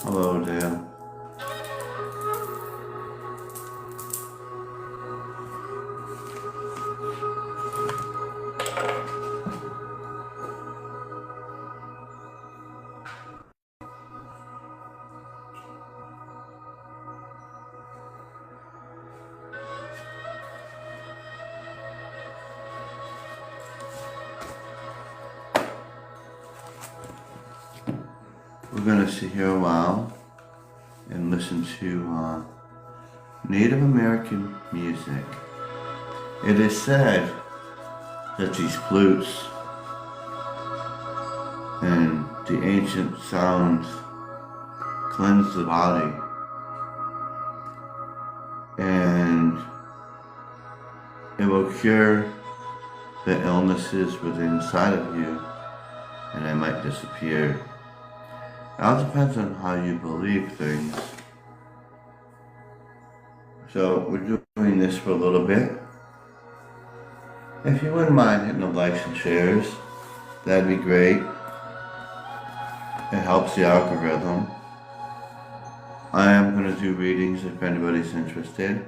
Hello, Dale. We're gonna sit here a while and listen to Native American music. It is said that these flutes and the ancient sounds cleanse the body and it will cure the illnesses within inside of you and they might disappear. It all depends on how you believe things. So we're doing this for a little bit. If you wouldn't mind hitting the likes and shares, that'd be great. It helps the algorithm. I am going to do readings if anybody's interested.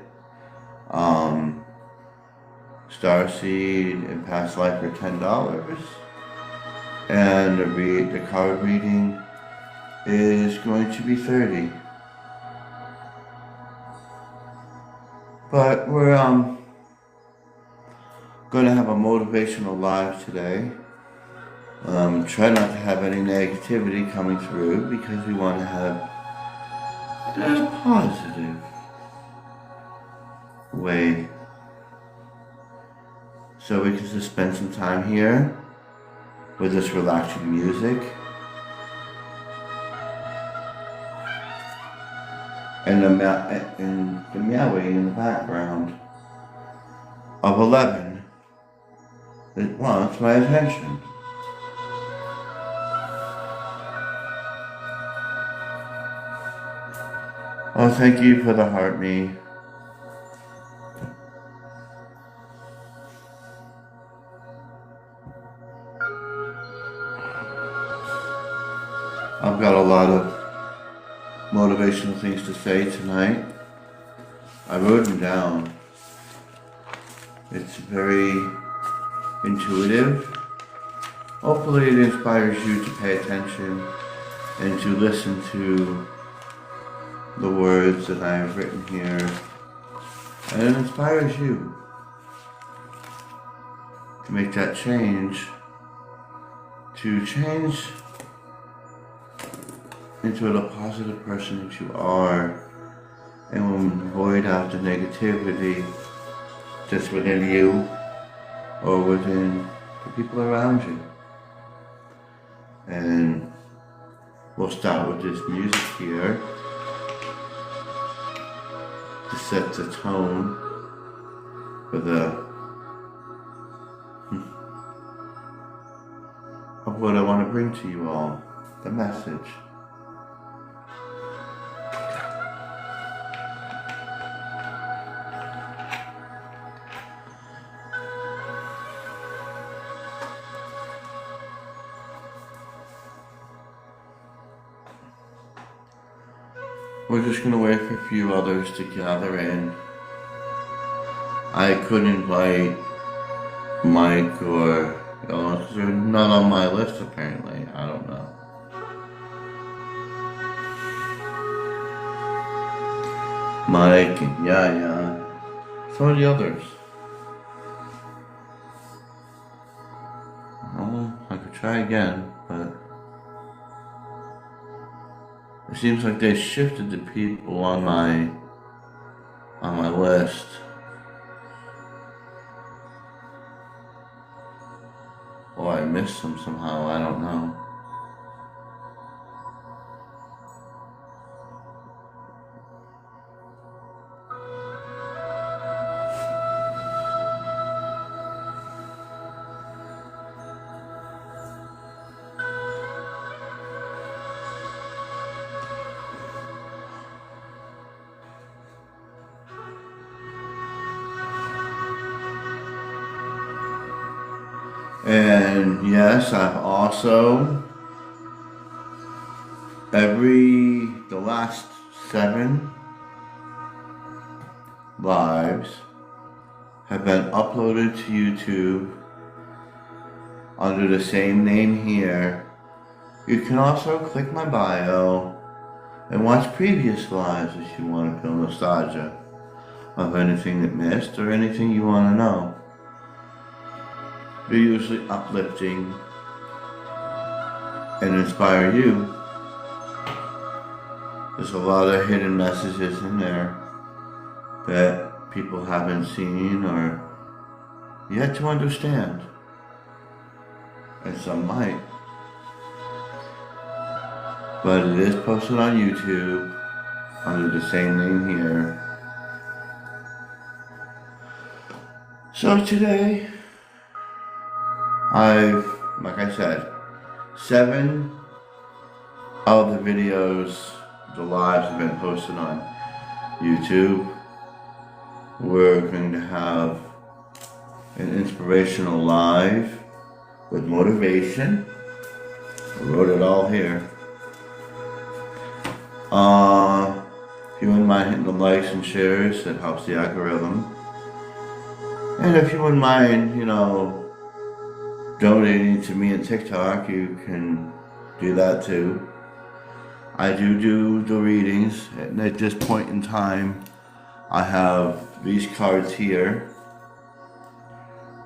Starseed and Past Life for $10. And the card reading is going to be $30. But we're going to have a motivational live today. Try not to have any negativity coming through because we want to have a positive way. So we can just spend some time here with this relaxing music. And the meowing in the background of 11 that wants my attention. Oh, thank you for the heart me. I've got a lot of motivational things to say tonight. I wrote them down. It's very intuitive. Hopefully it inspires you to pay attention and to listen to the words that I have written here. And it inspires you to make that change, to change into the positive person that you are and will void out the negativity just within you or within the people around you. And we'll start with this music here to set the tone for of what I want to bring to you all, the message. We're just going to wait for a few others to gather in. I could invite Mike or, because they're not on my list apparently. I don't know. Mike and Yaya. Some of the others. Well, I could try again, but it seems like they shifted the people on my list. Or I missed them somehow, I don't know. And yes, I've also The last 7 lives have been uploaded to YouTube under the same name here. You can also click my bio and watch previous lives if you want to feel nostalgia of anything that missed or anything you want to know. They're usually uplifting and inspire you. There's a lot of hidden messages in there that people haven't seen or yet to understand. And some might. But it is posted on YouTube under the same name here. So today, like I said, 7 of the videos, the lives have been posted on YouTube. We're going to have an inspirational live with motivation. I wrote it all here. If you wouldn't mind hitting the likes and shares, it helps the algorithm. And if you wouldn't mind, donating to me on TikTok, you can do that too. I do the readings, and at this point in time, I have these cards here,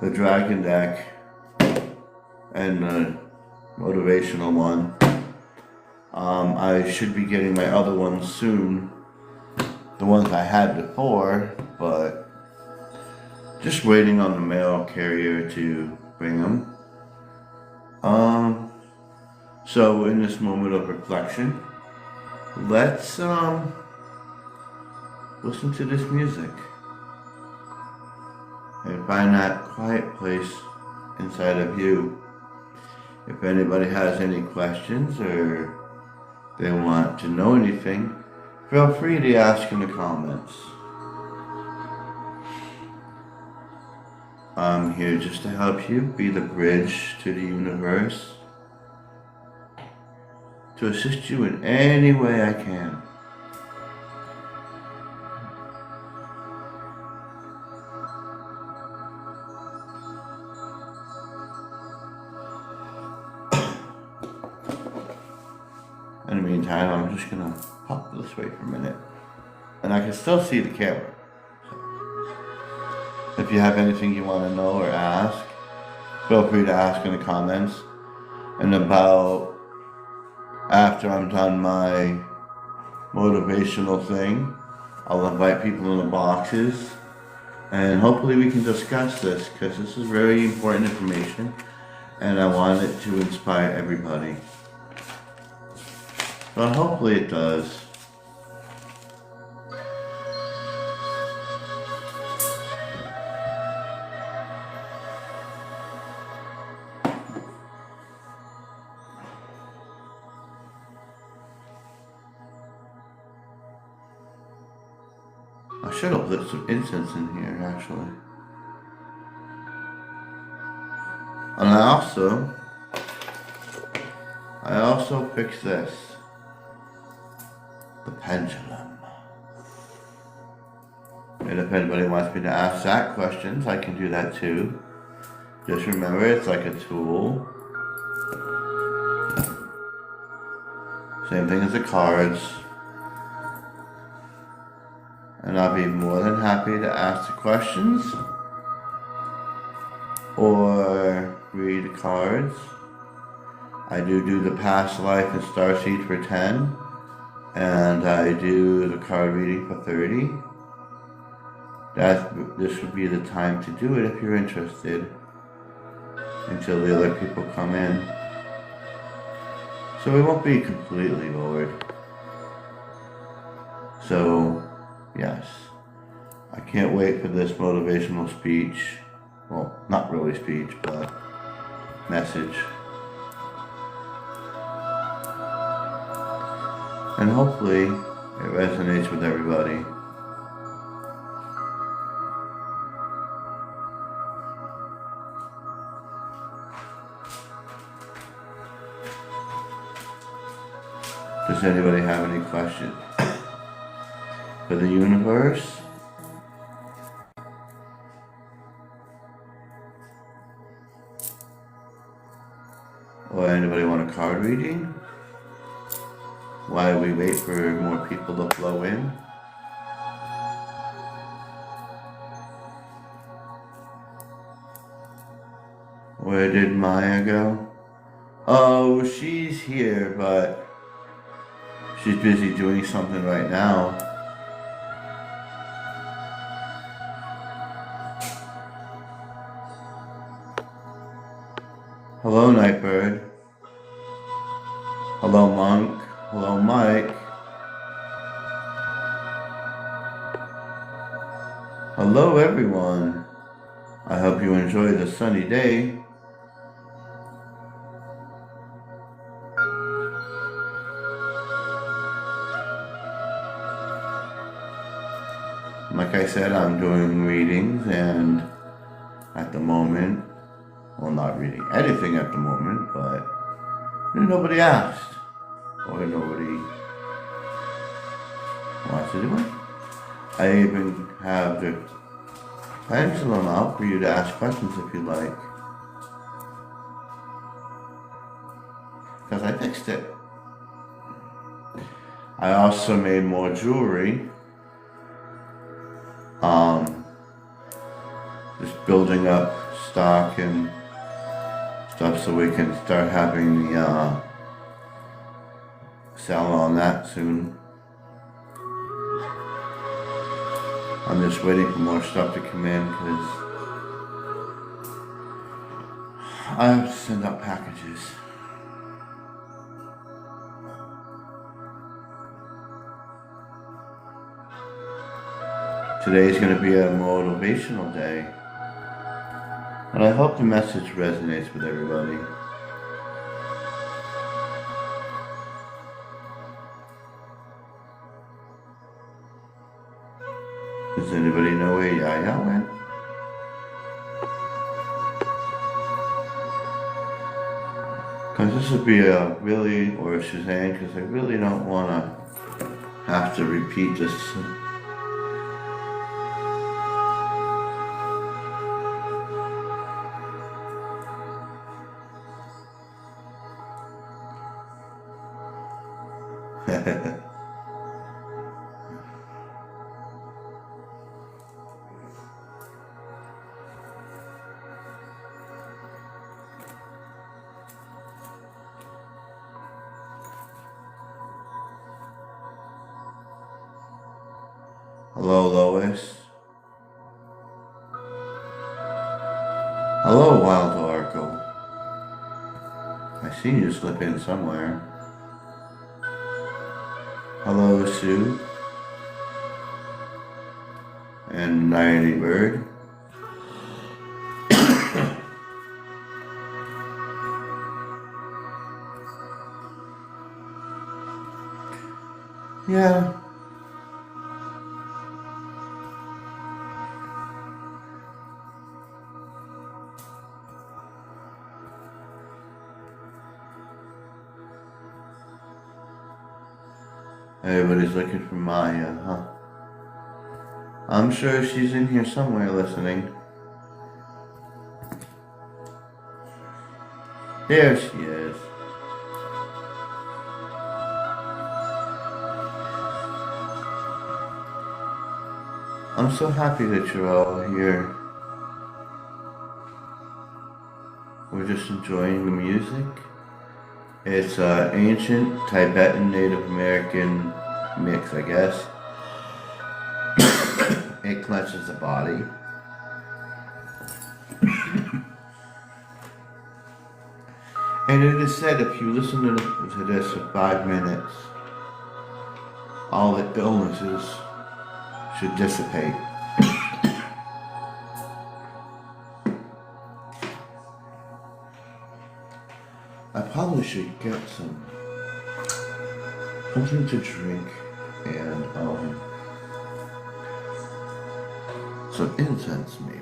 the Dragon deck, and the motivational one. I should be getting my other ones soon, the ones I had before, but just waiting on the mail carrier to bring them. So in this moment of reflection, let's listen to this music and find that quiet place inside of you. If anybody has any questions or they want to know anything, feel free to ask in the comments. I'm here just to help you, be the bridge to the universe, to assist you in any way I can. In the meantime, I'm just gonna pop this way for a minute. And I can still see the camera. If you have anything you want to know or ask, feel free to ask in the comments. And about after I'm done my motivational thing, I'll invite people in the boxes and hopefully we can discuss this, because this is very important information and I want it to inspire everybody. But hopefully it does. I should have lit some incense in here, actually. And I also picked this. The pendulum. And if anybody wants me to ask that questions, I can do that too. Just remember, it's like a tool. Same thing as the cards. And I'll be more than happy to ask the questions or read the cards. I do the past life and starseed for 10, and I do the card reading for 30. This would be the time to do it if you're interested, until the other people come in. So we won't be completely bored. So, yes, I can't wait for this motivational speech. Well, not really speech, but message. And hopefully it resonates with everybody. Does anybody have any questions for the universe? Or anybody want a card reading? While we wait for more people to flow in? Where did Maya go? Oh, she's here, but she's busy doing something right now. Hello, Nightbird. Hello, Monk. Hello, Mike. Hello, everyone. I hope you enjoy the sunny day. Like I said, I'm doing readings, and at the moment, well, not reading anything at the moment, but nobody asked, or nobody wants to do it. I even have the pendulum out for you to ask questions if you like, because I fixed it. I also made more jewelry. Just building up stock and stuff so we can start having the sale on that soon. I'm just waiting for more stuff to come in because I have to send out packages. Today's going to be a motivational day, and I hope the message resonates with everybody. Does anybody know where Yaya went? Because this would be a really, or Suzanne, because I really don't want to have to repeat this. Hello, Lois. Hello, Wild Oracle. I seen you slip in somewhere. Hello, Sue. And Nighty Bird. Yeah. Everybody's looking for Maya, huh? I'm sure she's in here somewhere listening. There she is. I'm so happy that you're all here. We're just enjoying the music. It's an ancient Tibetan Native American mix, I guess. It cleanses the body. And it is said if you listen to this for 5 minutes, all the illnesses should dissipate. I probably should get something to drink and some incense maybe.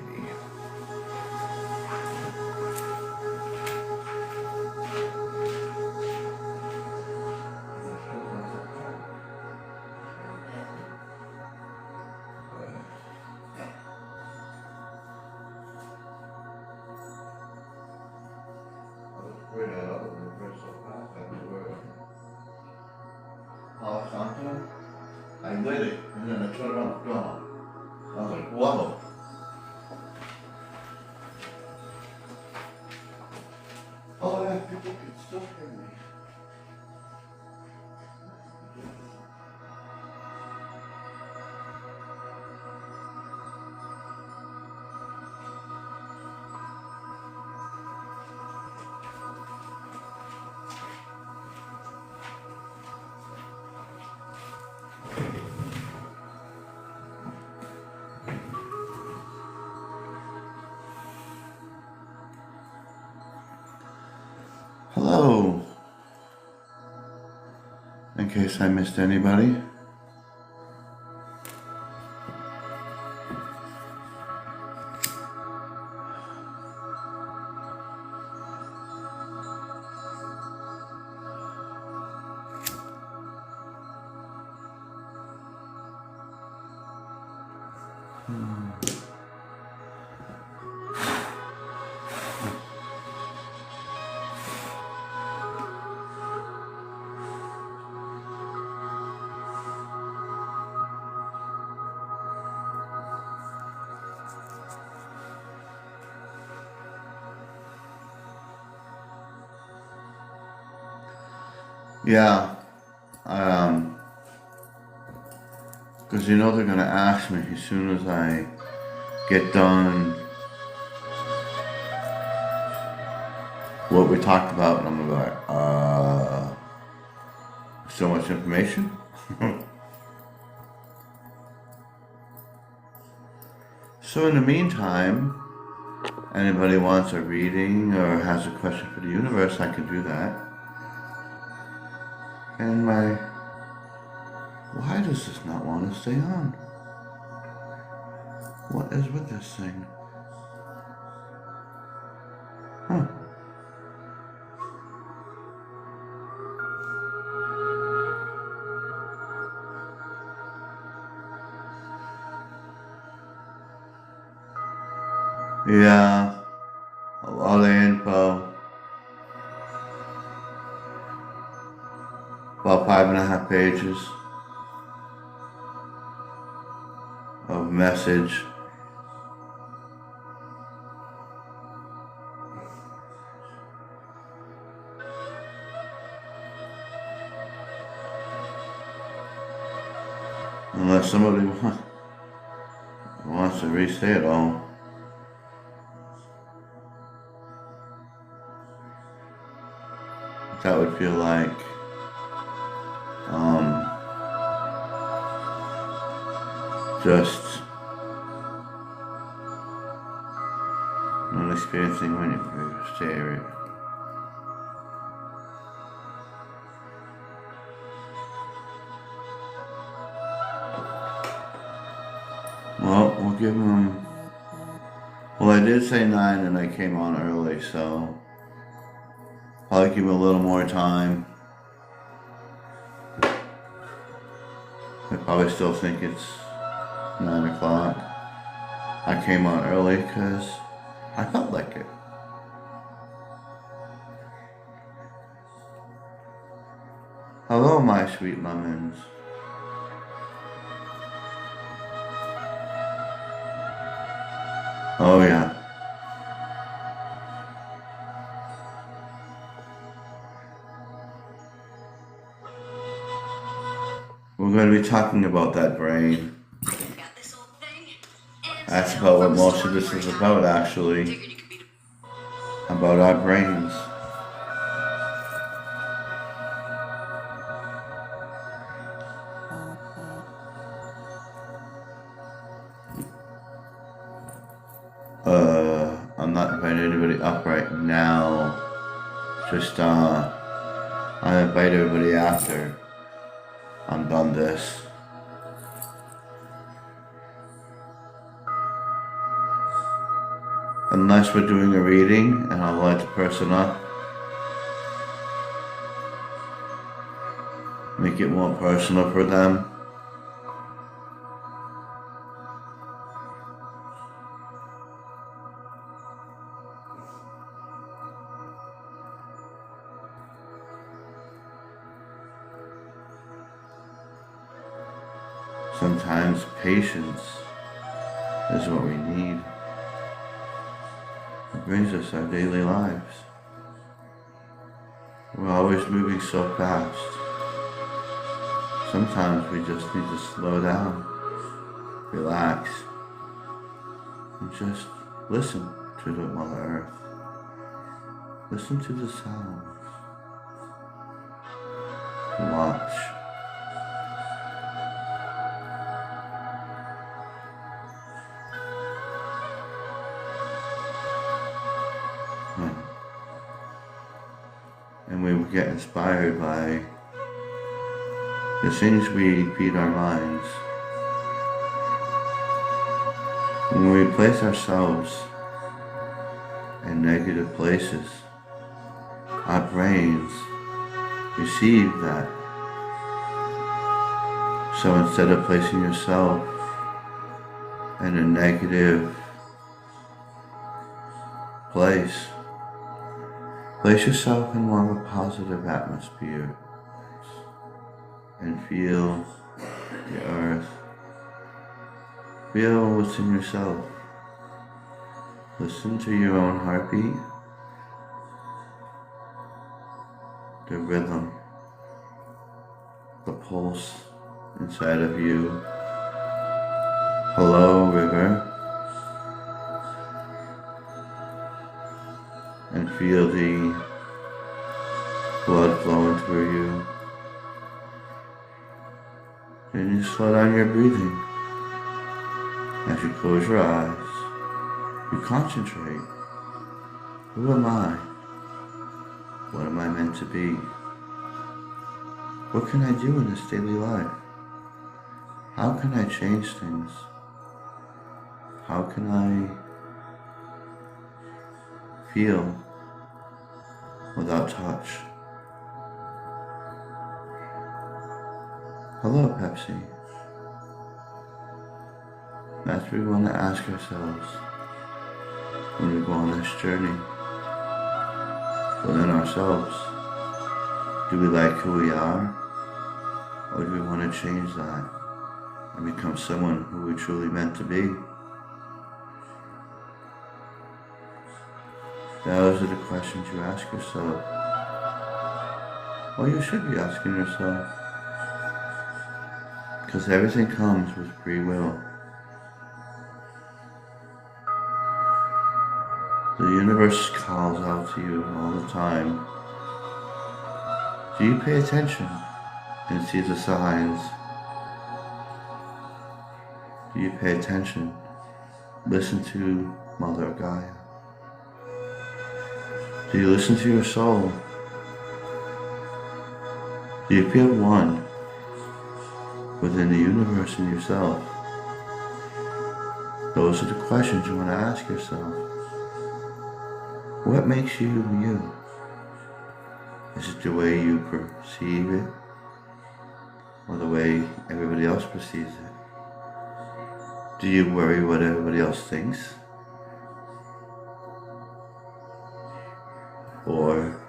lit it, and then I turned around, gone. I was like, whoa. Oh yeah, people can still hear me. Hello. In case I missed anybody. Yeah, because you know they're gonna ask me as soon as I get done what we talked about, and I'm gonna be like, so much information. So in the meantime, anybody wants a reading or has a question for the universe, I can do that. And why does this not want to stay on? What is with this thing? Huh. Yeah, a lot of info. About 5.5 pages of message. Unless somebody wants to re-say it all. That would feel like just not experiencing when you share it. Well, we'll give them. Well, I did say 9 and I came on early, so probably give them a little more time. They probably still think it's 9 o'clock. I came on early because I felt like it. Hello, my sweet lemons. Oh yeah. We're going to be talking about that brain. That's about what most of this is about, actually. About our brains. I'm not inviting anybody up right now. Just, I invite everybody after I'm done this. Unless we're doing a reading and I'll light the person up. Make it more personal for them. Sometimes patience is what we need. It brings us our daily lives. We're always moving so fast. Sometimes we just need to slow down, relax, and just listen to the Mother Earth. Listen to the sounds. Watch. And we get inspired by the things we feed our minds. When we place ourselves in negative places, our brains receive that. So instead of placing yourself in a negative place, place yourself in more of a positive atmosphere and feel the earth. Feel what's in yourself. Listen to your own heartbeat, the rhythm, the pulse inside of you. Hello, river. And feel the blood flowing through you. Then you slow down your breathing. As you close your eyes, you concentrate. Who am I? What am I meant to be? What can I do in this daily life? How can I change things? How can I feel without touch? Hello, Pepsi. That's what we want to ask ourselves when we go on this journey within ourselves. Do we like who we are? Or do we want to change that and become someone who we're truly meant to be? Those are the questions you ask yourself. Or you should be asking yourself. Because everything comes with free will. The universe calls out to you all the time. Do you pay attention and see the signs? Do you pay attention? Listen to Mother Gaia. Do you listen to your soul? Do you feel one within the universe and yourself? Those are the questions you want to ask yourself. What makes you you? Is it the way you perceive it? Or the way everybody else perceives it? Do you worry what everybody else thinks? Or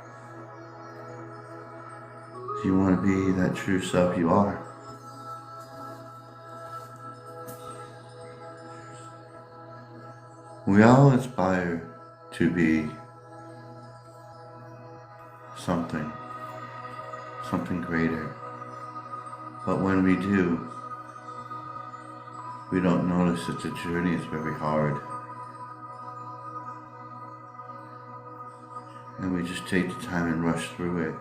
do you want to be that true self you are? We all aspire to be something greater. But when we do, we don't notice that the journey is very hard. And we just take the time and rush through it.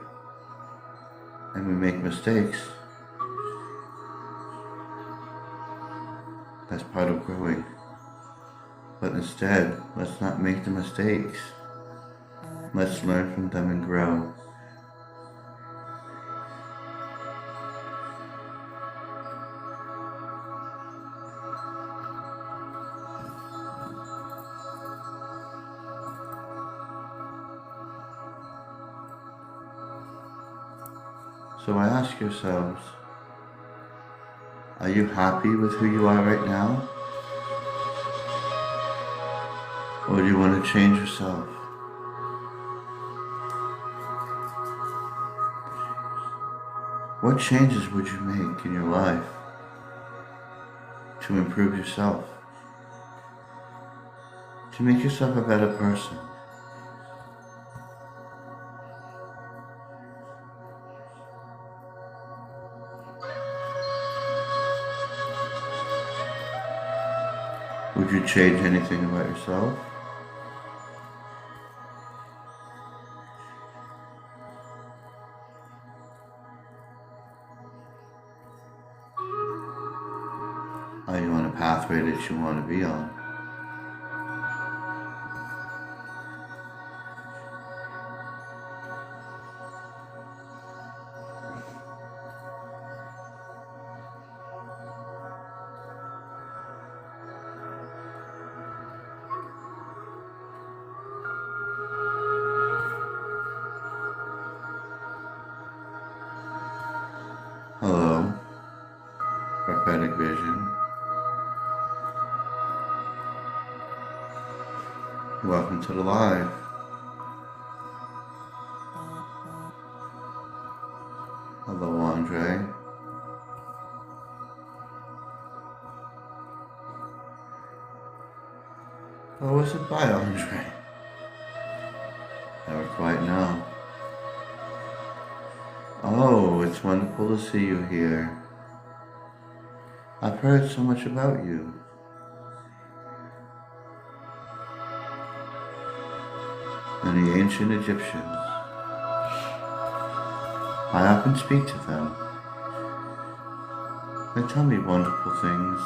And we make mistakes. That's part of growing. But instead, let's not make the mistakes. Let's learn from them and grow. So I ask yourselves, are you happy with who you are right now? Or do you want to change yourself? What changes would you make in your life to improve yourself, to make yourself a better person. Would you change anything about yourself? Are you on a pathway that you want to be on? Hello, prophetic vision. Welcome to the live. Hello, Andre. Oh, what's it by, Andre? Never quite know. Oh, it's wonderful to see you here. I've heard so much about you. And the ancient Egyptians. I often speak to them. They tell me wonderful things.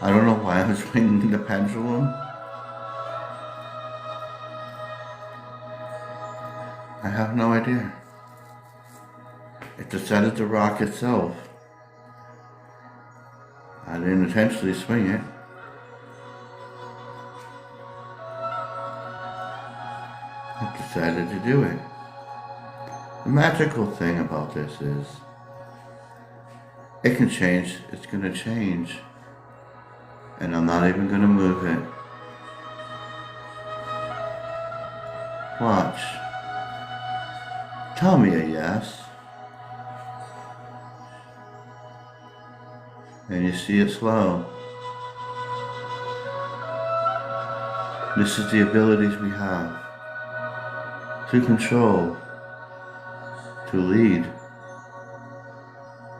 I don't know why I was swinging the pendulum. I have no idea. It decided to rock itself. I didn't intentionally swing it. I decided to do it. The magical thing about this is it can change, it's going to change. And I'm not even going to move it. Watch. Tell me a yes. And you see it slow. This is the abilities we have to control, to lead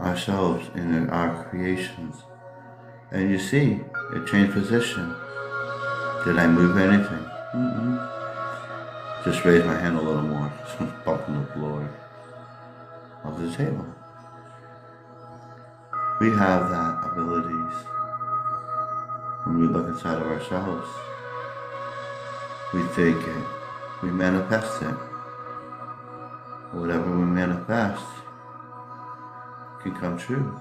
ourselves in our creations. And you see, it changed position. Did I move anything? Just raise my hand a little more. Bumping the floor of the table. We have that abilities when we look inside of ourselves. We think it, we manifest it. Whatever we manifest can come true.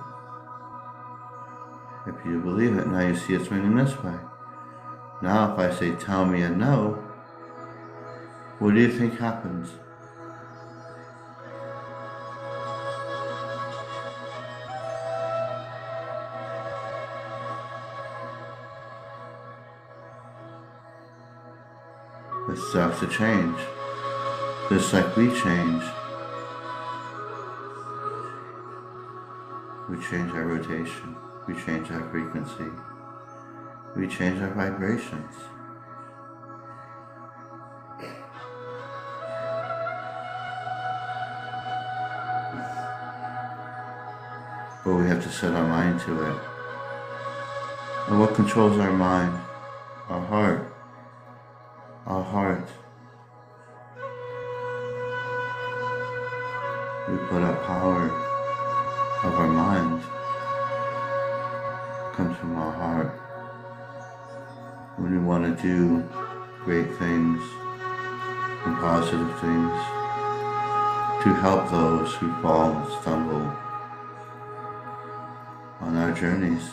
If you believe it, now you see it swinging this way. Now if I say tell me a no, what do you think happens? It starts to change, just like we change. We change our rotation, we change our frequency, we change our vibrations. But we have to set our mind to it. And what controls our mind? Our heart. Our heart. We put our power of our mind. It comes from our heart. When we want to do great things and positive things to help those who fall and stumble on our journeys.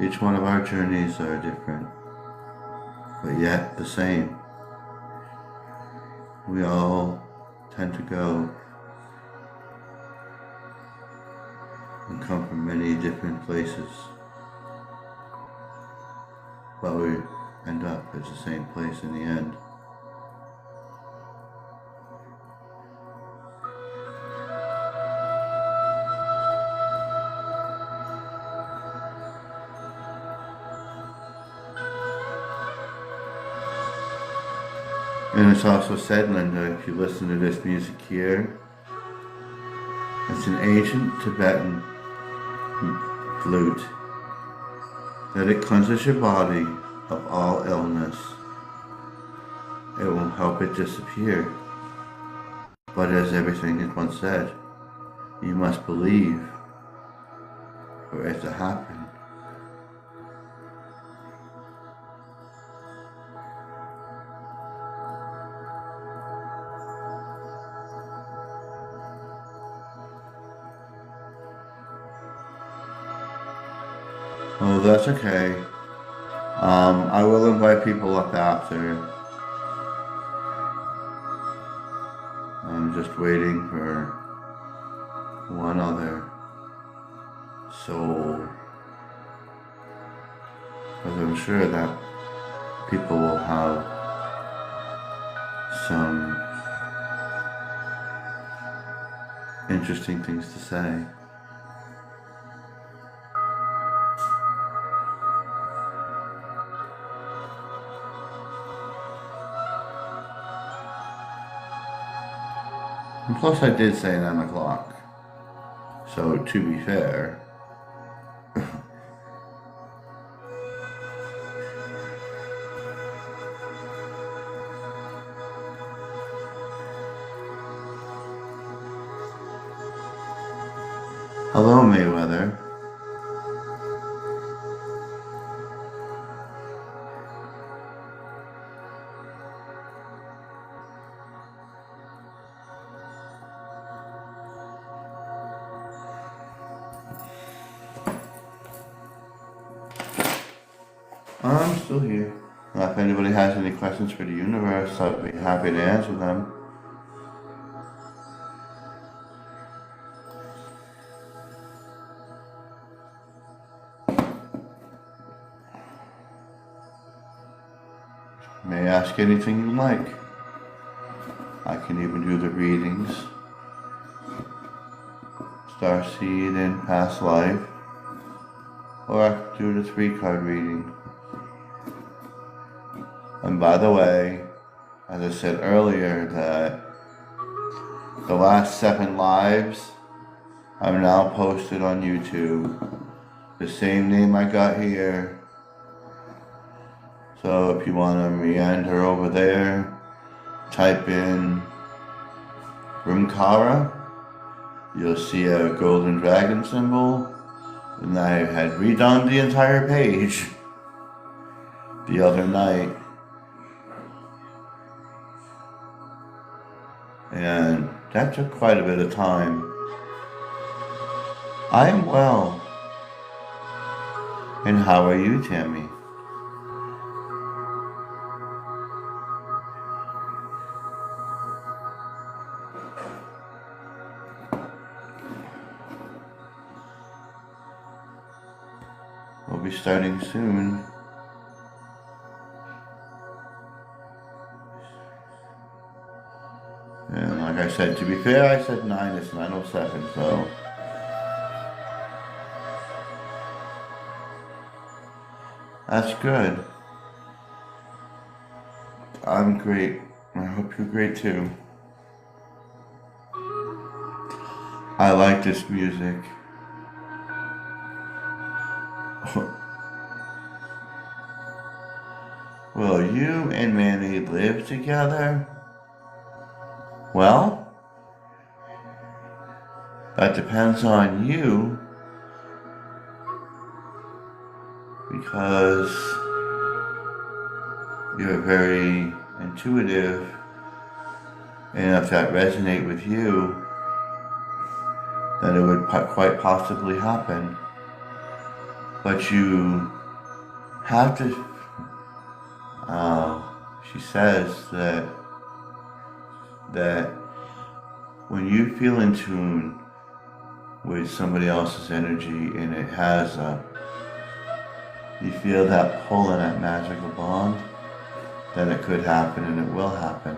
Each one of our journeys are different, but yet the same. We all tend to go and come from many different places, but we end up at the same place in the end. And it's also said, Linda, if you listen to this music here, it's an ancient Tibetan flute, that it cleanses your body of all illness. It won't help it disappear. But as everything is once said, you must believe for it to happen. Oh, that's okay. I will invite people up after. I'm just waiting for one other soul. Because I'm sure that people will have some interesting things to say. And plus I did say 9 o'clock. So to be fair, hello Mayweather. I'm still here. If anybody has any questions for the universe, I'd be happy to answer them. You may ask anything you like. I can even do the readings, Starseed and Past Life, or I can do the 3-card reading. And by the way, as I said earlier, that the last 7 lives are now posted on YouTube. The same name I got here. So if you want to meander over there, type in Rumkara. You'll see a golden dragon symbol. And I had redone the entire page the other night. And that took quite a bit of time. I am well. And how are you, Tammy? We'll be starting soon. And like I said, to be fair, I said 9, it's 9:07, so. That's good. I'm great. I hope you're great too. I like this music. Will you and Manny live together? Well, that depends on you, because you're very intuitive, and if that resonates with you, then it would quite possibly happen. But you have to, she says that when you feel in tune with somebody else's energy and it has you feel that pull in that magical bond, then it could happen and it will happen.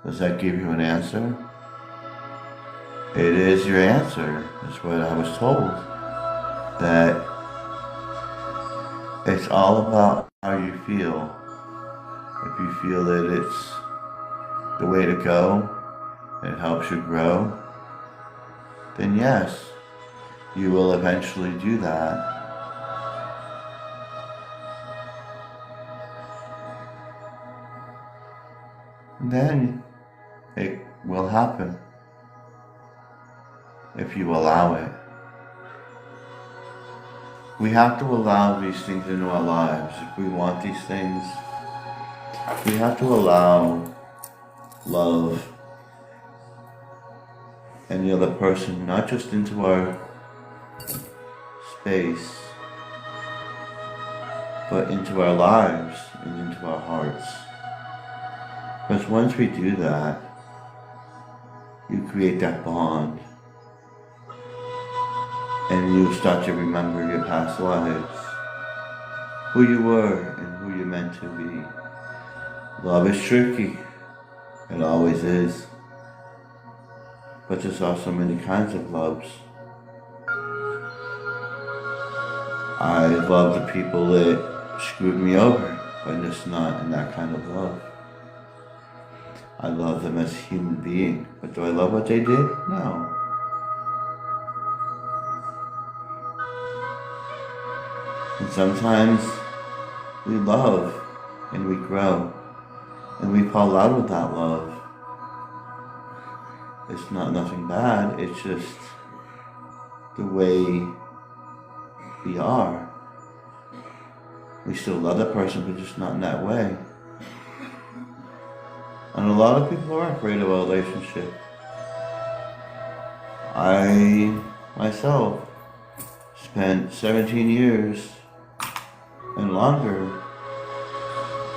Does that give you an answer? It is your answer, is what I was told. That It's all about how you feel. If you feel that it's the way to go, it helps you grow, then yes, you will eventually do that. Then it will happen if you allow it. We have to allow these things into our lives. If we want these things, we have to allow love and the other person not just into our space, but into our lives and into our hearts. Because once we do that, you create that bond. And you start to remember your past lives, who you were and who you're meant to be. Love is tricky. It always is. But there's also many kinds of loves. I love the people that screwed me over, but it's not in that kind of love. I love them as a human being, but do I love what they did? No. And sometimes we love and we grow and we fall out of that love. It's not nothing bad, it's just the way we are. We still love that person, but just not in that way. And a lot of people are afraid of a relationship. I myself spent 17 years and longer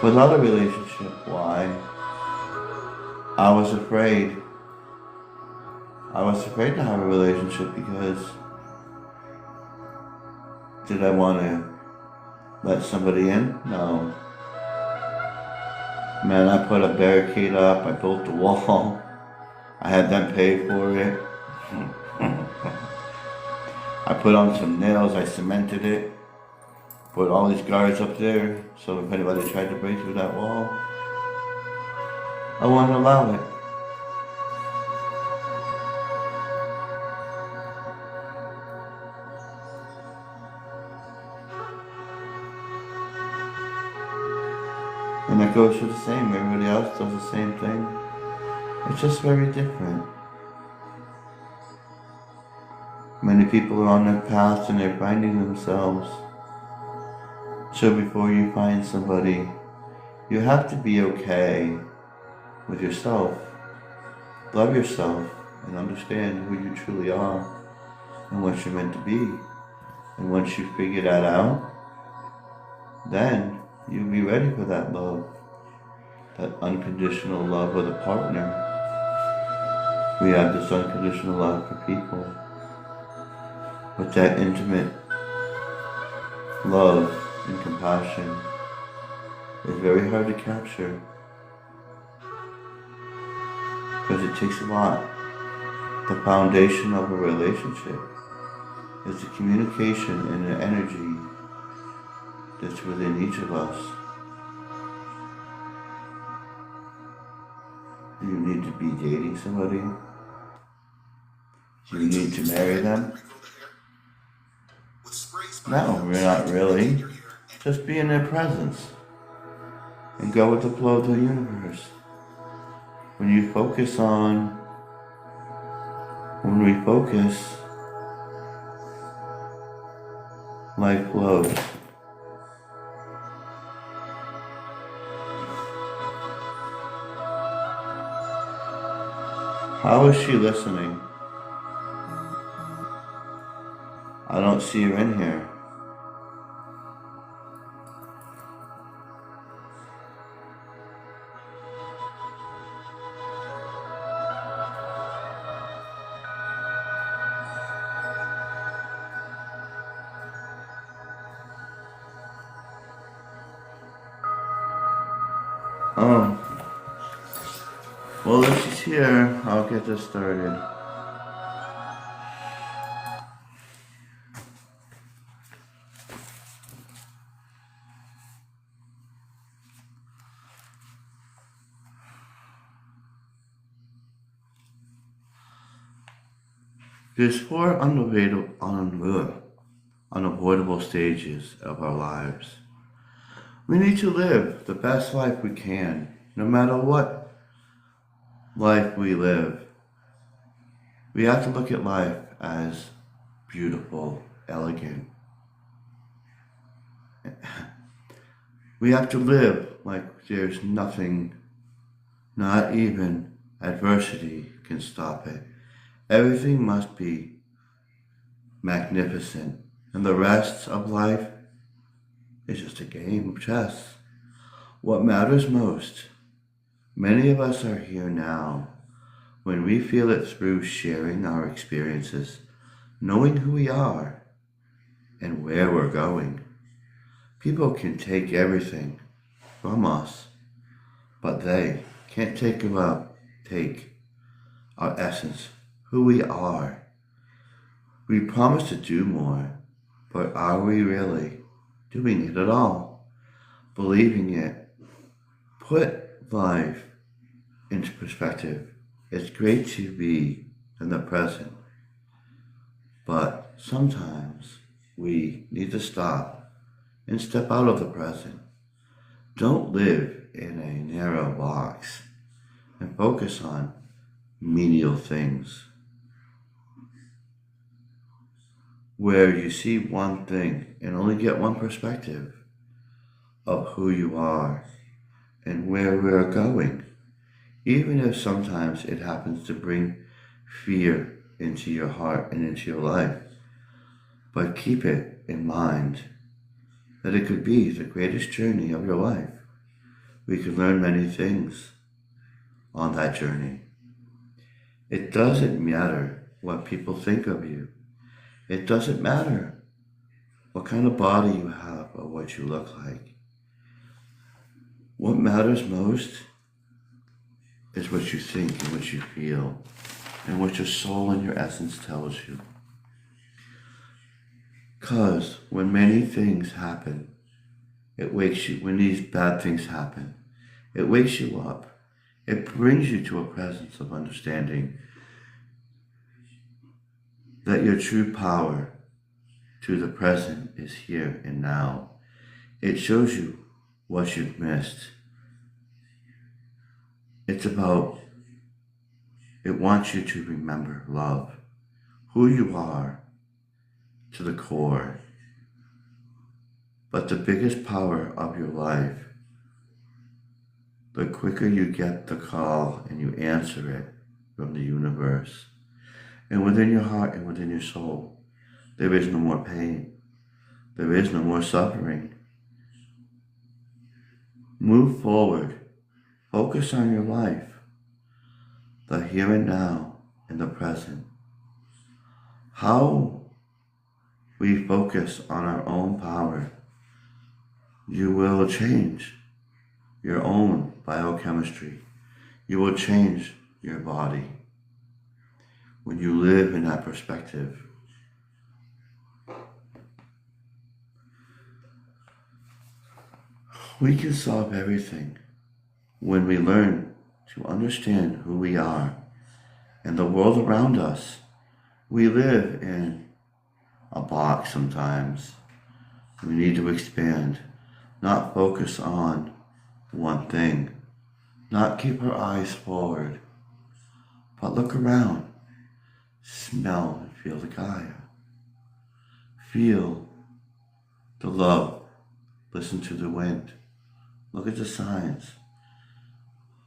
without a relationship. Why? I was afraid. I was afraid to have a relationship because did I want to let somebody in? No. Man, I put a barricade up, I built the wall, I had them pay for it. I put on some nails, I cemented it, put all these guards up there, so if anybody tried to break through that wall, I wouldn't allow it. And it goes for the same, everybody else does the same thing. It's just very different. Many people are on their path and they're finding themselves. So before you find somebody, you have to be okay with yourself. Love yourself and understand who you truly are and what you're meant to be. And once you figure that out, then you'll be ready for that love, that unconditional love with a partner. We have this unconditional love for people, but that intimate love and compassion is very hard to capture because it takes a lot. The foundation of a relationship is the communication and the energy that's within each of us. Do you need to be dating somebody? Do you need to marry them? No, we're not really. Just be in their presence and go with the flow of the universe. When we focus, life flows. How is she listening? I don't see her in here. Oh. Well, if she's here, I'll get this started. There's four unavoidable stages of our lives. We need to live the best life we can, no matter what life we live. We have to look at life as beautiful, elegant. We have to live like there's nothing, not even adversity, can stop it. Everything must be magnificent, and the rest of life is just a game of chess. What matters most, many of us are here now when we feel it through sharing our experiences, knowing who we are and where we're going. People can take everything from us, but they can't take our essence, who we are. We promise to do more, but are we really doing it at all? Believing it? Put life into perspective. It's great to be in the present, but sometimes we need to stop and step out of the present. Don't live in a narrow box and focus on menial things where you see one thing and only get one perspective of who you are and where we're going, even if sometimes it happens to bring fear into your heart and into your life. But keep it in mind that it could be the greatest journey of your life. We could learn many things on that journey. It doesn't matter what people think of you. It doesn't matter what kind of body you have or what you look like. What matters most is what you think and what you feel and what your soul and your essence tells you. Because when many things happen, it wakes you, when these bad things happen, it wakes you up. It brings you to a presence of understanding that your true power to the present is here and now. It shows you what you've missed. It wants you to remember love, who you are to the core. But the biggest power of your life, the quicker you get the call and you answer it from the universe, and within your heart and within your soul, there is no more pain. There is no more suffering. Move forward. Focus on your life, the here and now, and the present. How we focus on our own power, you will change your own biochemistry. You will change your body when you live in that perspective. We can solve everything when we learn to understand who we are and the world around us. We live in a box sometimes. We need to expand, not focus on one thing, not keep our eyes forward, but look around, smell and feel the Gaia. Feel the love, listen to the wind, look at the signs.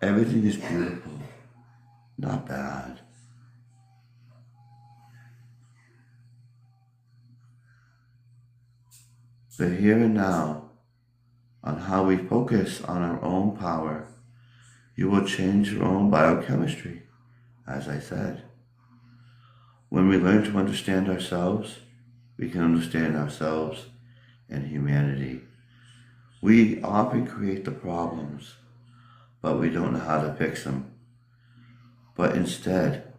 Everything is beautiful, not bad. The here and now, on how we focus on our own power, you will change your own biochemistry, as I said. When we learn to understand ourselves, we can understand ourselves and humanity. We often create the problems, but we don't know how to fix them. But instead,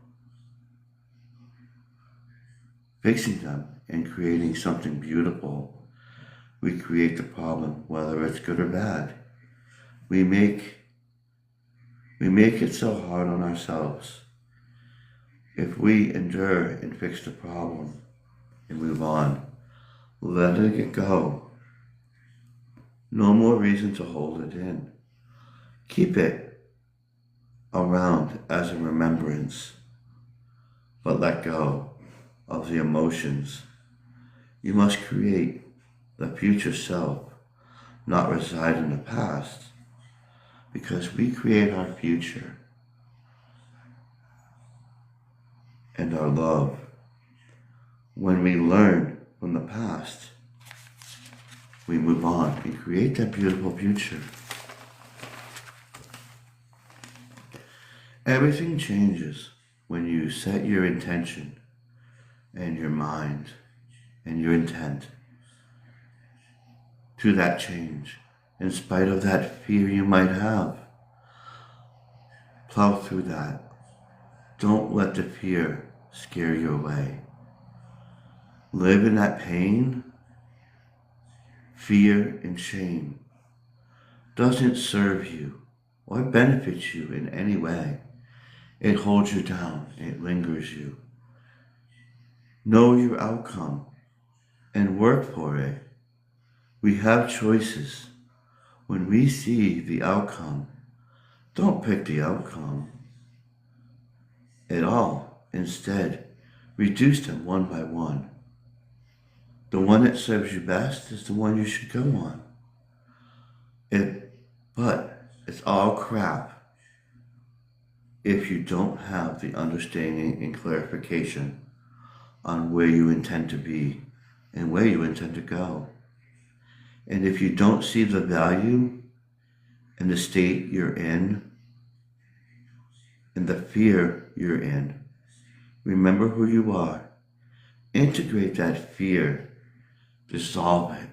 fixing them and creating something beautiful, we create the problem, whether it's good or bad. We make it so hard on ourselves. If we endure and fix the problem and move on, letting it go, no more reason to hold it in. Keep it around as a remembrance, but let go of the emotions. You must create the future self, not reside in the past, because we create our future and our love. When we learn from the past, we move on and create that beautiful future. Everything changes when you set your intention and your mind and your intent to that change, in spite of that fear you might have. Plow through that. Don't let the fear scare you away. Live in that pain, fear, and shame doesn't serve you or benefit you in any way. It holds you down. It lingers you. Know your outcome and work for it. We have choices. When we see the outcome, don't pick the outcome at all. Instead, reduce them one by one. The one that serves you best is the one you should go on. But it's all crap if you don't have the understanding and clarification on where you intend to be and where you intend to go. And if you don't see the value in the state you're in and the fear you're in, remember who you are. Integrate that fear. Dissolve it.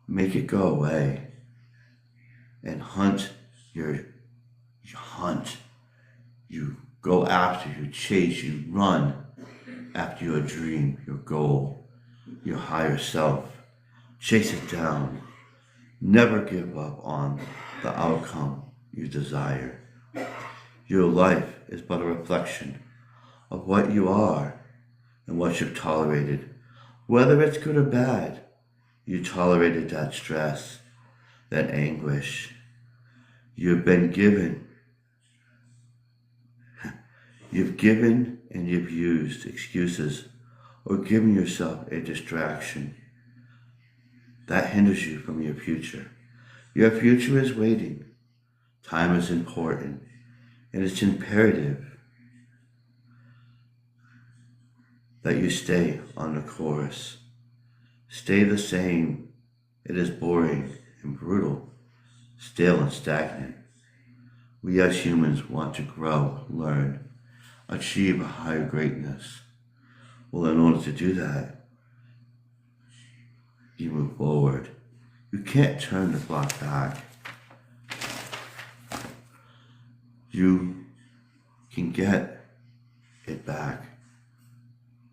Make it go away. And you go after, you chase, you run after your dream, your goal, your higher self. Chase it down. Never give up on the outcome you desire. Your life is but a reflection of what you are and what you've tolerated. Whether it's good or bad, you tolerated that stress, that anguish. You've been given. You've given and you've used excuses or given yourself a distraction. That hinders you from your future. Your future is waiting. Time is important, and it's imperative that you stay on the course. Stay the same. It is boring and brutal, stale and stagnant. We as humans want to grow, learn, achieve a higher greatness. Well, in order to do that, you move forward. You can't turn the clock back. You can get it back.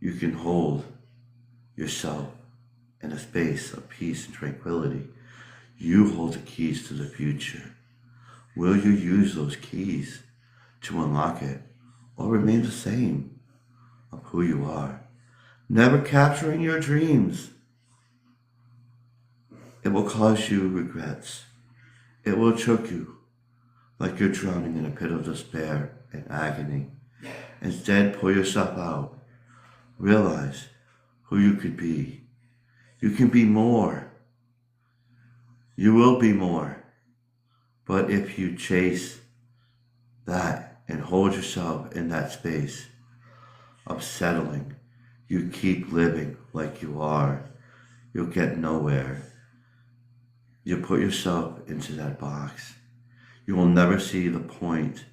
You can hold yourself in a space of peace and tranquility. You hold the keys to the future. Will you use those keys to unlock it or remain the same of who you are? Never capturing your dreams. It will cause you regrets. It will choke you like you're drowning in a pit of despair and agony. Instead, pull yourself out. Realize who you could be. You can be more. You will be more. But if you chase that and hold yourself in that space of settling, you keep living like you are, you'll get nowhere. You put yourself into that box. You will never see the point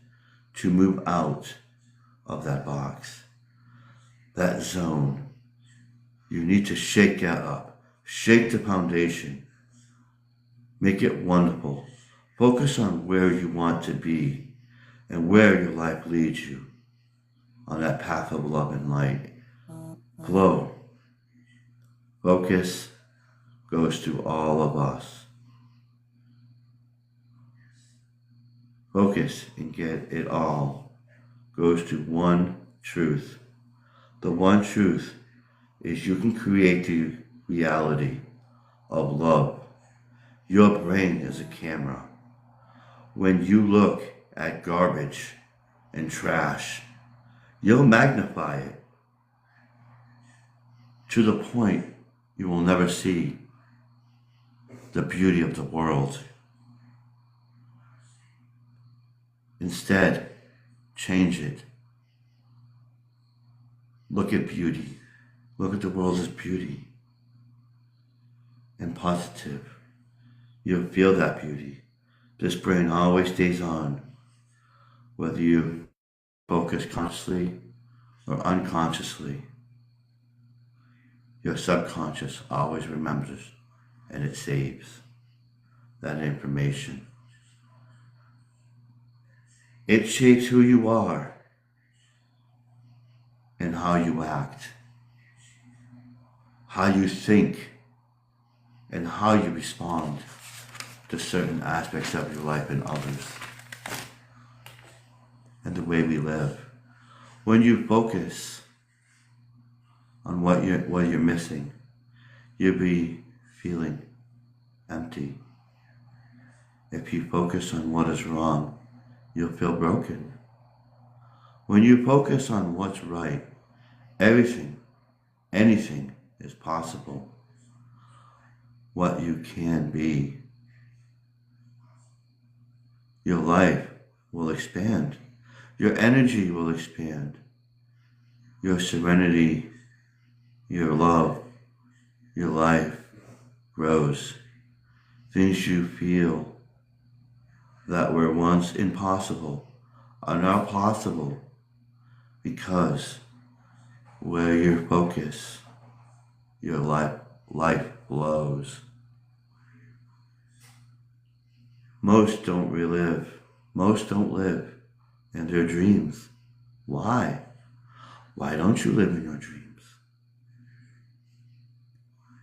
to move out of that box, that zone. You need to shake that up. Shake the foundation. Make it wonderful. Focus on where you want to be and where your life leads you on that path of love and light. Flow. Focus goes to all of us. Focus and get it all goes to one truth. The one truth is you can create the reality of love. Your brain is a camera. When you look at garbage and trash, you'll magnify it to the point you will never see the beauty of the world. Instead, change it. Look at beauty. Look at the world as beauty and positive. You'll feel that beauty. This brain always stays on, whether you focus consciously or unconsciously. Your subconscious always remembers and it saves that information. It shapes who you are and how you act, how you think, and how you respond to certain aspects of your life and others, and the way we live. When you focus on what you're missing, you'll be feeling empty. If you focus on what is wrong, you'll feel broken. When you focus on what's right, anything is possible. What you can be. Your life will expand. Your energy will expand. Your serenity, your love, your life grows. Things you feel that were once impossible are now possible because where you focus, your life flows. Most don't live in their dreams. Why? Why don't you live in your dreams?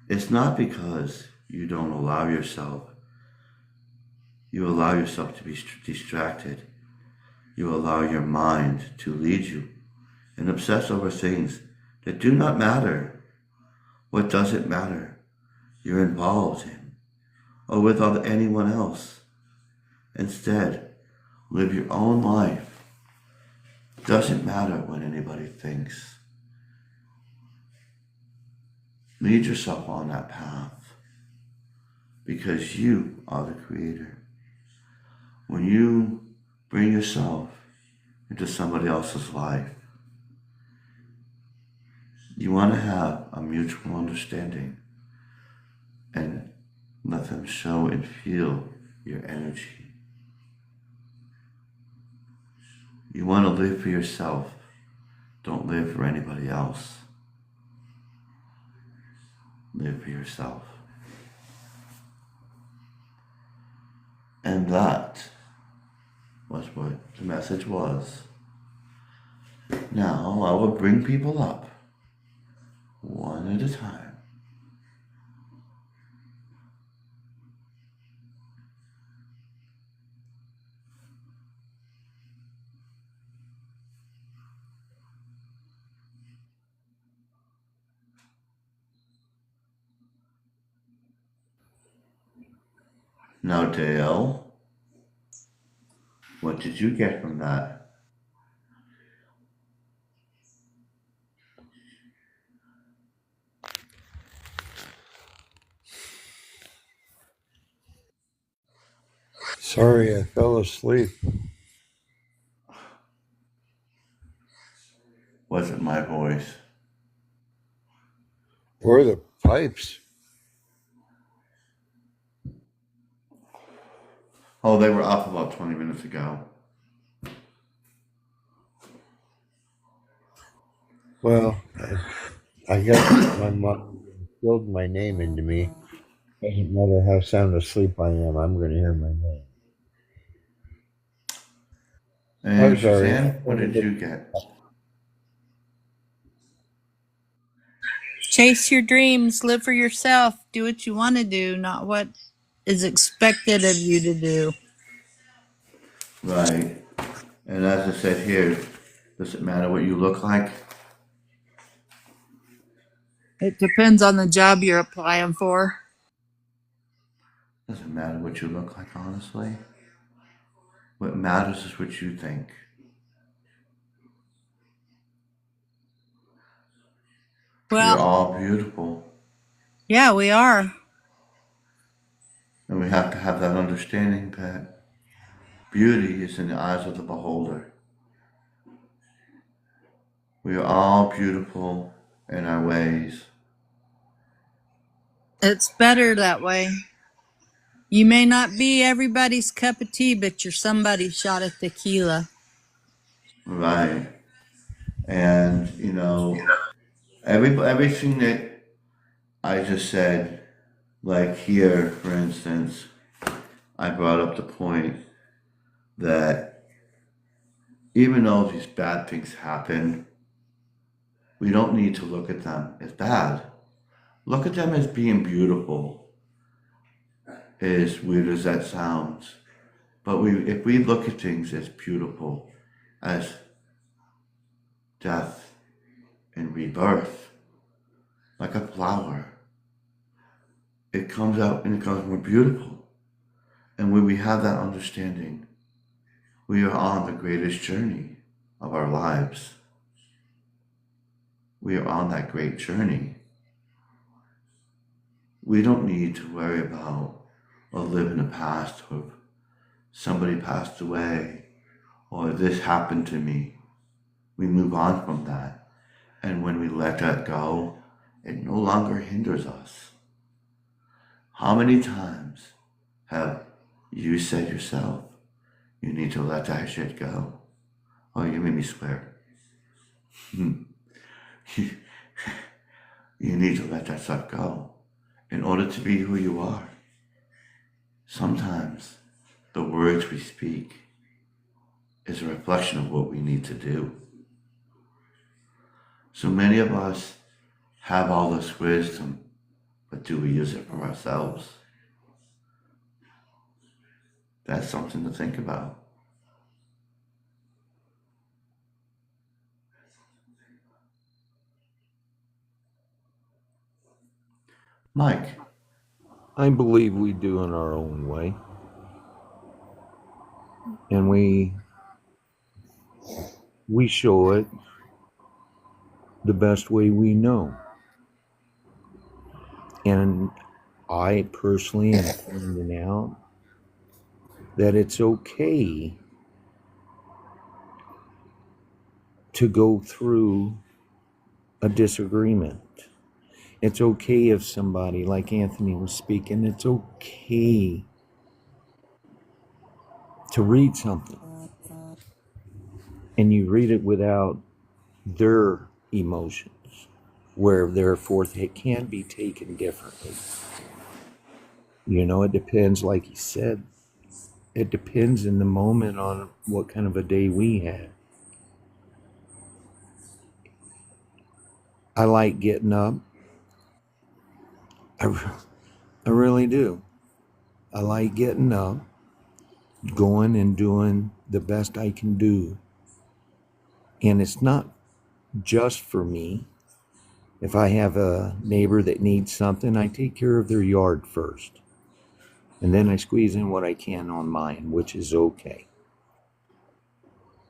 It's not because you don't allow yourself. You allow yourself to be distracted. You allow your mind to lead you and obsess over things that do not matter. What doesn't matter, you're involved in, or with anyone else. Instead, live your own life. Doesn't matter what anybody thinks. Lead yourself on that path because you are the creator. When you bring yourself into somebody else's life, you want to have a mutual understanding and let them show and feel your energy. You want to live for yourself. Don't live for anybody else. Live for yourself. And that was what the message was. Now I will bring people up one at a time. Now, Dale, what did you get from that? Sorry, I fell asleep. Was it my voice? Or the pipes. Oh, they were up about 20 minutes ago. Well, I guess my mom instilled my name into me. Doesn't matter how sound asleep I am, I'm going to hear my name. And I'm sorry. Suzanne, what did you get? Chase your dreams, live for yourself, do what you want to do, not what is expected of you to do. Right. And as I said here, Does it matter what you look like? It depends on the job you're applying for. Doesn't matter what you look like, honestly. What matters is what you think. We are Well, all beautiful, yeah, we are. and we have to have that understanding that beauty is in the eyes of the beholder. We are all beautiful in our ways. It's better that way. You may not be everybody's cup of tea, but you're somebody's shot of tequila. Right. And, everything that I just said, like here, for instance, I brought up the point that even though these bad things happen, we don't need to look at them as bad. Look at them as being beautiful, as weird as that sounds. But if we look at things as beautiful, as death and rebirth, like a flower, it comes out and it becomes more beautiful. And when we have that understanding, we are on the greatest journey of our lives. We are on that great journey. We don't need to worry about or live in the past of somebody passed away or this happened to me. We move on from that. And when we let that go, it no longer hinders us. How many times have you said yourself, you need to let that shit go? Oh, you made me swear. You need to let that stuff go in order to be who you are. Sometimes the words we speak is a reflection of what we need to do. So many of us have all this wisdom, but do we use it for ourselves? That's something to think about. Mike, I believe we do in our own way. And we show it the best way we know. And I personally am finding out that it's okay to go through a disagreement. It's okay if somebody, like Anthony was speaking, it's okay to read something and you read it without their emotions, where therefore it can be taken differently. It depends, like he said, it depends in the moment on what kind of a day we had. I like getting up. I really do. I like getting up, going and doing the best I can do. And it's not just for me. If I have a neighbor that needs something, I take care of their yard first. And then I squeeze in what I can on mine, which is okay.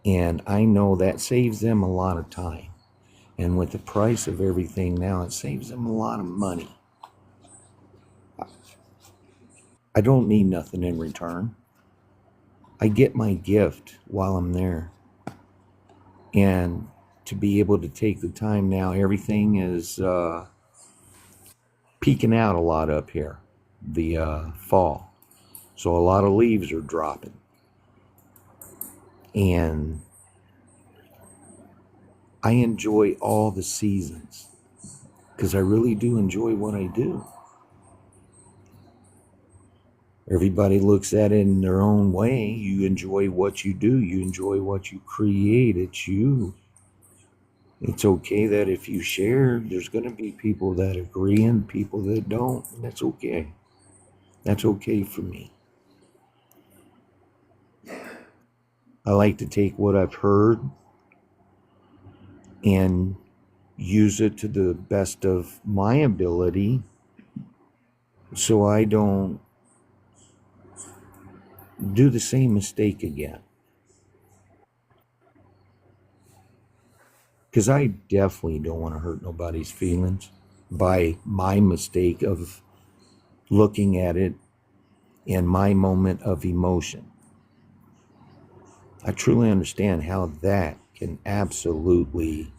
And I know that saves them a lot of time. And with the price of everything now, it saves them a lot of money. I don't need nothing in return. I get my gift while I'm there. And to be able to take the time now, everything is peaking out a lot up here, the fall. So a lot of leaves are dropping. And I enjoy all the seasons because I really do enjoy what I do. Everybody looks at it in their own way. You enjoy what you do. You enjoy what you create. It's you. It's okay that if you share, there's going to be people that agree and people that don't. And that's okay. That's okay for me. I like to take what I've heard and use it to the best of my ability so I don't do the same mistake again. Because I definitely don't want to hurt nobody's feelings by my mistake of looking at it in my moment of emotion. I truly understand how that can absolutely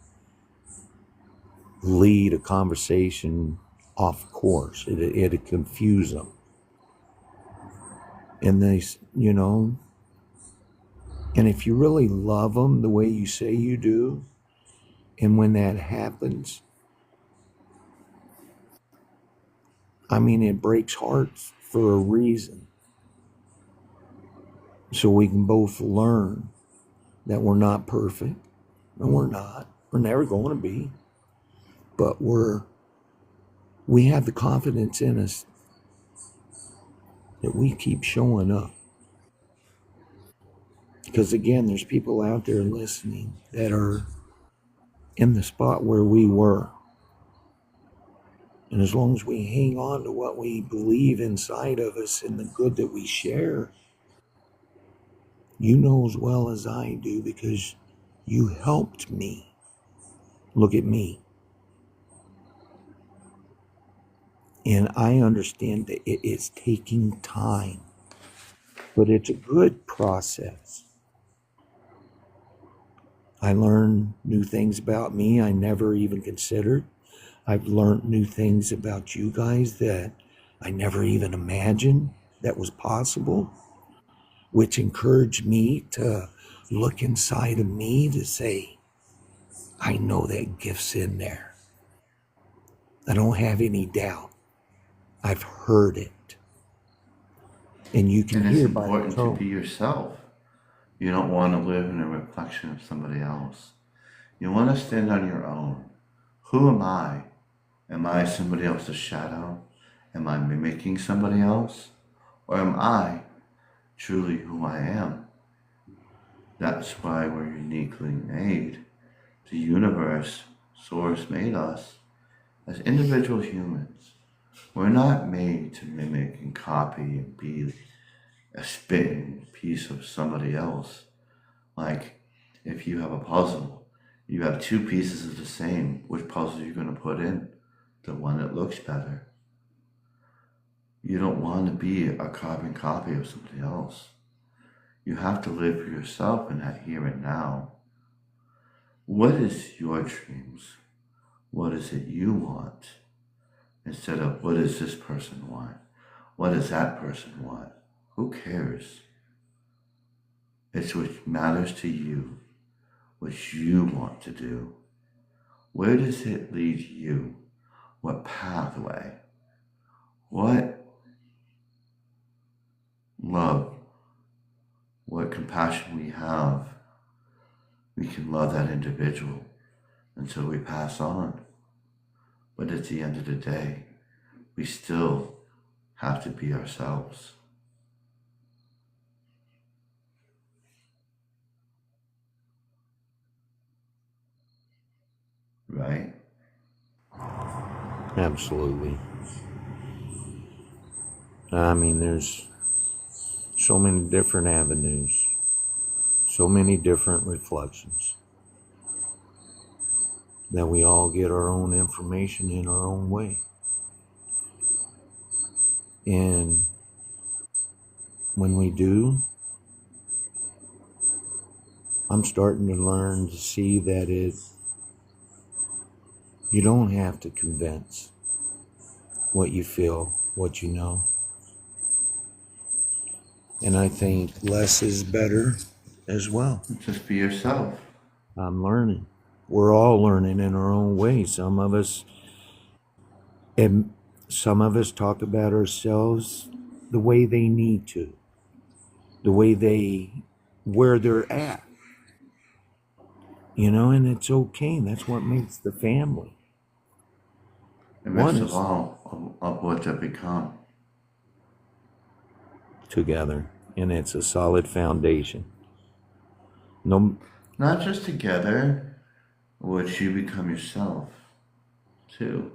lead a conversation off course. It'd confuse them. And they, and if you really love them the way you say you do, and when that happens, I mean, it breaks hearts for a reason. So we can both learn that we're not perfect, and we're not. We're never going to be. But we have the confidence in us that we keep showing up. Because again, there's people out there listening that are in the spot where we were. And as long as we hang on to what we believe inside of us and the good that we share, you know as well as I do, because you helped me. Look at me. And I understand that it is taking time, but it's a good process. I learn new things about me I never even considered. I've learned new things about you guys that I never even imagined that was possible, which encouraged me to look inside of me to say, I know that gift's in there. I don't have any doubt. I've heard it. And you can And it's hear by the important to tone. be yourself. You don't want to live in a reflection of somebody else. You want to stand on your own. Who am I? Am I somebody else's shadow? Am I mimicking somebody else? Or am I truly who I am? That's why we're uniquely made. The universe, Source made us as individual humans. We're not made to mimic and copy and be a spitting piece of somebody else. Like, if you have a puzzle, you have two pieces of the same. Which puzzle are you going to put in? The one that looks better. You don't want to be a carbon copy of somebody else. You have to live for yourself in that here and now. What is your dreams? What is it you want? Instead of what does this person want? What does that person want? Who cares? It's what matters to you, what you want to do. Where does it lead you? What pathway? What love? What compassion we have? We can love that individual until we pass on. But at the end of the day, we still have to be ourselves. Right? Absolutely. I mean, there's so many different avenues, so many different reflections that we all get our own information in our own way. And when we do, I'm starting to learn to see that you don't have to convince what you feel, what you know. And I think less is better as well. Just be yourself. I'm learning. We're all learning in our own way. Some of us talk about ourselves the way they need to, where they're at. And it's okay. That's what makes the family. And best of all, of what to become. Together, and it's a solid foundation. No, Not just together, would you become yourself too?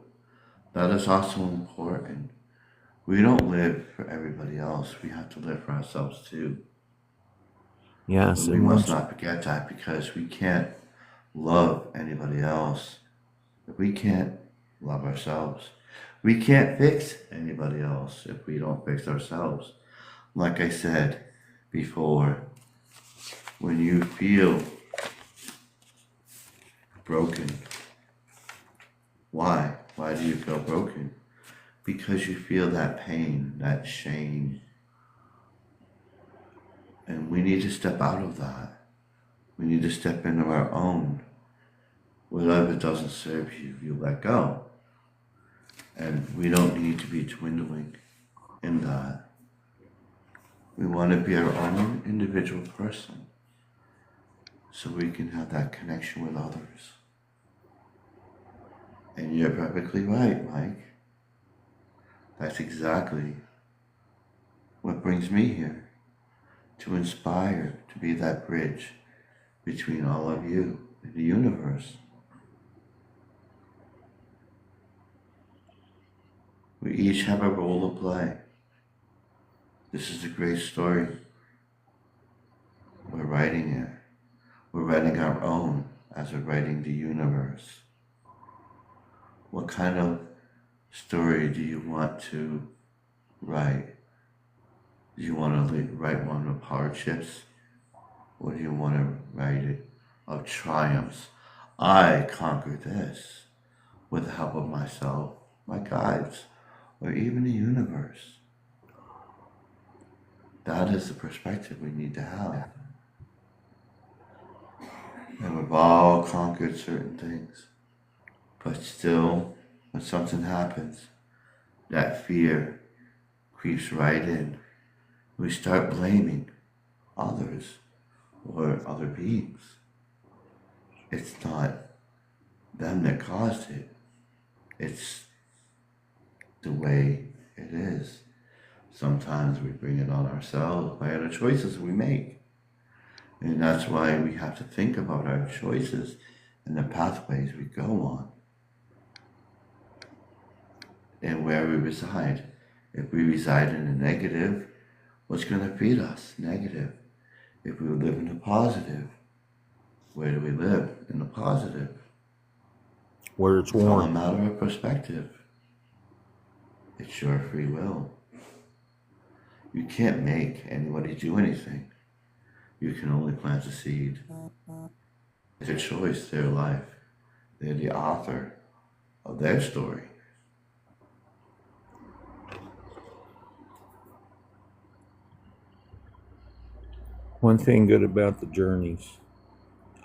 That is also important. We don't live for everybody else. We have to live for ourselves too. Yes, And we and must once not forget that, because we can't love anybody else if we can't love ourselves. We can't fix anybody else if we don't fix ourselves. Like I said before, when you feel broken, why? Why do you feel broken? Because you feel that pain, that shame. And we need to step out of that. We need to step into our own. Whatever doesn't serve you, you let go. And we don't need to be dwindling in that. We want to be our own individual person so we can have that connection with others. And you're perfectly right, Mike. That's exactly what brings me here, to inspire, to be that bridge between all of you and the universe. We each have a role to play. This is a great story. We're writing it. We're writing our own as we're writing the universe. What kind of story do you want to write? Do you want to write one of hardships? Or do you want to write it of triumphs? I conquered this with the help of myself, my guides, or even the universe. That is the perspective we need to have. And we've all conquered certain things. But still, when something happens, that fear creeps right in. We start blaming others or other beings. It's not them that caused it. It's the way it is. Sometimes we bring it on ourselves by the choices we make. And that's why we have to think about our choices and the pathways we go on and where we reside. If we reside in the negative, what's going to feed us? Negative. If we live in the positive, where do we live? In the positive. where it's It's all a warm. matter of perspective. It's your free will. You can't make anybody do anything. You can only plant a seed. It's a choice, their life. They're the author of their story. One thing good about the journeys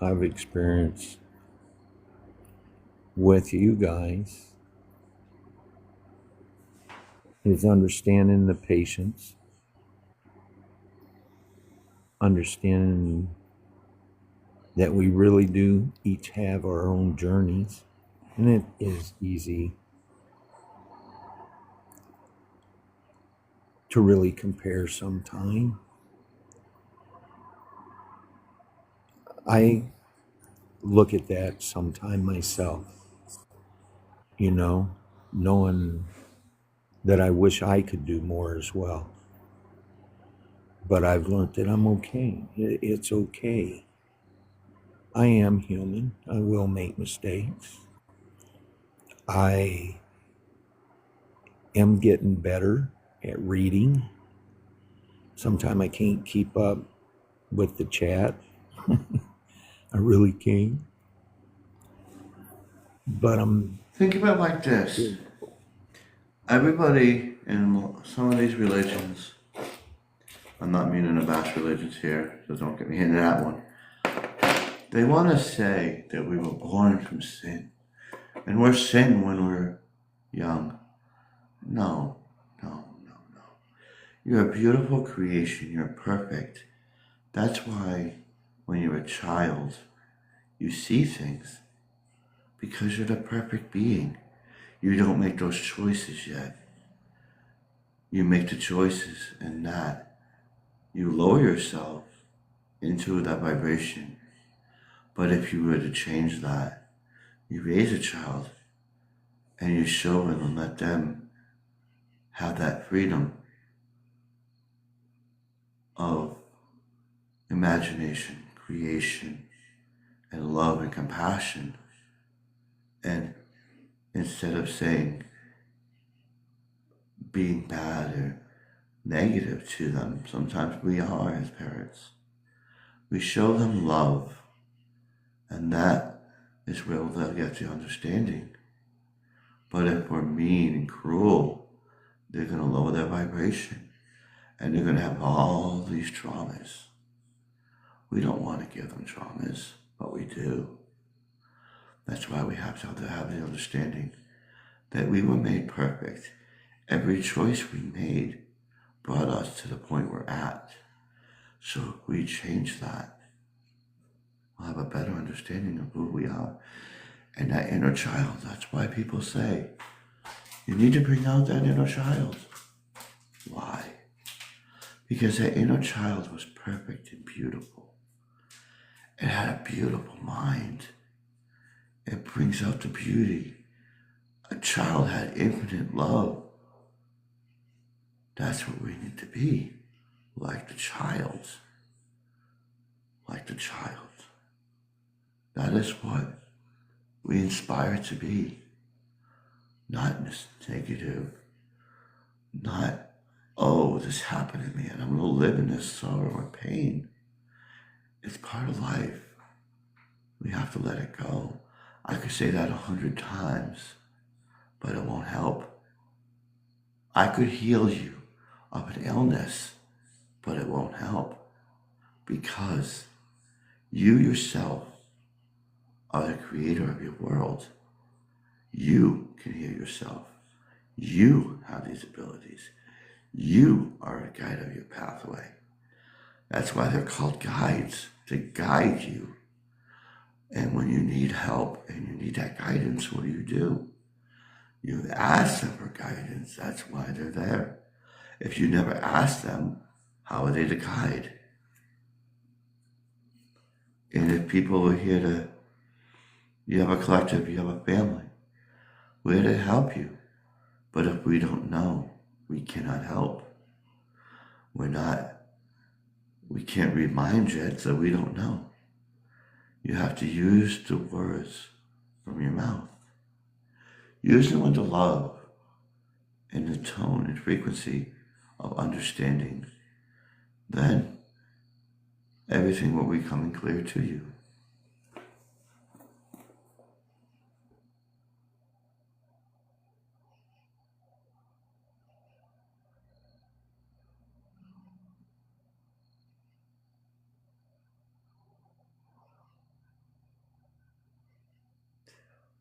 I've experienced with you guys is understanding the patience, understanding that we really do each have our own journeys, and it is easy to really compare sometime. I look at that sometime myself, knowing that I wish I could do more as well. But I've learned that I'm okay. It's okay. I am human. I will make mistakes. I am getting better at reading. Sometimes I can't keep up with the chat. I really can't. But I'm Think about it like this. Everybody in some of these religions, I'm not meaning to bash religions here, so don't get me into that one. They want to say that we were born from sin. And we're sin when we're young. No. You're a beautiful creation. You're perfect. That's why when you're a child, you see things. Because you're the perfect being. You don't make those choices yet. You make the choices and that. You lower yourself into that vibration. But if you were to change that, You raise a child and you show them and let them have that freedom of imagination, creation, and love and compassion. And instead of saying being bad or negative to them, sometimes we are as parents. We show them love, and that is where they'll get the understanding. But if we're mean and cruel, they're going to lower their vibration and they're going to have all these traumas. We don't want to give them traumas, but we do. That's why we have to have the understanding that we were made perfect. Every choice we made brought us to the point we're at. So if we change that, we'll have a better understanding of who we are. And that inner child, that's why people say, you need to bring out that inner child. Why? Because that inner child was perfect and beautiful. It had a beautiful mind. It brings out the beauty. A child had infinite love. That's what we need to be, like the child. Like the child. That is what we inspire to be. Not negative. Not, oh, this happened to me and I'm going to live in this sorrow or pain. It's part of life. We have to let it go. I could say that 100 times, but it won't help. I could heal you of an illness, but it won't help because you yourself are the creator of your world. You can heal yourself. You have these abilities. You are a guide of your pathway. That's why they're called guides, to guide you. And when you need help and you need that guidance, what do? You ask them for guidance. That's why they're there. If you never ask them, how are they to guide? And if people are here to, you have a collective, you have a family, we're to help you. But if we don't know, we cannot help. We can't remind you, so we don't know. You have to use the words from your mouth. Use them with the love and the tone and frequency of understanding. Then everything will be coming clear to you.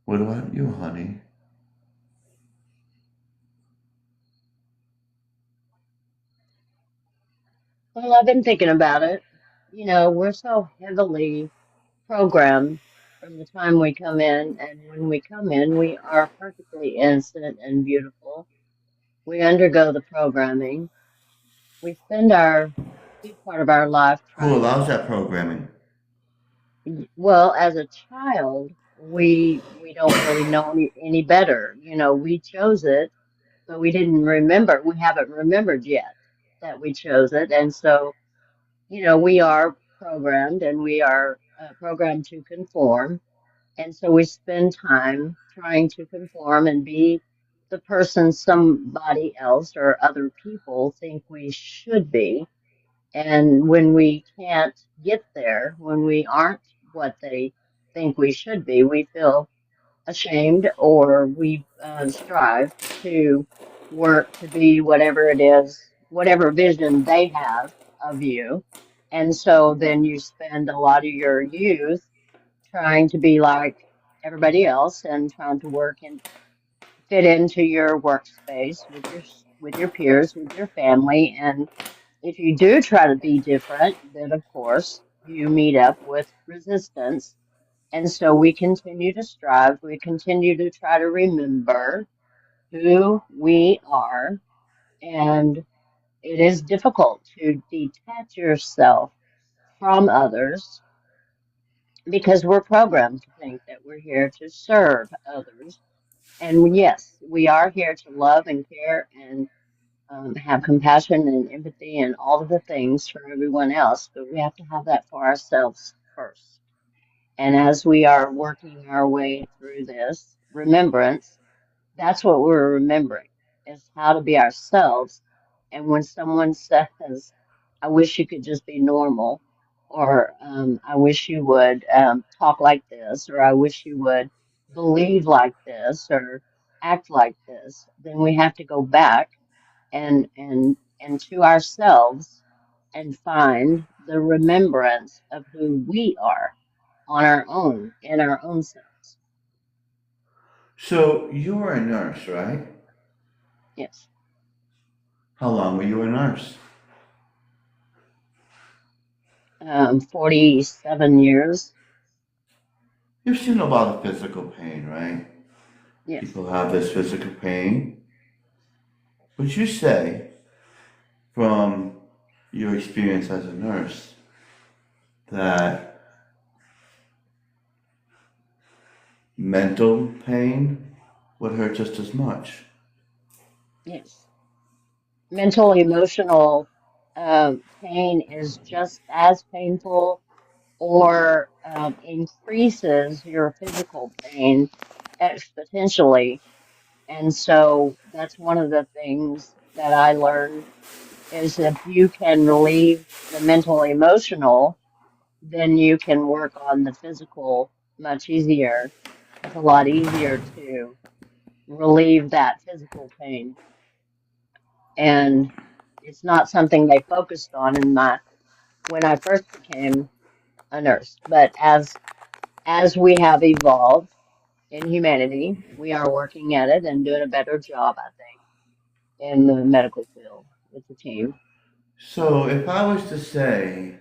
What about you, honey? Well, I've been thinking about it. You know, we're so heavily programmed from the time we come in, and when we come in, we are perfectly innocent and beautiful. We undergo the programming. We spend our big part of our life Who trying allows to, that programming? well, as a child, we don't really know any better. You know, we chose it, but we didn't remember. We haven't remembered yet that we chose it, and so you know, we are programmed and we are programmed to conform. And so we spend time trying to conform and be the person somebody else or other people think we should be. And when we can't get there, when we aren't what they think we should be, we feel ashamed or we strive to work to be whatever it is, whatever vision they have of you. And so then you spend a lot of your youth trying to be like everybody else and trying to work and fit into your workspace with your peers, with your family. And if you do try to be different, then of course you meet up with resistance, and so we continue to strive. We continue to try to remember who we are. And it is difficult to detach yourself from others because we're programmed to think that we're here to serve others. And yes, we are here to love and care and have compassion and empathy and all of the things for everyone else, but we have to have that for ourselves first. And as we are working our way through this remembrance, that's what we're remembering is how to be ourselves. And when someone says, I wish you could just be normal, or I wish you would talk like this, or I wish you would believe like this, or act like this, then we have to go back and to ourselves and find the remembrance of who we are on our own, in our own selves. So you were a nurse, right? Yes. How long were you a nurse? 47 years. You've seen a lot of physical pain, right? Yes. People have this physical pain. Would you say, from your experience as a nurse, that mental pain would hurt just as much? Yes. Mental, emotional pain is just as painful or increases your physical pain exponentially. And so that's one of the things that I learned is if you can relieve the mental emotional, then you can work on the physical much easier. It's a lot easier to relieve that physical pain. And it's not something they focused on in my when I first became a nurse. But as we have evolved in humanity, we are working at it and doing a better job, I think, in the medical field with the team. So if I was to say,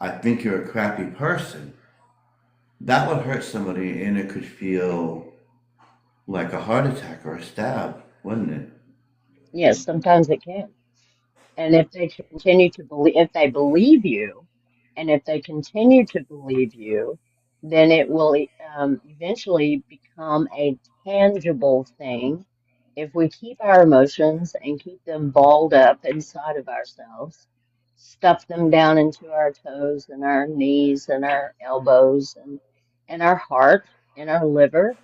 I think you're a crappy person, that would hurt somebody and it could feel like a heart attack or a stab, wouldn't it? Yes, sometimes it can. And if they continue to believe, if they believe you, and if they continue to believe you, then it will eventually become a tangible thing. If we keep our emotions and keep them balled up inside of ourselves, stuff them down into our toes and our knees and our elbows and our heart and our liver,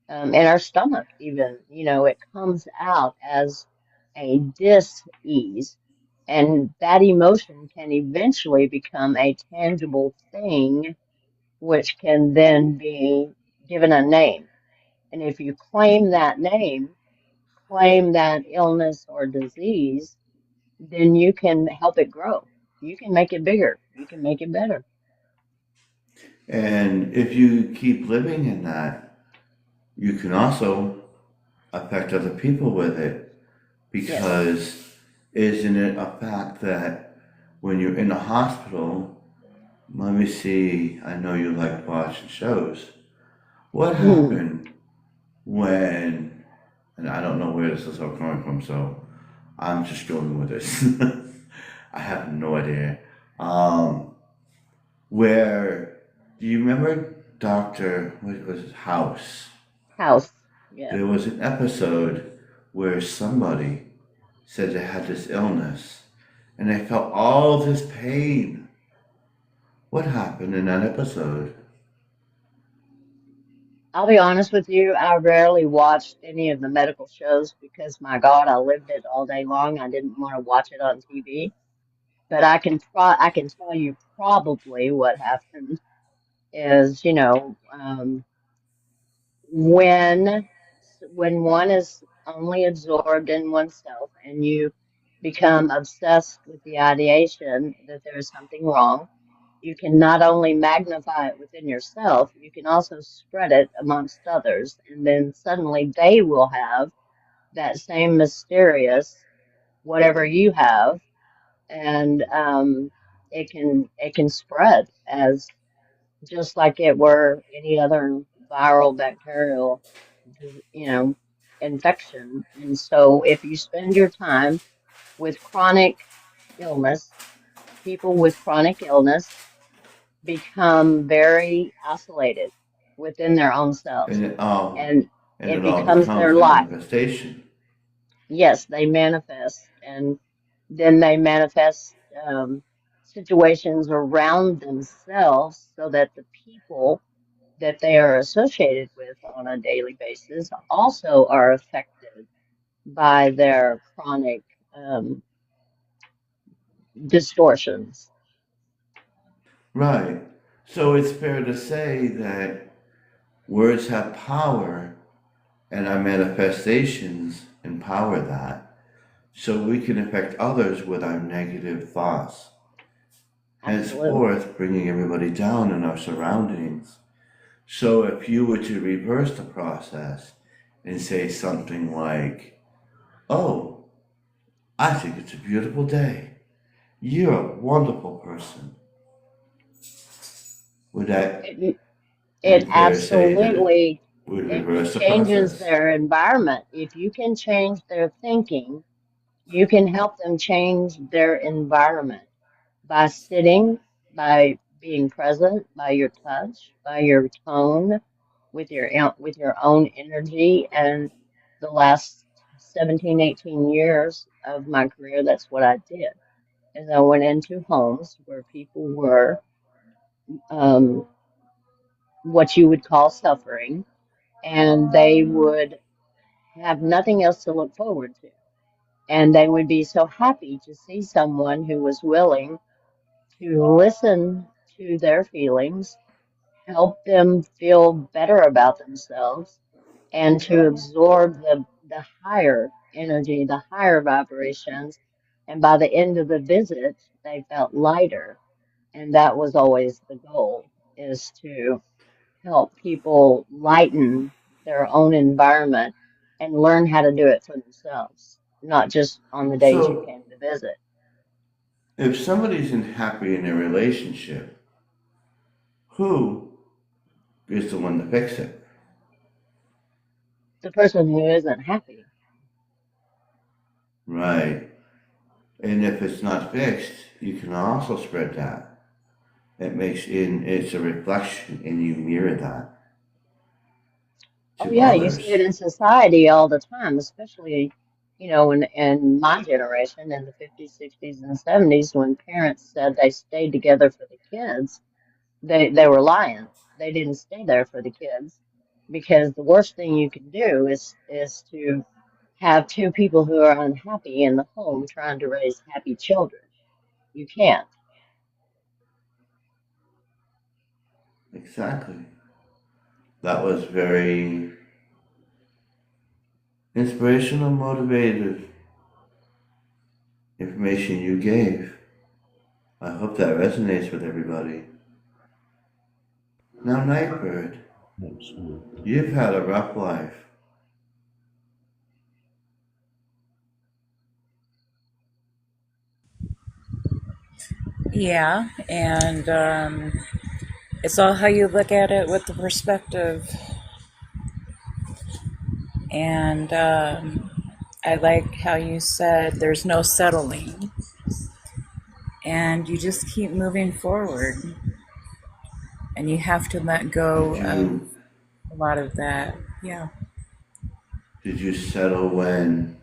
and our stomach even, it comes out as a dis-ease, and that emotion can eventually become a tangible thing, which can then be given a name. And if you claim that name, claim that illness or disease, then you can help it grow. You can make it bigger. You can make it better. And if you keep living in that, you can also affect other people with it Yes. because isn't it a fact that when you're in a hospital, let me see, I know you like watching shows. What Hmm. happened when, and I don't know where this is all coming from, so I'm just going with this. I have no idea. Um, where, do you remember Dr. What was it, House? House. Yeah. There was an episode where somebody said they had this illness and they felt all this pain. What happened in that episode? I'll be honest with you, I rarely watched any of the medical shows because my God, I lived it all day long. I didn't want to watch it on TV. But I can tell you probably what happened is, when when one is only absorbed in oneself and you become obsessed with the ideation that there is something wrong, you can not only magnify it within yourself, you can also spread it amongst others. And then suddenly they will have that same mysterious whatever you have. And it can spread as just like it were any other viral bacterial, you know, infection. And so if you spend your time with chronic illness, people with chronic illness, become very isolated within their own selves, And it all and and it it all becomes becomes their life. manifestation. Yes, they manifest, and then they manifest situations around themselves so that the people that they are associated with on a daily basis also are affected by their chronic um, distortions. Right. So it's fair to say that words have power and our manifestations empower that. So we can affect others with our negative thoughts. Absolutely. Henceforth, bringing everybody down in our surroundings. So if you were to reverse the process and say something like, "Oh, I think it's a beautiful day. You're a wonderful person." Would that It, be it fair to say that it absolutely would it reverse the changes process? their environment. If you can change their thinking, you can help them change their environment by sitting, by being present, by your touch, by your tone, with your own energy. And the last 17, 18 years of my career, that's what I did. Is I went into homes where people were um, what you would call suffering, and they would have nothing else to look forward to. And they would be so happy to see someone who was willing to listen to their feelings, help them feel better about themselves, and to absorb the higher energy, the higher vibrations. And by the end of the visit, they felt lighter. And that was always the goal, is to help people lighten their own environment and learn how to do it for themselves, not just on the days you So came to visit. if somebody's unhappy in a relationship, who is the one to fix it? The person who isn't happy. Right. And if it's not fixed, you can also spread that. It's a reflection and you mirror that Oh to yeah, you see others. it in society all the time, especially, in my generation in the 50s, 60s, and 70s when parents said they stayed together for the kids. They were lying. They didn't stay there for the kids because the worst thing you can do is to have two people who are unhappy in the home trying to raise happy children. You can't. Exactly. That was very inspirational, motivated information you gave. I hope that resonates with everybody. Now, Nightbird, Absolutely. you've had a rough life. Yeah, and it's all how you look at it with the perspective. And I like how you said there's no settling, and you just keep moving forward, and you have to let go Did of you a lot of that. Yeah, did you settle when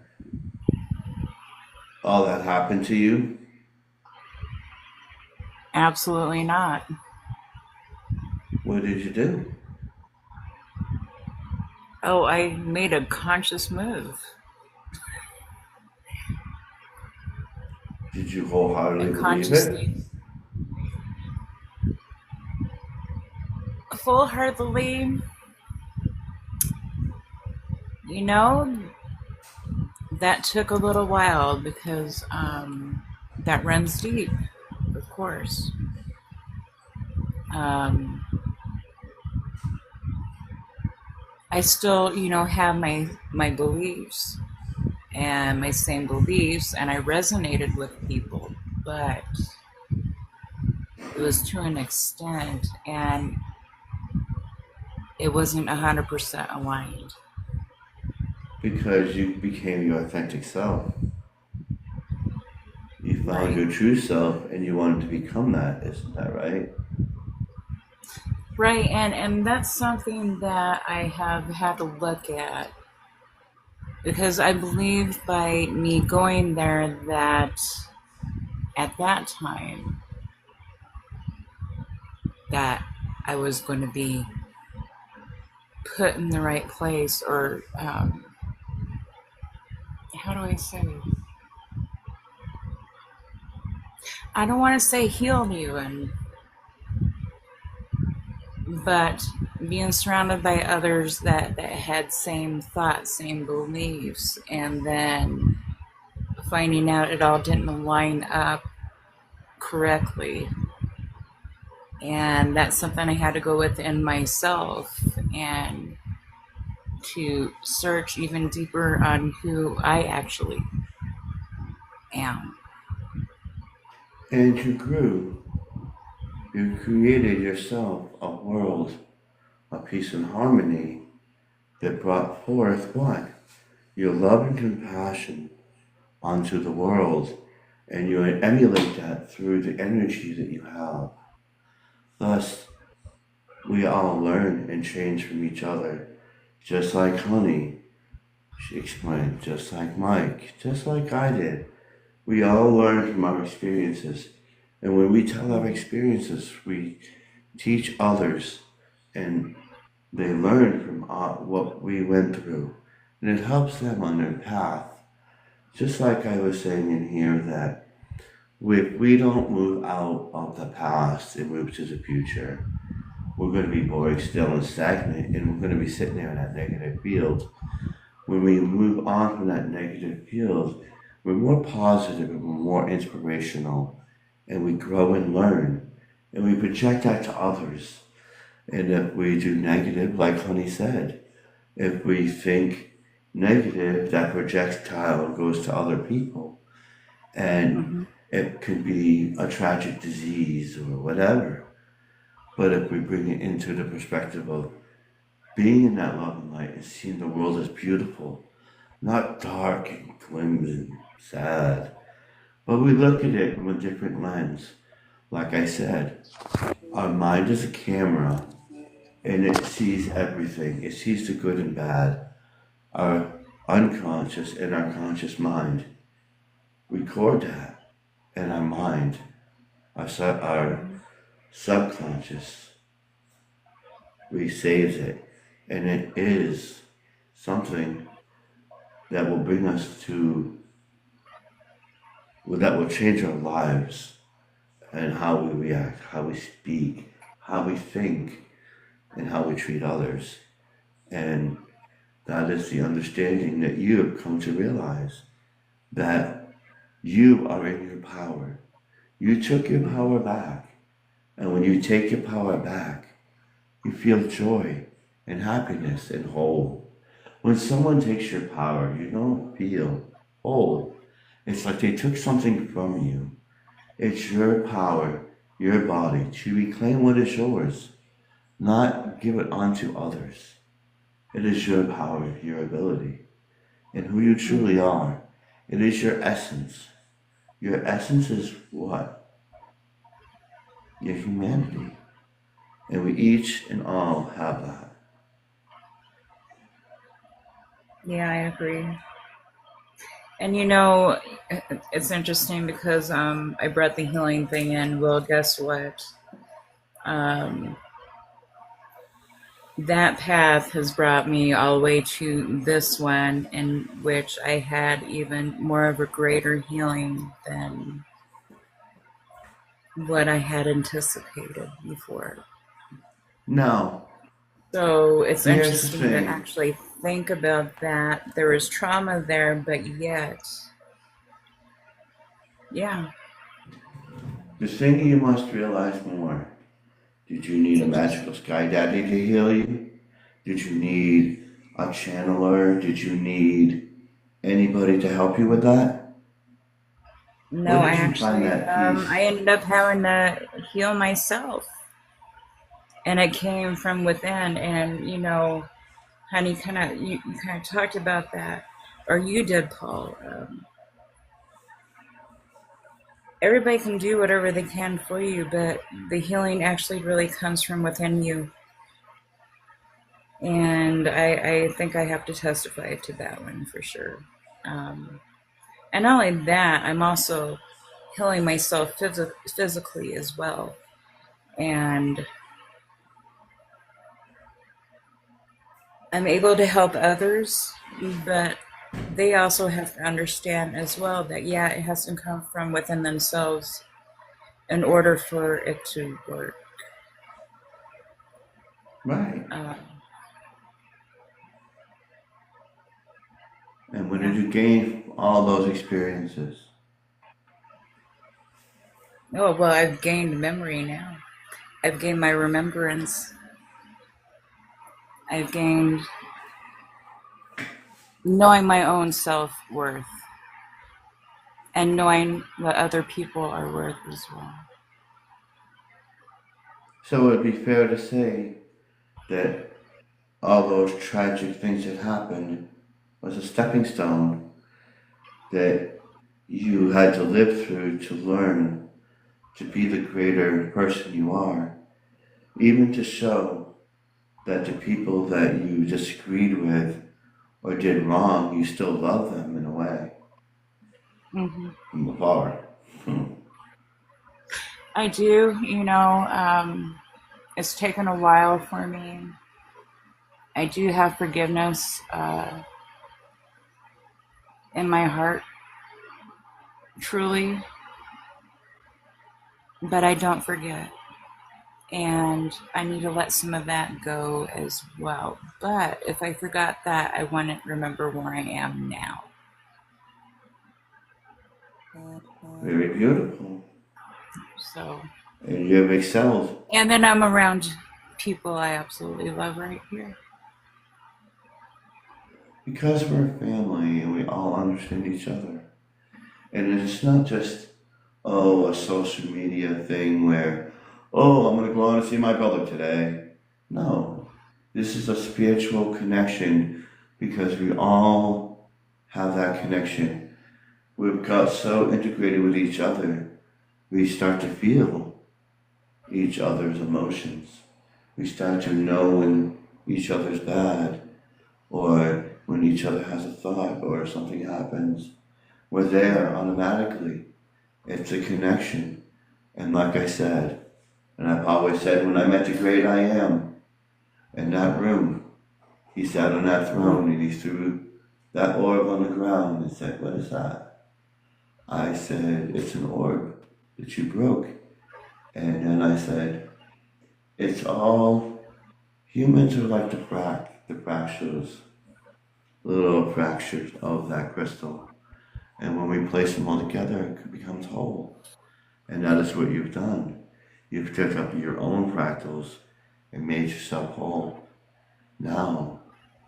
all that happened to you? absolutely not. What did you do? Oh, I made a conscious move, Did you wholeheartedly and believe it? consciously, full heartedly, you know, that took a little while because that runs deep, of course. Um, I still, have my beliefs and my same beliefs, and I resonated with people, but it was to an extent, and it wasn't 100% aligned. Because you became your authentic self. You found Right. your true self and you wanted to become that, isn't that right? Right, and that's something that I have had to look at because I believe by me going there that at that time that I was going to be put in the right place, or how do I say? I don't want to say healed even, but being surrounded by others that had same thoughts, same beliefs, and then finding out it all didn't line up correctly. And that's something I had to go within myself and to search even deeper on who I actually am. And you grew. You created yourself a world of peace and harmony that brought forth what? Your love and compassion onto the world, and you emulate that through the energy that you have. Thus, we all learn and change from each other, just like Honey, she explained, just like Mike, just like I did. We all learn from our experiences, and when we tell our experiences, we teach others, and they learn from what we went through, and it helps them on their path. Just like I was saying in here, that if we don't move out of the past and move to the future, we're going to be bored, still, and stagnant, and we're going to be sitting there in that negative field. When we move on from that negative field, we're more positive and we're more inspirational, and we grow and learn, and we project that to others. And if we do negative, like Honey said, if we think negative, that projectile goes to other people, and it could be a tragic disease or whatever. But if we bring it into the perspective of being in that love and light and seeing the world as beautiful, not dark and grim and sad, but we look at it from a different lens. Like I said, our mind is a camera, and it sees everything. It sees the good and bad. Our unconscious and our conscious mind record that, and our mind, our subconscious, resaves it, and it is something that will bring us to, that will change our lives, and how we react, how we speak, how we think, and how we treat others. And that is the understanding that you have come to realize, that you are in your power. You took your power back. And when you take your power back, you feel joy and happiness and whole. When someone takes your power, you don't feel whole. It's like they took something from you. It's your power, your body, to reclaim what is yours, not give it on to others. It is your power, your ability, and who you truly are. It is your essence. Your essence is what? Your humanity. And we each and all have that. Yeah, I agree. And you know, it's interesting because I brought the healing thing in. Well, guess what? That path has brought me all the way to this one, in which I had even more of a greater healing than what I had anticipated before. Now, So it's here's the interesting to thing. actually think about that. There was trauma there, but yet, yeah. The thing you must realize more. Did you need a magical sky daddy to heal you? Did you need a channeler? Did you need anybody to help you with that? No, Where I did you find actually, that peace? I ended up having to heal myself. And it came from within. And, you know, Honey, you kind of talked about that. Or you did, Paul. everybody can do whatever they can for you, but the healing actually really comes from within you. And I think I have to testify to that one for sure. And not only that, I'm also healing myself physically as well. And I'm able to help others, but they also have to understand as well that, yeah, it has to come from within themselves in order for it to work. Right. Uh, And when did you gain all those experiences? oh, well, I've gained memory now. I've gained my remembrance. I've gained knowing my own self-worth and knowing what other people are worth as well. So it would be fair to say that all those tragic things that happened was a stepping stone that you had to live through to learn to be the greater person you are, even to show that the people that you disagreed with or did wrong, you still love them in a way Mm-hmm. from afar. I do, it's taken a while for me. I do have forgiveness in my heart, truly, but I don't forget. And I need to let some of that go as well. But if I forgot that, I wouldn't remember where I am now. Very beautiful. So, And you have excelled. and then I'm around people I absolutely love right here. Because we're a family and we all understand each other. And it's not just, a social media thing where, I'm going to go out and see my brother today. No, this is a spiritual connection because we all have that connection. We've got so integrated with each other, we start to feel each other's emotions. We start to know when each other's bad or when each other has a thought or something happens. We're there automatically. It's a connection. And like I said, and I've always said, when I met the great I am in that room, he sat on that throne and he threw that orb on the ground and said, "What is that?" I said, "It's an orb that you broke." And then I said, "It's all, humans are like the fractures, little fractures of that crystal. And when we place them all together, it becomes whole. And that is what you've done. You've picked up your own fractals and made yourself whole. Now,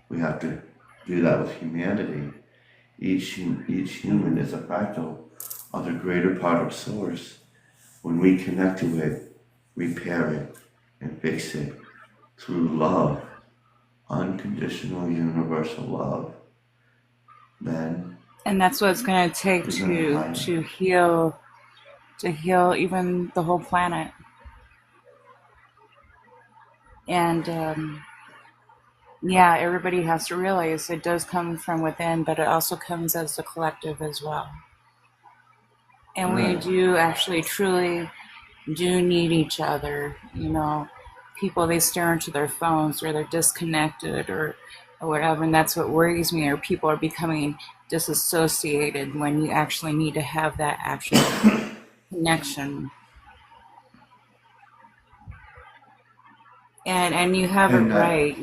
we have to do that with humanity. Each human is a fractal of the greater part of Source. When we connect to it, repair it, and fix it through love, unconditional universal love, then And that's what it's going to take we're going to find to heal even the whole planet. And yeah, everybody has to realize it does come from within, but it also comes as a collective as well. And we Right. do actually truly do need each other. People, they stare into their phones or they're disconnected or whatever, and that's what worries me, or people are becoming disassociated when you actually need to have that actual connection. And you have it And that, right,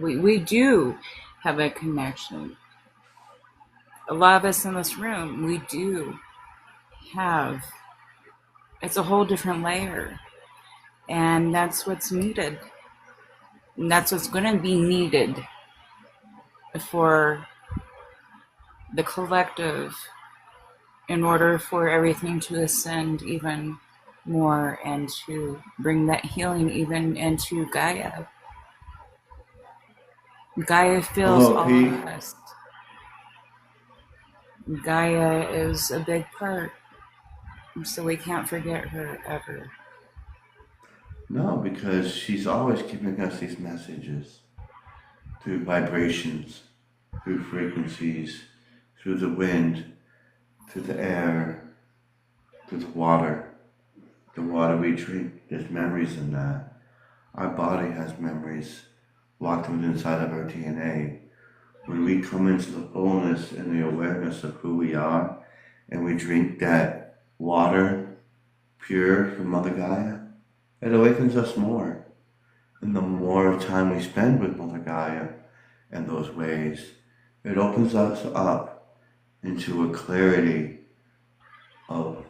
we do have a connection. A lot of us in this room, we do have, it's a whole different layer. And that's what's needed. And that's what's going to be needed for the collective in order for everything to ascend even more and to bring that healing even into Gaia. Gaia feels hello, all Pete. of us. Gaia is a big part. So we can't forget her ever. No, because she's always giving us these messages through vibrations, through frequencies, through the wind, through the air, through the water. The water we drink, there's memories in that. Our body has memories locked within inside of our DNA. When we come into the fullness and the awareness of who we are, and we drink that water pure from Mother Gaia, it awakens us more. And the more time we spend with Mother Gaia and those ways, it opens us up into a clarity of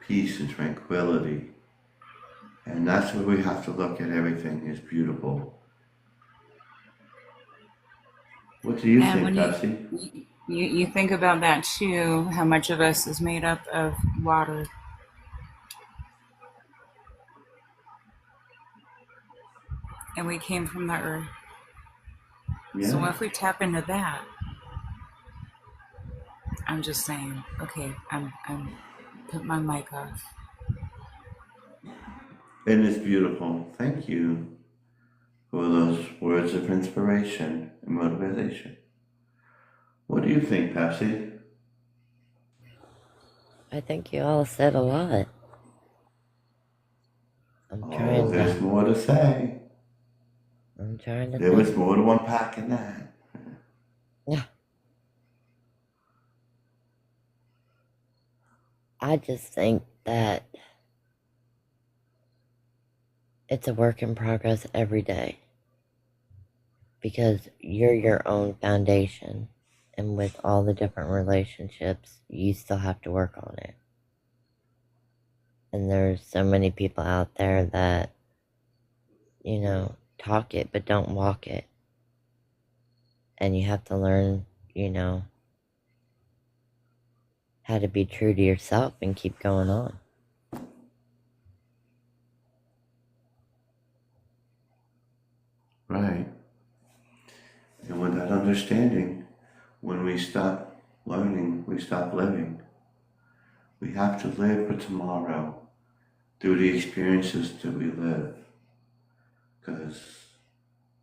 peace and tranquility. And that's where we have to look at everything as beautiful. What do you And think, when Betsy? you think about that too, how much of us is made up of water. And we came from the earth. So Yeah. if we tap into that, I'm just saying, okay, I'm put my mic off. It is beautiful. Thank you for those words of inspiration and motivation. What do you think, Pepsi? I think you all said a lot. I'm Oh, trying there's to. more to say. I'm trying to There was think. more to unpack in that. Yeah. I just think that it's a work in progress every day because you're your own foundation, and with all the different relationships, you still have to work on it. And there's so many people out there that, talk it but don't walk it. And you have to learn, how to be true to yourself and keep going on. Right. And with that understanding, when we stop learning, we stop living. We have to live for tomorrow through the experiences that we live, because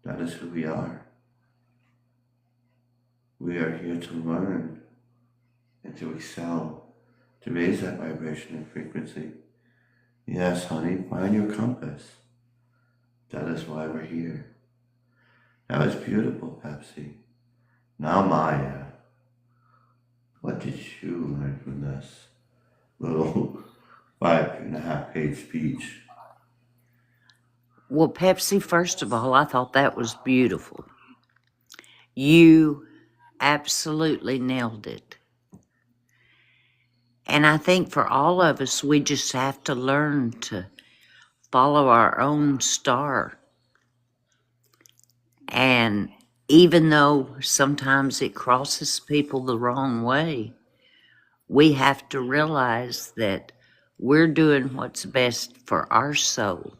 that is who we are. We are here to learn and to excel, to raise that vibration and frequency. Yes, honey, find your compass. That is why we're here. That was beautiful, Pepsi. Now, Maya, what did you learn from this little 5.5 page speech? Well, Pepsi, first of all, I thought that was beautiful. You absolutely nailed it. And I think for all of us, we just have to learn to follow our own star. And even though sometimes it crosses people the wrong way, we have to realize that we're doing what's best for our soul.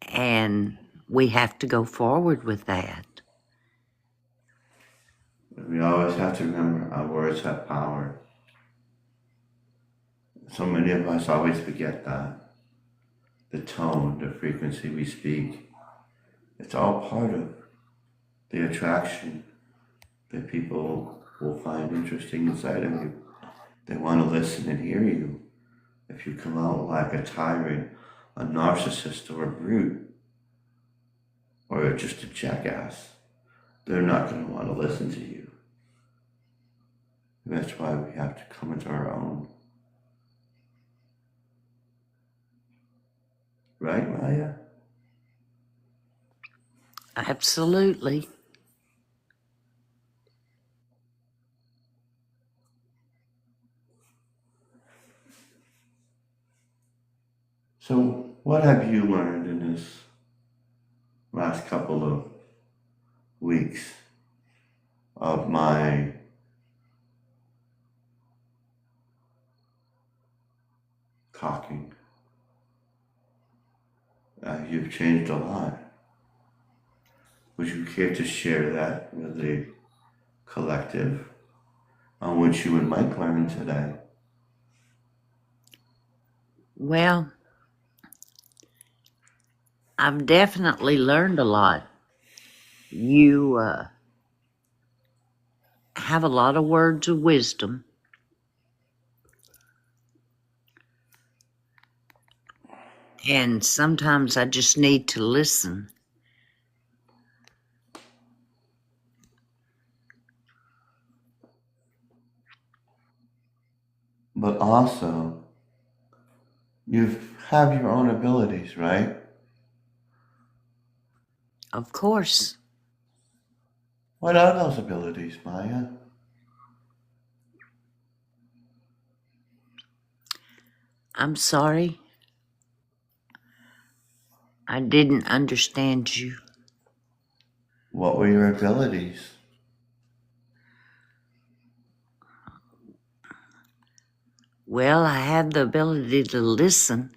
And we have to go forward with that. We always have to remember our words have power. So many of us always forget that. The tone, the frequency we speak, it's all part of the attraction that people will find interesting inside of you. They want to listen and hear you. If you come out like a tyrant, a narcissist, or a brute, or just a jackass, they're not going to want to listen to you. And that's why we have to come into our own. Right, Maya? Absolutely. So, what have you learned in this last couple of weeks of my talking? You've changed a lot. Would you care to share that with the collective on what you and Mike learned today? Well, I've definitely learned a lot. You have a lot of words of wisdom, and sometimes I just need to listen. But also, you have your own abilities, right? Of course, What are those abilities, Maya? I'm sorry. I didn't understand you. What were your abilities? Well, I have the ability to listen,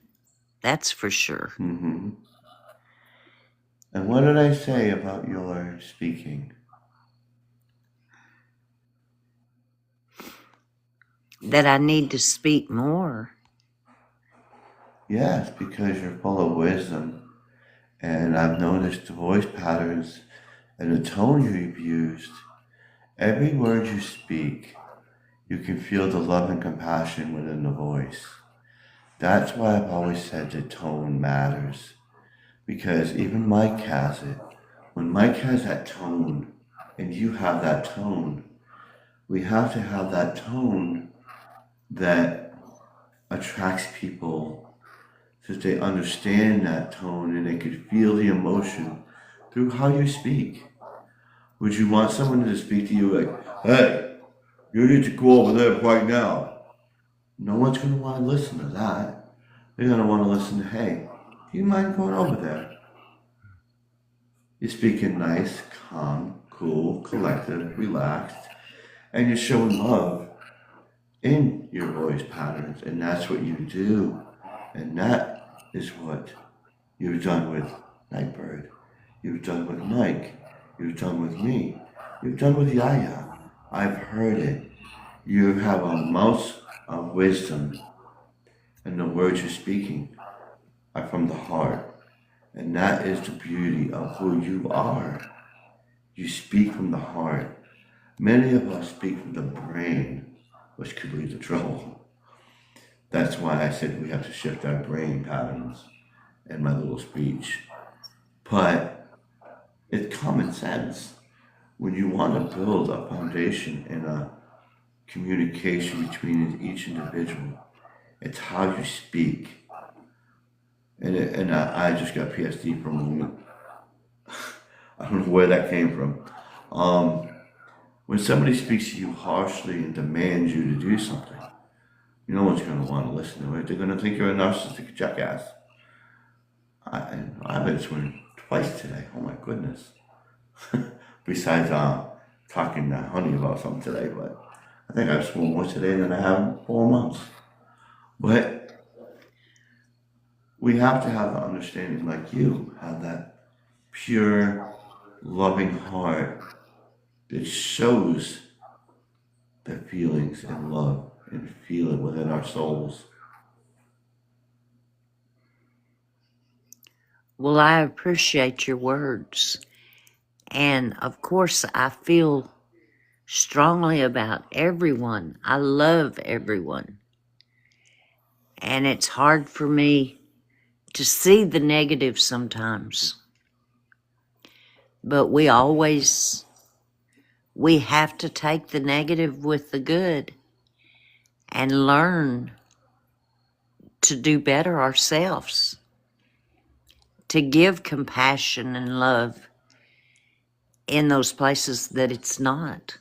that's for sure. Mm-hmm. And what did I say about your speaking? That I need to speak more. Yes, because you're full of wisdom. And I've noticed the voice patterns and the tone you've used. Every word you speak, you can feel the love and compassion within the voice. That's why I've always said the tone matters. Because even Mike has it. When Mike has that tone and you have that tone, we have to have that tone that attracts people so that they understand that tone and they could feel the emotion through how you speak. Would you want someone to speak to you like, hey, you need to go over there right now? No one's going to want to listen to that. They're going to want to listen to, hey, do you mind going over there? You're speaking nice, calm, cool, collected, relaxed, and you're showing love in your voice patterns, and that's what you do. And that is what you've done with Nightbird. You've done with Mike. You've done with me. You've done with Yaya. I've heard it. You have a mouth of wisdom, and the words you're speaking are from the heart. And that is the beauty of who you are. You speak from the heart. Many of us speak from the brain, which could lead to trouble. That's why I said we have to shift our brain patterns in my little speech. But it's common sense. When you want to build a foundation and a communication between each individual, it's how you speak. And I just got PSD for a moment. I don't know where that came from. When somebody speaks to you harshly and demands you to do something, no one's going to want to listen to it. They're going to think you're a narcissistic jackass. I've been swimming twice today. Oh my goodness. Besides talking to Honey about something today, but I think I've swum more today than I have in 4 months. But we have to have the understanding like you have that pure, loving heart that shows the feelings and love and feel it within our souls. Well, I appreciate your words. And of course, I feel strongly about everyone. I love everyone. And it's hard for me to see the negative sometimes. But we have to take the negative with the good and learn to do better ourselves, to give compassion and love in those places that it's not.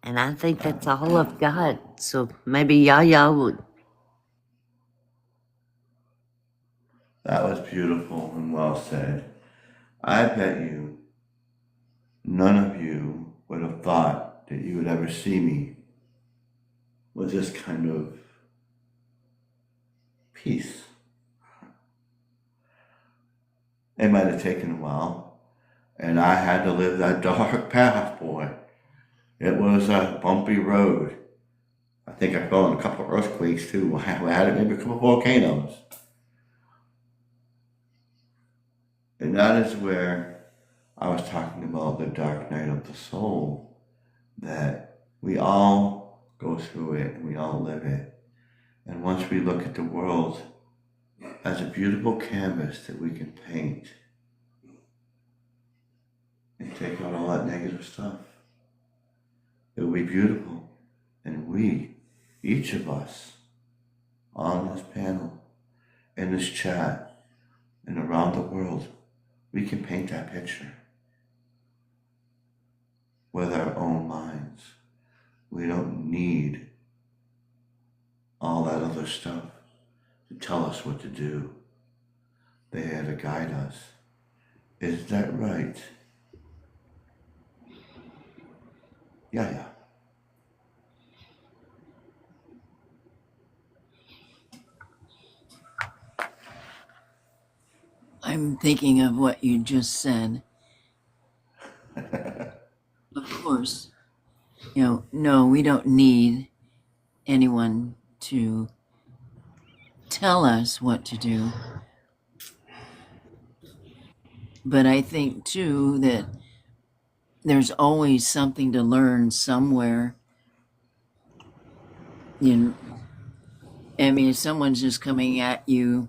And I think that's all I've got. So maybe Yaya would. That was beautiful and well said. I bet you none of you would have thought that you would ever see me with this kind of peace. It might have taken a while, and I had to live that dark path, boy. It was a bumpy road. I think I fell in a couple of earthquakes too. We had maybe a couple of volcanoes. And that is where I was talking about the dark night of the soul, that we all go through it and we all live it. And once we look at the world as a beautiful canvas that we can paint and take out all that negative stuff, it will be beautiful. And we, each of us, on this panel, in this chat, and around the world, we can paint that picture with our own minds. We don't need all that other stuff to tell us what to do. They are to guide us. Is that right? Yeah. I'm thinking of what you just said. Of course, no, we don't need anyone to tell us what to do. But I think too that there's always something to learn somewhere. I mean, if someone's just coming at you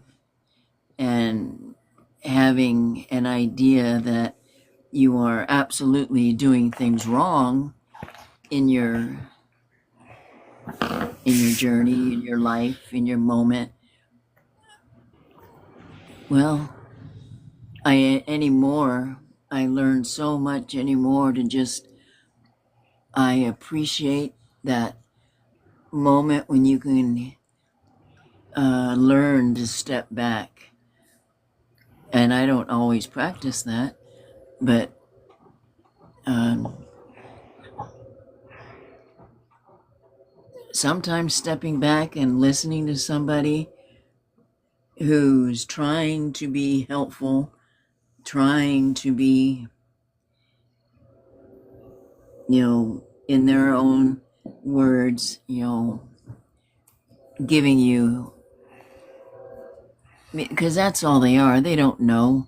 and having an idea that you are absolutely doing things wrong in your journey, in your life, in your moment, well, I learn so much anymore to just, I appreciate that moment when you can learn to step back. And I don't always practice that, but sometimes stepping back and listening to somebody who's trying to be helpful, trying to be, in their own words, giving you, because that's all they are. They don't know.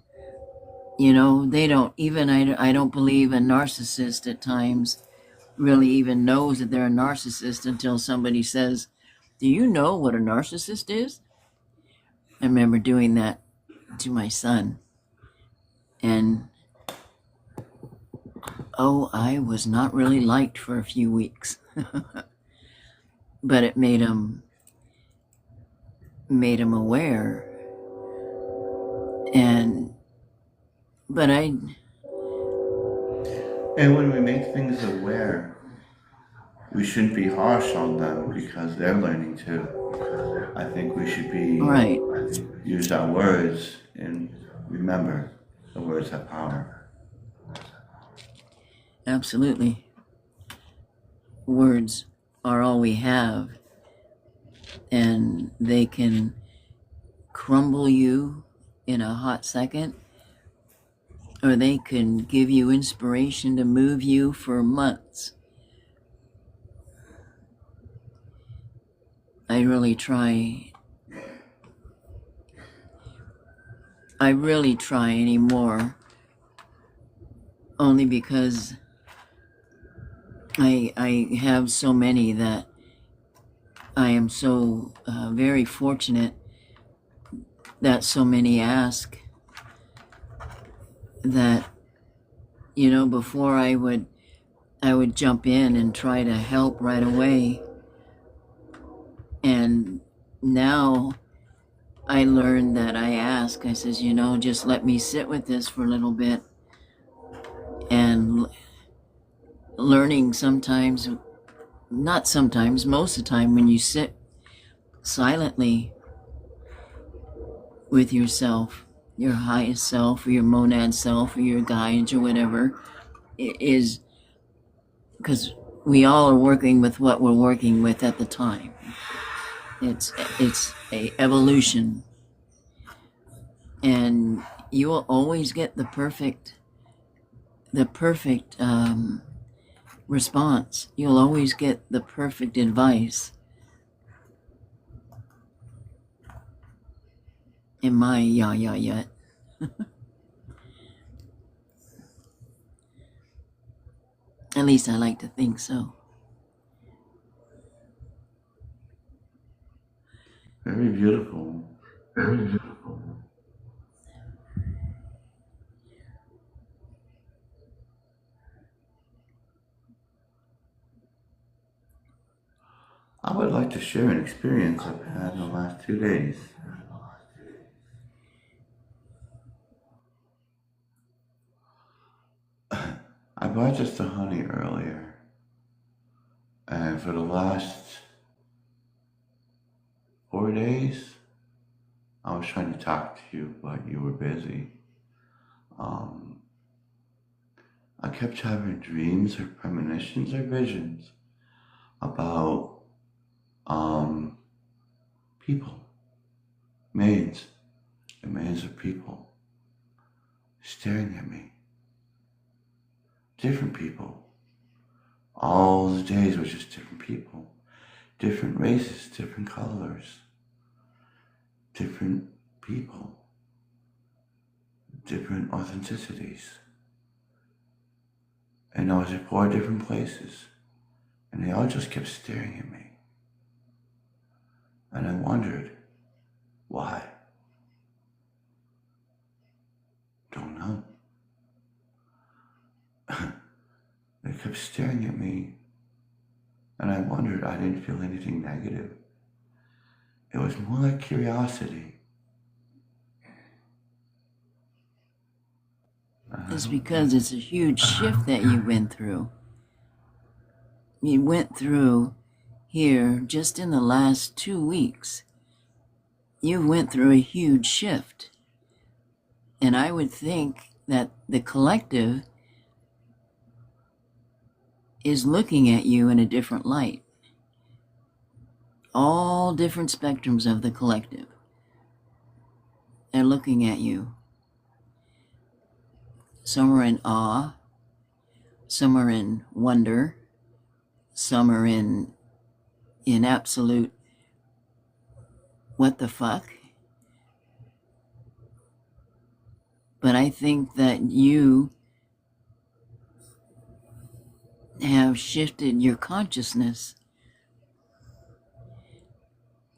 They don't even, I don't believe a narcissist at times really even knows that they're a narcissist until somebody says, do you know what a narcissist is? I remember doing that to my son. And, I was not really liked for a few weeks. But it made him aware. And when we make things aware, we shouldn't be harsh on them because they're learning too. I think we should be right. Use our words and remember the words have power. Absolutely. Words are all we have, and they can crumble you in a hot second, or they can give you inspiration to move you for months. I really try anymore, only because I have so many that I am so very fortunate that so many ask that, before I would jump in and try to help right away. And now I learned that I says, just let me sit with this for a little bit. And learning sometimes, not sometimes, most of the time, when you sit silently with yourself, your highest self, or your monad self, or your guides, or whatever, it is because we all are working with what we're working with at the time. It's a evolution, and you will always get the perfect response. You'll always get the perfect advice. In my yet. At least I like to think so. Very beautiful. Very beautiful. I would like to share an experience I've had in the last 2 days. I bought just the honey earlier, and for the last 4 days, I was trying to talk to you, but you were busy. I kept having dreams or premonitions or visions about people, millions and millions of people staring at me. Different people. All the days were just different people, different races, different colors, different people, different authenticities. And I was at 4 different places, and they all just kept staring at me. And I wondered, why? Don't know. They kept staring at me, and I wondered. I didn't feel anything negative. It was more like curiosity. It's because it's a huge shift that you went through. You went through here just in the last 2 weeks. You went through a huge shift. And I would think that the collective is looking at you in a different light. All different spectrums of the collective are looking at you. Some are in awe, some are in wonder, some are in absolute what the fuck. But I think that you have shifted your consciousness,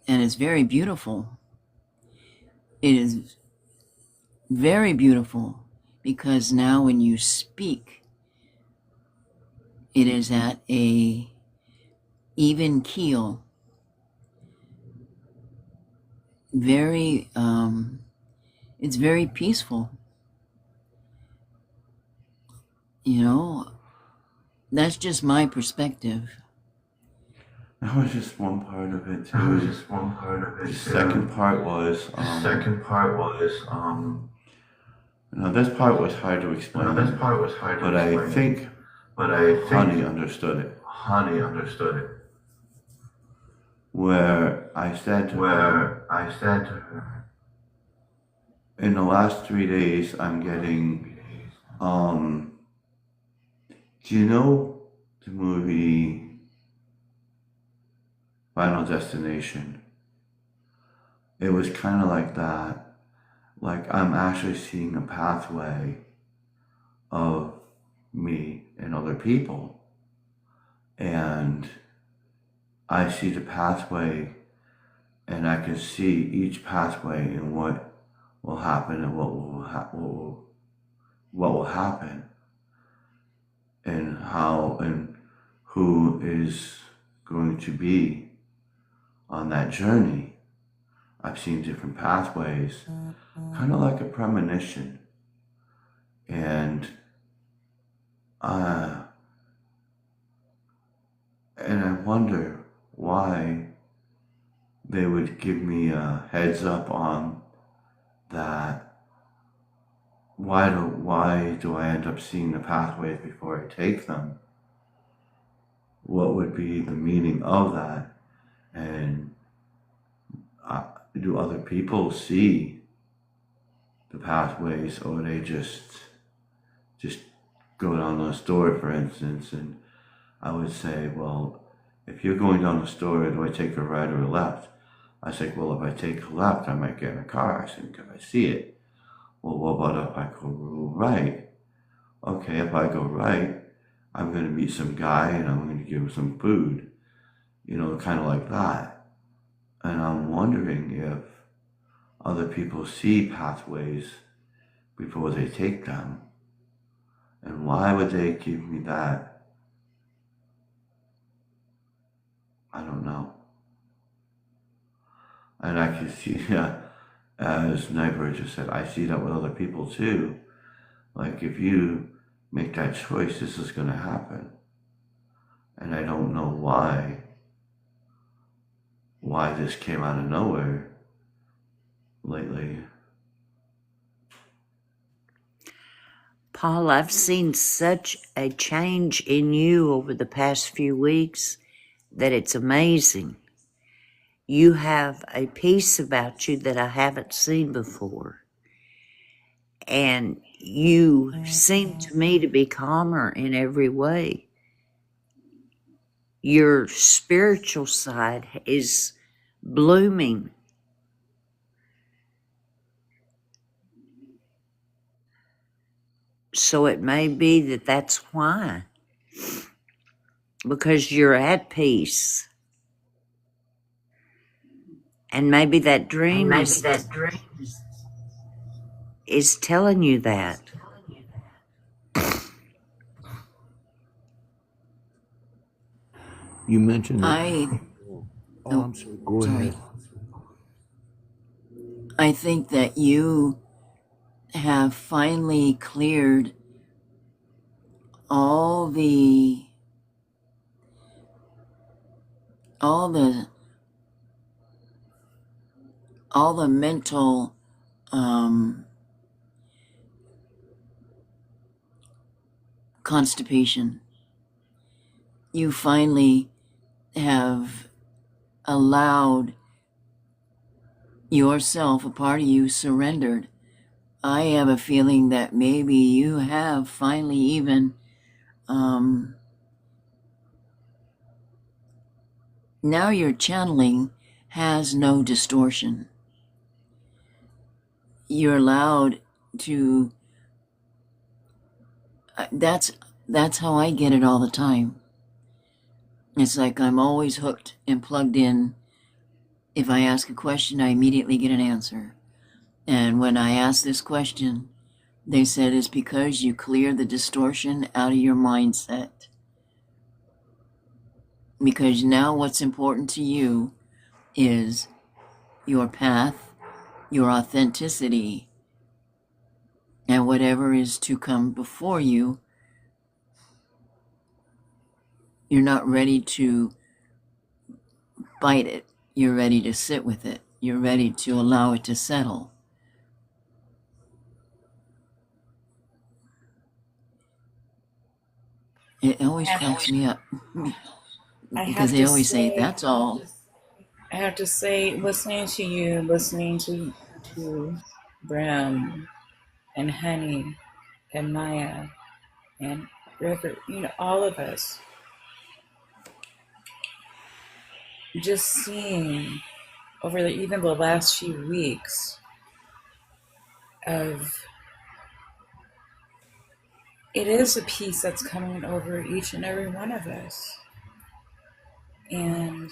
and it's very beautiful. It is very beautiful, because now when you speak, it is at a even keel. It's very peaceful. You know, that's just my perspective. That was just one part of it too. The second part was, this part was hard to explain. But I think Honey understood it. Where I said to her, in the last 3 days, I'm getting, do you know the movie Final Destination? It was kind of like that. Like I'm actually seeing a pathway of me and other people. And I see the pathway, and I can see each pathway and what will happen and what will happen, and how and who is going to be on that journey. I've seen different pathways, kind of like a premonition, and I wonder why they would give me a heads up on that. Why do I end up seeing the pathways before I take them? What would be the meaning of that? And do other people see the pathways, or they just go down the store, for instance, and I would say, well, if you're going down the store, do I take a right or a left? I said, well, if I take a left, I might get in a car. I said, because I see it. Well, what about if I go right? Okay, if I go right, I'm going to meet some guy and I'm going to give him some food, kind of like that. And I'm wondering if other people see pathways before they take them. And why would they give me that? I don't know. And I can see, as Nightbird just said, I see that with other people too. Like if you make that choice, this is going to happen. And I don't know why this came out of nowhere lately. Paul, I've seen such a change in you over the past few weeks that it's amazing. You have a peace about you that I haven't seen before. And you seem to me to be calmer in every way. Your spiritual side is blooming. So it may be that that's why. Because you're at peace. And maybe that dream is telling you that. You mentioned that. Oh, I'm sorry. Go sorry. ahead. I think that you have finally cleared all the mental constipation. You finally have allowed yourself, a part of you surrendered. I have a feeling that maybe you have finally even now your channeling has no distortion. You're allowed to that's how I get it all the time. It's like I'm always hooked and plugged in. If I ask a question, I immediately get an answer. And when I asked this question, they said it's because you clear the distortion out of your mindset. Because now what's important to you is your path, your authenticity, and whatever is to come before you. You're not ready to bite it. You're ready to sit with it. You're ready to allow it to settle. It always cracks me up because they always say, that's all. I have to say, listening to you, listening to Brim and Honey and Maya and River, all of us, just seeing over even the last few weeks of it is a peace that's coming over each and every one of us. And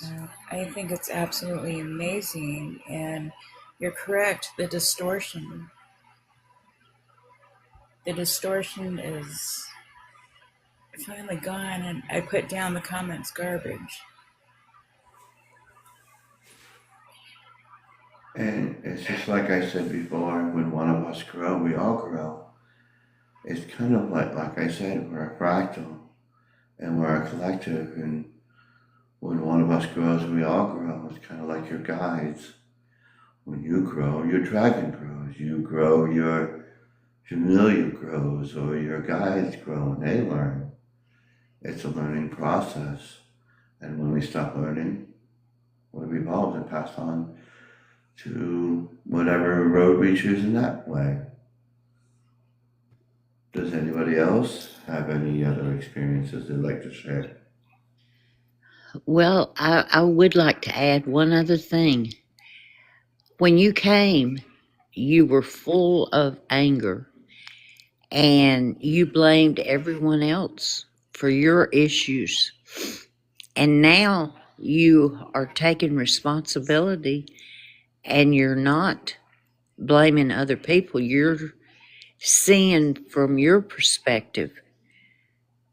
I think it's absolutely amazing. And you're correct, the distortion is finally gone. And I put down the comments garbage. And it's just like I said before, when one of us grow, we all grow. It's kind of like I said, we're a fractal and we're a collective, and when one of us grows, we all grow. It's kind of like your guides. When you grow, your dragon grows. You grow, your familiar grows, or your guides grow and they learn. It's a learning process. And when we stop learning, we evolve and pass on to whatever road we choose in that way. Does anybody else have any other experiences they'd like to share? Well, I would like to add one other thing. When you came, you were full of anger and you blamed everyone else for your issues. And now you are taking responsibility and you're not blaming other people. You're seeing from your perspective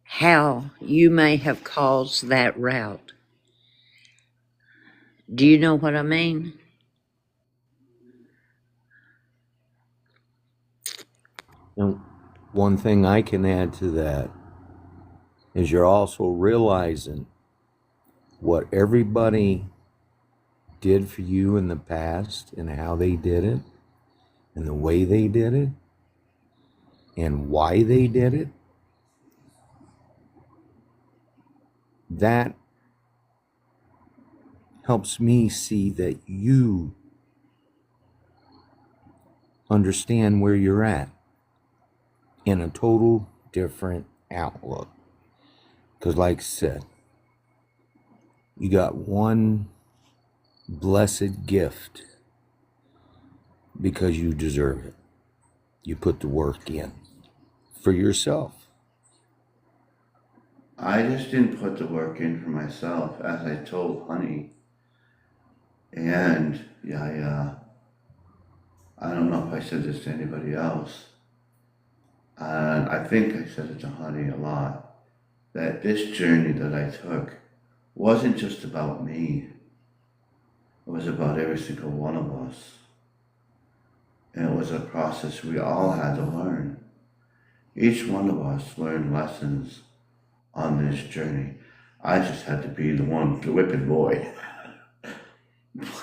how you may have caused that route. Do you know what I mean? And one thing I can add to that is you're also realizing what everybody did for you in the past and how they did it and the way they did it and why they did it. That helps me see that you understand where you're at in a total different outlook. Because, like I said, you got one blessed gift because you deserve it. You put the work in for yourself. I just didn't put the work in for myself, as I told Honey. And yeah, I don't know if I said this to anybody else. And I think I said it to Honey a lot, that this journey that I took wasn't just about me. It was about every single one of us. And it was a process we all had to learn. Each one of us learned lessons on this journey. I just had to be the whipping boy.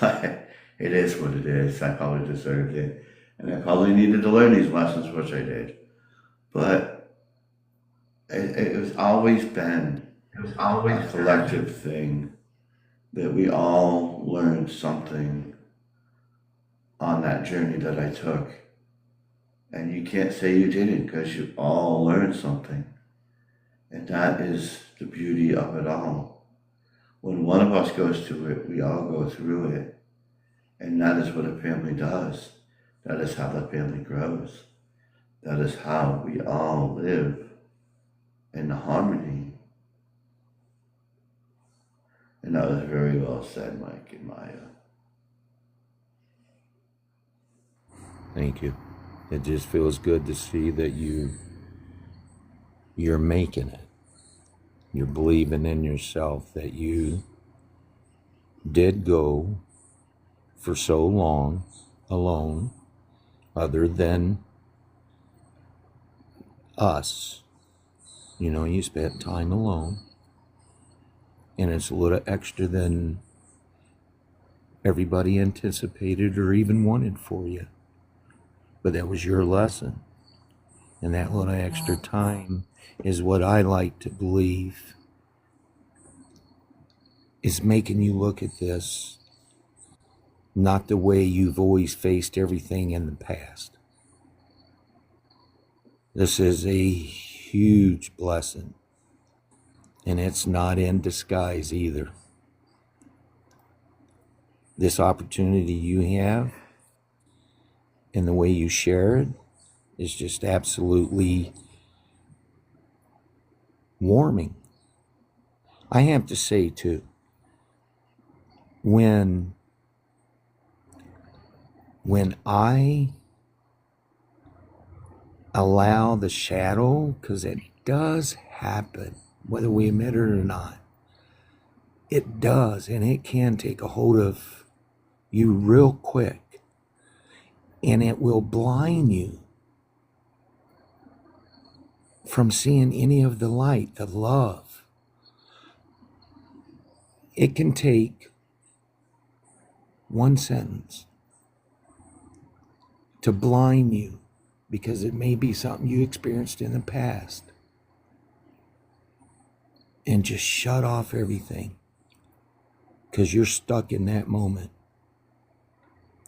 But it is what it is. I probably deserved it. And I probably needed to learn these lessons, which I did. But it was always been a collective thing that we all learned something on that journey that I took. And you can't say you didn't, because you all learned something. And that is the beauty of it all. When one of us goes through it, we all go through it. And that is what a family does. That is how the family grows. That is how we all live in harmony. And that was very well said, Mike and Maya. Thank you. It just feels good to see that you're making it. You're believing in yourself, that you did go for so long alone, other than us. You know, you spent time alone, and it's a little extra than everybody anticipated or even wanted for you. But that was your lesson. And that little extra time is what I like to believe is making you look at this not the way you've always faced everything in the past. This is a huge blessing, and it's not in disguise either. This opportunity you have and the way you share it is just absolutely warming. I have to say too, when I allow the shadow, because it does happen, whether we admit it or not, it does, and it can take a hold of you real quick, and it will blind you from seeing any of the light, the love. It can take one sentence to blind you, because it may be something you experienced in the past, and just shut off everything because you're stuck in that moment,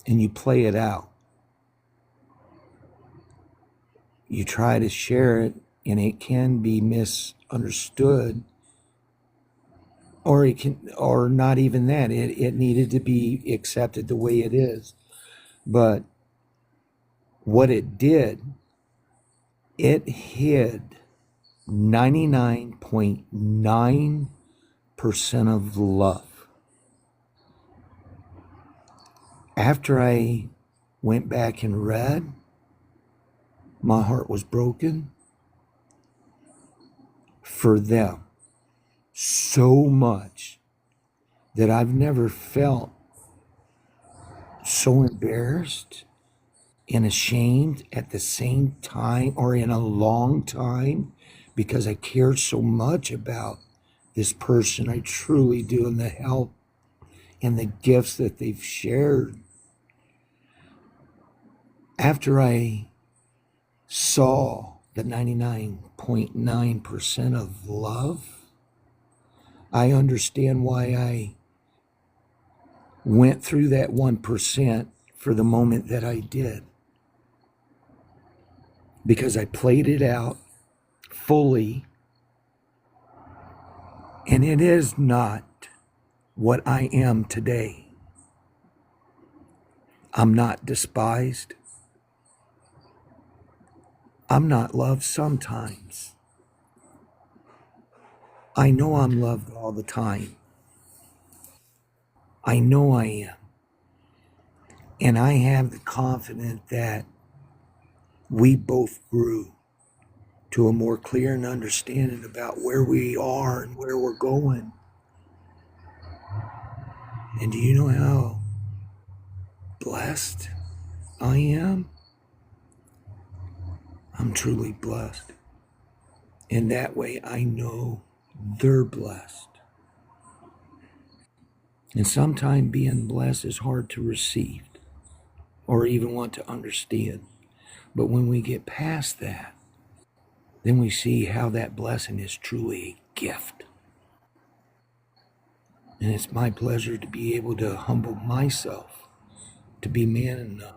and you play it out. You try to share it, and it can be misunderstood or it can, or not even that. It needed to be accepted the way it is. But what it did, it hid 99.9% of love. After I went back and read, my heart was broken for them so much that I've never felt so embarrassed and ashamed at the same time, or in a long time, because I cared so much about this person. I truly do, and the help and the gifts that they've shared. After I saw the 99.9% of love, I understand why I went through that 1% for the moment that I did. Because I played it out fully, and it is not what I am today. I'm not despised. I'm not loved sometimes. I know I'm loved all the time. I know I am. And I have the confidence that we both grew to a more clear and understanding about where we are and where we're going. And do you know how blessed I am? I'm truly blessed. And that way I know they're blessed. And sometimes being blessed is hard to receive or even want to understand. But when we get past that, then we see how that blessing is truly a gift. And it's my pleasure to be able to humble myself, to be man enough.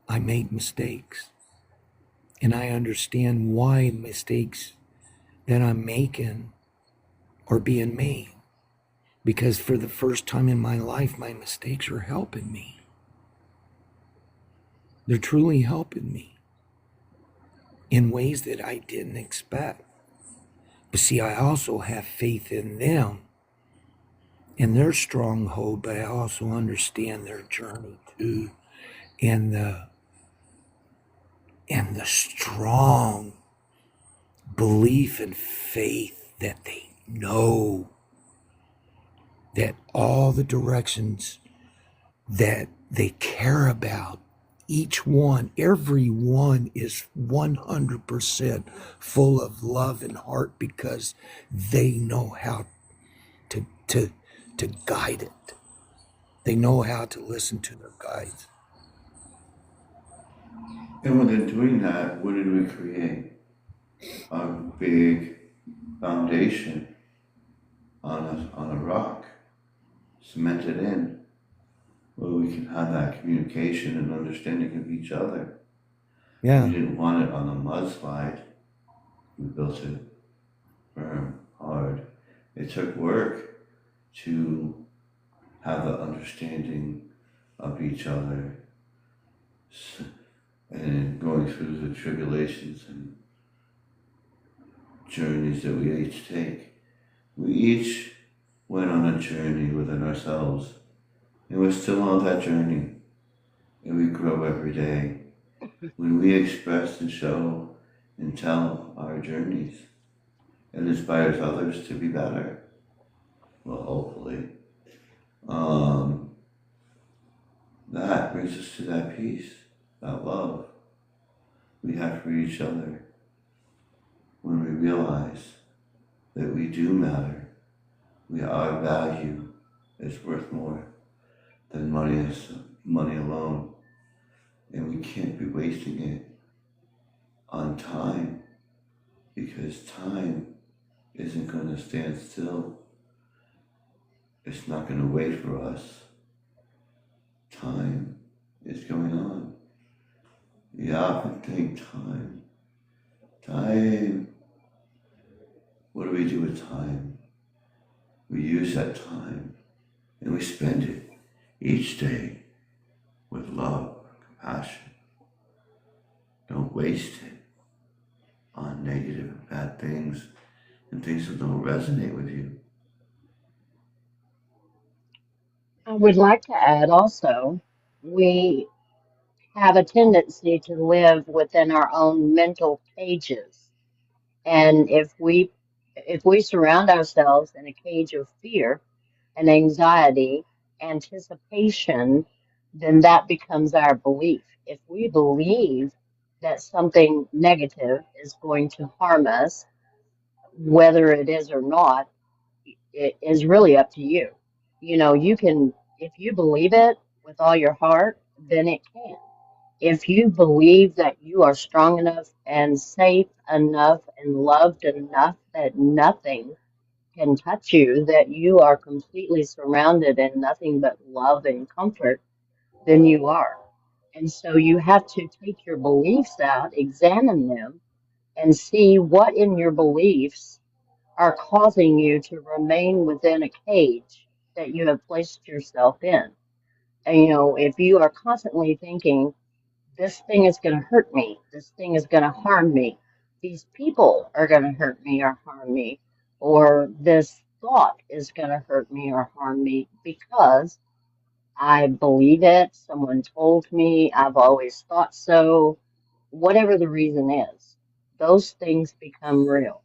I make mistakes, and I understand why mistakes that I'm making are being made. Because for the first time in my life, my mistakes are helping me. They're truly helping me in ways that I didn't expect. But see, I also have faith in them and their stronghold, but I also understand their journey too, and the strong belief and faith that they know that all the directions that they care about, each one, every one is 100% full of love and heart, because they know how to guide it. They know how to listen to their guides. And when they're doing that, what did we create? A big foundation on a rock, cemented in, where we can have that communication and understanding of each other. Yeah. We didn't want it on a mudslide. We built it firm, hard. It took work to have the understanding of each other, and going through the tribulations and journeys that we each take. We each went on a journey within ourselves, and we're still on that journey, and we grow every day when we express and show and tell our journeys. It inspires others to be better. Well, hopefully. That brings us to that peace, that love we have for each other when we realize that we do matter. Our value is worth more than money alone, and we can't be wasting it on time, because time isn't going to stand still. It's not going to wait for us. Time is going on. We often think time would what do we do with time? We use that time and we spend it each day with love, compassion. Don't waste it on negative and bad things and things that don't resonate with you. I would like to add also, we have a tendency to live within our own mental cages. And if we surround ourselves in a cage of fear and anxiety, anticipation, then that becomes our belief. If we believe that something negative is going to harm us, whether it is or not, it is really up to you. You know, you can, if you believe it with all your heart, then it can. If you believe that you are strong enough and safe enough and loved enough that nothing can touch you, that you are completely surrounded in nothing but love and comfort, then you are. And so you have to take your beliefs out, examine them, and see what in your beliefs are causing you to remain within a cage that you have placed yourself in. And, you know, if you are constantly thinking, this thing is going to hurt me, this thing is going to harm me, these people are going to hurt me or harm me, or this thought is going to hurt me or harm me because I believe it, someone told me, I've always thought so, whatever the reason is, those things become real.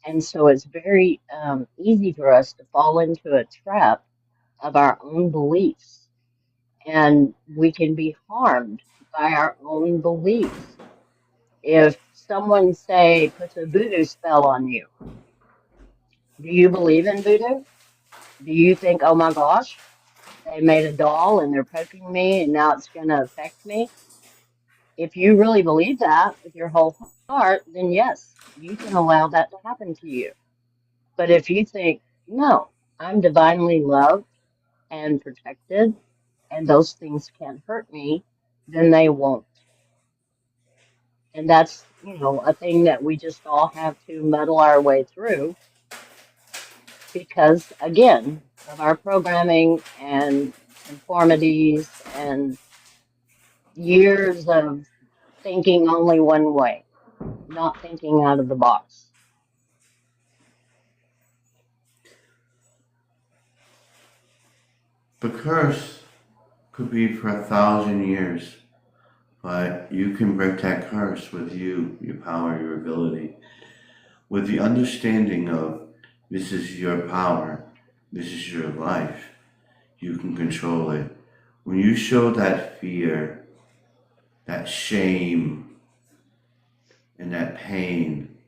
And so it's very easy for us to fall into a trap of our own beliefs. And we can be harmed by our own beliefs. If someone, say, puts a voodoo spell on you, do you believe in voodoo? Do you think, oh my gosh, they made a doll and they're poking me and now it's going to affect me? If you really believe that with your whole heart, then yes, you can allow that to happen to you. But if you think, no, I'm divinely loved and protected, and those things can't hurt me, then they won't. And that's, you know, a thing that we just all have to muddle our way through because, again, of our programming and conformities and years of thinking only one way, not thinking out of the box. The curse could be for 1,000 years, but you can break that curse with you, your power, your ability, with the understanding of this is your power, this is your life. You can control it. When you show that fear, that shame, and that pain,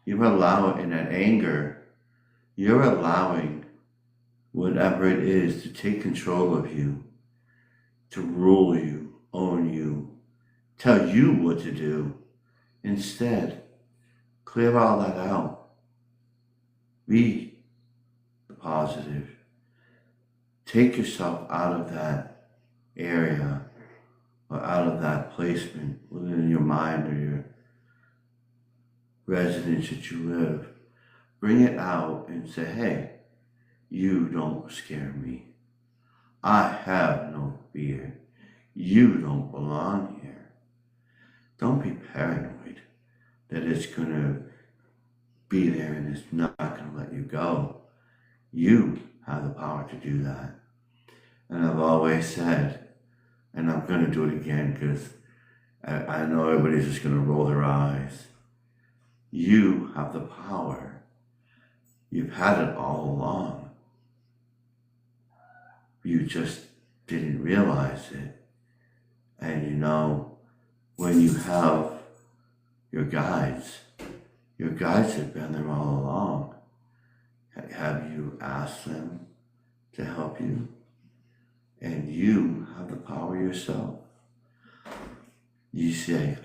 you allow it in that anger, you're allowing whatever it is to take control of you, to rule you, own you, tell you what to do. Instead, clear all that out. Be the positive. Take yourself out of that area or out of that placement within your mind or your residence that you live. Bring it out and say, hey, you don't scare me. I have no fear. You don't belong here. Don't be paranoid that it's going to be there and it's not going to let you go. You have the power to do that. And I've always said, and I'm going to do it again because I know everybody's just going to roll their eyes. You have the power. You've had it all along. You just didn't realize it. And you know, when you have your guides have been there all along. Have you asked them to help you? And you have the power yourself. You say,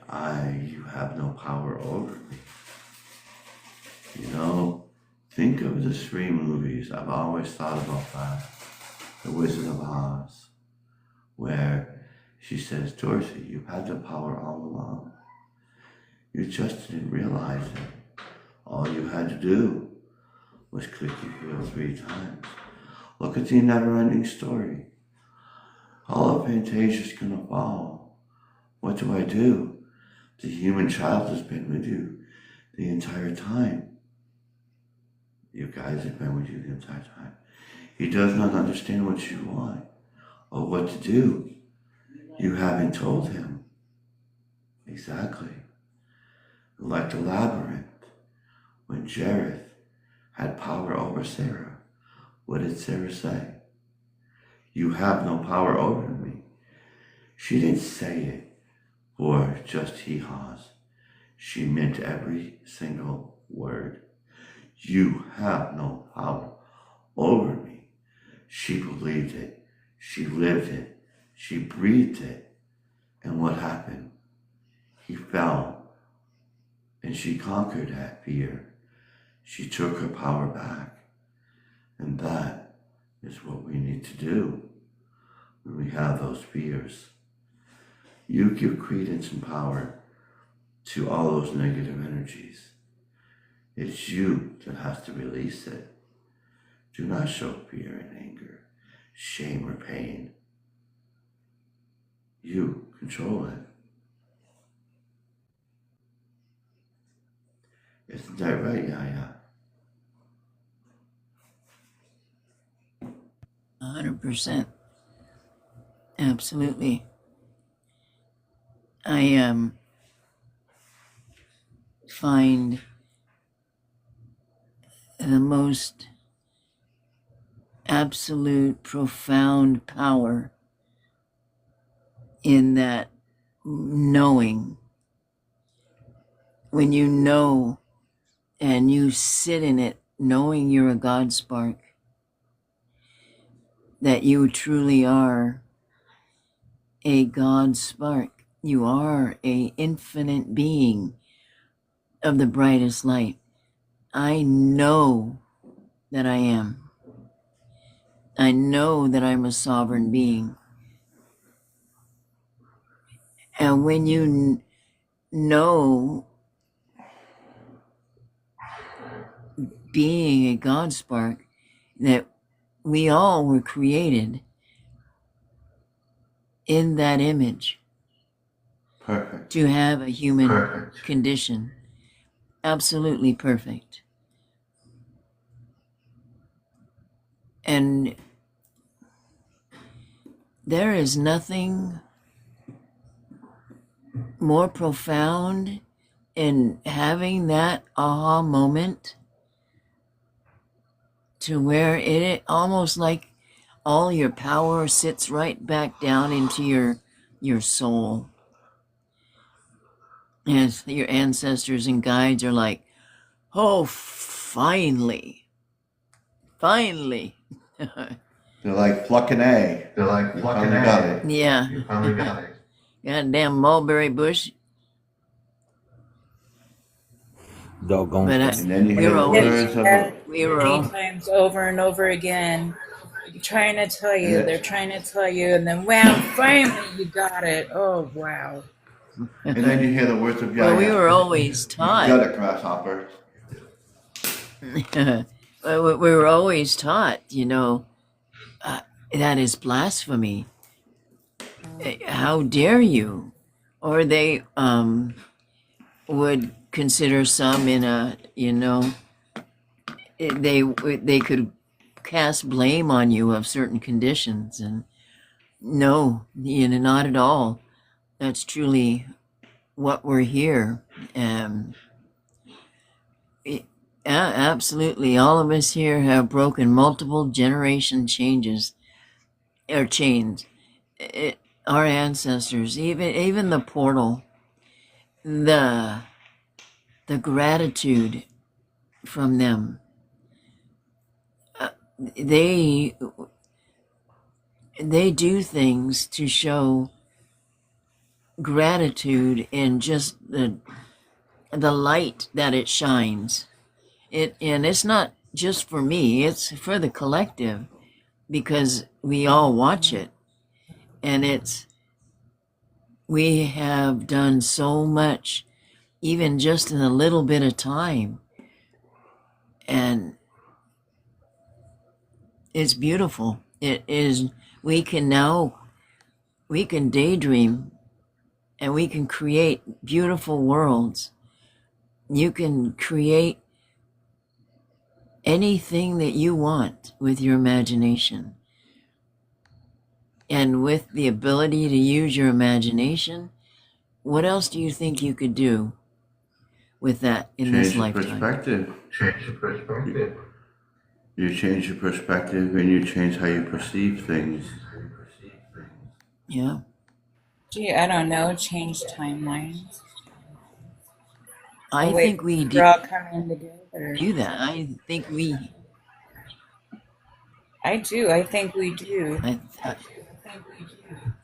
you have no power over me. You know, think of the 3 movies. I've always thought about that. The Wizard of Oz, where she says, Dorothy, you've had the power all along. You just didn't realize it. All you had to do was click you heal 3 times. Look at the never-ending story. All of Fantasia's gonna fall. What do? The human child has been with you the entire time. You guys have been with you the entire time. He does not understand what you want or what to do. You haven't told him. Exactly. Like the labyrinth, when Jareth had power over Sarah, what did Sarah say? You have no power over me. She didn't say it for just hee-haws. She meant every single word. You have no power over me. She believed it. She lived it. She breathed it. And what happened? He fell. And she conquered that fear. She took her power back. And that is what we need to do when we have those fears. You give credence and power to all those negative energies. It's you that has to release it. Do not show fear and anger, shame or pain. You control it. Isn't that right, Yaya? 100%. Absolutely. I find the most absolute profound power in that knowing. When you know and you sit in it knowing you're a God spark, that you truly are a God spark. You are a infinite being of the brightest light. I know that I am. I know that I'm a sovereign being. And when you know being a God spark, that we all were created in that image. Perfect. To have a human Perfect. condition. Absolutely perfect. And there is nothing more profound in having that aha moment, to where it almost like all your power sits right back down into your soul. And your ancestors and guides are like, oh, finally. They're like plucking A. They're like You plucking finally A. got it. Yeah. You finally got it. Goddamn mulberry bush. Doggone. But And then you we hear were the always, words of the, we were Many all, times over and over again, trying to tell you, Yeah. they're trying to tell you, and then wham, finally you got it. Oh, wow. and then you hear the words of Yaya. well, we were always You taught. got it, grasshopper. Well, we were always taught, that is blasphemy. How dare you? Or they would consider some in a, they could cast blame on you of certain conditions, and no, not at all. That's truly what we're here. Absolutely, all of us here have broken multiple generation chains. Our ancestors, even the portal, the gratitude from them. They do things to show gratitude in just the light that it shines. And it's not just for me, it's for the collective, because we all watch it. And we have done so much, even just in a little bit of time. And It's beautiful. It is. We can daydream and we can create beautiful worlds. You can create anything that you want with your imagination. And with the ability to use your imagination, what else do you think you could do with that in this Change your lifetime? perspective. You change your perspective and you change how you perceive things. Yeah. Gee, I don't know. Change timelines. I Oh, think wait, we they're all coming together. do that. I think we. I do. I think we do.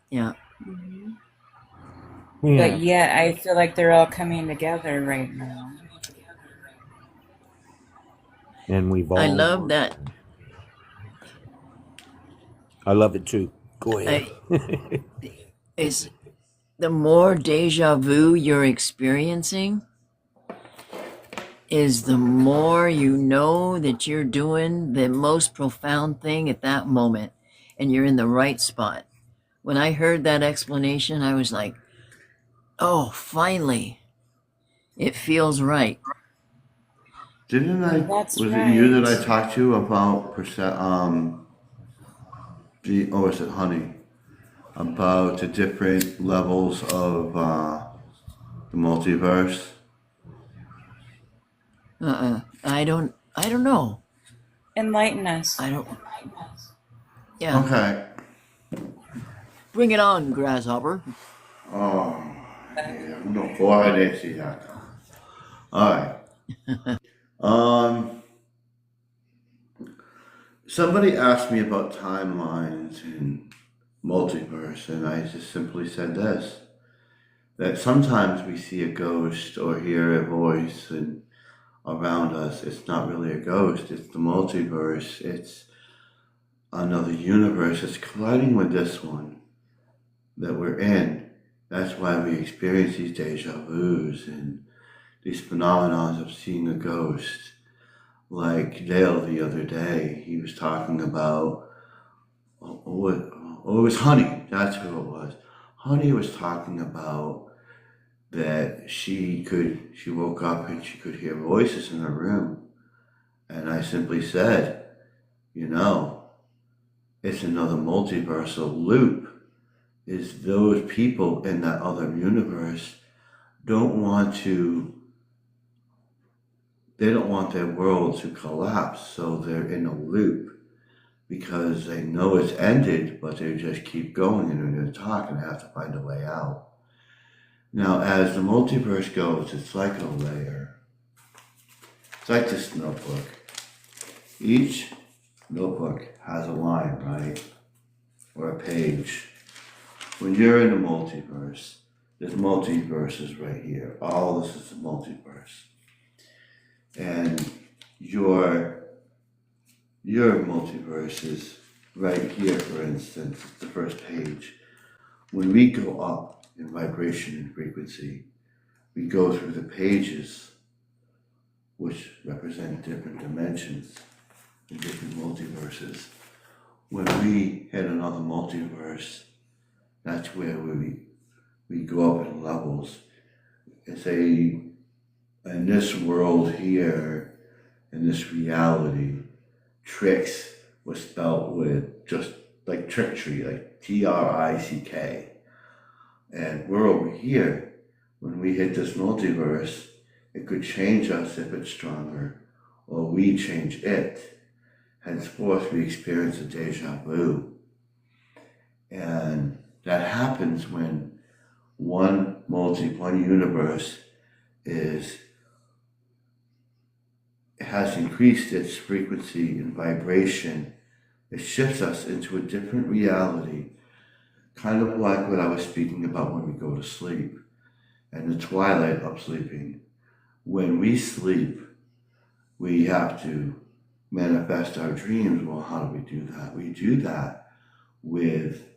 Yeah. But yet, I feel like they're all coming together right now. And we've all. I love that. I love it too. Go ahead. Is the more deja vu you're experiencing, is the more you know that you're doing the most profound thing at that moment and you're in the right spot. When I heard that explanation, I was like, oh, finally, it feels right. Didn't I? That's Was it you that right. I talked to about or was it Honey? About the different levels of the multiverse. I don't know. Enlighten us. I don't. Yeah. Okay. Bring it on, Grasshopper. Oh, yeah, no, boy, I didn't see that. All right. Somebody asked me about timelines and multiverse, and I just simply said this: that sometimes we see a ghost or hear a voice, and around us, it's not really a ghost. It's the multiverse. It's another universe. It's colliding with this one that we're in. That's why we experience these deja vus and these phenomena of seeing a ghost. Like Dale the other day, he was talking about, it was Honey, that's who it was. Honey was talking about that she woke up and she could hear voices in her room. And I simply said, it's another multiversal loop. Is those people in that other universe don't want their world to collapse, so they're in a loop because they know it's ended, but they just keep going and they're going to talk and have to find a way out. Now, as the multiverse goes, it's like a layer. It's like this notebook. Each notebook has a line, right? Or a page. When you're in the multiverse, there's multiverses right here. All this is the multiverse. And your multiverse is right here, for instance, it's the first page. When we go up in vibration and frequency, we go through the pages, which represent different dimensions and different multiverses. When we hit another multiverse, that's where we go up in levels. In this world here, in this reality, tricks was spelled with just like trickstery, like Trick. And we're over here. When we hit this multiverse, it could change us if it's stronger, or we change it. Henceforth, we experience a deja vu. And that happens when one universe has increased its frequency and vibration. It shifts us into a different reality, kind of like what I was speaking about when we go to sleep, and the twilight of sleeping. When we sleep, we have to manifest our dreams. Well, how do we do that? We do that with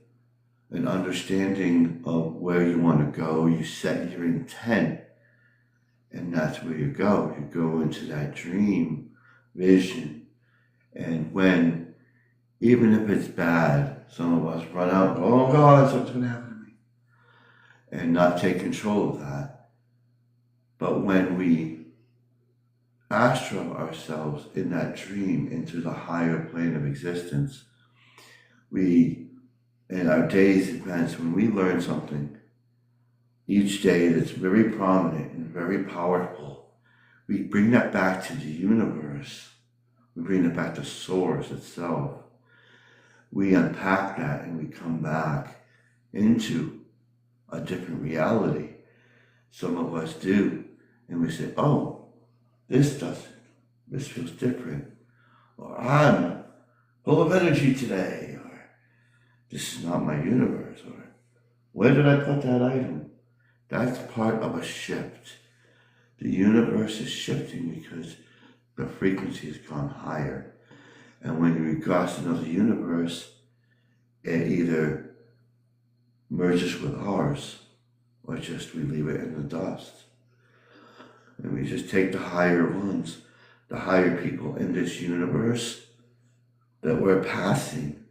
an understanding of where you want to go. You set your intent, and that's where you go. You go into that dream vision. And when even if it's bad, some of us run out and go, oh God, something's going to happen to me, and not take control of that. But when we astral ourselves in that dream into the higher plane of existence, we, in our day's events, when we learn something, each day that's very prominent and very powerful, we bring that back to the universe. We bring it back to Source itself. We unpack that and we come back into a different reality. Some of us do. And we say, oh, this doesn't. This feels different. Or I'm full of energy today. Or this is not my universe. Or where did I put that item? That's part of a shift. The universe is shifting because the frequency has gone higher. And when you cross another universe, it either merges with ours or just we leave it in the dust. And we just take the higher ones, the higher people in this universe that we're passing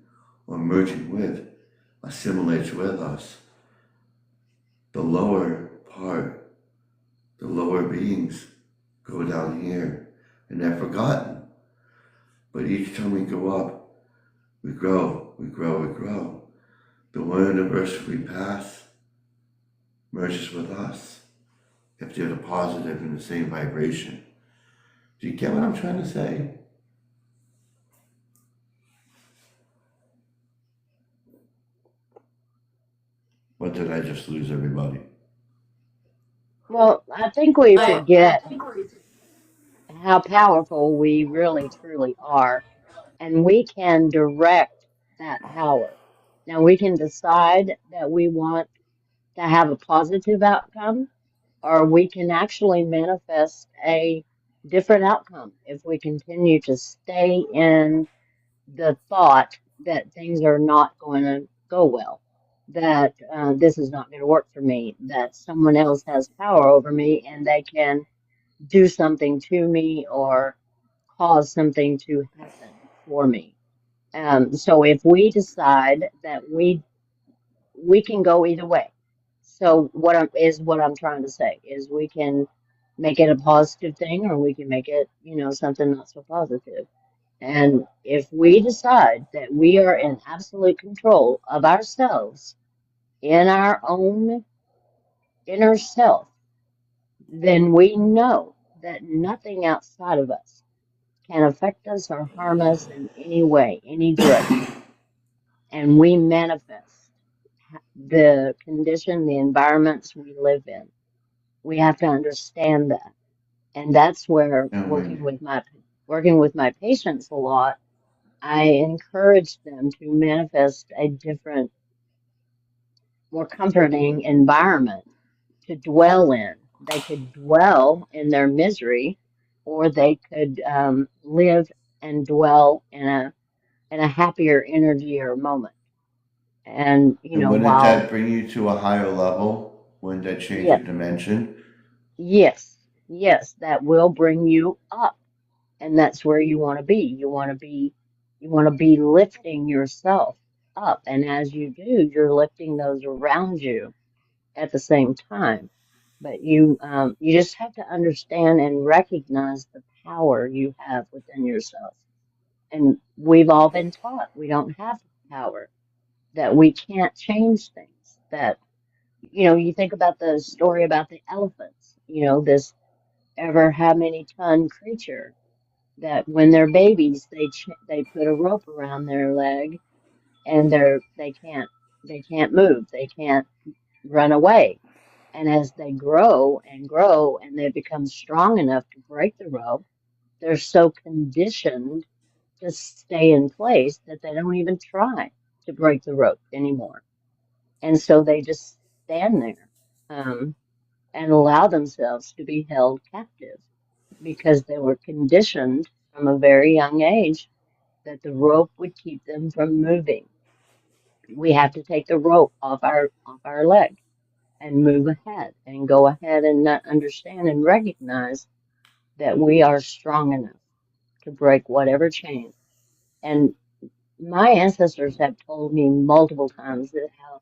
or merging with, assimilates with us. The lower part, the lower beings go down here and they're forgotten. But each time we go up, we grow, we grow, we grow. The universe we pass merges with us if they're the positive in the same vibration. Do you get what I'm trying to say? Or did I just lose everybody? Well, I think we forget how powerful we really truly are, and we can direct that power. Now, we can decide that we want to have a positive outcome, or we can actually manifest a different outcome if we continue to stay in the thought that things are not going to go well, that this is not going to work for me, that someone else has power over me and they can do something to me or cause something to happen for me. So if we decide that we can go either way. So what I'm trying to say is we can make it a positive thing or we can make it, something not so positive. And if we decide that we are in absolute control of ourselves in our own inner self, then we know that nothing outside of us can affect us or harm us in any way, any direction. And we manifest the condition, the environments we live in. We have to understand that. And that's where And working with my patients a lot, I encourage them to manifest a different, more comforting environment to dwell in. They could dwell in their misery, or they could live and dwell in a happier energy or moment. And wouldn't while that bring you to a higher level? Wouldn't that change yeah, your dimension? yes, yes, that will bring you up, and that's where you want to be. You want to be lifting yourself up, and as you do, you're lifting those around you at the same time. But you just have to understand and recognize the power you have within yourself. And we've all been taught we don't have power, that we can't change things. That you think about the story about the elephants. This ever how many ton creature that when they're babies they put a rope around their leg and they can't move, they can't run away. And as they grow and grow and they become strong enough to break the rope, they're so conditioned to stay in place that they don't even try to break the rope anymore. And so they just stand there and allow themselves to be held captive because they were conditioned from a very young age that the rope would keep them from moving. We have to take the rope off our leg and move ahead and go ahead and not understand and recognize that we are strong enough to break whatever chain. And my ancestors have told me multiple times that how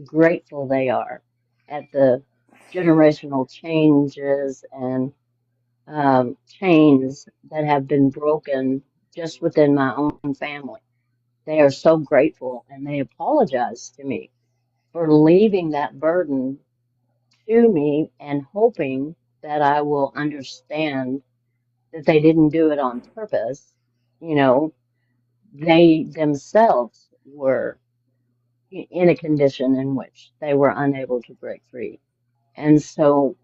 grateful they are at the generational changes and chains that have been broken just within my own family. They are so grateful and they apologize to me for leaving that burden to me and hoping that I will understand that they didn't do it on purpose. You know, they themselves were in a condition in which they were unable to break free. And so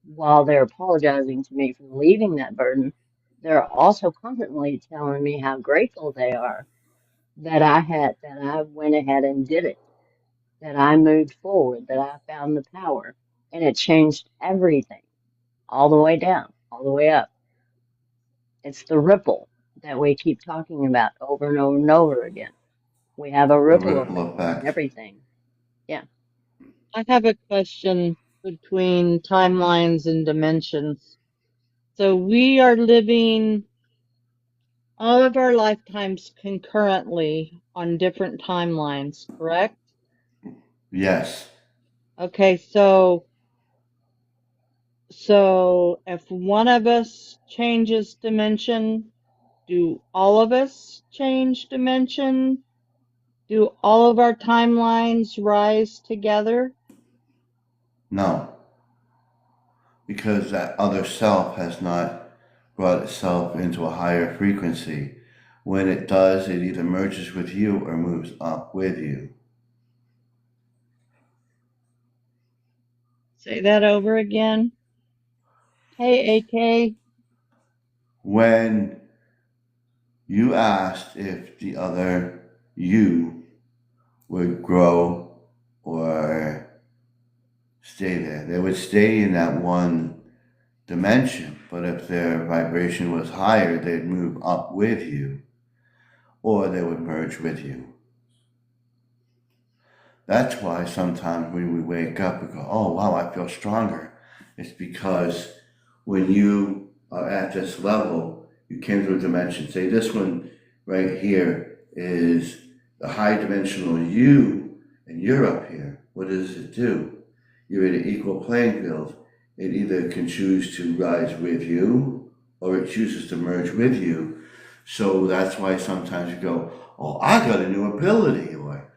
while they're apologizing to me for leaving that burden, they're also constantly telling me how grateful they are that I went ahead and did it, that I moved forward, that I found the power, and it changed everything, all the way down, all the way up. It's the ripple that we keep talking about over and over and over again. We have a The ripple ripple effect in effect. everything. Yeah. I have a question between timelines and dimensions. So we are living all of our lifetimes concurrently on different timelines, correct? Yes. Okay, so if one of us changes dimension, do all of us change dimension? Do all of our timelines rise together? No. Because that other self has not brought itself into a higher frequency. When it does, it either merges with you or moves up with you. Say that over again. Hey, AK. When you asked if the other you would grow or stay there, they would stay in that one dimension. But if their vibration was higher, they'd move up with you or they would merge with you. That's why sometimes when we wake up, we go, oh, wow, I feel stronger. It's because when you are at this level, you came to a dimension. Say this one right here is the high dimensional you, and you're up here. What does it do? You're in an equal playing field. It either can choose to rise with you or it chooses to merge with you. So that's why sometimes you go, oh, I got a new ability, or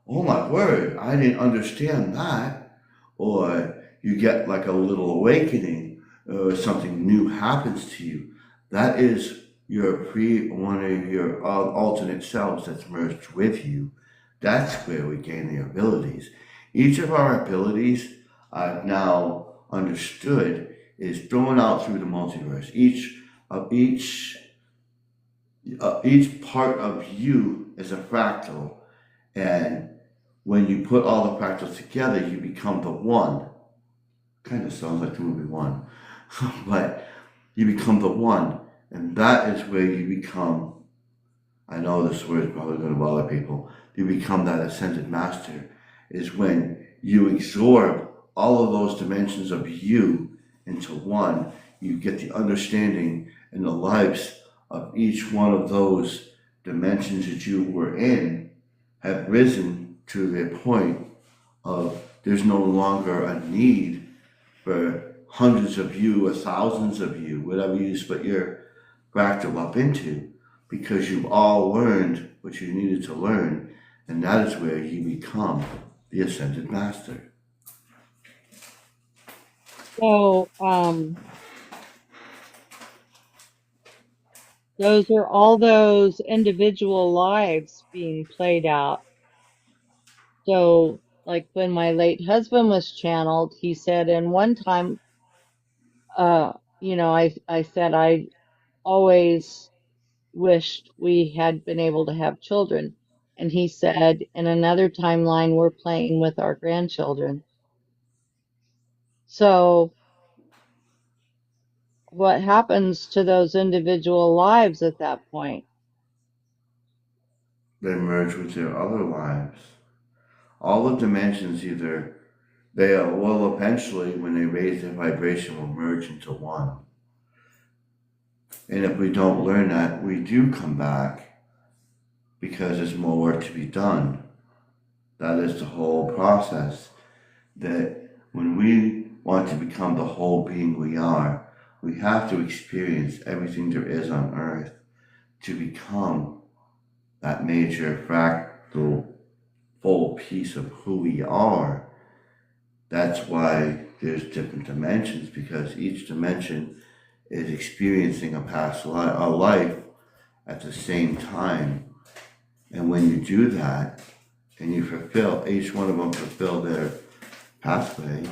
oh my word, I didn't understand that. Or you get like a little awakening or something new happens to you. That is one of your alternate selves that's merged with you. That's where we gain the abilities. Each of our abilities, I've now understood, is thrown out through the multiverse. Each part of you is a fractal, and when you put all the fractals together, you become the one. Kind of sounds like the movie One, but you become the one, and that is where you become. I know this word is probably going to bother people. You become that ascended master. Is when you absorb all of those dimensions of you into one. You get the understanding and the lives of each one of those dimensions that you were in have risen to the point of there's no longer a need for hundreds of you or thousands of you, whatever you split your fractal up into, because you've all learned what you needed to learn, and that is where you become the ascended master. So, those are all those individual lives being played out. So, like when my late husband was channeled, he said, in one time, I said I always wished we had been able to have children. And he said, in another timeline, we're playing with our grandchildren. So, what happens to those individual lives at that point? They merge with their other lives. All the dimensions will eventually, when they raise their vibration, will merge into one. And if we don't learn that, we do come back because there's more work to be done. That is the whole process. That when we want to become the whole being we are, we have to experience everything there is on earth to become that major fractal full piece of who we are. That's why there's different dimensions, because each dimension is experiencing a a life at the same time. And when you do that, and you fulfill, each one of them fulfill their pathway,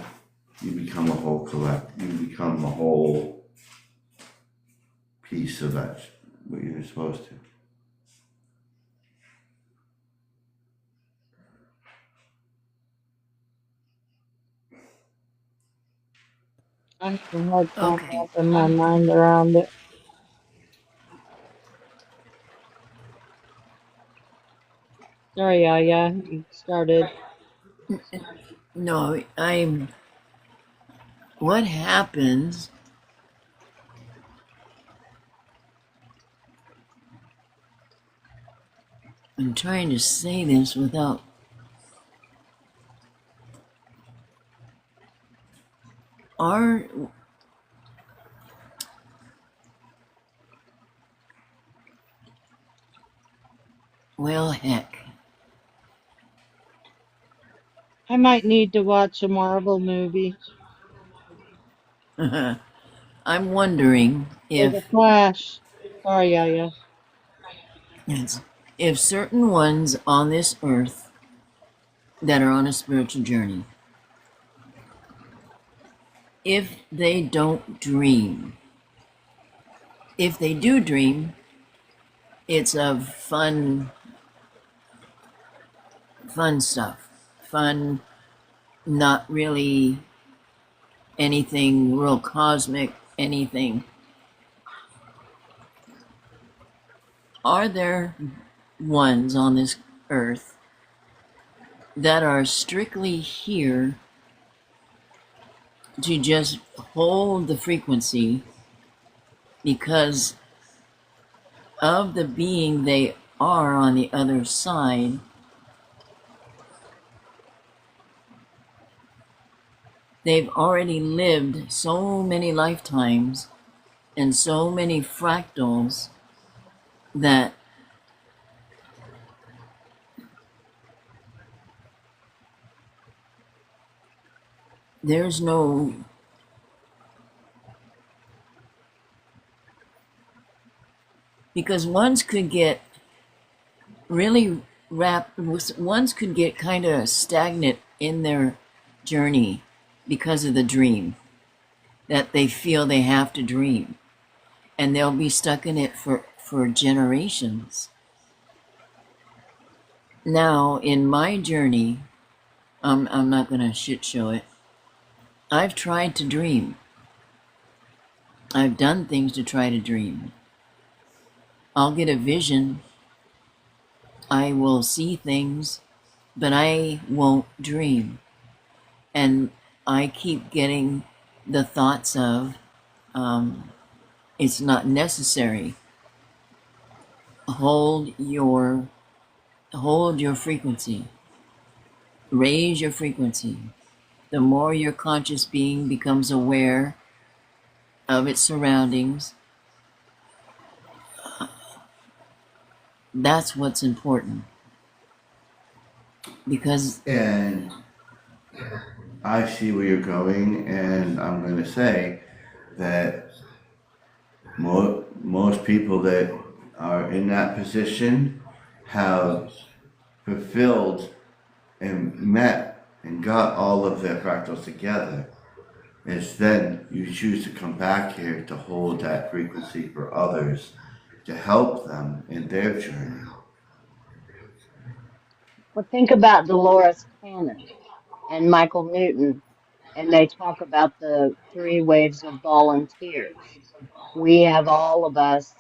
you become a whole you become a whole piece of that, what you're supposed to. I have a hard time Okay. wrapping my mind around it. Sorry, Aya, you started. No, I'm. What happens? I'm trying to say this without. Our. Well, heck. I might need to watch a Marvel movie I'm wondering or The if Flash. Sorry, Aya. if certain ones on this earth that are on a spiritual journey, if they don't dream, if they do dream, it's of fun stuff, fun, not really anything real cosmic, anything. Are there ones on this earth that are strictly here to just hold the frequency because of the being they are on the other side? They've already lived so many lifetimes and so many fractals that there's no, because ones could get really wrapped, ones could get kind of stagnant in their journey because of the dream that they feel they have to dream, and they'll be stuck in it for generations. Now, in my journey, I'm not going to shit show it. I've tried to dream. I've done things to try to dream. I'll get a vision. I will see things, but I won't dream. And I keep getting the thoughts of, it's not necessary. Hold your frequency. Raise your frequency. The more your conscious being becomes aware of its surroundings, that's what's important. Because And I see where you're going, and I'm going to say that most people that are in that position have fulfilled and met and got all of their fractals together. It's then you choose to come back here to hold that frequency for others, to help them in their journey. Well, think about Dolores Cannon and Michael Newton, and they talk about the three waves of volunteers. We have all of us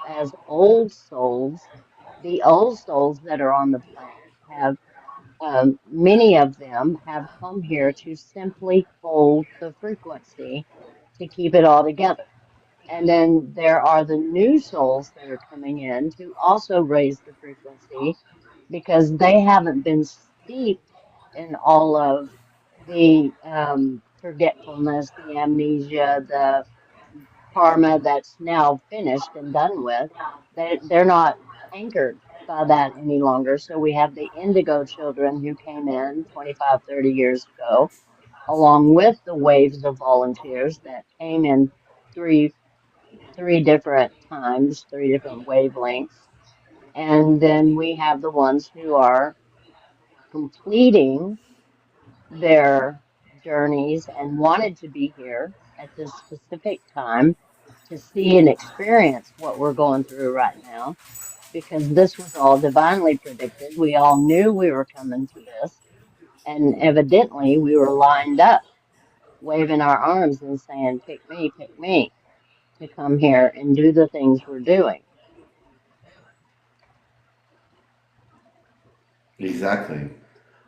as old souls. The old souls that are on the planet have, many of them have come here to simply hold the frequency to keep it all together. And then there are the new souls that are coming in to also raise the frequency because they haven't been steeped in all of the forgetfulness, the amnesia, the karma that's now finished and done with. They're not anchored by that any longer. So we have the indigo children who came in 25, 30 years ago, along with the waves of volunteers that came in three three different times, three different wavelengths. And then we have the ones who are completing their journeys and wanted to be here at this specific time to see and experience what we're going through right now, because this was all divinely predicted. We all knew we were coming to this, and evidently we were lined up, waving our arms and saying, pick me, to come here and do the things we're doing. Exactly.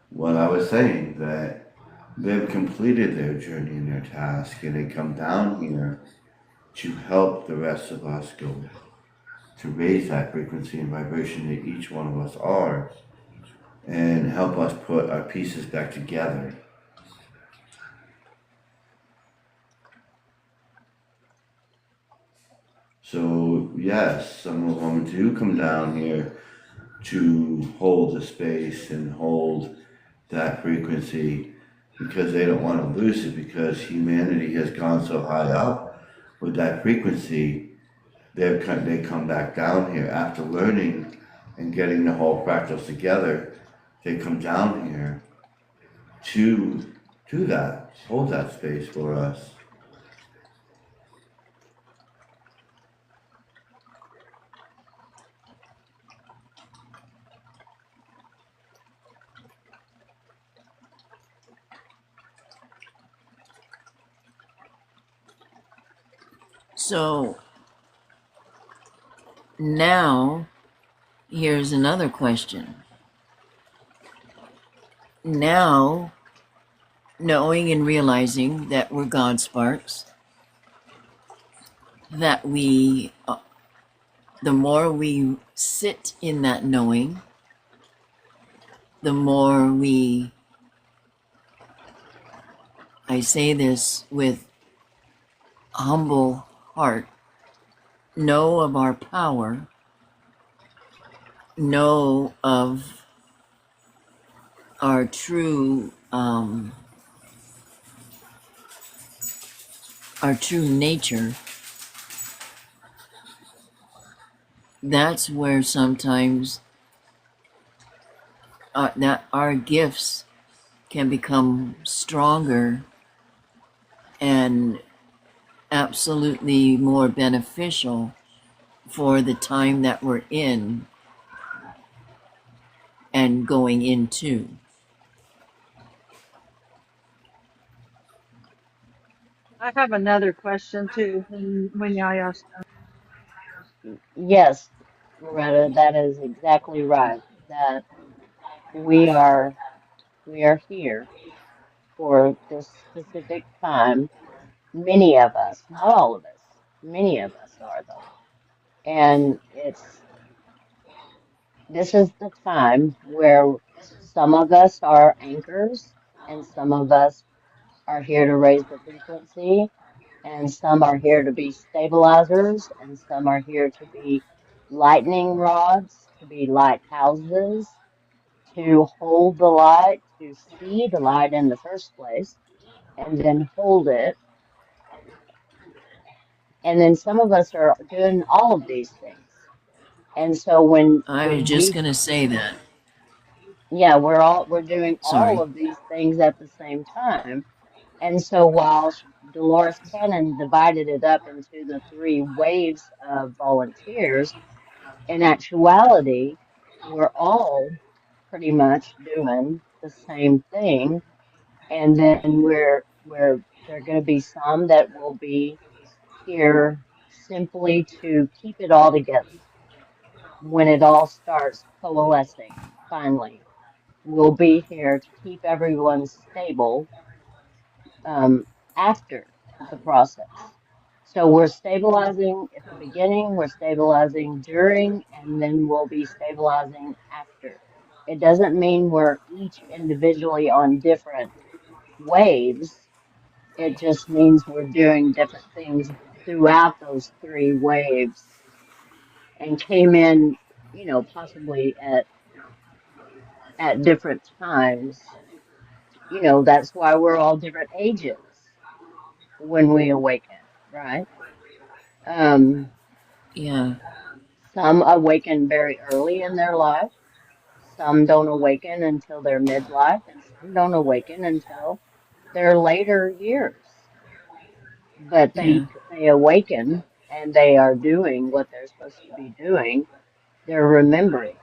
What I was saying, that they've completed their journey and their task, and they come down here to help the rest of us go, to raise that frequency and vibration that each one of us are, and help us put our pieces back together. So yes, some of them do come down here to hold the space and hold that frequency, because they don't want to lose it, because humanity has gone so high up with that frequency. They come back down here after learning and getting the whole fractals together. They come down here to that, hold that space for us. So now here's another question. Now, knowing and realizing that we're God sparks, that the more we sit in that knowing, the more I say this with humble heart, know of our power, know of our true nature. That's where sometimes that our gifts can become stronger and absolutely more beneficial for the time that we're in and going into. I have another question too when y'all asked. Yes, Loretta, that is exactly right. That we are we are here for this specific time. Many of us, not all of us, many of us are though. And this is the time where some of us are anchors and some of us are here to raise the frequency, and some are here to be stabilizers, and some are here to be lightning rods, to be lighthouses, to hold the light, to see the light in the first place, and then hold it. And then some of us are doing all of these things. And so I was when just we, going to say that. yeah, we're doing all Sorry. of these things at the same time. And so while Dolores Cannon divided it up into the three waves of volunteers, in actuality, we're all pretty much doing the same thing. And then there are going to be some that will be here simply to keep it all together when it all starts coalescing finally. We'll be here to keep everyone stable after the process. So we're stabilizing at the beginning, we're stabilizing during, and then we'll be stabilizing after. It doesn't mean we're each individually on different waves. It just means we're doing different things throughout those three waves and came in, possibly at different times. That's why we're all different ages when we awaken, right? Um, Yeah. some awaken very early in their life. Some don't awaken until their midlife, and some don't awaken until their later years. But Yeah. they awaken and they are doing what they're supposed to be doing. They're remembering.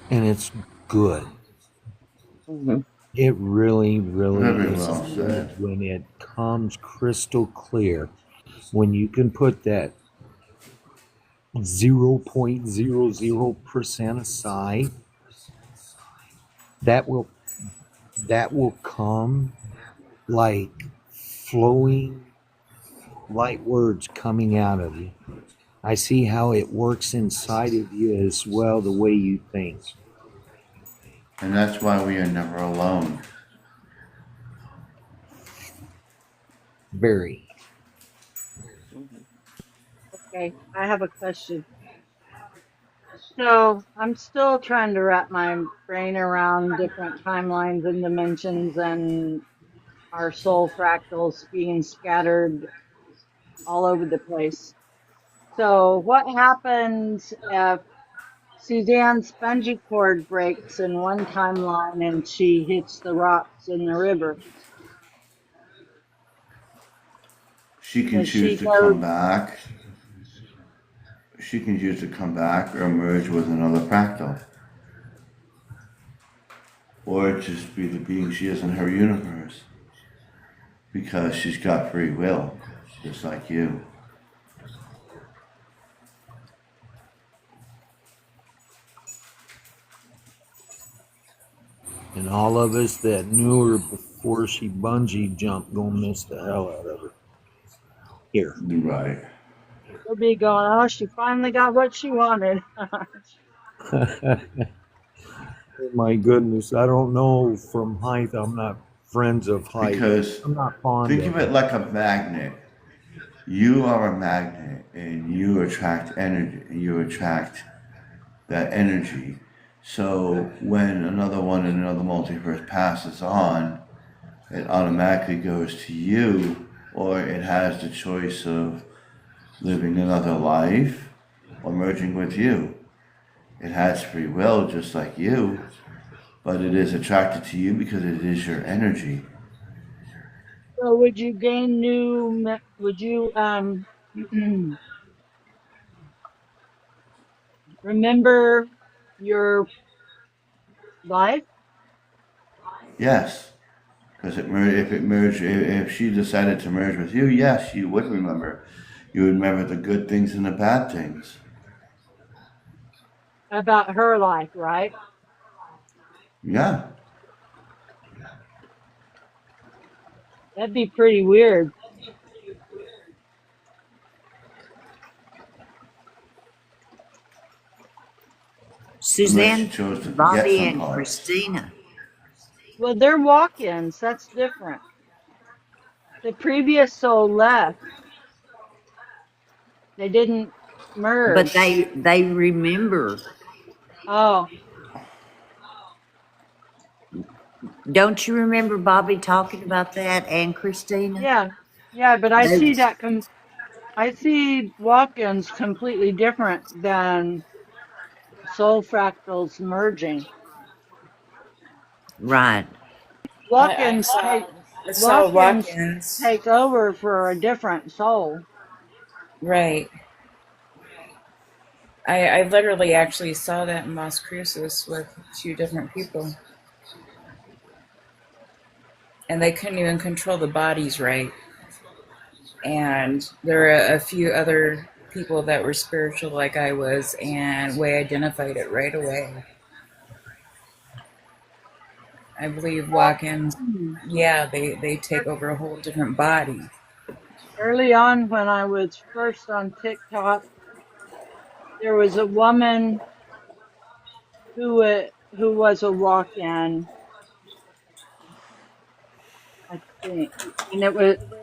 And it's good. Hmm. It really, really Very is well good said. when it comes crystal clear. When you can put that 0.00% aside, that will come like flowing light words coming out of you. I see how it works inside of you as well, the way you think. And that's why we are never alone. Very. Hmm. Okay, I have a question. So I'm still trying to wrap my brain around different timelines and dimensions and our soul fractals being scattered all over the place. So what happens if Suzanne's bungee cord breaks in one timeline and she hits the rocks in the river? She can Does choose she to go? come back. She can choose to come back or merge with another fractal. Or just be the being she is in her universe. Because she's got free will, just like you. And all of us that knew her before she bungee jumped gonna miss the hell out of her. Here. Right. She'll be going, oh, she finally got what she wanted. Oh my goodness, I don't know from height. I'm not friends of height. Because I'm not fond think of of it it. like a magnet. You are a magnet and you attract energy. You attract that energy. So when another one in another multiverse passes on, it automatically goes to you, or it has the choice of living another life or merging with you. It has free will just like you, but it is attracted to you because it is your energy. So would you gain would you remember your life? Yes, because if it merged, if she decided to merge with you, yes, you would remember. You would remember the good things and the bad things. About her life, right? Yeah, That'd be pretty weird. unless she Suzanne, chose to forget Bobby, some and parts. Christina. Well, they're walk-ins. That's different. The previous soul left. They didn't But merge. they remember. Oh, Don't you remember Bobby talking about that and Christina? yeah. Yeah, but I They see I see walk-ins completely different than soul fractals merging. right. I Walk-ins saw take I saw walk-ins walk-ins. take over for a different soul. Right. I literally actually saw that in Las Cruces with two different people, and they couldn't even control the bodies right. And there were a few other people that were spiritual like I was, and we identified it right away. I believe walk-ins, Hmm. yeah, they take over a whole different body. Early on, when I was first on TikTok, there was a woman who was a walk-in, I think, and it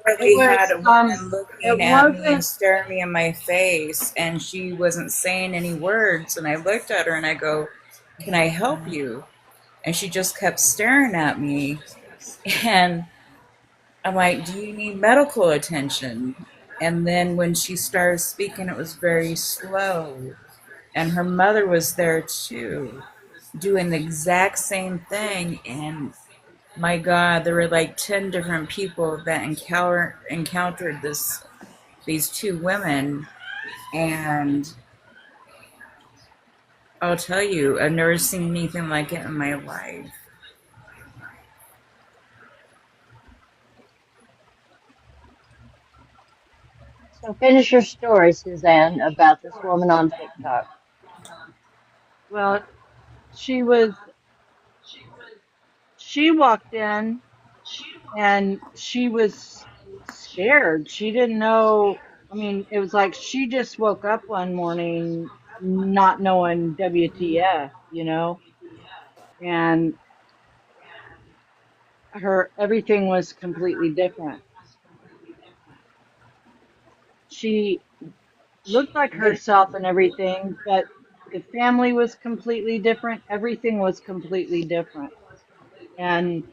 Literally was had a woman looking it at me and wasn't. staring me in my face, and she wasn't saying any words. And I looked at her and I go, "Can I help you?" And she just kept staring at me. And I'm like, "Do you need medical attention?" And then when she started speaking, it was very slow. And her mother was there too, doing the exact same thing. And my God, there were like 10 different people that encountered these two women. And I'll tell you, I've never seen anything like it in my life. So finish your story, Suzanne, about this woman on TikTok. Well, she was she walked in and she was scared. She didn't know. I mean, it was like she just woke up one morning not knowing WTF, and her everything was completely different. She looked like herself and everything, but the family was completely different. Everything was completely different. And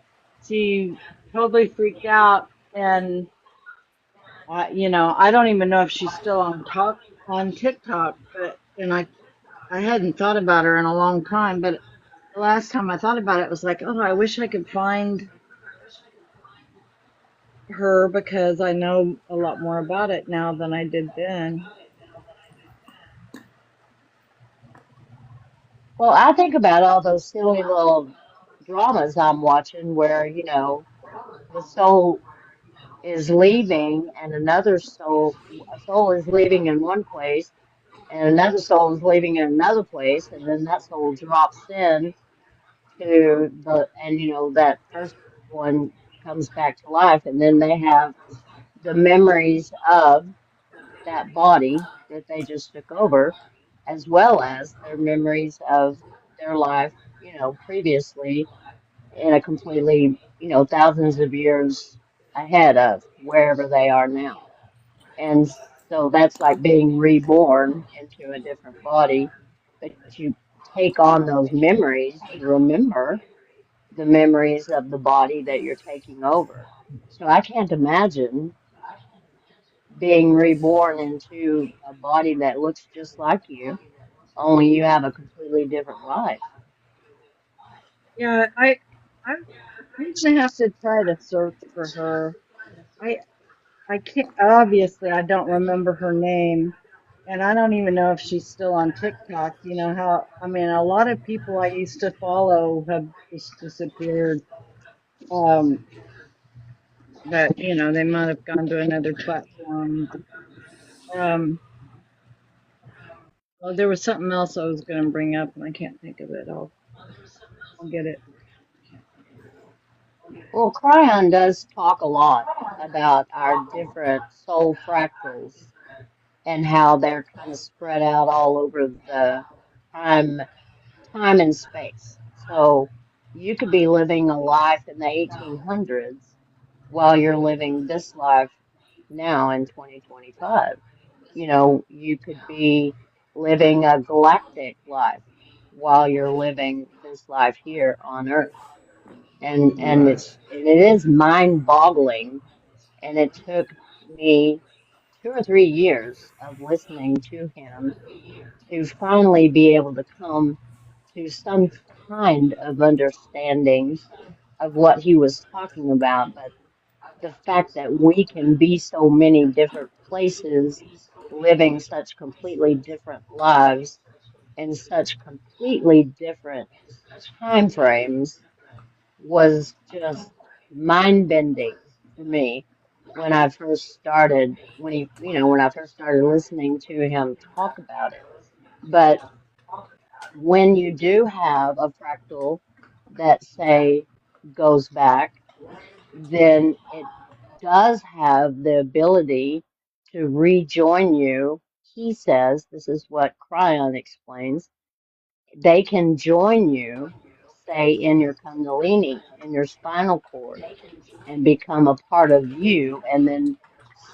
she totally freaked out. And, I don't even know if she's still on TikTok, I hadn't thought about her in a long time. But the last time I thought about it, was like, oh, I wish I could find her because I know a lot more about it now than I did then. Well, I think about all those silly little dramas I'm watching where, the soul is leaving and a soul is leaving in one place and another soul is leaving in another place, and then that soul drops in and that first one comes back to life, and then they have the memories of that body that they just took over, as well as their memories of their life, previously in a completely, thousands of years ahead of wherever they are now. And so that's like being reborn into a different body, but you take on those memories to remember the memories of the body that you're taking over. So I can't imagine being reborn into a body that looks just like you, only you have a completely different life. Yeah, I usually have to try to search for her. I I can't, obviously I don't remember her name, and I don't even know if she's still on TikTok. You know how, I mean, a lot of people I used to follow have just disappeared. Um, but they might have gone to another platform. Um, well, there was something else I was going to bring up, and I can't think of it. I'll get it. Well, Cryon does talk a lot about our different soul fractals and how they're kind of spread out all over the time, time and space. So you could be living a life in the 1800s while you're living this life now in 2025. You could be living a galactic life while you're living this life here on Earth. And Right. it is mind-boggling, and it took me 2 or 3 years of listening to him to finally be able to come to some kind of understanding of what he was talking about. But the fact that we can be so many different places, living such completely different lives in such completely different time frames was just mind bending to me when I first started listening to him talk about it. But when you do have a fractal that say goes back, then it does have the ability to rejoin you. He says, this is what Cryon explains, they can join you, say, in your Kundalini, in your spinal cord, and become a part of you, and then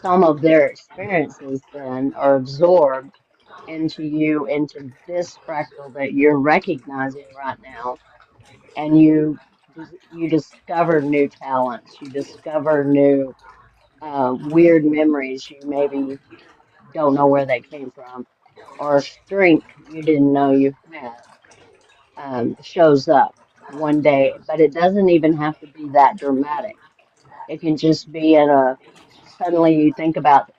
some of their experiences then are absorbed into you, into this fractal that you're recognizing right now, and you discover new talents, you discover new weird memories you maybe don't know where they came from, or strength you didn't know you had shows up one day. But it doesn't even have to be that dramatic. It can just be in a suddenly you think about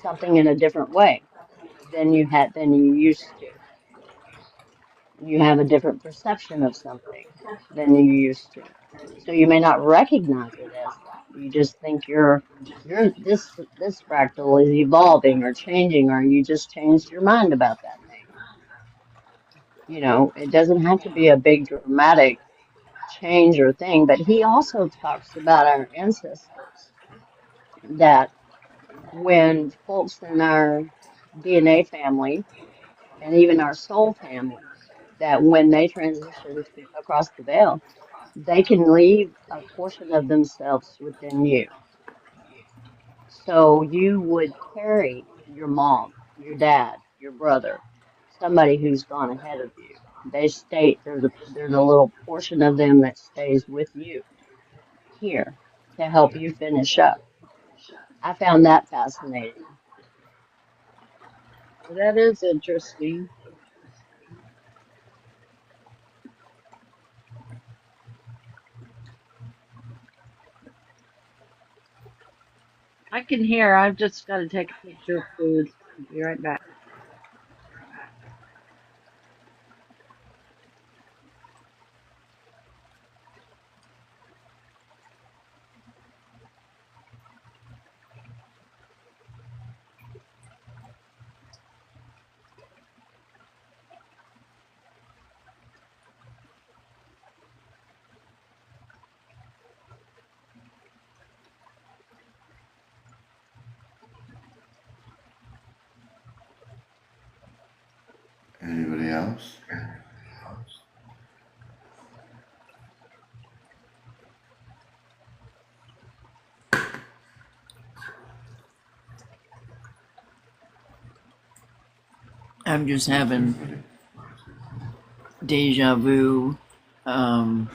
something in a different way than you used to. You have a different perception of something than you used to. So you may not recognize it as that. You just think you're this fractal is evolving or changing, or you just changed your mind about that thing. You know, it doesn't have to be a big dramatic change or thing, but he also talks about our ancestors, that when folks in our DNA family and even our soul family, that when they transition across the veil, they can leave a portion of themselves within you. So you would carry your mom, your dad, your brother, somebody who's gone ahead of you. There's a little portion of them that stays with you here to help you finish up. I found that fascinating. That is interesting. I can hear. I've just got to take a picture of food. I'll be right back. Anybody else? I'm just having Everybody. deja vu. Um,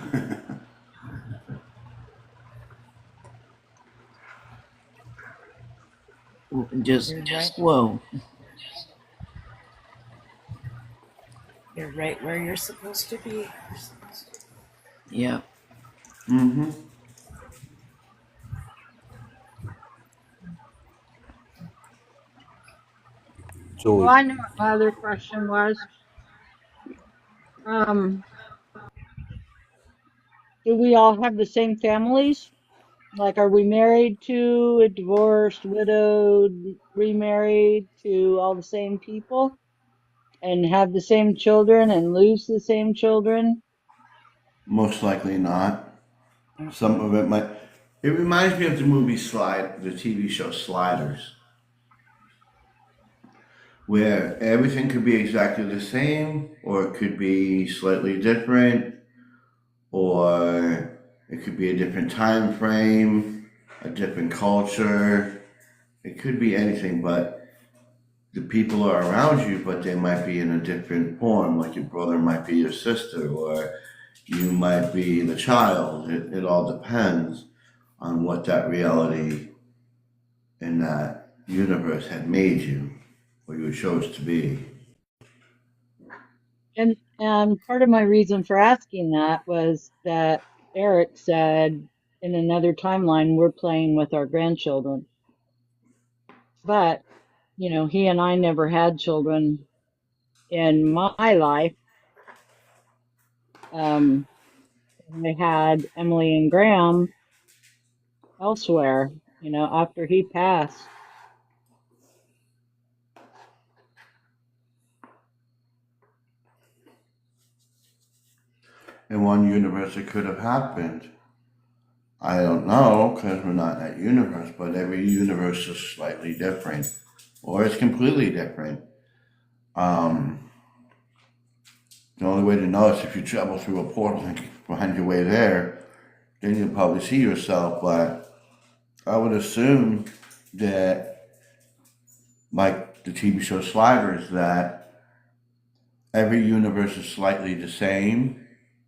just You're right. whoa. You're right where you're supposed to be. Yeah. Mm-hmm. So Well, I know what my other question was. Um, do we all have the same families? Like, are we married to, divorced, widowed, remarried to all the same people and have the same children and lose the same children? Most likely not. Some of it might. It reminds me of the movie the TV show Sliders, where everything could be exactly the same, or it could be slightly different, or it could be a different time frame, a different culture. It could be anything, but the people are around you, but they might be in a different form. Like your brother might be your sister, or you might be the child. It all depends on what that reality in that universe had made you, or you chose to be. And part of my reason for asking that was that Eric said in another timeline we're playing with our grandchildren. But, you know, he and I never had children in my life. I had Emily and Graham elsewhere, you know, after he passed. in one universe it could have happened. I don't know, because we're not in that universe, but every universe is slightly different, or it's completely different. The only way to know is if you travel through a portal and find your way there, then you'll probably see yourself. But I would assume that, like the TV show Sliders, that every universe is slightly the same,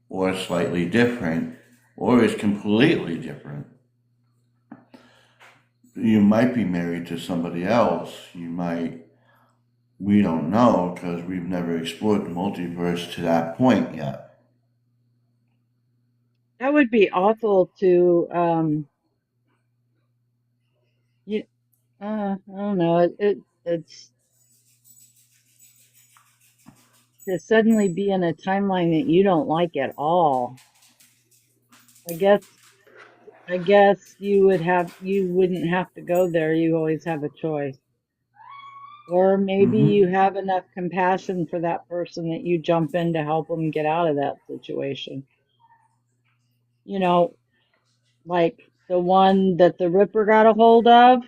or slightly different, or is completely different. You might be married to somebody else. We don't know because we've never explored the multiverse to that point yet. That would be awful to, I don't know. It's to suddenly be in a timeline that you don't like at all. I guess you wouldn't have to go there. You always have a choice. Or maybe you have enough compassion for that person that you jump in to help them get out of that situation. You know, like the one that the Ripper got a hold of,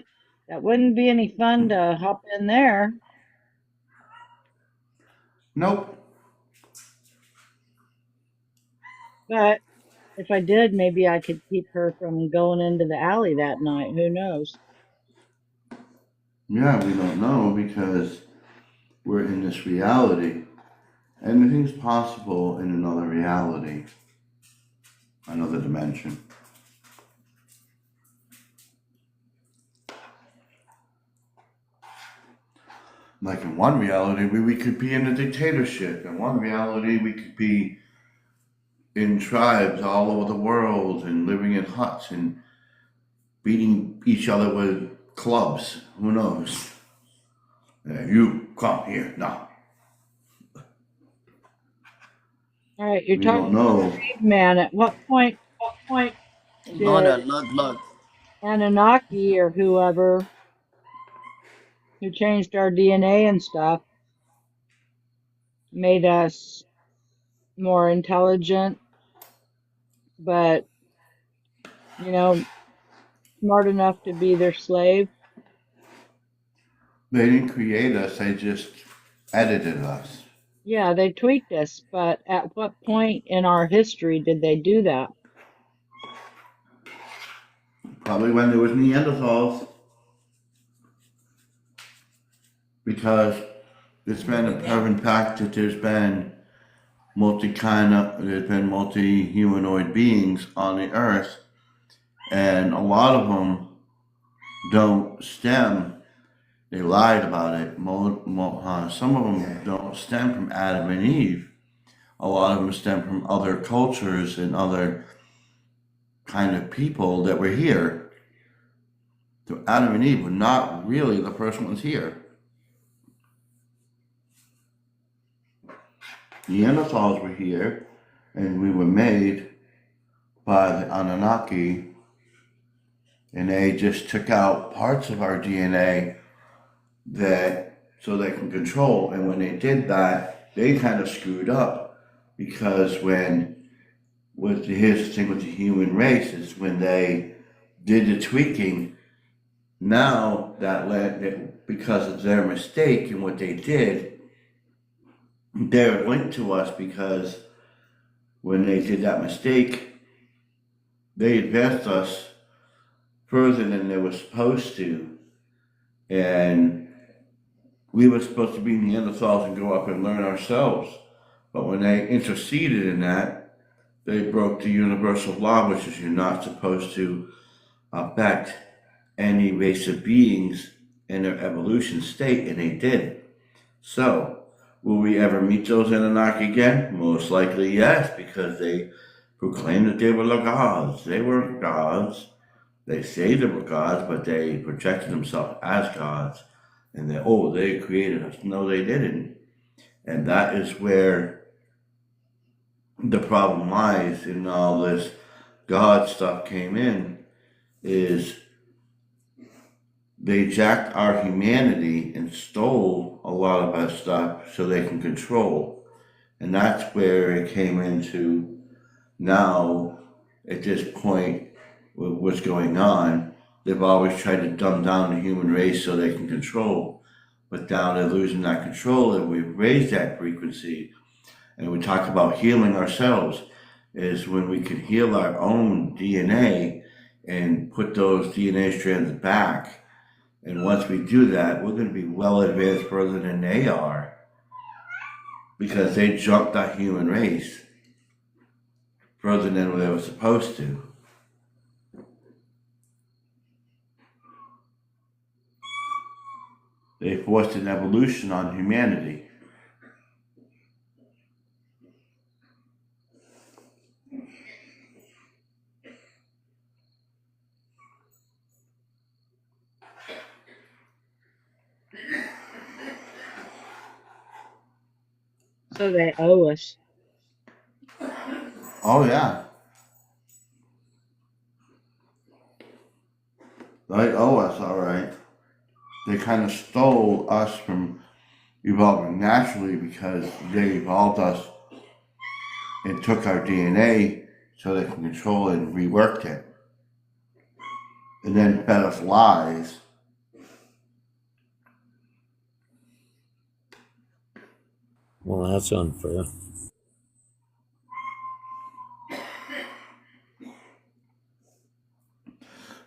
that wouldn't be any fun to hop in there. Nope. But if I did, maybe I could keep her from going into the alley that night. Who knows? Yeah, we don't know because we're in this reality. Anything's possible in another reality, another dimension. Like in one reality, we could be in a dictatorship. In one reality, we could be in tribes all over the world and living in huts and beating each other with clubs. Who knows? You come here. No. All right, you're We talking don't know. about caveman. At what point did Look. Anunnaki or whoever who changed our DNA and stuff made us more intelligent, but, smart enough to be their slave? They didn't create us, they just edited us. Yeah, they tweaked us, but at what point in our history did they do that? Probably when there was Neanderthals. Because it's been a proven fact that there's been multi-humanoid beings on the earth, and a lot of them don't stem. They lied about it. Some of them don't stem from Adam and Eve. A lot of them stem from other cultures and other kind of people that were here. So Adam and Eve were not really the first ones here. Neanderthals were here, and we were made by the Anunnaki, and they just took out parts of our DNA so they can control. And when they did that, they kind of screwed up, because here's the thing with the human race is when they did the tweaking, now because of their mistake and what they did, they're linked to us, because when they did that mistake, they advanced us further than they were supposed to. And we were supposed to be Neanderthals and go up and learn ourselves. But when they interceded in that, they broke the universal law, which is you're not supposed to affect any race of beings in their evolution state, and they did. So, will we ever meet those Anunnaki again? Most likely yes, because they proclaimed that they were the gods. They weren't gods. They say they were gods, but they projected themselves as gods. And they created us. No, they didn't. And that is where the problem lies in all this God stuff came in, is they jacked our humanity and stole a lot of our stuff so they can control. And that's where it came into Now, at this point, with what's going on, they've always tried to dumb down the human race so they can control. But now they're losing that control, and we've raised that frequency. And we talk about healing ourselves, is when we can heal our own DNA and put those DNA strands back. And once we do that, we're going to be well advanced further than they are because they jumped our human race further than they were supposed to. They forced an evolution on humanity. So they owe us. Oh, yeah. They owe us, all right. They kind of stole us from evolving naturally because they evolved us and took our DNA so they can control it and reworked it. And then fed us lies. Well, that's unfair.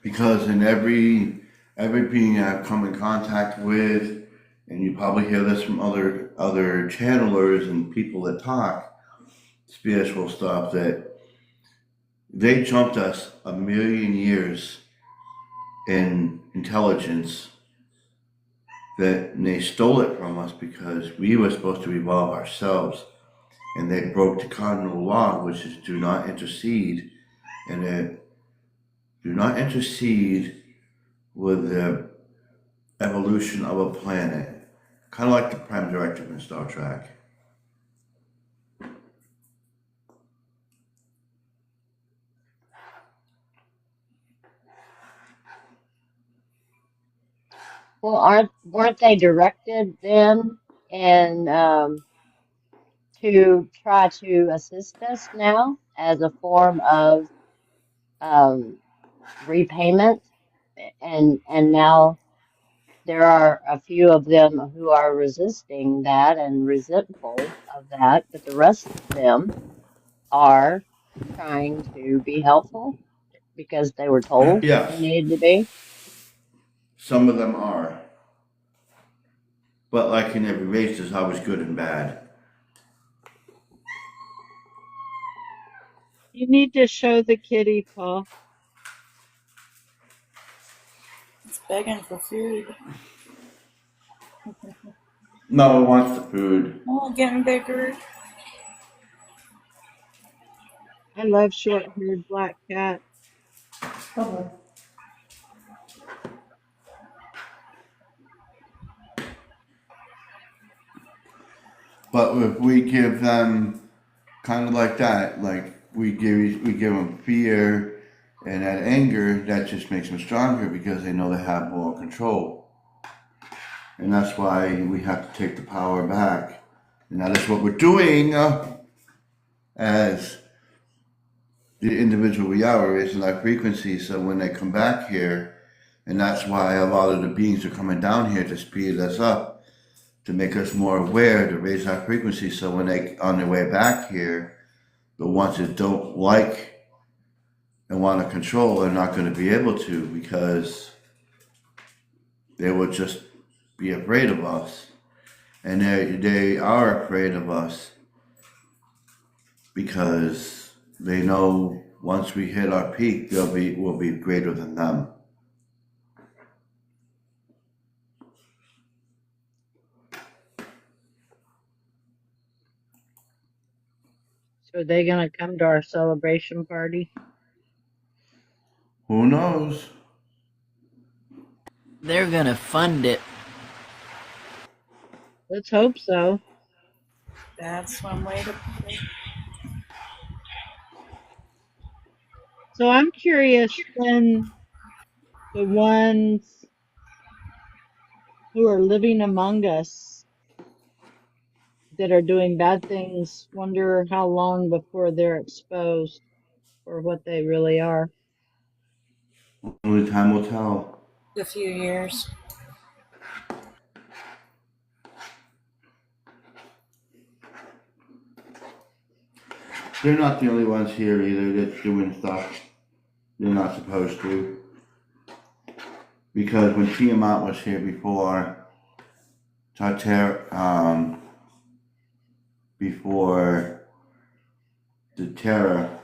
Because in every being I've come in contact with, and you probably hear this from other channelers and people that talk spiritual stuff, that they jumped us 1,000,000 years in intelligence, that they stole it from us because we were supposed to evolve ourselves, and they broke the cardinal law, which is do not intercede, and it do not intercede with the evolution of a planet, kind of like the Prime Directive in Star Trek. Well, weren't they directed then and to try to assist us now as a form of um, repayment? And now there are a few of them who are resisting that and resentful of that, but the rest of them are trying to be helpful because they were told they Yes, needed to be. some of them are, but like in every race, there's always good and bad. You need to show the kitty, Paul. It's begging for food. No one wants the food. Oh, getting bigger. I love short-haired black cat. But if we give them kind of like that, like we give them fear and that anger, that just makes them stronger because they know they have more control. And that's why we have to take the power back. And that is what we're doing as the individual we are. We're raising our frequency so when they come back here, and that's why a lot of the beings are coming down here to speed us up, to make us more aware, to raise our frequency so when they on their way back here, the ones that don't like and want to control are not going to be able to because they will just be afraid of us. And they are afraid of us because they know once we hit our peak, we'll be greater than them. So are they gonna come to our celebration party? Who knows? They're gonna fund it. Let's hope so. That's one way to put it. So I'm curious then, the ones who are living among us, that are doing bad things wonder how long before they're exposed for what they really are. Only time will tell. A few years. They're not the only ones here either that's doing stuff they're not supposed to. Because when Tiamat was here before, before the Terra,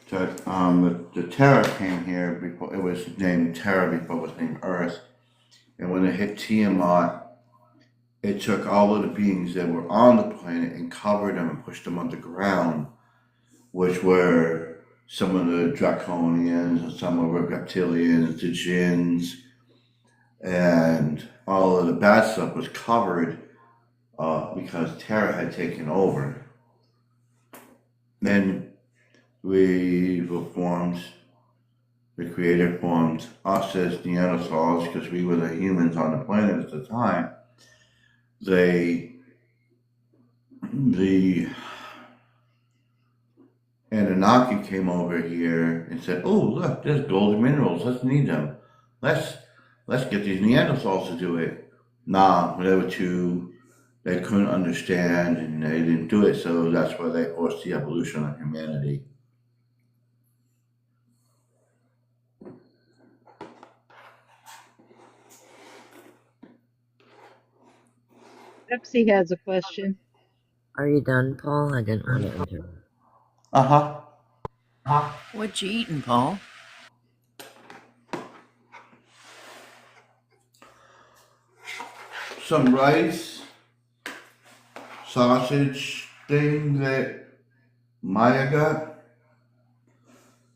the Terra came here before it was named Terra before it was named Earth, and when it hit Tiamat, it took all of the beings that were on the planet and covered them and pushed them underground, which were some of the Draconians and some of the Reptilians, the Jinns, and all of the bad stuff was covered because Terra had taken over. Then we were formed, the Creator formed us as Neanderthals because we were the humans on the planet at the time. The Anunnaki came over here and said, "Oh, look, there's golden minerals. Let's need them. Let's get these Neanderthals to do it." Nah, they were too. They couldn't understand, and they didn't do it. So that's why they forced the evolution of humanity. Pepsi has a question. Are you done, Paul? I didn't want to interrupt. What you eating, Paul? Some rice, sausage thing that Maya got,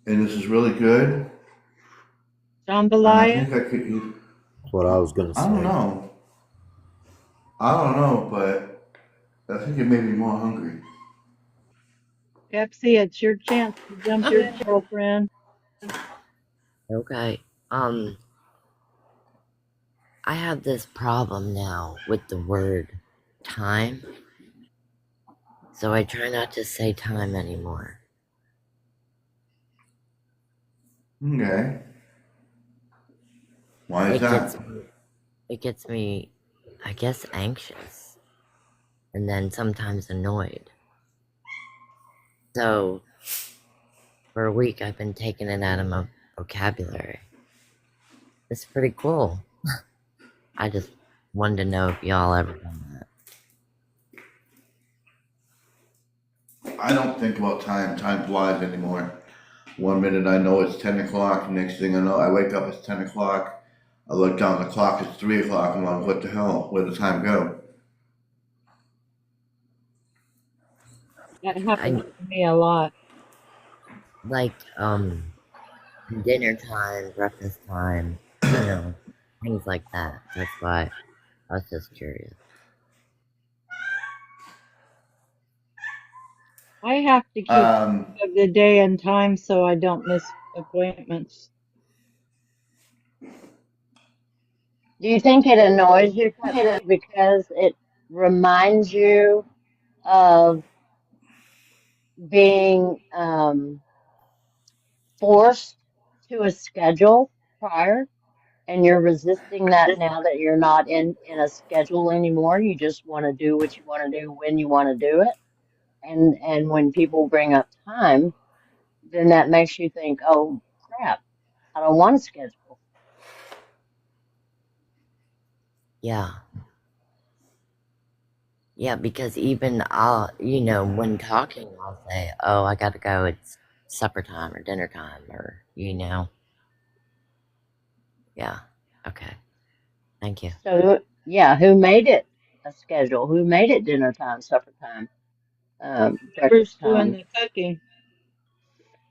and this is really good. And I Jambalaya? think I could eat. That's what I was gonna say. I don't know, but I think it made me more hungry. Pepsi, it's your chance to jump your girlfriend. Okay. I have this problem now with the word time. So I try not to say time anymore. Okay. Why is that? It gets me, I guess, anxious. And then sometimes annoyed. So, for a week I've been taking it out of my vocabulary. It's pretty cool. I just wanted to know if y'all ever done that. I don't think about time. Time flies anymore. 1 minute I know it's 10 o'clock. Next thing I know, I wake up, it's 10 o'clock. I look down the clock, it's 3 o'clock. I'm like, what the hell? Where did the time go? That happens to me a lot. Like, dinner time, breakfast time, you know, things like that. That's why I was just curious. I have to keep track of the day and time so I don't miss appointments. Do you think it annoys you, Pepsi, because it reminds you of being forced to a schedule prior, and you're resisting that now that you're not in a schedule anymore? You just want to do what you want to do when you want to do it. And when people bring up time, then that makes you think, oh crap, I don't want a schedule. Yeah. Yeah, because even I'll, you know, when talking, I'll say, oh, I gotta go, it's supper time or dinner time or, you know. Yeah. Okay. Thank you. So yeah, who made it a schedule? Who made it dinner time, supper time, Whoever's breakfast doing time? the cooking.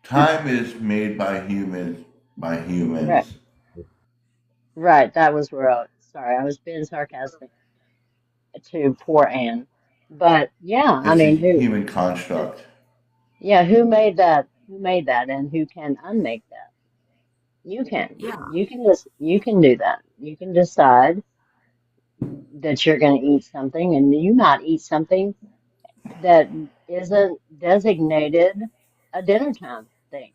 Time is made by humans, Right. Right. That was where sorry, I was being sarcastic to poor Anne. But yeah, I It's a mean, human construct. yeah, who made that? Who made that, and who can unmake that? You can. Yeah. You can just. You can do that. You can decide that you're going to eat something, and you might eat something that isn't designated a dinner time thing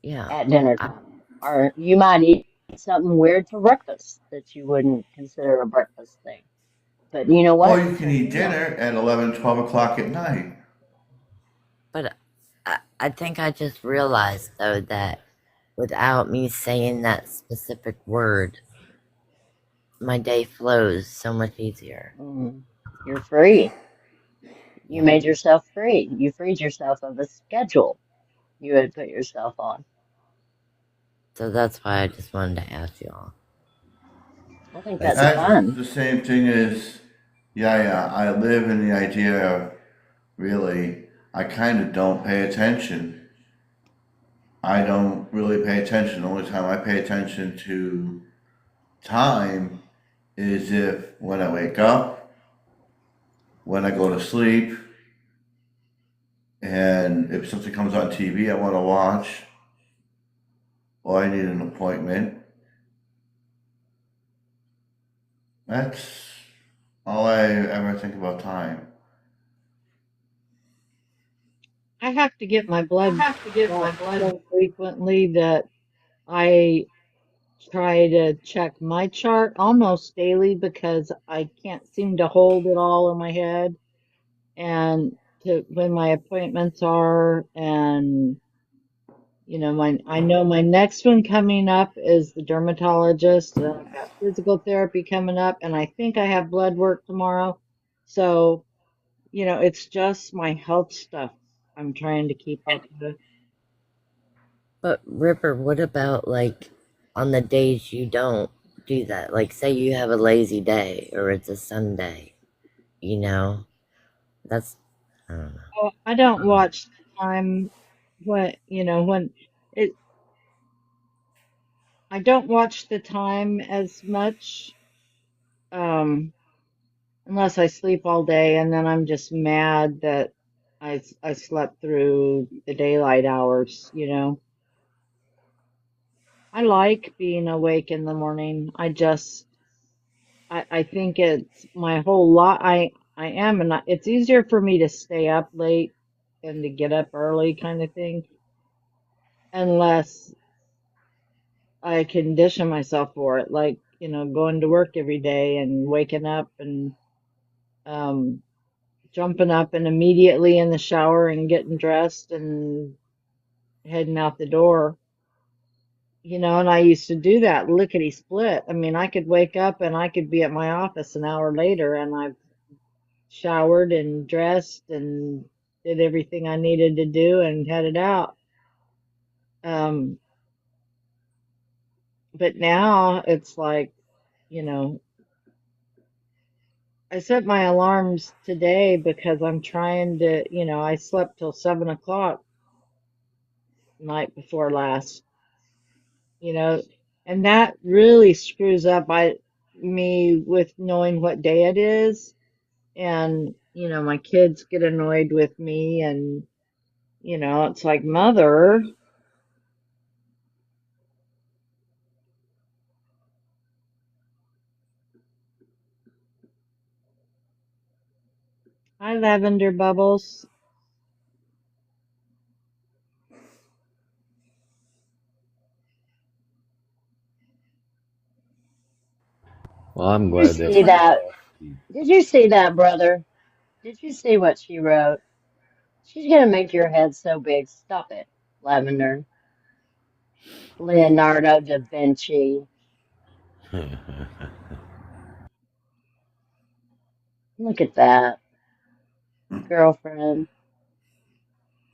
Yeah. at dinner I, time. Or you might eat something weird for breakfast that you wouldn't consider a breakfast thing. But you know Or what? you It's can a eat meal. dinner at 11, 12 o'clock at night. but I think I just realized though that without me saying that specific word, my day flows so much easier. Mm, you're free. You Yeah. made yourself free. You freed yourself of a schedule you had put yourself on. So that's why I just wanted to ask you all. I think But that's That's fun. the same thing as, yeah, I live in the idea of really, I kind of don't pay attention. I don't really pay attention. The only time I pay attention to time is if when I wake up, when I go to sleep, and if something comes on TV I want to watch, or I need an appointment. That's all I ever think about time. I have to get my blood drawn so frequently that I try to check my chart almost daily because I can't seem to hold it all in my head and to when my appointments are. And you know, I know my next one coming up is the dermatologist, and I've got physical therapy coming up, and I think I have blood work tomorrow. So, you know, it's just my health stuff I'm trying to keep up with. But River, what about like on the days you don't do that? Like say you have a lazy day or it's a Sunday, you know? That's I don't know. Oh, I don't watch the time when, you know, when it, I don't watch the time as much, um, unless I sleep all day and then I'm just mad that I slept through the daylight hours, you know. I like being awake in the morning. I think it's my whole lot. I am, and it's easier for me to stay up late than to get up early kind of thing, unless I condition myself for it, like, you know, going to work every day and waking up and um, jumping up and immediately in the shower and getting dressed and heading out the door. You know, and I used to do that lickety split. I mean, I could wake up and I could be at my office an hour later and I've showered and dressed and did everything I needed to do and headed out. Um, but now it's like, you know, I set my alarms today because I'm trying to, you know, I slept till 7 o'clock night before last, you know, and that really screws up me with knowing what day it is. And, you know, my kids get annoyed with me and, you know, it's like, mother, hi, Lavender Bubbles. Well, I'm Did you glad that see my that? coffee. Did you see that, brother? Did you see what she wrote? She's gonna make your head so big. Stop it, Lavender. Leonardo da Vinci. Look at that, girlfriend.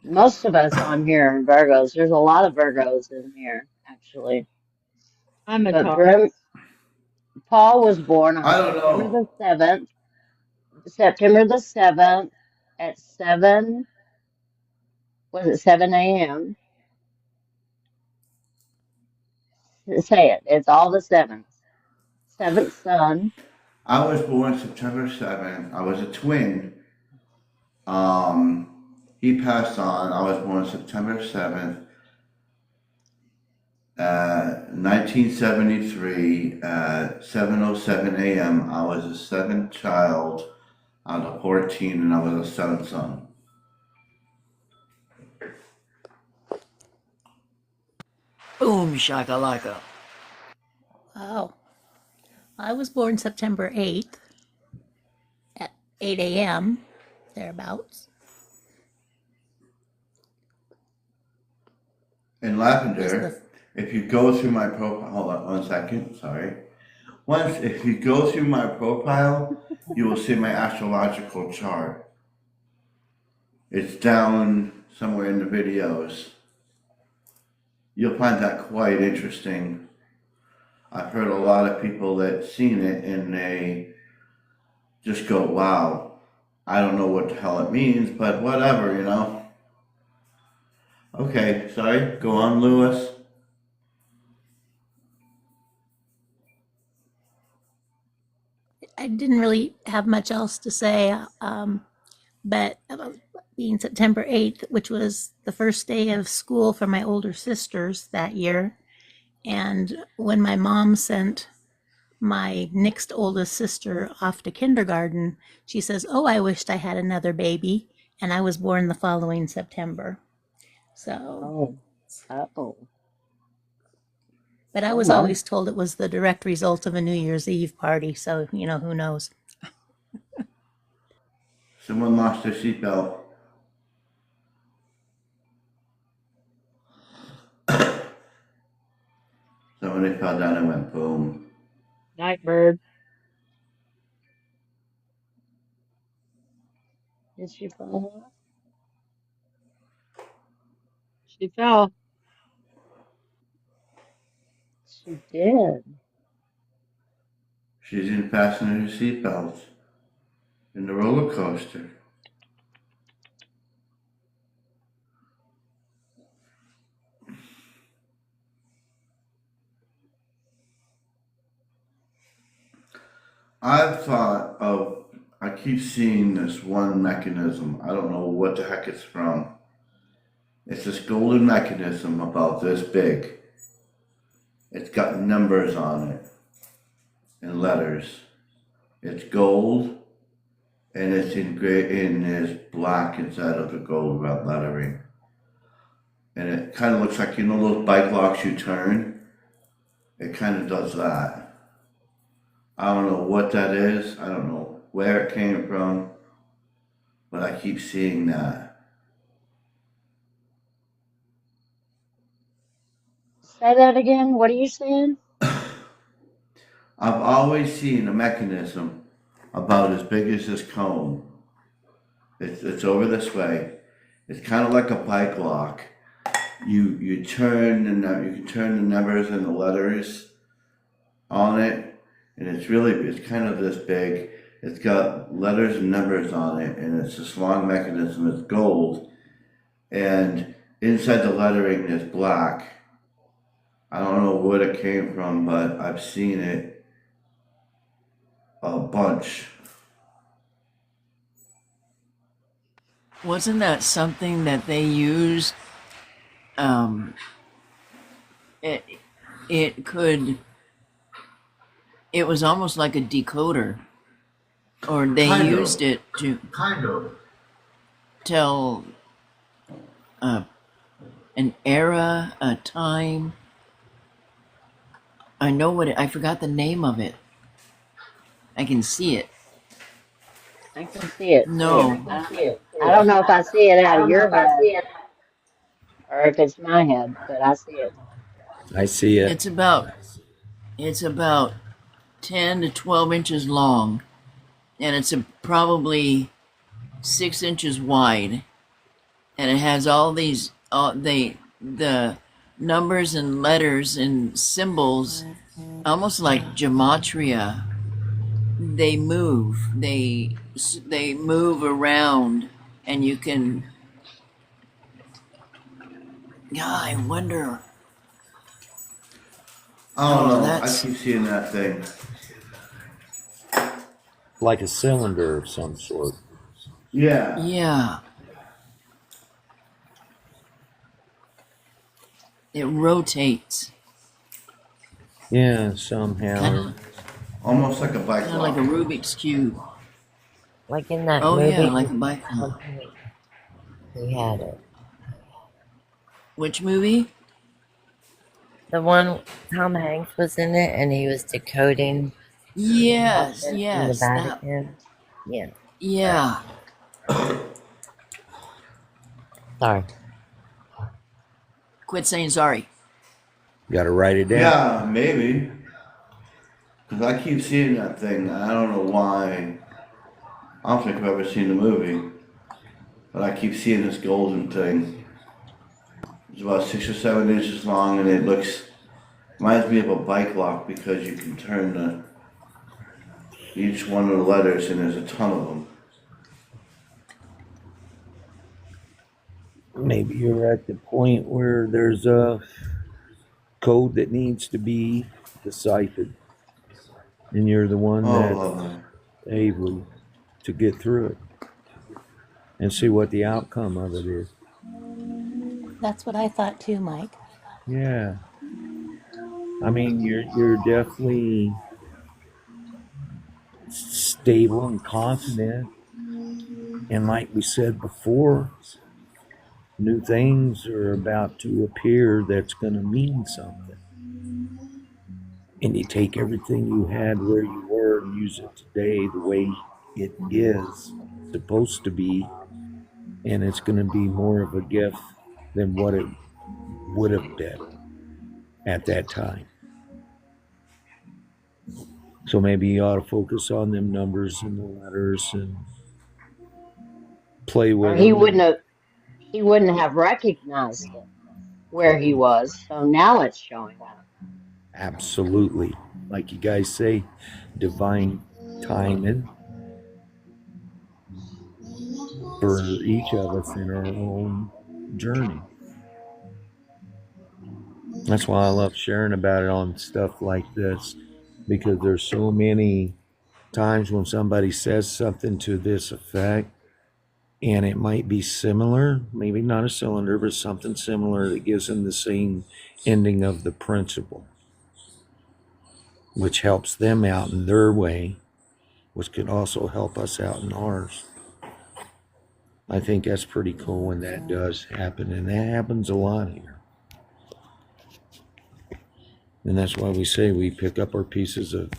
Most of us on here are Virgos. There's a lot of Virgos in here, actually. I'm a But Taurus. Paul was born on I don't know. September the 7th at 7, was it 7 a.m.? Say it. It's all the sevens. Seventh son. I was born September 7th. I was a twin. Um, he passed on. I was born September 7th. 1973 at 7:07 a.m. I was the seventh child out of 14, and I was the seventh son. Boom shakalaka. Wow. I was born September 8th at 8 a.m., thereabouts. In Was Lavender, if you go through my profile, hold on 1 second, sorry. If you go through my profile, you will see my astrological chart. It's down somewhere in the videos. You'll find that quite interesting. I've heard a lot of people that seen it and they just go, wow, I don't know what the hell it means, but whatever, you know. Okay, sorry, go on, Lewis. I didn't really have much else to say, but about being September 8th, which was the first day of school for my older sisters that year. And when my mom sent my next oldest sister off to kindergarten, she says, "Oh, I wished I had another baby." And I was born the following September. So, Oh. but I Oh was my. always told it was the direct result of a New Year's Eve party. So, who knows? Someone lost their seatbelt. Somebody fell down and went boom. Nightbird. Did she fall off? She fell. She did. She didn't fasten her seatbelt in the roller coaster. I keep seeing this one mechanism. I don't know what the heck it's from. It's this golden mechanism about this big. It's got numbers on it and letters. It's gold and it's in this black inside of the gold lettering. And it kind of looks like, those bike locks you turn? It kind of does that. I don't know what that is. I don't know where it came from, but I keep seeing that. Say that again. What are you saying? I've always seen a mechanism about as big as this cone. It's over this way. It's kind of like a bike lock. You turn you can turn the numbers and the letters on it, and it's kind of this big. It's got letters and numbers on it, and it's this long mechanism. It's gold, and inside the lettering is black. I don't know where it came from, but I've seen it a bunch. Wasn't that something that they used? It it was almost like a decoder, or they Kind of. used it to Kind of. tell an era, a time. I know I forgot the name of it. I can see it. I can see it. No. I don't know if I see it out of your head or if it's my head, but I see it. I see it. It's about 10 to 12 inches long, and it's probably 6 inches wide, and it has all these the numbers and letters and symbols, almost like gematria. They move around, and you can. Yeah, I wonder. Oh, no, I that's keep seeing that thing. Like a cylinder of some sort. Yeah. yeah. It rotates. Yeah, somehow. Kind Almost like a bike of like lock. a Rubik's cube. Like in that Oh movie, yeah, like a bike lock. he had it. Which movie? The one Tom Hanks was in it, and he was decoding Yes, in the yes, that. Vatican. Yeah. Yeah. Sorry. Quit saying sorry. Got to write it down. Yeah, maybe. Because I keep seeing that thing. I don't know why. I don't think I've ever seen the movie. But I keep seeing this golden thing. It's about 6 or 7 inches long, and it reminds me of a bike lock because you can turn each one of the letters, and there's a ton of them. Maybe you're at the point where there's a code that needs to be deciphered, and you're the one that's lovely. able to get through it and see what the outcome of it is. That's what I thought too, Mike. Yeah. I mean, you're definitely stable and confident, and like we said before, new things are about to appear that's going to mean something. And you take everything you had where you were and use it today the way it is supposed to be, and it's going to be more of a gift than what it would have been at that time. So maybe you ought to focus on them numbers and the letters and play with Or them. he wouldn't have recognized it where he was. So now it's showing up. Absolutely. Like you guys say, divine timing for each of us in our own journey. That's why I love sharing about it on stuff like this, because there's so many times when somebody says something to this effect, and it might be similar, maybe not a cylinder, but something similar that gives them the same ending of the principle, which helps them out in their way, which could also help us out in ours. I think that's pretty cool when that does happen, and that happens a lot here. And that's why we say we pick up our pieces of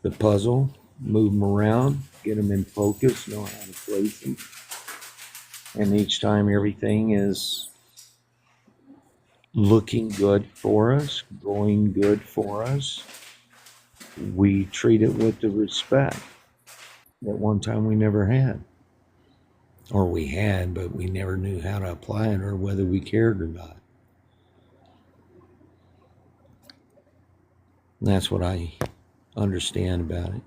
the puzzle, move them around, get them in focus, know how to place them. And each time everything is looking good for us, going good for us, we treat it with the respect that one time we never had. Or we had, but we never knew how to apply it or whether we cared or not. And that's what I understand about it.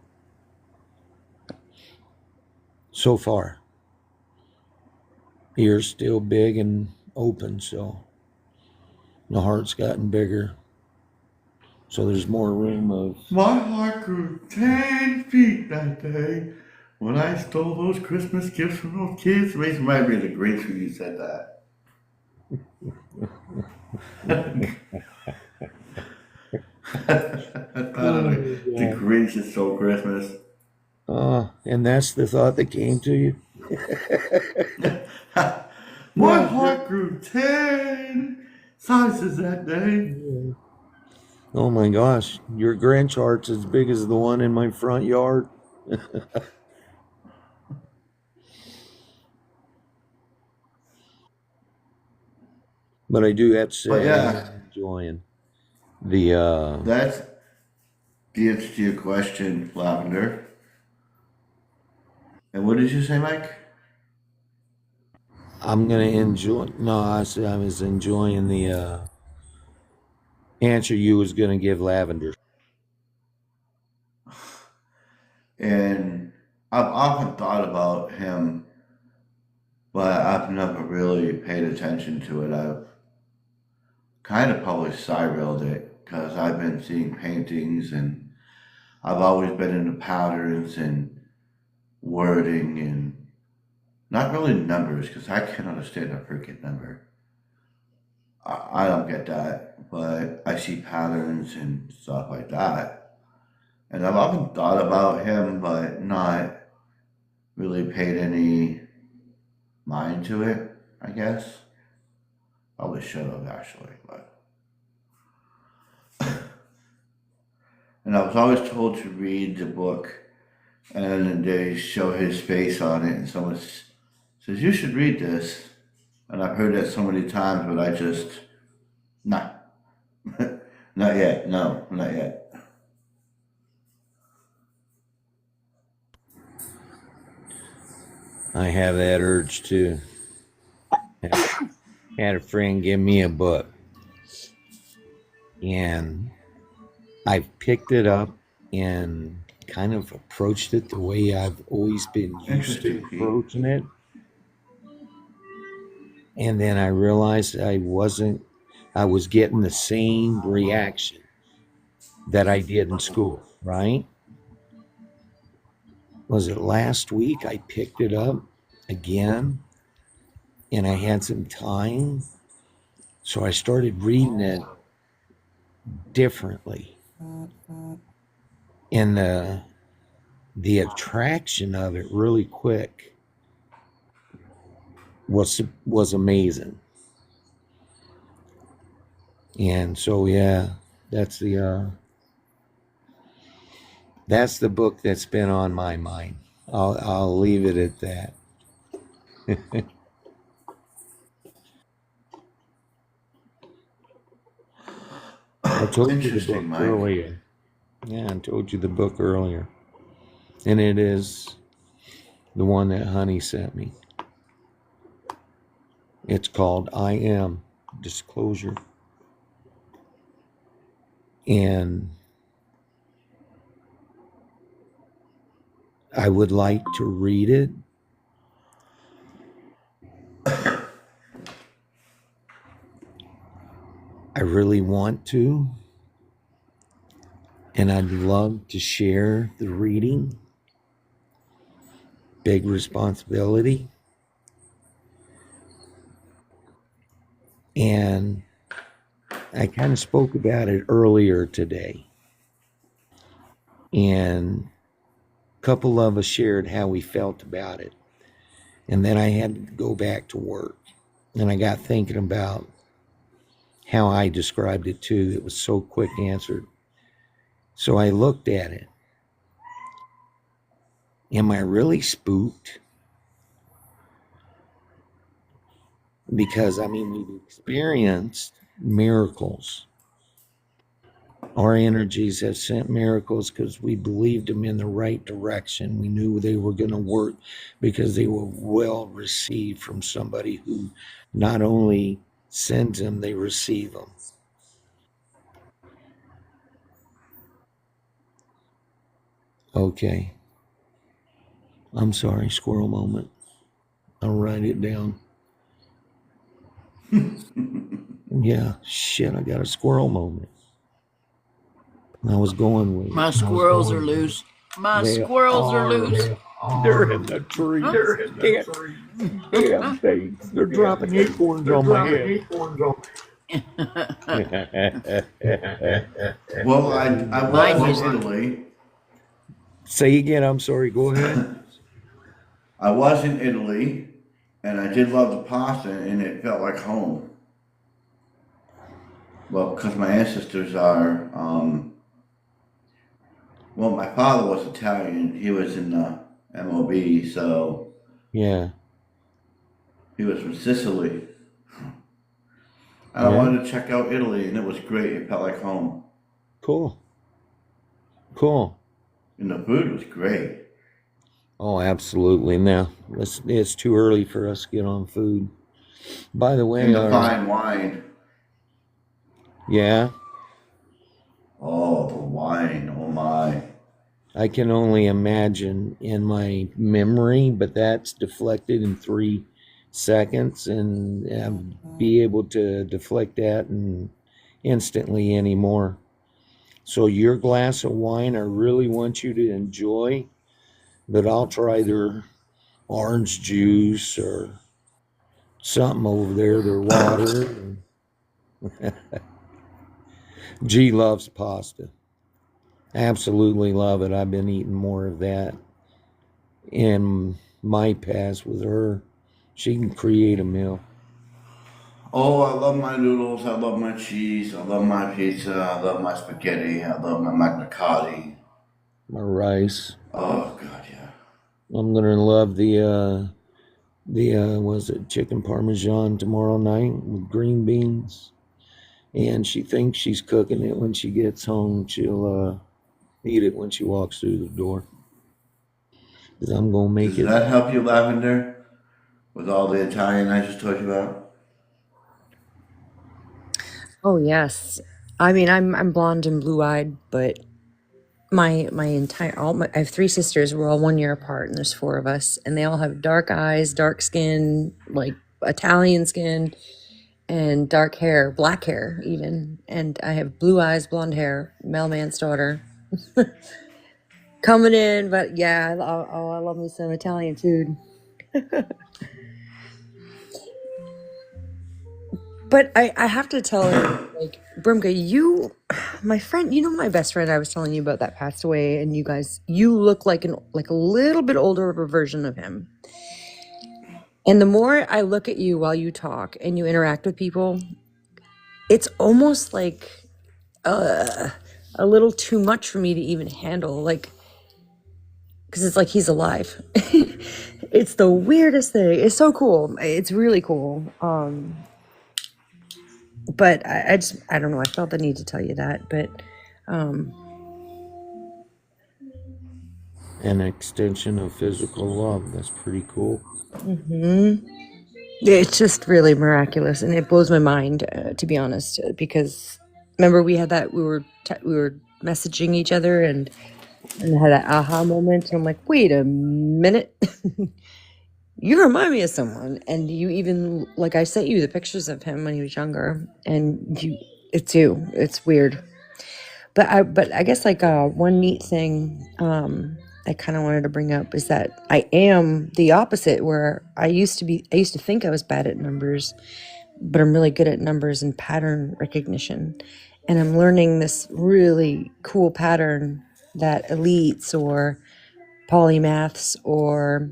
So far. Ears still big and open, so the heart's gotten bigger. So there's more room of... My heart grew 10 feet that day when I stole those Christmas gifts from those kids. It reminds me of the Grinch when you said that. I thought of it. The Grinch is so Christmas. And that's the thought that came to you? My heart grew 10 sizes that day. Oh my gosh, your Grinch heart's as big as the one in my front yard. But I do have to say, I'm enjoying the... That's the answer to your question, Lavender. And what did you say, Mike? I'm going to enjoy... No, I said I was enjoying the answer you was going to give Lavender. And I've often thought about him, but I've never really paid attention to it. I've kind of probably side-railed it because I've been seeing paintings and I've always been into patterns and wording and not really numbers because I can't understand a freaking number. I don't get that, but I see patterns and stuff like that. And I've often thought about him, but not really paid any mind to it, I guess. Probably should have actually, but. And I was always told to read the book, and they show his face on it, and someone says, "You should read this." And I've heard that so many times, but I just, nah, not yet. No, not yet. I have that urge too. Had a friend give me a book, and I've picked it up and kind of approached it the way I've always been used to Interesting, Pete. approaching it. And then I realized I was getting the same reaction that I did in school, right? Was it last week I picked it up again and I had some time? So I started reading it differently. And the attraction of it really quick was amazing. And so yeah, that's the book that's been on my mind. I'll leave it at that. I told you the book Interesting, Mike. earlier. Yeah, I told you the book earlier. And it is the one that Honey sent me. It's called I Am Disclosure. And I would like to read it. I really want to. And I'd love to share the reading. Big responsibility. And I kind of spoke about it earlier today. And a couple of us shared how we felt about it. And then I had to go back to work. And I got thinking about how I described it too. It was so quick answered. So I looked at it. Am I really spooked? Because, I mean, we've experienced miracles. Our energies have sent miracles because we believed them in the right direction. We knew they were going to work because they were well received from somebody who not only sends them, they receive them. Okay. I'm sorry, squirrel moment. I'll write it down. Yeah, shit, I got a squirrel moment. I was going with My squirrels are loose. My squirrels are loose. They're in the tree. They're in the tree. Damn things. They're dropping acorns on my head. Well, I was in Italy. Say again, I'm sorry, go ahead. I was in Italy, and I did love the pasta, and it felt like home. Well, because my ancestors are, well, my father was Italian. He was in the MOB, so Yeah. he was from Sicily. And I Yeah. wanted to check out Italy, and it was great. It felt like home. Cool. Cool. And the food was great. Oh, absolutely. Now, it's too early for us to get on food. By the way, And the fine wine. yeah, Oh, the wine. Oh, my. I can only imagine in my memory, but that's deflected in 3 seconds, and be able to deflect that and instantly anymore. So your glass of wine, I really want you to enjoy, but I'll try their orange juice or something over there, their water. G loves pasta. Absolutely love it. I've been eating more of that. In my past with her, she can create a meal. Oh, I love my noodles. I love my cheese. I love my pizza. I love my spaghetti. I love my manicotti. My rice. Oh God, yeah. I'm gonna love the was it chicken parmesan tomorrow night with green beans. And she thinks she's cooking it when she gets home. She'll eat it when she walks through the door. Because I'm gonna make Does it. that help you, Lavender? With all the Italian I just told you about? Oh yes. I mean, I'm blonde and blue-eyed, but my entire I have three sisters. We're all 1 year apart, and there's four of us, and they all have dark eyes, dark skin, like Italian skin, and dark hair, black hair even. And I have blue eyes, blonde hair, mailman's daughter. Coming in, but yeah, I love me some Italian food. But I have to tell her, like, Brimka, my friend, my best friend I was telling you about that passed away, and you look like a little bit older of a version of him. And the more I look at you while you talk and you interact with people, it's almost like a little too much for me to even handle, like, because it's like he's alive. It's the weirdest thing. It's so cool. It's really cool. But I don't know. I felt the need to tell you that, but An extension of physical love. That's pretty cool. it's just really miraculous, and it blows my mind, to be honest. Because remember we had that we were messaging each other and had that aha moment. And I'm like, wait a minute. You remind me of someone. And you even, like, I sent you the pictures of him when he was younger, and it's you. It's weird. But I guess, like, one neat thing I kind of wanted to bring up is that I am the opposite, where I used to think I was bad at numbers, but I'm really good at numbers and pattern recognition. And I'm learning this really cool pattern that elites or polymaths or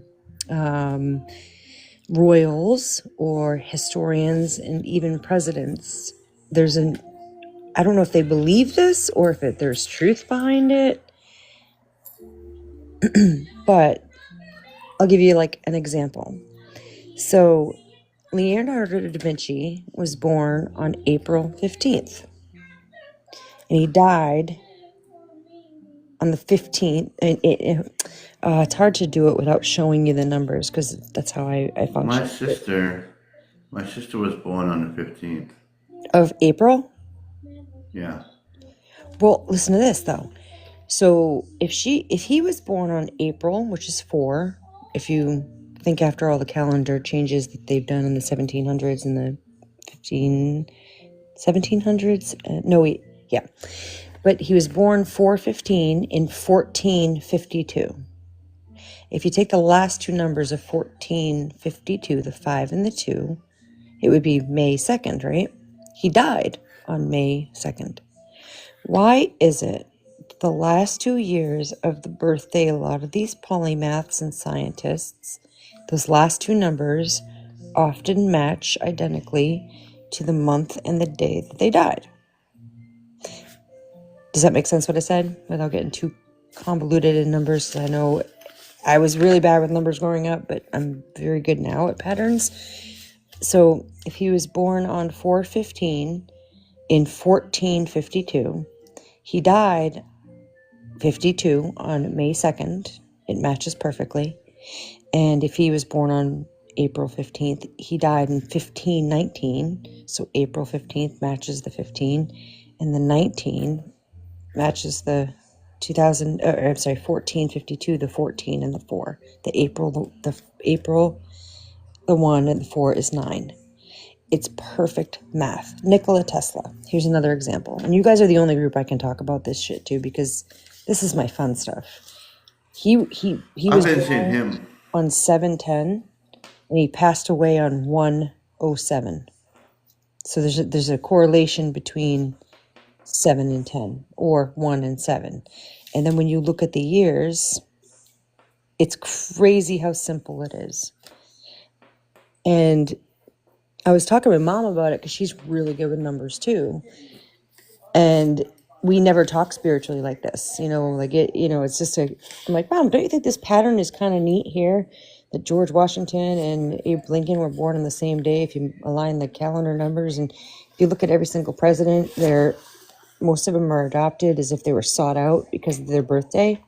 royals or historians and even presidents, I don't know if they believe this or if there's truth behind it, but I'll give you, like, an example. So Leonardo da Vinci was born on April 15th, and he died on the 15th. And it's hard to do it without showing you the numbers, because that's how I function. My sister was born on the 15th. Of April? Yeah. Well, listen to this, though. So if he was born on April, which is 4, if you think after all the calendar changes that they've done in the 1700s and the 1700s, yeah. But he was born 4/15 in 1452. If you take the last two numbers of 1452, the 5 and the 2, it would be May 2nd, right? He died on May 2nd. Why is it the last 2 years of the birthday, a lot of these polymaths and scientists, those last two numbers often match identically to the month and the day that they died? Does that make sense what I said without getting too convoluted in numbers? I know I was really bad with numbers growing up, but I'm very good now at patterns. So if he was born on 4/15 in 1452, he died 52 on May 2nd. It matches perfectly. And if he was born on April 15th, he died in 1519. So April 15th matches the 15, and the 19 matches the 1452, the 14 and the 4. The April, the 1 and the 4 is 9. It's perfect math. Nikola Tesla. Here's another example. And you guys are the only group I can talk about this shit to, because this is my fun stuff. He was born him on 7/10, and he passed away on 1/07. So there's a correlation between 7 and 10, or 1 and 7. And then when you look at the years, it's crazy how simple it is. And I was talking to Mom about it because she's really good with numbers too. And we never talk spiritually like this, like it's just I'm like, Mom, don't you think this pattern is kind of neat here? That George Washington and Abe Lincoln were born on the same day. If you align the calendar numbers, and if you look at every single president, most of them are adopted as if they were sought out because of their birthday,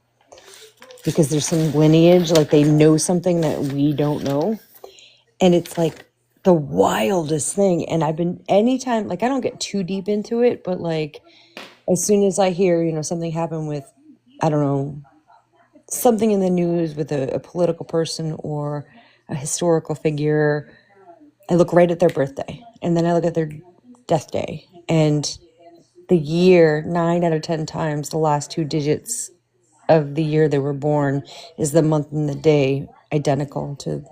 because there's some lineage, like they know something that we don't know. And it's like the wildest thing. And anytime, like I don't get too deep into it, but like as soon as I hear, something happened with, I don't know, something in the news with a political person or a historical figure, I look right at their birthday, and then I look at their death day, and the year, 9 out of 10 times, the last 2 digits of the year they were born is the month and the day identical to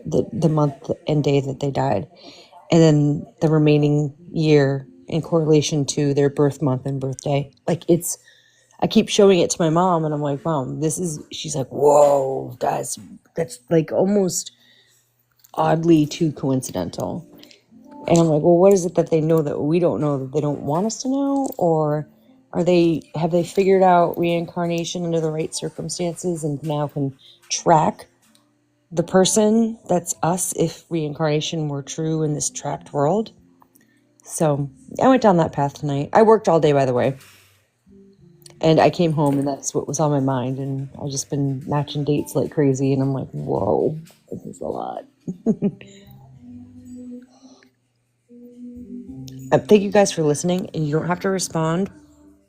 the month and day that they died. And then the remaining year in correlation to their birth month and birthday. Like I keep showing it to my mom, and I'm like, Mom, she's like, whoa, that's like almost oddly too coincidental. And I'm like, well, what is it that they know that we don't know, that they don't want us to know? Or have they figured out reincarnation under the right circumstances and now can track the person that's us if reincarnation were true in this trapped world? So I went down that path tonight. I worked all day, by the way. And I came home, and that's what was on my mind. And I've just been matching dates like crazy. And I'm like, whoa, this is a lot. Thank you guys for listening. And you don't have to respond.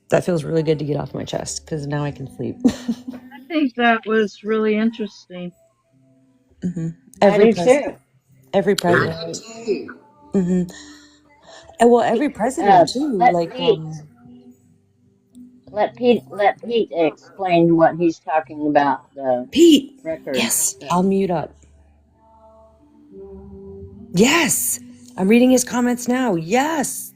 That feels really good to get off my chest, because now I can sleep. I think that was really interesting. Mm-hmm. I do too. Every president. Mm-hmm. And well, every president too. Let Pete explain what he's talking about, the Pete. record Yes, stuff. I'll mute up. Yes, I'm reading his comments now. Yes.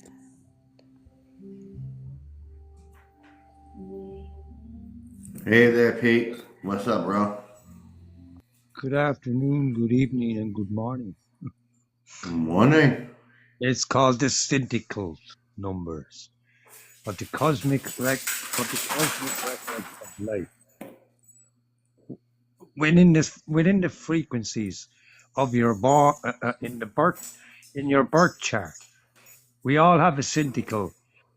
Hey there, Pete. What's up, bro? Good afternoon, good evening, and good morning. Good morning. It's called the syndical numbers, but the cosmic record of life. Within the frequencies of your in your birth chart, we all have a syndical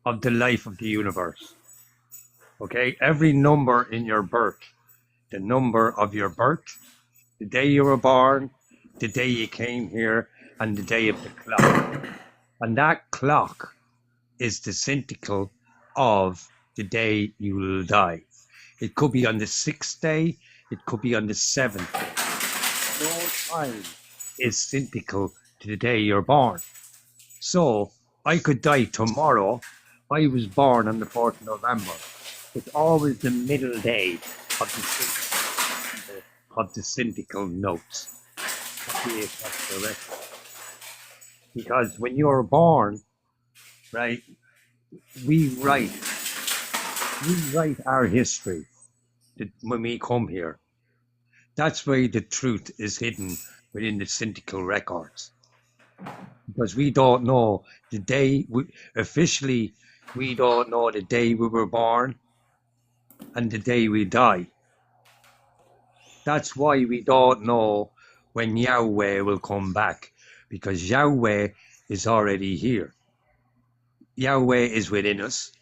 of the life of the universe. Okay, every number in your birth, the number of your birth, the day you were born, the day you came here, and the day of the clock. And that clock is the syndical of the day you will die. It could be on the 6th day, it could be on the 7th day. No time is syndical to the day you're born. So I could die tomorrow. I was born on the 4th of November. It's always the middle day of the syndical notes. That's correct. Because when you're born, right, we write our history when we come here. That's why the truth is hidden within the syndical records. Because we don't know the day, we don't know the day we were born and the day we die. That's why we don't know when Yahweh will come back, because Yahweh is already here. Yahweh is within us.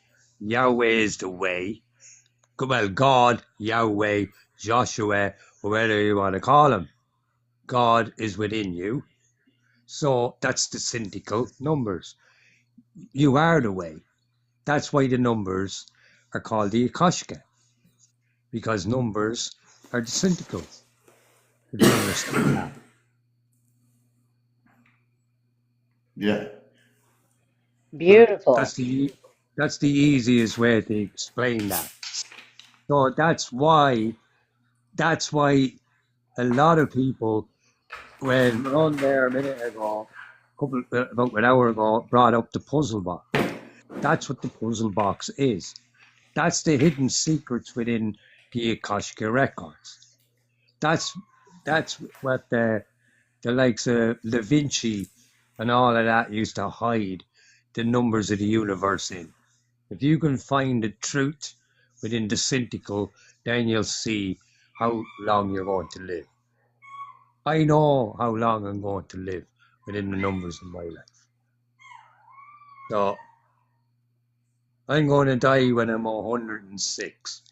Yahweh is the way. Well, God, Yahweh, Joshua, whatever you want to call him. God is within you. So that's the syndical numbers. You are the way. That's why the numbers are called the Akashka, because numbers are the syndicals. Do you understand that? Yeah. Beautiful. That's the easiest way to explain that. So that's why a lot of people, when on there a minute ago, about an hour ago brought up the puzzle box. That's what the puzzle box is. That's the hidden secrets within the Akashic records. That's what the likes of Da Vinci and all of that used to hide the numbers of the universe in. If you can find the truth within the syndical, then you'll see how long you're going to live. I know how long I'm going to live within the numbers of my life. So I'm going to die when I'm 106,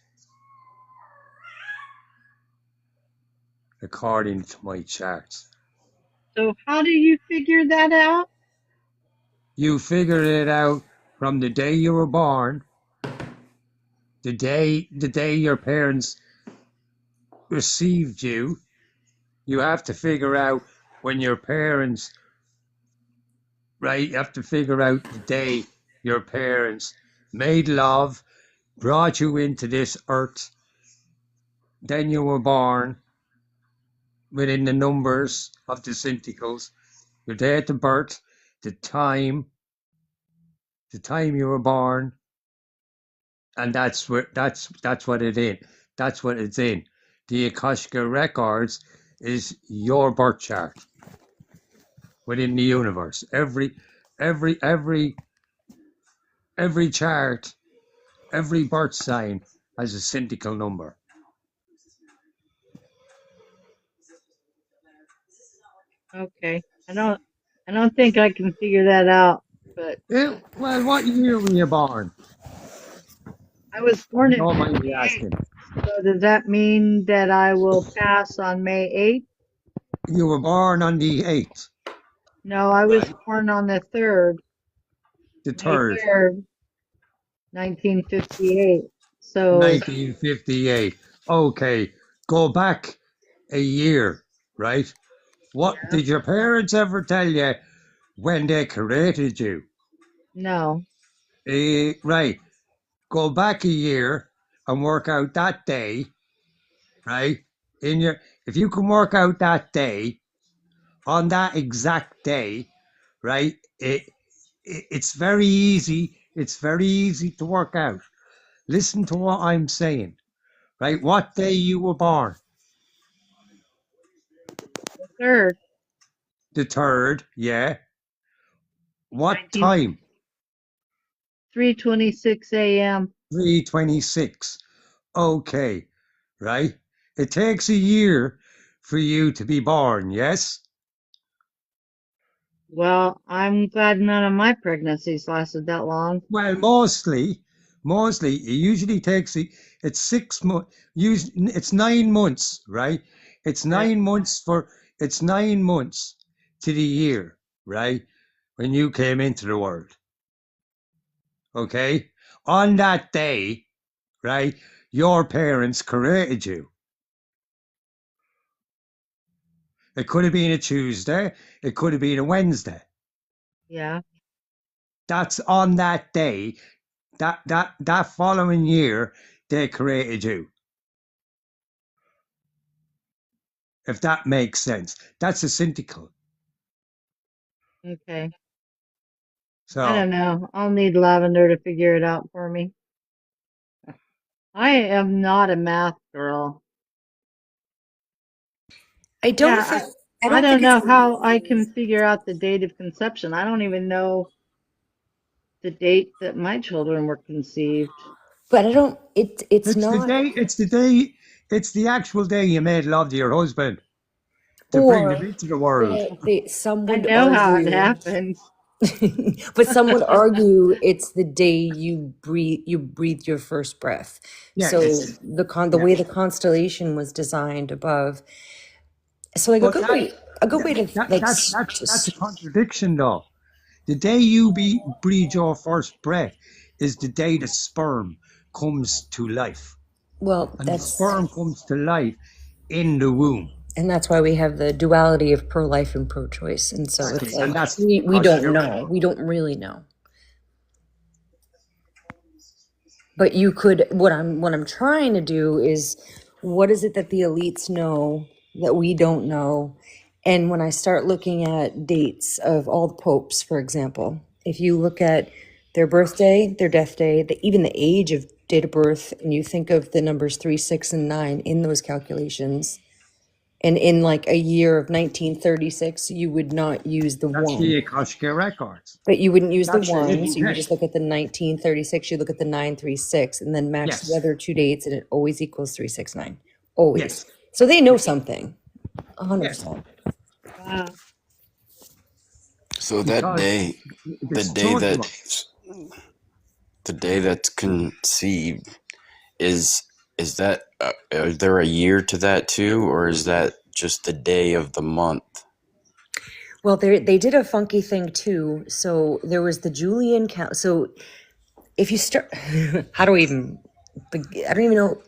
according to my charts. So how do you figure that out? You figure it out from the day you were born, the day your parents received you. You have to figure out when your parents, right? You have to figure out the day your parents made love, brought you into this earth, then you were born within the numbers of the synticals, your date of birth, the time you were born, and that's what it is. That's what it's in. The Akashic records is your birth chart within the universe. Every chart, every birth sign has a syndical number. Okay. I don't think I can figure that out, but Well, what year were you born? I was born in Don't mind me 58. asking. So does that mean that I will pass on May 8th? You were born on the 8th, No, I was right? born on the 3rd, The May 3rd, 3rd, 1958. So 1958. Okay, go back a year, right? What yeah, did your parents ever tell you when they created you? no, Right. Go back a year and work out that day, right? If you can work out that day, on that exact day, right? It's very easy. It's very easy to work out. Listen to what I'm saying, right? What day you were born? the 3rd, The 3rd, yeah. What 19, time? 3:26 a.m. 3:26. Okay, right? It takes a year for you to be born, yes? Well, I'm glad none of my pregnancies lasted that long. Well, mostly, it usually takes it's 6 months. It's 9 months, right? It's Right. 9 months it's 9 months to the year, right? When you came into the world, okay? On that day, right? Your parents created you. It could have been a Tuesday. It could have been a Wednesday. Yeah. That's on that day. That following year, they created you. If that makes sense. That's a syndical. Okay. I So don't know. I'll need Lavender to figure it out for me. I am not a math girl. I don't Yeah, think I I don't don't think it's know how I can figure out the date of conception. I don't even know the date that my children were conceived. but I don't it's it's the not day. It's the actual day you made love to your husband to bring them or into the world. some I would know how it argue happened. but some would argue it's the day you breathe your first breath. Yeah, So it's the yeah. way the constellation was designed above. So like But a good way to like that's a contradiction, though. The day you breathe your first breath is the day the sperm comes to life, well and the sperm comes to life in the womb. and that's why we have the duality of pro-life and pro-choice, and so Exactly, it's and like that's we because don't you're know, we don't really know. But you could what I'm trying to do is what is it that the elites know that we don't know, And when I start looking at dates of all the popes, for example, if you look at their birthday, their death day, even the age of date of birth, and you think of the numbers 3, 6, and 9 in those calculations, and in like a year of 1936, you would not use the That's 1. the Akashic records. But you wouldn't use the That's the 1, living so you would text. just look at the 1936, you look at the 936, and then match the Yes. other two dates, and it always equals 369. Always. Yes. So they know something. 100%. Wow. So that Because day, the this day told that us. the day that's conceived is that is there a year to that too, or is that just the day of the month? Well, they did a funky thing too. So there was the Julian count. So if you start, how do we even? I don't even know.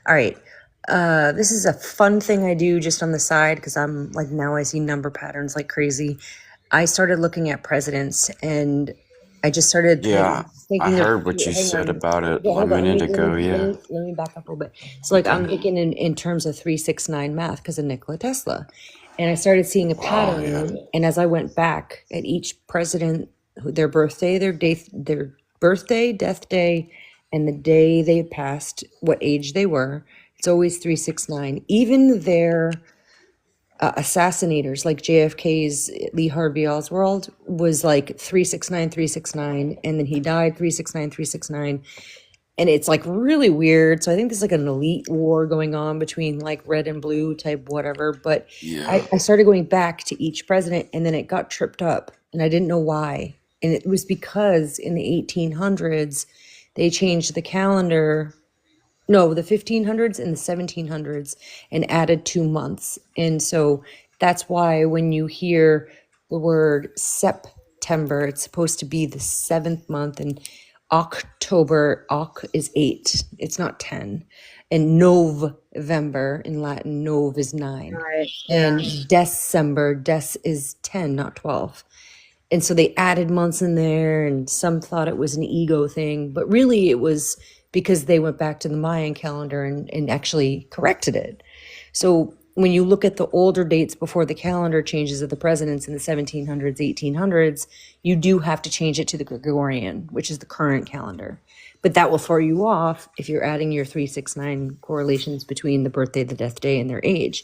All right, this is a fun thing I do just on the side because I'm like now I see number patterns like crazy. I started looking at presidents and I just started Yeah, I thinking of. heard what you Hang said on. about it Yeah, a hold on. minute ago. Yeah. Let me back up a little bit. So like I'm Okay. thinking in terms of 369 math because of Nikola Tesla. And I started seeing a Oh pattern. yeah. And as I went back at each president, their birthday, their birthday, death day, and the day they passed, what age they were, it's always 369. Even their assassinators, like JFK's Lee Harvey Oswald, was like 369, 369, and then he died 369, 369. And it's like really weird. So I think there's like an elite war going on between like red and blue type whatever. But Yeah. I started going back to each president and then it got tripped up and I didn't know why. And it was because in the 1800s, they changed the calendar. No, the 1500s and the 1700s and added 2 months. And so that's why when you hear the word September, it's supposed to be the 7th month, and October, Oc is 8. It's not 10. And November in Latin, Nov is 9. Right. And Yeah. December, Des is 10, not 12. And so they added months in there, and some thought it was an ego thing, but really it was because they went back to the Mayan calendar and actually corrected it. So when you look at the older dates before the calendar changes of the presidents in the 1700s, 1800s, you do have to change it to the Gregorian, which is the current calendar. But that will throw you off if you're adding your 369 correlations between the birthday, the death day, and their age.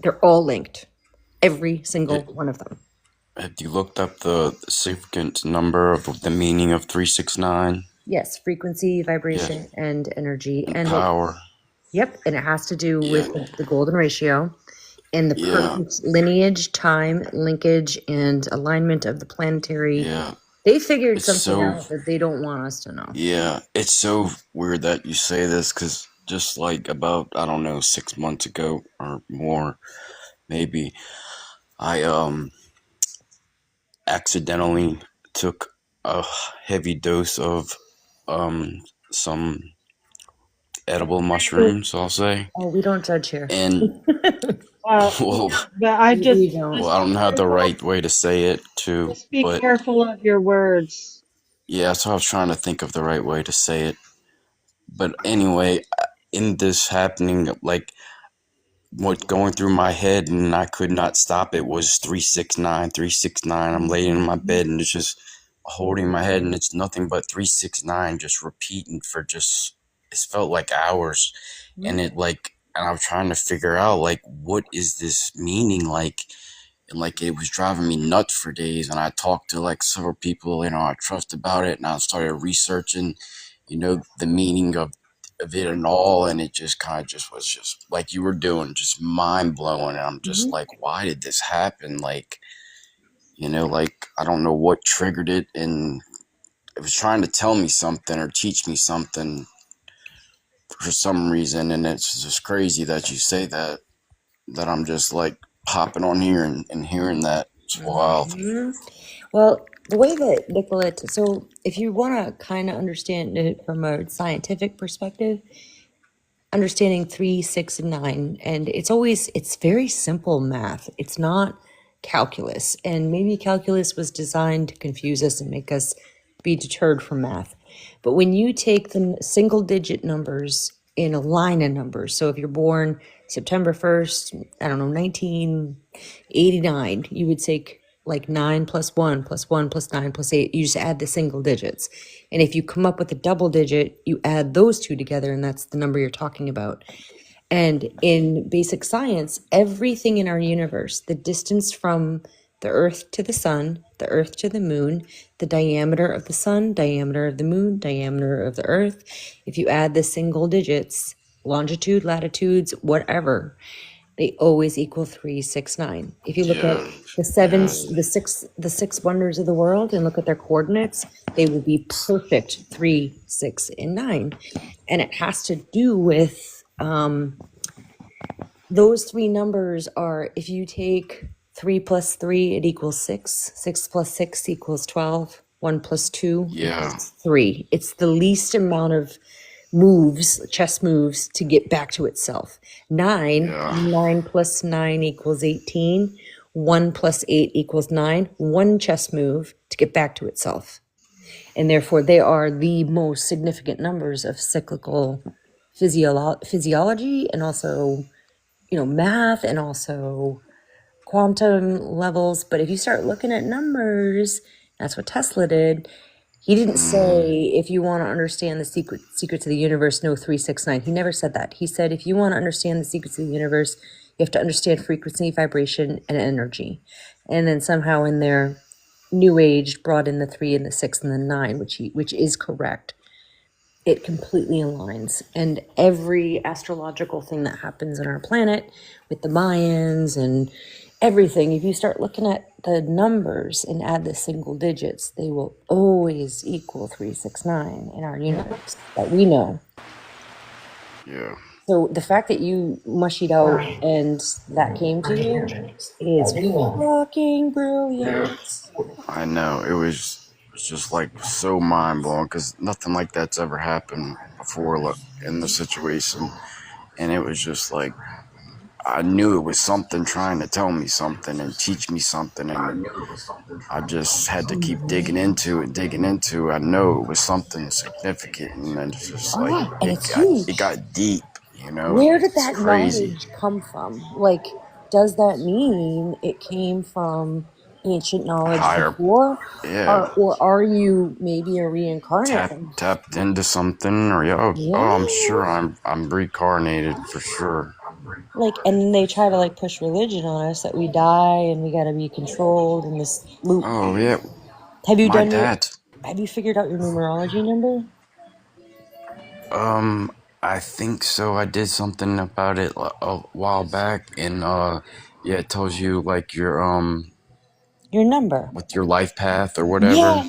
They're all linked, every single one of them. Have you looked up the significant number of the meaning of 369? Yes, frequency, Yeah. vibration, and energy. And And power. yep, and it has to do Yeah. with the golden ratio and the Yeah. perfect lineage, time, linkage, and alignment of the planetary. Yeah. They figured It's something so out that they don't want us to know. yeah. It's so weird that you say this because just like about I don't know 6 months ago or more maybe I accidentally took a heavy dose of some edible mushrooms, I'll say. Oh, we don't judge here. And Well, well, but I We just don't. well, I don't have the careful. right way to say it too, Just be but careful of your words. yeah, so I was trying to think of the right way to say it. But anyway, in this happening, like what going through my head and I could not stop it was 369, 369. I'm laying in my bed and it's just holding my head and it's nothing but 369 just repeating for just it felt like hours. And it like and I was trying to figure out like what is this meaning like, and like it was driving me nuts for days. And I talked to like several people I trust about it, and I started researching the meaning of it and all, and it just kind of just was just like you were doing, just mind blowing. And I'm just like, why did this happen? Like like I don't know what triggered it, and it was trying to tell me something or teach me something for some reason. And it's just crazy that you say that I'm just like popping on here and hearing that. It's wild. Well, the way that Nicola, so if you want to kind of understand it from a scientific perspective, understanding 3, 6, and 9, and it's very simple math. It's not calculus, and maybe calculus was designed to confuse us and make us be deterred from math. But when you take the single digit numbers in a line of numbers. So if you're born September 1st, I don't know, 1989, you would take like 9 plus 1 plus 1 plus 9 plus 8. You just add the single digits. And if you come up with a double digit, you add those two together, and that's the number you're talking about. And in basic science, everything in our universe, the distance from the Earth to the sun, the Earth to the moon, the diameter of the sun, diameter of the moon, diameter of the Earth, if you add the single digits, longitude, latitudes, whatever, they always equal 369. If you look at the six wonders of the world and look at their coordinates, they will be perfect 3, 6, and 9. And it has to do with those three numbers are, if you take 3 plus 3, it equals 6. 6 plus 6 equals 12. 1 plus 2 equals 3. It's the least amount of moves, chess moves, to get back to itself. 9 plus 9 equals 18. 1 plus 8 equals 9. One chess move to get back to itself. And therefore, they are the most significant numbers of cyclical physiology, and also, math, and also quantum levels. But if you start looking at numbers, that's what Tesla did. He didn't say, if you want to understand the secrets of the universe, know 369. He never said that. He said, if you want to understand the secrets of the universe, you have to understand frequency, vibration, and energy. And then somehow in their New Age brought in the 3 and the 6 and the 9, which is correct. It completely aligns. And every astrological thing that happens on our planet with the Mayans and everything, if you start looking at the numbers and add the single digits, they will always equal 369 in our universe that we know. Yeah. So the fact that you mushied out and that came to you is fucking brilliant. I know. It was just like so mind blowing because nothing like that's ever happened before in the situation. And it was just like, I knew it was something trying to tell me something and teach me something, and I just had to keep digging into it. I know it was something significant, and then it's just like it got deep, Where did that crazy. knowledge come from? Like, does that mean it came from ancient knowledge before? Yeah. Or are you maybe a reincarnate? Tapped into something, or I'm sure I'm reincarnated for sure. Like, and then they try to push religion on us that we die and we got to be controlled in this loop. Oh yeah. Have you have you figured out your numerology number? I think so. I did something about it a while back, and it tells you your number with your life path or whatever. Yeah. I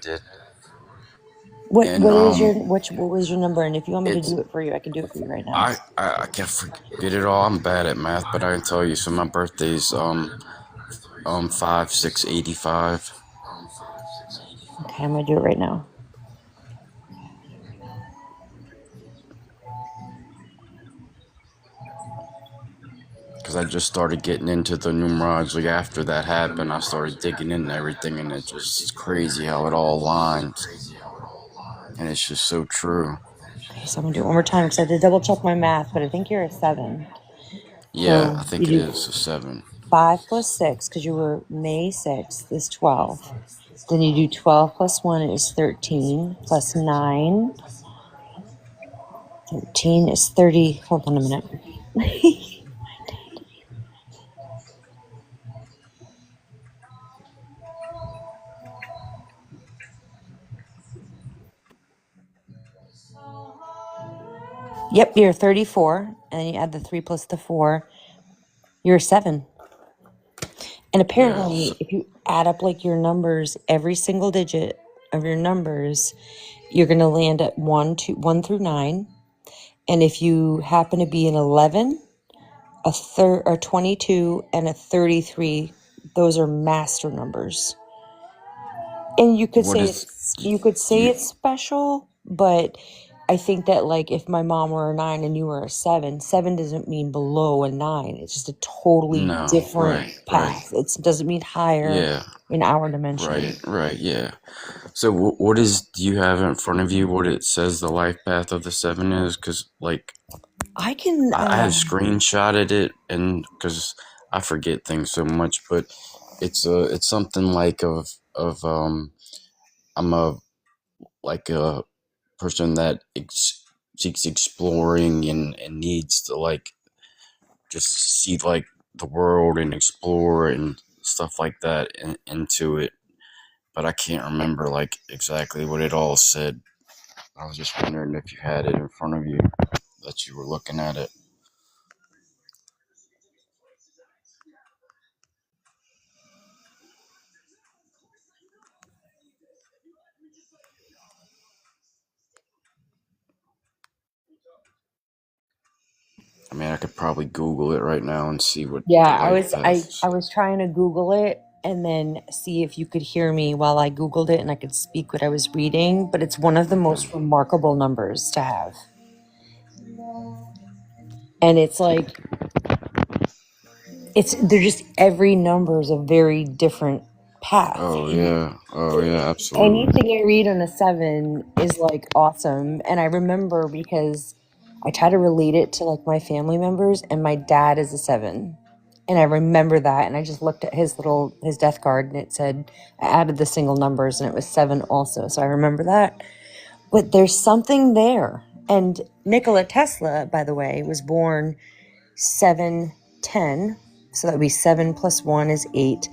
did. What was your number? And if you want me to do it for you, I can do it for you right now. I can't forget it all. I'm bad at math, but I can tell you. So my birthday's 5/6/85. Okay, I'm gonna do it right now. Because I just started getting into the numerology after that happened. I started digging into everything, and it's just crazy how it all aligns. And it's just so true. Okay, so I'm gonna do it one more time because I did double check my math, but I think you're a 7. Yeah, I think it is a 7. 5 plus 6, because you were May 6th, is 12. Then you do 12 plus 1 is 13, plus 9. 13 is 30. Hold on a minute. Yep, you're 34, and then you add the 3 plus the 4. You're a 7. And apparently, if you add up your numbers, every single digit of your numbers, you're going to land at 1 through 9. And if you happen to be an 11, a 22, and a 33, those are master numbers. And you could say it's special, but I think that like if my mom were a 9 and you were a 7, 7 doesn't mean below a 9. It's just a totally No, different right, path. It doesn't mean higher yeah, in our dimension. right, yeah. So what do you have in front of you? What it says the life path of the 7 is? Because like I can I have screenshotted it, and because I forget things so much, but it's something like I'm a person that seeks exploring and needs to like just see like the world and explore and stuff like that into it. But I can't remember like exactly what it all said. I was just wondering if you had it in front of you, that you were looking at it. I mean, I could probably Google it right now and see what Yeah, the I life was path I is. I was trying to Google it and then see if you could hear me while I Googled it and I could speak what I was reading, but it's one of the most remarkable numbers to have. And it's like they're just every number is a very different path. Oh yeah, absolutely. Anything I read on a 7 is like awesome. And I remember because I try to relate it to like my family members, and my dad is a 7. And I remember that, and I just looked at his death card, and it said I added the single numbers, and it was 7 also. So I remember that. But there's something there. And Nikola Tesla, by the way, was born 7/10, so that would be 7 plus 1 is 8,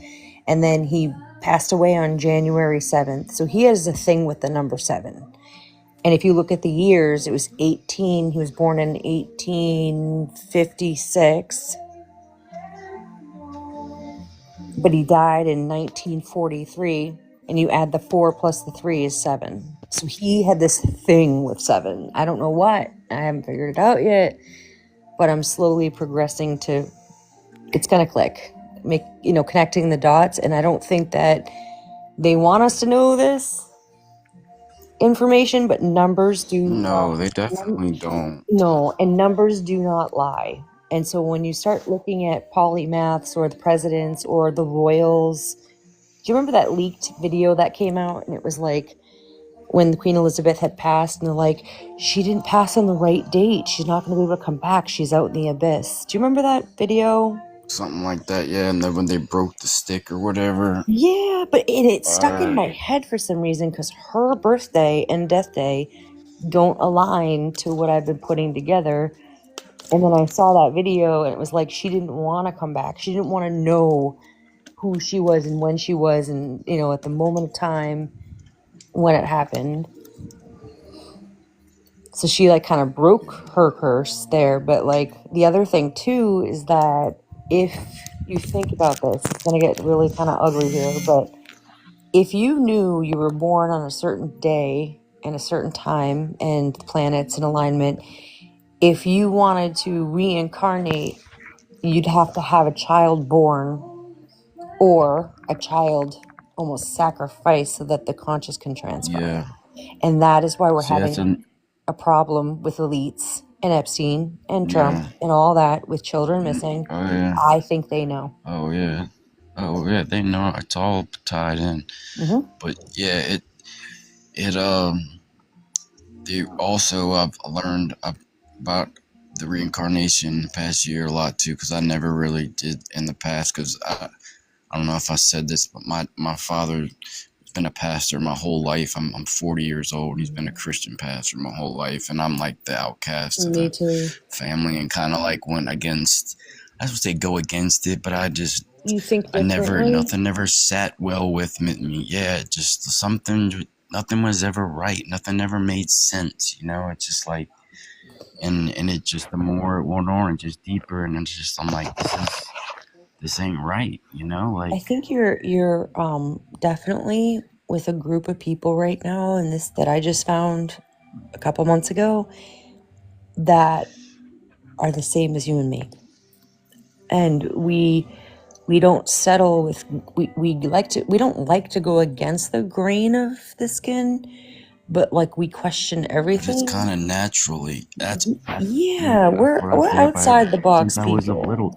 and then he passed away on January 7th. So he has a thing with the number 7. And if you look at the years, it was 18. He was born in 1856, but he died in 1943. And you add the 4 plus the 3 is 7. So he had this thing with 7. I don't know what. I haven't figured it out yet, but I'm slowly progressing to it's going to click, connecting the dots. And I don't think that they want us to know this information, but numbers do. No, they definitely don't. No, and numbers do not lie. And so when you start looking at polymaths or the presidents or the royals, do you remember that leaked video that came out? And it was like when Queen Elizabeth had passed, and they're like, she didn't pass on the right date. She's not going to be able to come back. She's out in the abyss. Do you remember that video? Something like that, yeah. And then when they broke the stick or whatever. Yeah, but it stuck in my head for some reason because her birthday and death day don't align to what I've been putting together. And then I saw that video, and it was like she didn't want to come back. She didn't want to know who she was and when she was, and at the moment of time when it happened. So she like kind of broke her curse there. But like the other thing too is that if you think about this, it's going to get really kind of ugly here, but if you knew you were born on a certain day and a certain time and the planets in alignment, if you wanted to reincarnate, you'd have to have a child born or a child almost sacrificed so that the conscious can transfer. Yeah. And that is why we're See, having a problem with elites and Epstein and Trump and all that with children missing. Oh yeah. I think they know. Oh yeah. They know. It's all tied in. Mm-hmm. But yeah, they also I've learned about the reincarnation the past year a lot too, because I never really did in the past. Because I don't know if I said this, but my father been a pastor my whole life. I'm 40 years old. He's been a Christian pastor my whole life, and I'm like the outcast of the family, and kind of like went against. I would say go against it, but I just nothing never sat well with me. Yeah, just nothing was ever right. Nothing ever made sense. It's just like, and it just the more it went on, and just deeper, and it's just I'm like this ain't right. Like I think you're definitely with a group of people right now, and this that I just found a couple months ago that are the same as you and me. And we don't settle with we don't like to go against the grain of the skin, but like we question But it's everything. kind of naturally. That's Yeah, that's we're what I we're say. outside the box Since I was a people.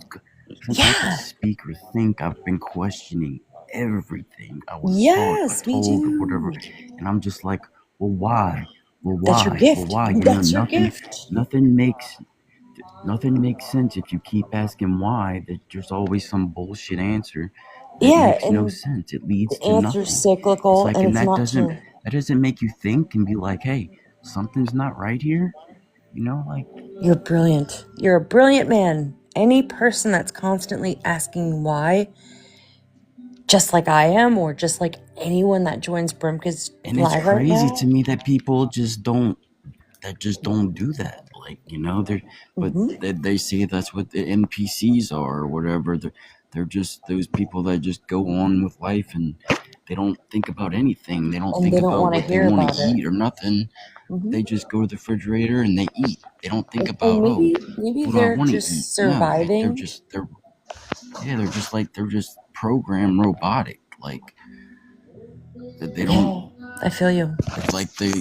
since I could Yeah. speak or think, I've been questioning everything I was taught or Yes, me told or whatever, too. and I'm just like, well, why? Well, That's your why? Well, gift. why? You know, That's your gift. nothing makes sense if you keep asking why. That there's always some bullshit answer that Yeah, makes no and sense. It leads the to answer's nothing. It's cyclical like, and and it's not true. that doesn't make you think and be like, hey, something's not right here. You know, like You're brilliant. You're a brilliant man. Any person that's constantly asking why, just like I am, or just like anyone that joins Brimka's and it's live right crazy now. to me that people just don't do that. Like, you know, but they say that's what the NPCs are or whatever. They're just those people that just go on with life and they don't think about anything. They don't And think they don't about want to what they hear want about to it. eat or nothing. They just go to the refrigerator and they eat. They don't think And about, oh, maybe what do I they're want to eat? just No, surviving. they're just programmed robotic. Like they don't. Yeah, I feel you. It's like they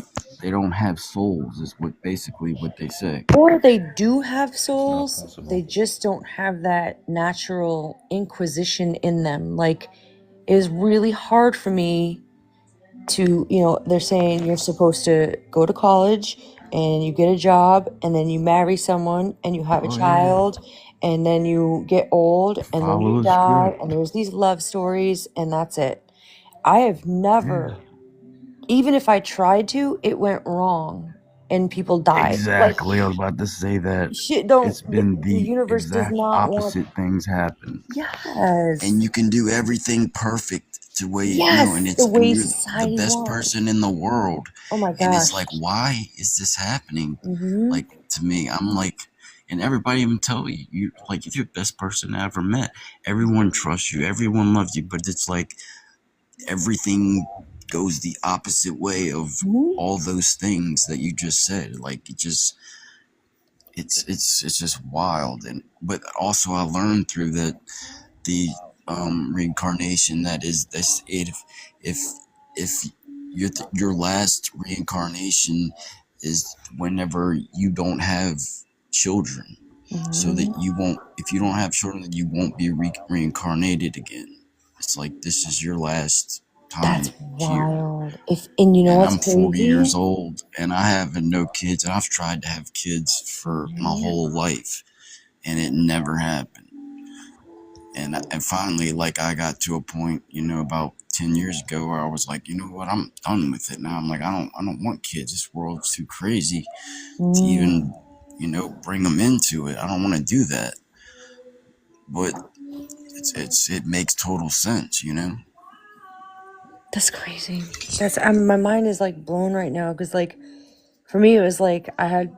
don't have souls. Is basically what they say. Or they do have souls, they just don't have that natural inquisition in them. Like, it is really hard for me to, they're saying you're supposed to go to college and you get a job and then you marry someone and you have a child and then you get old and then you die and there's these love stories and that's it. I have never, even if I tried to, it went wrong and people died. Exactly. I was about to say that. It's been The universe does exact not want. opposite things happen. Yes. And you can do everything perfect the way, Yes, and the way you're the society best wants. person in the world. Oh my And it's gosh. like, why is this happening? Mhm. Like, to me, I'm like, and everybody even tell you, like, if you're the best person I ever met, everyone trusts you, everyone loves you, but it's like everything goes the opposite way of all those things that you just said. Like, it's just wild. And but also I learned through that the reincarnation, that is this, if your last reincarnation is whenever you don't have children, so that you won't, if you don't have children, that you won't be reincarnated again. It's like, this is your last time. That's wild. And you know what's I'm crazy? 40 years old and I have no kids. I've tried to have kids for my whole life and it never happened. And finally, like, I got to a point, about 10 years ago where I was like, you know what, I'm done with it now. I'm like, I don't want kids. This world's too crazy to even, bring them into it. I don't want to do that. But it makes total sense, That's crazy. My mind is like blown right now because, like, for me it was like I had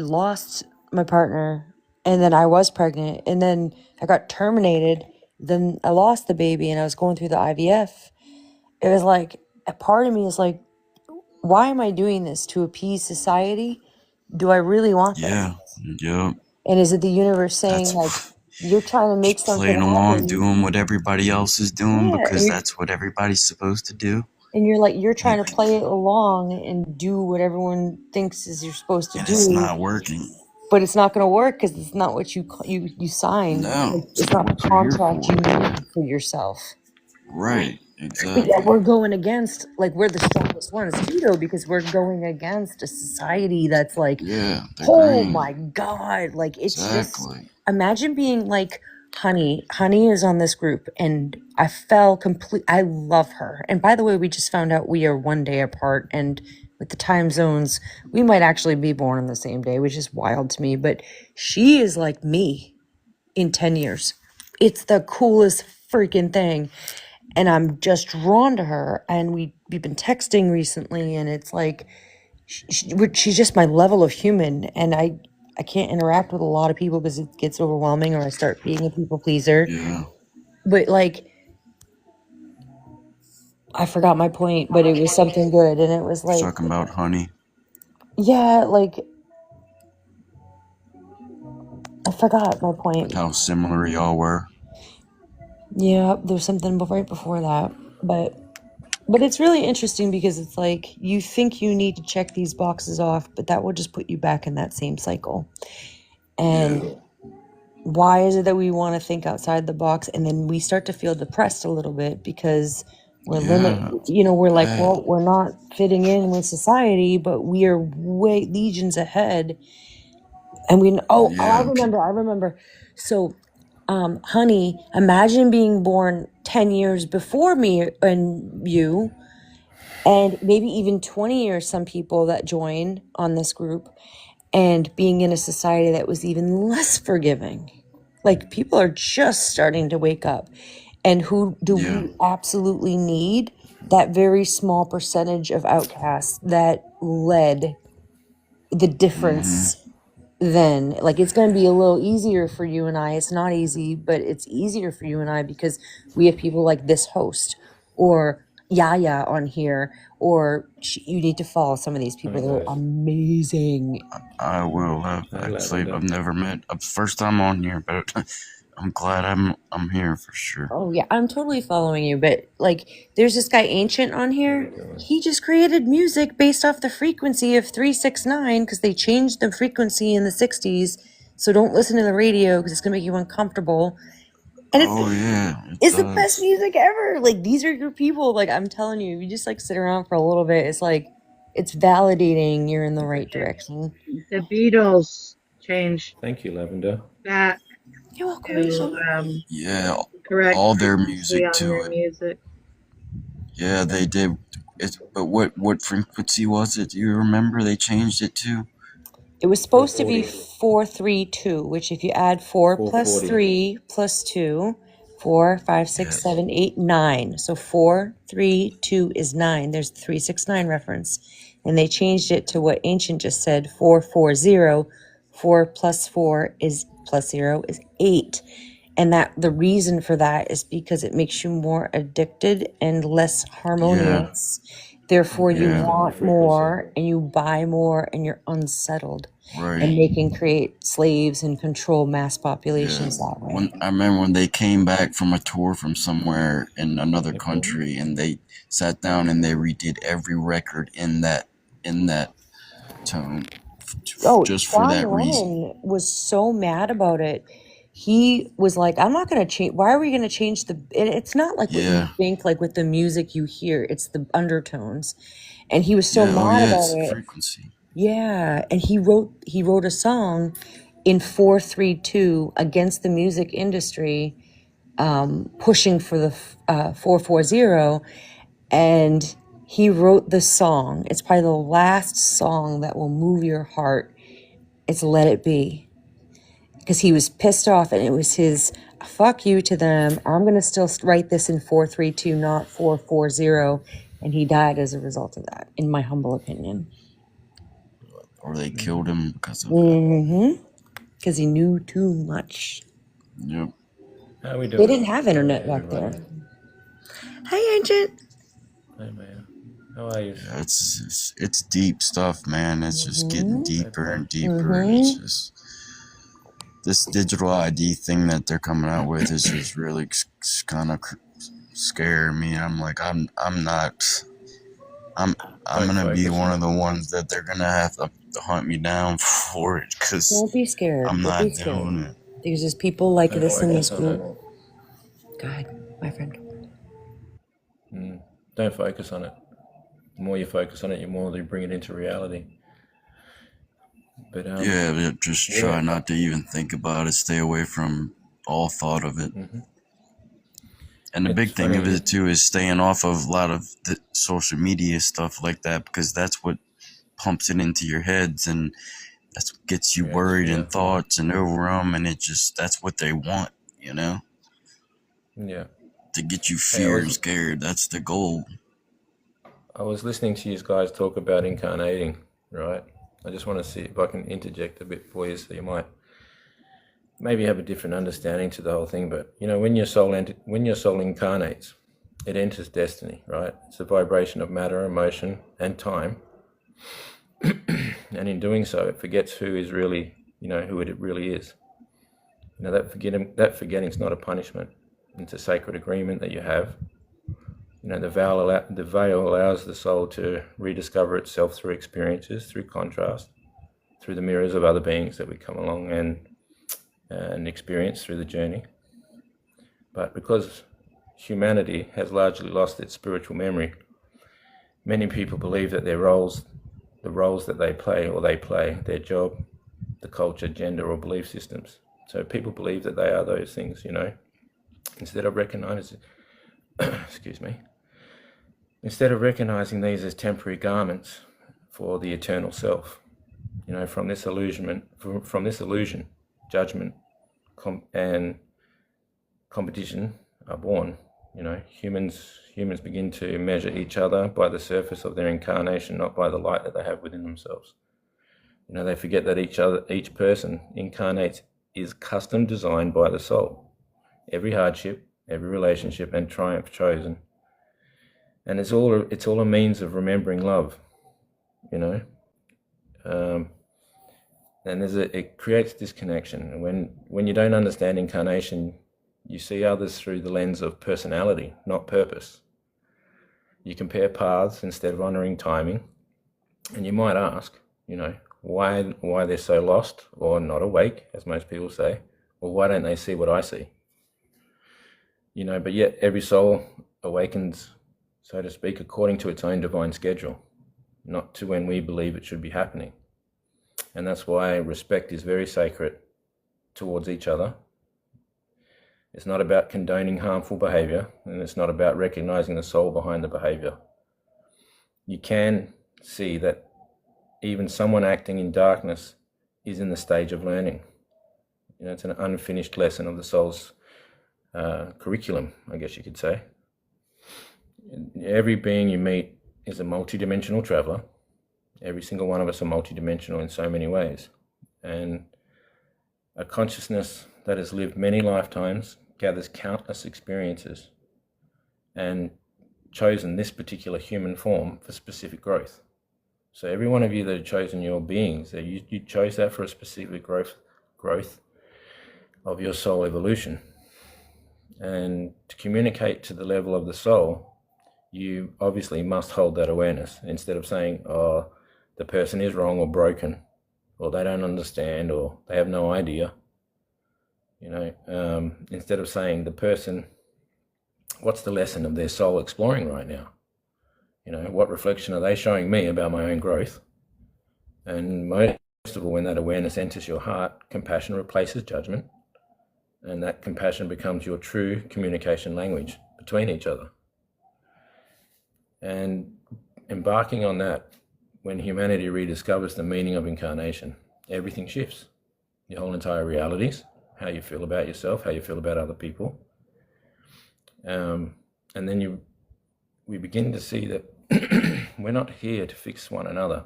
lost my partner and then I was pregnant and then I got terminated. Then I lost the baby and I was going through the IVF. It was like a part of me is like, why am I doing this to appease society? Do I really want this? Yeah. And is it the universe saying, like, you're trying to make something playing along, happen? doing what everybody else is doing because that's what everybody's supposed to do. And you're trying to play it along and do what everyone thinks is you're supposed to do. It's not working. But it's not going to work because it's not what you signed. No, it's not the contract you made for yourself. Right, exactly. But yeah, we're going against, like, we're the strongest ones too, though, because we're going against a society that's like, oh my God, like, it's just, imagine being like Honey is on this group and I love her. And by the way, we just found out we are one day apart, and with the time zones, we might actually be born on the same day, which is wild to me. But she is like me in 10 years. It's the coolest freaking thing. And I'm just drawn to her. And we've been texting recently, and it's like, she's just my level of human. And I can't interact with a lot of people because it gets overwhelming or I start being a people pleaser. Yeah. But, like, I forgot my point, but it was something good. And it was like, talking about Honey. Yeah, like, I forgot my point. How similar y'all were. Yeah, there's something right before that. But But it's really interesting because it's like you think you need to check these boxes off, but that will just put you back in that same cycle. And Yeah. why is it that we want to think outside the box, and then we start to feel depressed a little bit because we're Yeah. we're like, Bad. well, we're not fitting in with society, but we are way legions ahead. And I Yeah. remember. So, honey, imagine being born 10 years before me and you, and maybe even 20 years, some people that join on this group, and being in a society that was even less forgiving. Like, people are just starting to wake up. And who do Yeah. we absolutely need? That very small percentage of outcasts that led the difference. Then, like, it's going to be a little easier for you and I. It's not easy, but it's easier for you and I because we have people like this host or Yaya on here, or you need to follow some of these people. They're amazing. I will have actually. I've never met. First time on here, but I'm glad I'm here for sure. Oh yeah, I'm totally following you, but like, there's this guy Ancient on here. He just created music based off the frequency of 369 because they changed the frequency in the 60s. So don't listen to the radio because it's gonna make you uncomfortable. And it's the best music ever. Like, these are your people. Like, I'm telling you, if you just like sit around for a little bit, it's like, it's validating you're in the right direction. The Beatles changed. Thank you, Lavender. Back. You're welcome. Yeah, Correct. all their music on to their it. Music. Yeah, they did. But what frequency was it? Do you remember they changed it to? It was supposed to be 432, which if you add 4 plus 3 plus 2, 4, 5, 6, 7, 8, 9. So 4, 3, 2 is 9. There's the 369 reference. And they changed it to what Ancient just said, 440. 4 plus 4 is plus 0 is 8. And that the reason for that is because it makes you more addicted and less harmonious. Therefore, you want more and you buy more and you're unsettled. Right. And they can create slaves and control mass populations that way. I remember when they came back from a tour from somewhere in another country, and they sat down and they redid every record in that tone, just for that reason. Lennon was so mad about it. He was like, I'm not going to change. Why are we going to change the... It's not like what you think, like with the music you hear. It's the undertones. And he was so mad about it's it. Frequency. Yeah, and he wrote a song in 432 against the music industry, pushing for the 440, and he wrote the song. It's probably the last song that will move your heart. It's Let It Be. Because he was pissed off, and it was his fuck you to them. I'm going to still write this in 432, not 440. And he died as a result of that, in my humble opinion. Or they killed him because of that. Because he knew too much. Yep. How we doing? They didn't have internet back there. Hi, Ancient. Hey, man. How are you? Yeah, it's deep stuff, man. It's just getting deeper and deeper. And it's just this digital ID thing that they're coming out with is just really kind of scaring me. I'm like, I'm gonna be one of the ones that they're gonna have to hunt me down for it, because don't be scared. I'm not doing it. There's just people like this in this group. Go ahead, my friend. Don't focus on it. The more you focus on it, the more you bring it into reality. But just try not to even think about it. Stay away from all thought of it. And the big thing of it too is staying off of a lot of the social media stuff like that, because that's what pumps it into your heads, and that's what gets you worried and thoughts and overwhelmed, and that's what they want, you know? Yeah. To get you fear and scared. That's the goal. I was listening to you guys talk about incarnating, right? I just want to see if I can interject a bit for you, so you might maybe have a different understanding to the whole thing. But you know, when your soul incarnates, it enters destiny, right? It's a vibration of matter, emotion, and time. And in doing so, it forgets who is really, who it really is. That forgetting is not a punishment. It's a sacred agreement that you have You know, the veil allows the soul to rediscover itself through experiences, through contrast, through the mirrors of other beings that we come along and experience through the journey. But because humanity has largely lost its spiritual memory, many people believe that the roles that they play, their job, the culture, gender, or belief systems. So people believe that they are those things, you know, instead of recognizing, instead of recognizing these as temporary garments for the eternal self. You know, from this illusion, judgment and competition are born. You know, humans begin to measure each other by the surface of their incarnation, not by the light that they have within themselves. You know, they forget that each person incarnates is custom designed by the soul. Every hardship, every relationship and triumph chosen. And it's all a means of remembering love, you know. And it creates disconnection. And when you don't understand incarnation, you see others through the lens of personality, not purpose. You compare paths instead of honoring timing. And you might ask, you know, why they're so lost or not awake, as most people say, or why don't they see what I see? You know, but yet every soul awakens, so to speak, according to its own divine schedule, not to when we believe it should be happening. And that's why respect is very sacred towards each other. It's not about condoning harmful behavior, and it's not about recognizing the soul behind the behavior. You can see that even someone acting in darkness is in the stage of learning. You know, it's an unfinished lesson of the soul's curriculum, I guess you could say. Every being you meet is a multidimensional traveler. Every single one of us are multidimensional in so many ways. And a consciousness that has lived many lifetimes gathers countless experiences and chosen this particular human form for specific growth. So every one of you that have chosen your beings, you chose that for a specific growth of your soul evolution. And to communicate to the level of the soul, you obviously must hold that awareness instead of saying, oh, the person is wrong or broken, or they don't understand, or they have no idea. You know, instead of saying the person, what's the lesson of their soul exploring right now? You know, what reflection are they showing me about my own growth? And most of all, when that awareness enters your heart, compassion replaces judgment, and that compassion becomes your true communication language between each other. And embarking on that, when humanity rediscovers the meaning of incarnation, everything shifts. Your whole entire realities, how you feel about yourself, how you feel about other people. And then we begin to see that we're not here to fix one another.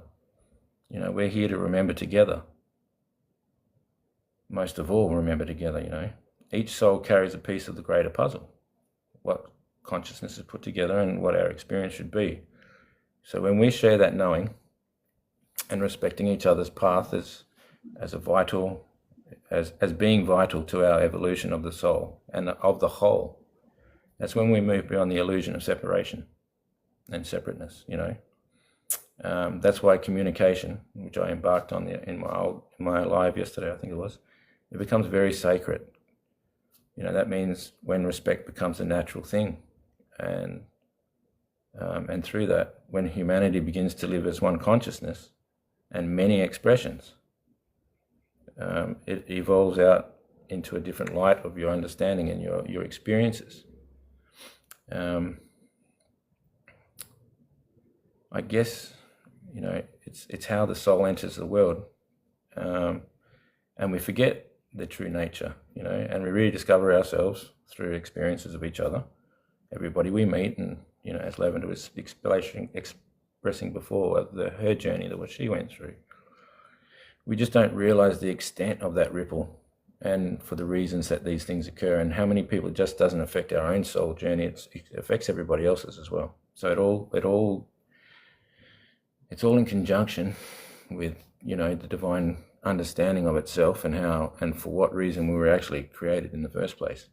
You know, we're here to remember together. Most of all, remember together, you know. Each soul carries a piece of the greater puzzle, what consciousness is put together and what our experience should be. So when we share that knowing and respecting each other's path as being vital to our evolution of the soul and of the whole, that's when we move beyond the illusion of separation and separateness, you know. That's why communication, which I embarked on in my live yesterday, I think it was, it becomes very sacred. You know, that means when respect becomes a natural thing, and through that, when humanity begins to live as one consciousness and many expressions, it evolves out into a different light of your understanding and your experiences. I guess, you know, it's how the soul enters the world, and we forget the true nature, you know, and we rediscover ourselves through experiences of each other. Everybody we meet, and, you know, as Lavender was expressing before, her journey, that what she went through, we just don't realize the extent of that ripple, and for the reasons that these things occur, and how many people it just doesn't affect our own soul journey, it affects everybody else's as well. So it's all in conjunction with, you know, the divine understanding of itself and how and for what reason we were actually created in the first place.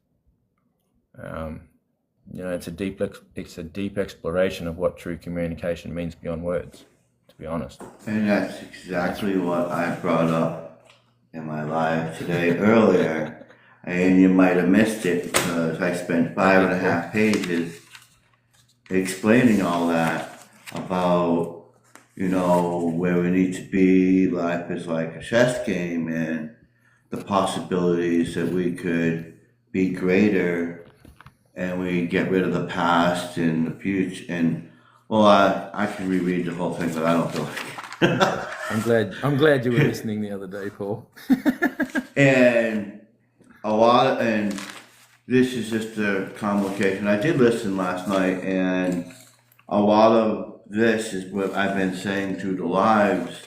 You know, it's a deep exploration of what true communication means beyond words, to be honest. And that's exactly what I brought up in my live today earlier. And you might have missed it because I spent 5.5 pages explaining all that about, you know, where we need to be. Life is like a chess game, and the possibilities that we could be greater, and we get rid of the past and the future. And well, I can reread the whole thing, but I don't feel like it. I'm glad you were listening the other day, Paul. And and this is just a complication. I did listen last night, and a lot of this is what I've been saying through the lives,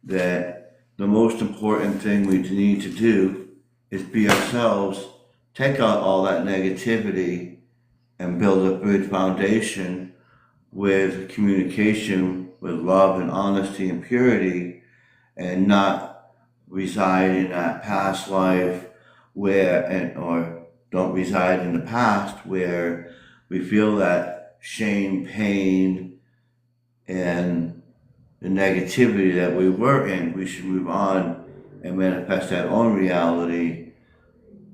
that the most important thing we need to do is be ourselves, take out all that negativity, and build a good foundation with communication, with love and honesty and purity, and not reside in that past life or don't reside in the past where we feel that shame, pain, and the negativity that we were in. We should move on and manifest our own reality.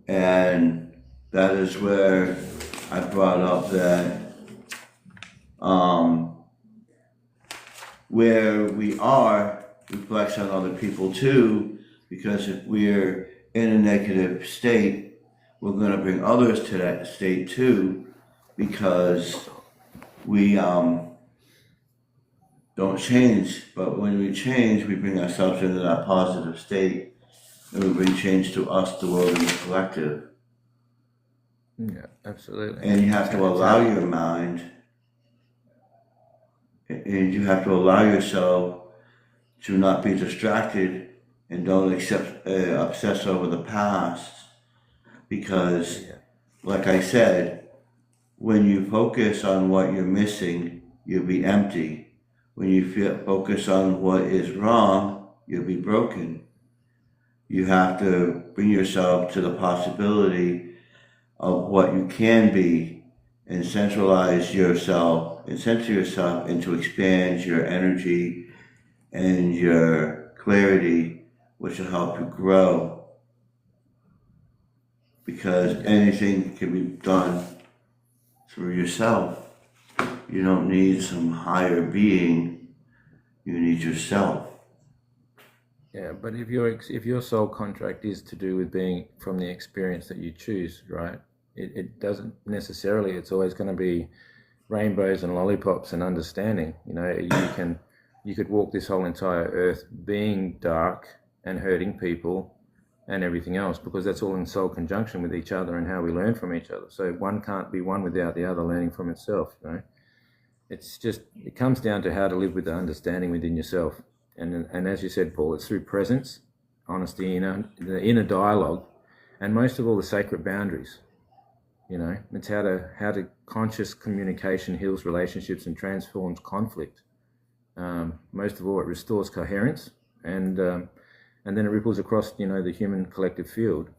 And that is where I brought up that where we are reflects on other people too, because if we're in a negative state, we're going to bring others to that state too, because we don't change. But when we change, we bring ourselves into that positive state, and we bring change to us, the world, and the collective. Yeah, absolutely. And you have to allow your mind, and you have to allow yourself to not be distracted, and don't obsess over the past, because, like I said, when you focus on what you're missing, you'll be empty. When you focus on what is wrong, you'll be broken. You have to bring yourself to the possibility of what you can be, and center yourself and to expand your energy and your clarity, which will help you grow. Because anything can be done through yourself. You don't need some higher being, you need yourself. Yeah, but if your soul contract is to do with being from the experience that you choose, right? It doesn't necessarily, it's always going to be rainbows and lollipops and understanding. You know, you could walk this whole entire earth being dark and hurting people and everything else, because that's all in soul conjunction with each other and how we learn from each other. So one can't be one without the other learning from itself, you know? It comes down to how to live with the understanding within yourself. And as you said, Paul, it's through presence, honesty, the inner dialogue, and most of all the sacred boundaries. You know, it's how to conscious communication heals relationships and transforms conflict. Most of all, it restores coherence, and then it ripples across, you know, the human collective field.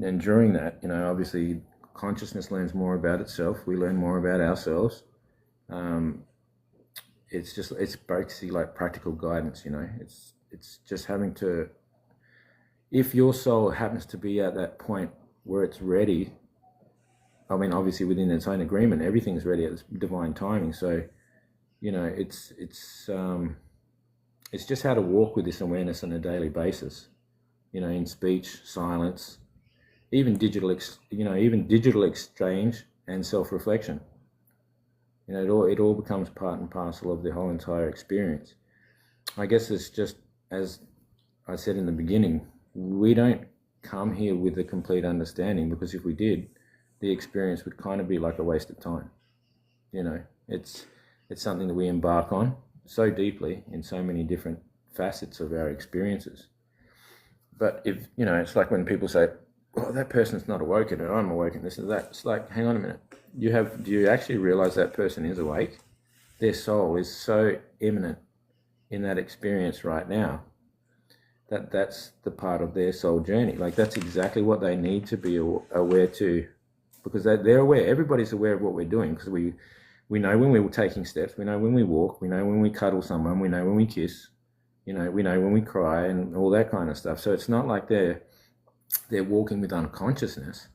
And during that, you know, obviously consciousness learns more about itself. We learn more about ourselves. It's basically like practical guidance, you know. It's just having to, if your soul happens to be at that point where it's ready, I mean, obviously within its own agreement, everything's ready at this divine timing. So, you know, it's just how to walk with this awareness on a daily basis, you know, in speech, silence, even digital exchange and self-reflection. You know, it all becomes part and parcel of the whole entire experience. I guess it's just, as I said in the beginning, we don't come here with a complete understanding, because if we did, the experience would kind of be like a waste of time. You know, it's something that we embark on so deeply in so many different facets of our experiences. But if, you know, it's like when people say, well, that person's not awoken and I'm awoken, this and that. It's like, hang on a minute. Do you actually realize that person is awake? Their soul is so imminent in that experience right now that's the part of their soul journey. Like, that's exactly what they need to be aware to because they're aware. Everybody's aware of what we're doing, because we know when we're taking steps, we know when we walk, we know when we cuddle someone, we know when we kiss, we know when we cry and all that kind of stuff. So it's not like they're walking with unconsciousness.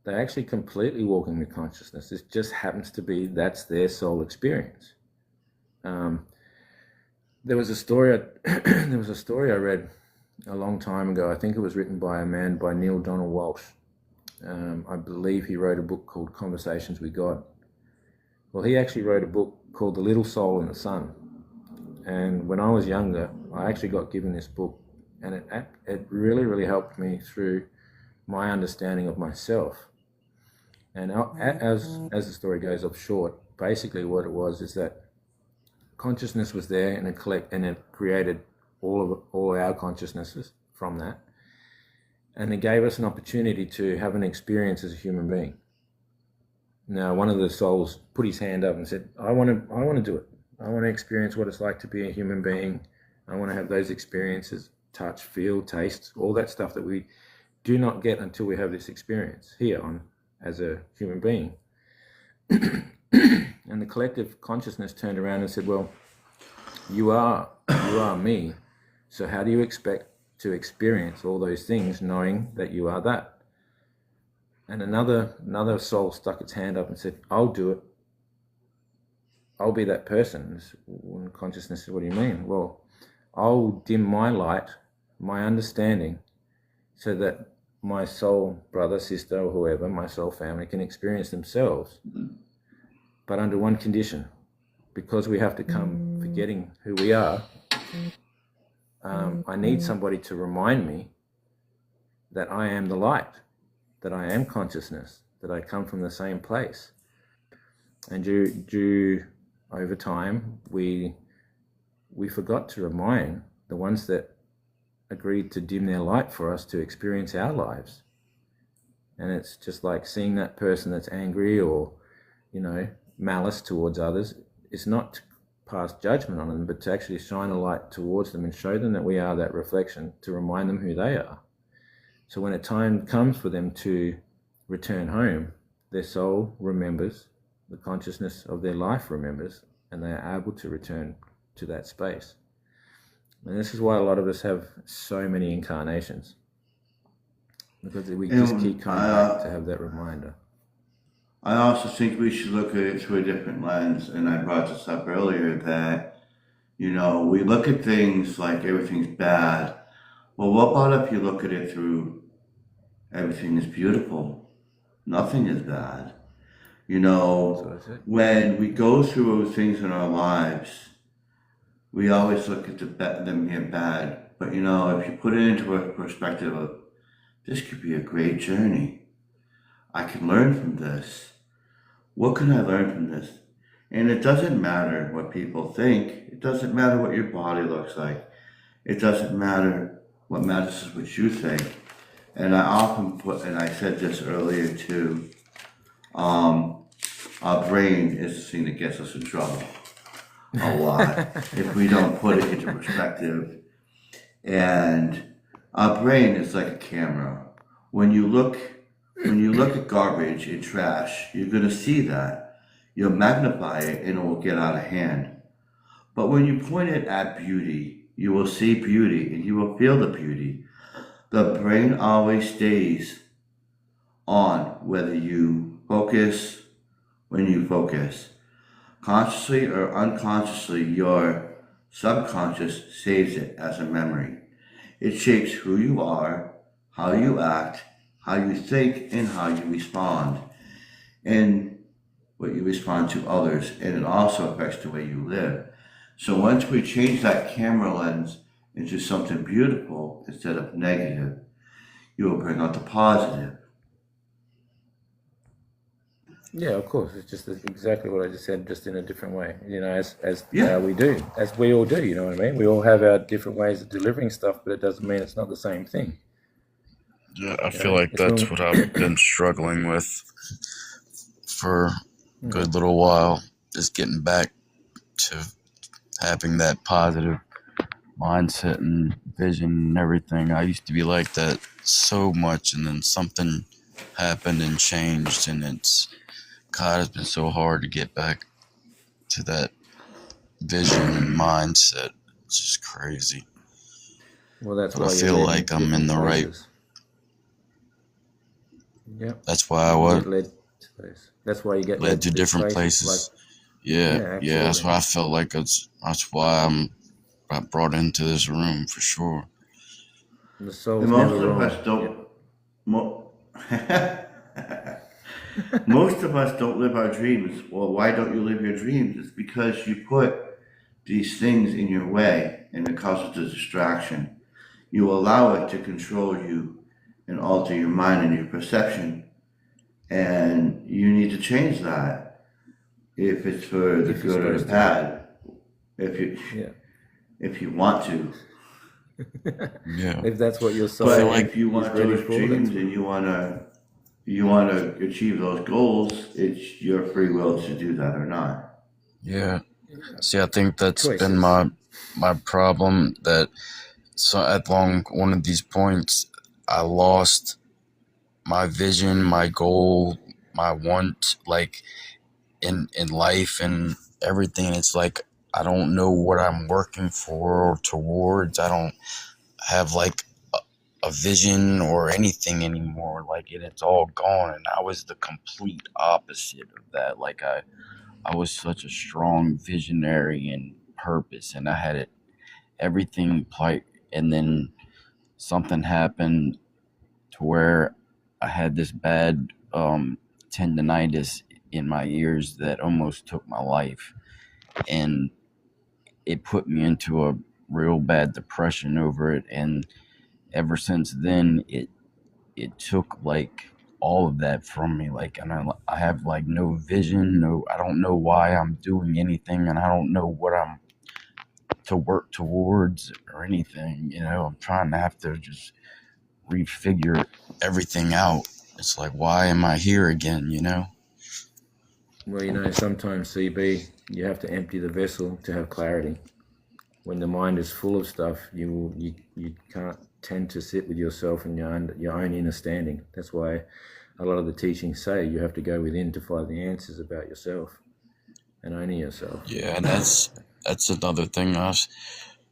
They're actually completely walking with consciousness. It just happens to be that's their soul experience. There was a story I read a long time ago. I think it was written by a man by Neil Donald Walsh. I believe he wrote a book called Conversations with God. Well, he actually wrote a book called The Little Soul in the Sun. And when I was younger, I actually got given this book, and it really, really helped me through my understanding of myself. And as the story goes off short, basically what it was is that consciousness was there, and it created all our consciousnesses from that, and it gave us an opportunity to have an experience as a human being. Now, one of the souls put his hand up and said, I want to do it. I want to experience what it's like to be a human being. I want to have those experiences, touch, feel, taste, all that stuff that we do not get until we have this experience here as a human being. And the collective consciousness turned around and said, well, you are me. So how do you expect to experience all those things knowing that you are that? And another soul stuck its hand up and said, I'll do it. I'll be that person. And consciousness said, what do you mean? Well, I'll dim my light, my understanding, so that my soul brother, sister, or whoever, my soul family, can experience themselves. But under one condition, because we have to come forgetting who we are, I need somebody to remind me that I am the light, that I am consciousness, that I come from the same place. And due over time, we forgot to remind the ones that agreed to dim their light for us to experience our lives. And it's just like seeing that person that's angry or, malice towards others. It's not to pass judgment on them, but to actually shine a light towards them and show them that we are that reflection, to remind them who they are. So when a time comes for them to return home, their soul remembers, the consciousness of their life remembers, and they are able to return to that space. And this is why a lot of us have so many incarnations, because we just keep coming back to have that reminder. I also think we should look at it through a different lens, and I brought this up earlier that, we look at things like everything's bad. Well, what about if you look at it through everything is beautiful? Nothing is bad. When we go through things in our lives, we always look at them being bad. But, if you put it into a perspective of, this could be a great journey. I can learn from this. What can I learn from this? And it doesn't matter what people think. It doesn't matter what your body looks like. It doesn't matter. What matters is what you think. And I often and I said this earlier too, our brain is the thing that gets us in trouble a lot if we don't put it into perspective. And our brain is like a camera. When you look at garbage and trash, you're going to see that. You'll magnify it and it will get out of hand. But when you point it at beauty, you will see beauty and you will feel the beauty. The brain always stays on whether you focus, when you focus. Consciously or unconsciously, your subconscious saves it as a memory. It shapes who you are, how you act, how you think, and how you respond, and what you respond to others, and it also affects the way you live. So once we change that camera lens into something beautiful instead of negative, you will bring out the positive. Yeah, of course. It's just exactly what I just said, just in a different way. We do, as we all do. You know what I mean? We all have our different ways of delivering stuff, but it doesn't mean it's not the same thing. Yeah, I feel like that's what I've been struggling with for a good little while, is getting back to having that positive mindset and vision and everything. I used to be like that so much, and then something happened and changed, and God, it's been so hard to get back to that vision and mindset. It's just crazy. Well, that's But I why you're feel led like in I'm in different the right. places. Yep. That's why I You was get led to those. That's why you get led led to to these different places. Like, places. Yeah, yeah, yeah. That's absolutely. why I felt like that's why I brought into this room for sure. The And soul's most never of wrong. us don't. Most of us don't live our dreams. Well, why don't you live your dreams? It's because you put these things in your way and it causes a distraction. You allow it to control you and alter your mind and your perception. And you need to change that if it's for the If you're good or the supposed to. bad. If you want to. Yeah. If that's what your soul But like if you is want ready those for, dreams and you wanna achieve those goals, it's your free will to do that or not. Yeah. See, I think that's choices. been my problem, that so at one of these points I lost my vision, my goal, my want, like in life and everything. It's like I don't know what I'm working for or towards. I don't have like a vision or anything anymore. Like it's all gone. And I was the complete opposite of that. Like I was such a strong visionary and purpose, and I had it everything and then something happened to where I had this bad tendonitis in my ears that almost took my life, and it put me into a real bad depression over it. And ever since then, it took like all of that from me. Like, and I have like no vision, I don't know why I'm doing anything, and I don't know what I'm to work towards or anything. I'm trying to have to just refigure everything out. It's like, why am I here again? Well, sometimes, CB, you have to empty the vessel to have clarity. When the mind is full of stuff, you can't tend to sit with yourself and your own inner standing. That's why a lot of the teachings say you have to go within to find the answers about yourself and only yourself. Yeah, and that's another thing I was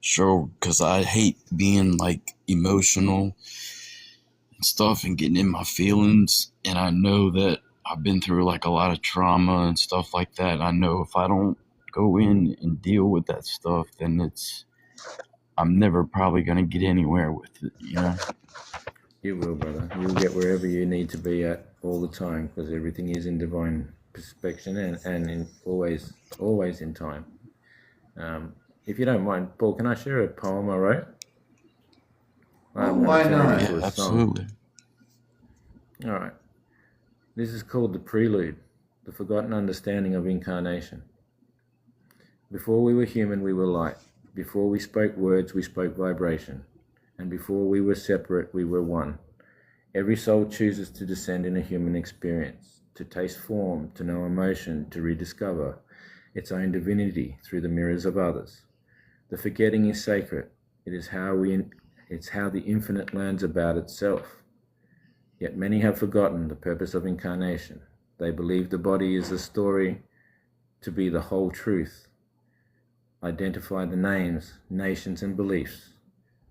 sure, because I hate being like emotional and stuff and getting in my feelings. And I know that I've been through like a lot of trauma and stuff like that. I know if I don't go in and deal with that stuff, then I'm never probably going to get anywhere with it, You will, brother. You'll get wherever you need to be at all the time, because everything is in divine perspection and in always in time. If you don't mind, Paul, can I share a poem I wrote? Why not? Yeah, absolutely. All right. This is called The Prelude, The Forgotten Understanding of Incarnation. Before we were human, we were light. Before we spoke words, we spoke vibration. And before we were separate, we were one. Every soul chooses to descend in a human experience, to taste form, to know emotion, to rediscover its own divinity through the mirrors of others. The forgetting is sacred. It's how the infinite learns about itself. Yet many have forgotten the purpose of incarnation. They believe the body is a story to be the whole truth. Identify the names, nations, and beliefs.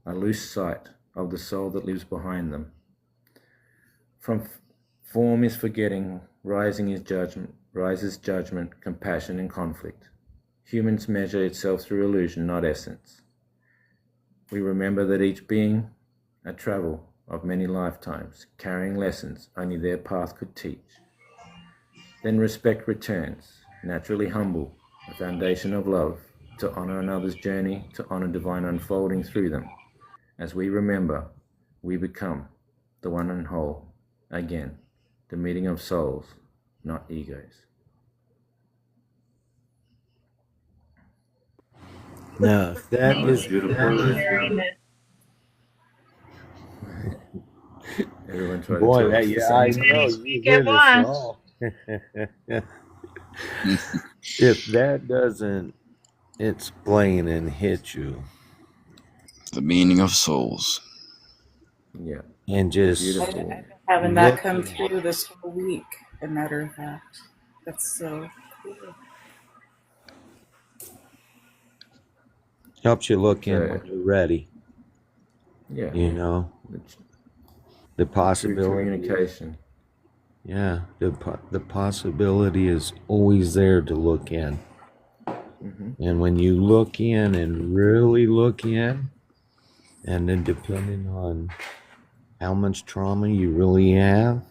I lose sight of the soul that lives behind them. From form is forgetting, rises judgment, compassion, and conflict. Humans measure itself through illusion, not essence. We remember that each being a travel of many lifetimes, carrying lessons only their path could teach. Then respect returns, naturally humble, a foundation of love, to honor another's journey, to honor divine unfolding through them. As we remember, we become the one and whole, again, the meeting of souls, not egos. Now, that is Everyone try boy. to tell That, us I the same know thing. you hear this all. If that doesn't explain and hit you, The meaning of souls. Yeah, and just beautiful. I've been having that look. come through this whole week, a matter of fact. That's so cool. Helps you look in So when you're ready. yeah, You know, the, the the true possibility. communication. Yeah, the possibility is always there to look in. Hmm. And when you look in and really look in, and then depending on how much trauma you really have,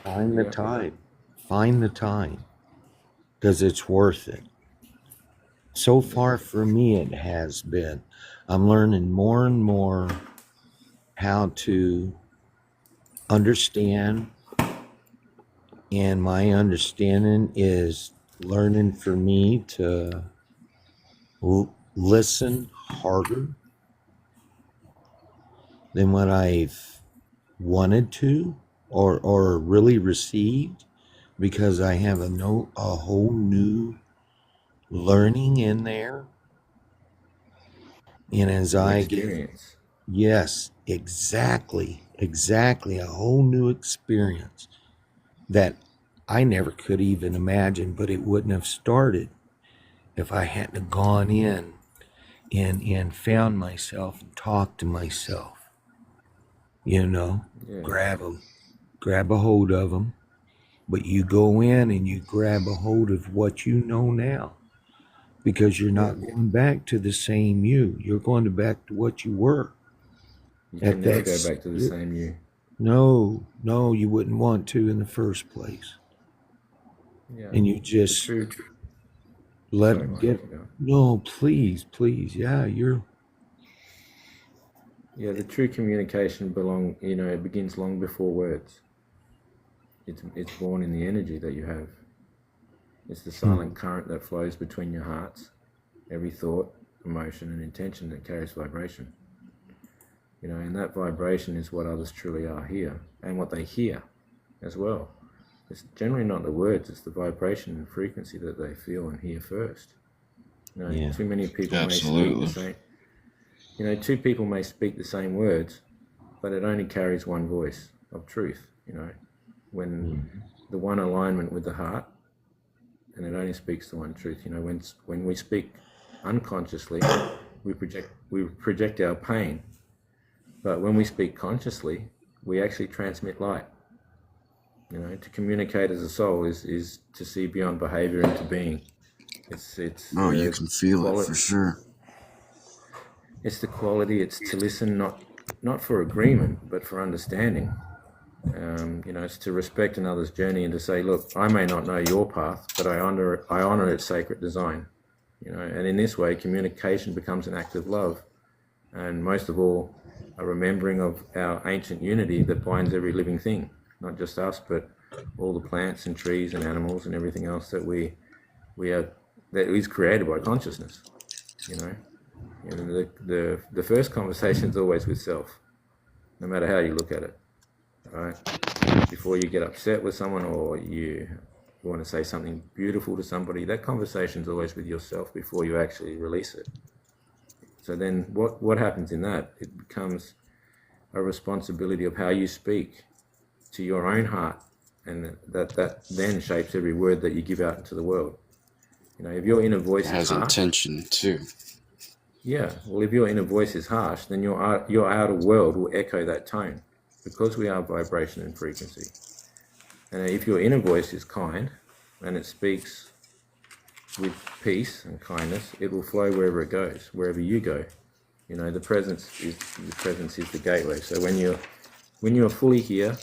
find the Yeah, time. Find the time, because it's worth it. So yeah, far for me, it has been. I'm learning more and more how to understand, and my understanding is learning for me to listen harder than what I've wanted to or really received, because I have a whole new learning in there. And as new I get, experience. yes, exactly, a whole new experience that I never could even imagine, but it wouldn't have started if I hadn't have gone in and found myself and talked to myself, you know, Yeah, grab them, grab a hold of them. But you go in and you grab a hold of what you know now, because you're yeah. not going back to the same you. You're going back to what you were You at can never that. go back to the same you. No, you wouldn't want to in the first place. Yeah, And you the just true. Sorry, let Mike. get, Keep going. no, please. Yeah, you're, Yeah, the true communication it begins long before words. It's born in the energy that you have. It's the silent current that flows between your hearts. Every thought, emotion, and intention that carries vibration. And that vibration is what others truly are here, and what they hear as well. It's generally not the words; it's the vibration and frequency that they feel and hear first. yeah. Too many people may speak the Absolutely. same. Two people may speak the same words, but it only carries one voice of truth. When the one alignment with the heart, and it only speaks the one truth. When we speak unconsciously, we project our pain, but when we speak consciously, we actually transmit light. To communicate as a soul is to see beyond behavior into being. It's Oh, you the can feel it quality. for sure. It's the quality. It's to listen, not for agreement, but for understanding. It's to respect another's journey and to say, look, I may not know your path, but I honor its sacred design. And in this way, communication becomes an act of love, and most of all, a remembering of our ancient unity that binds every living thing, not just us, but all the plants and trees and animals and everything else that we are, that is created by consciousness. And the first conversation is always with self, no matter how you look at it. Right? Before you get upset with someone, or you want to say something beautiful to somebody, that conversation is always with yourself before you actually release it. So then what happens in that? It becomes a responsibility of how you speak to your own heart, and that then shapes every word that you give out into the world. If your inner voice It is has harsh, intention too. yeah, well, if your inner voice is harsh, then your outer world will echo that tone, because we are vibration and frequency. And if your inner voice is kind and it speaks with peace and kindness, it will flow wherever it goes, wherever you go. The presence is the gateway. So when you're fully here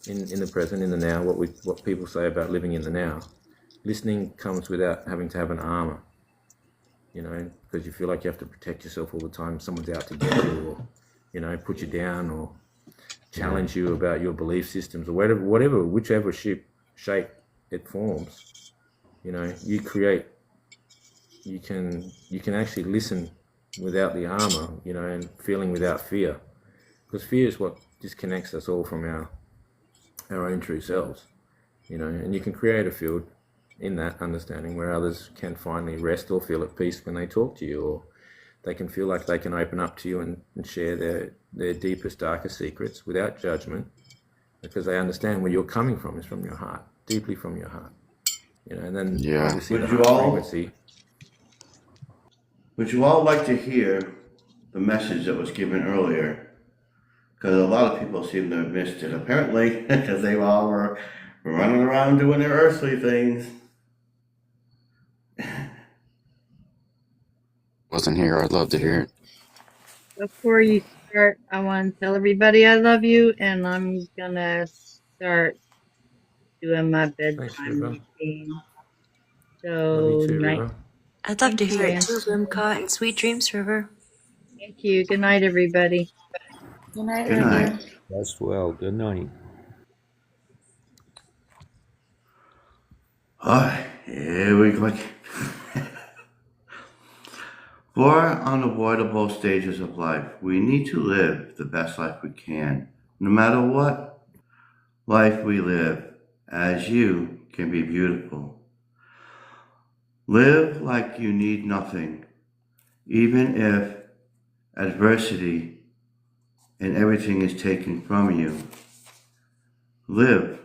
in the present, in the now, what people say about living in the now, listening comes without having to have an armor. Because you feel like you have to protect yourself all the time. Someone's out to get you, or put you down, or challenge you about your belief systems, or whichever shape it forms. You create. You can actually listen without the armor, and feeling without fear, because fear is what disconnects us all from our own true selves. And you can create a field in that understanding where others can finally rest or feel at peace when they talk to you, or they can feel like they can open up to you and share their deepest, darkest secrets without judgment, because they understand where you're coming from is from your heart, deeply from your heart. And then obviously the heart frequency. Would you all like to hear the message that was given earlier? Because a lot of people seem to have missed it, apparently, because they all were running around doing their earthly things. Wasn't here. I'd love to hear it. Before you start, I want to tell everybody I love you, and I'm gonna start doing my bedtime routine. So, night. I'd love to Thank hear you, it too, Limca, and sweet dreams, River. Thank you. Good night, everybody. Good night, Good night. Rest well. Good night. Alright, here we go. 4 unavoidable stages of life. We need to live the best life we can. No matter what life we live, as you can be beautiful. Live like you need nothing, even if adversity and everything is taken from you. Live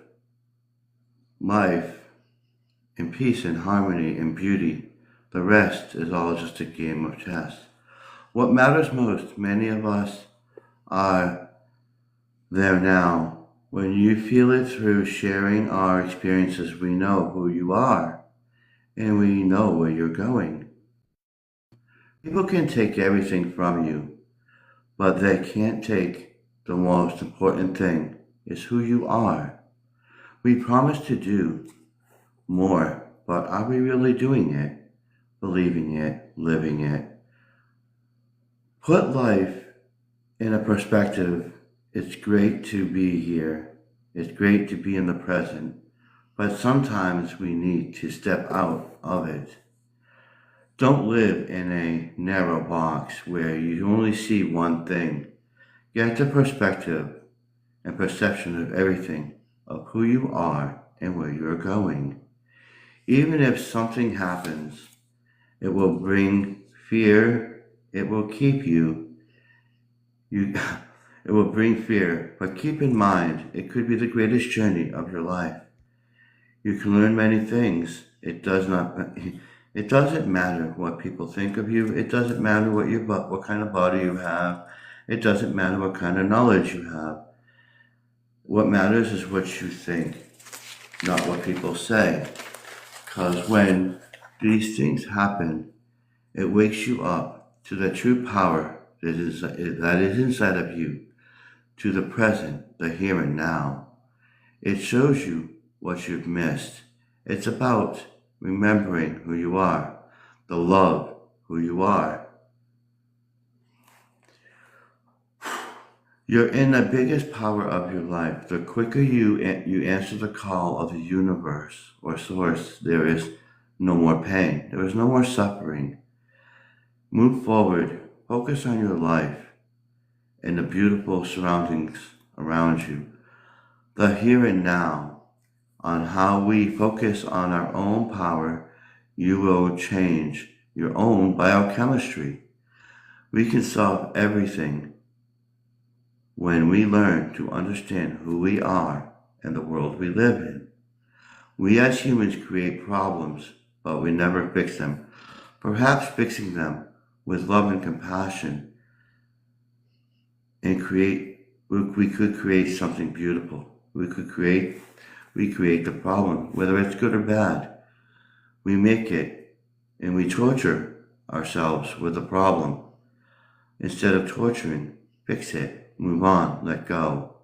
life in peace and harmony and beauty. The rest is all just a game of chess. What matters most, many of us are there now. When you feel it through sharing our experiences, we know who you are and we know where you're going. People can take everything from you, but they can't take the most important thing, is who you are. We promise to do more, but are we really doing it? Believing it, living it? Put life in a perspective. It's great to be here. It's great to be in the present, but sometimes we need to step out of it. Don't live in a narrow box where you only see one thing. Get the perspective and perception of everything, of who you are and where you're going. Even if something happens, it will bring fear. It will keep you. It will bring fear, but keep in mind, it could be the greatest journey of your life. You can learn many things. It doesn't matter what people think of you. It doesn't matter what kind of body you have. It doesn't matter what kind of knowledge you have. What matters is what you think, not what people say. Because when these things happen, it wakes you up to the true power that is inside of you, to the present, the here and now. It shows you what you've missed. It's about remembering who you are, the love who you are. You're in the biggest power of your life. The quicker you answer the call of the universe or source, there is no more pain. There is no more suffering. Move forward. Focus on your life and the beautiful surroundings around you. The here and now. On how we focus on our own power, you will change your own biochemistry. We can solve everything when we learn to understand who we are and the world we live in. We as humans create problems, but we never fix them. Perhaps fixing them with love and compassion and we could create something beautiful. We create the problem, whether it's good or bad. We make it and we torture ourselves with the problem. Instead of torturing, fix it, move on, let go.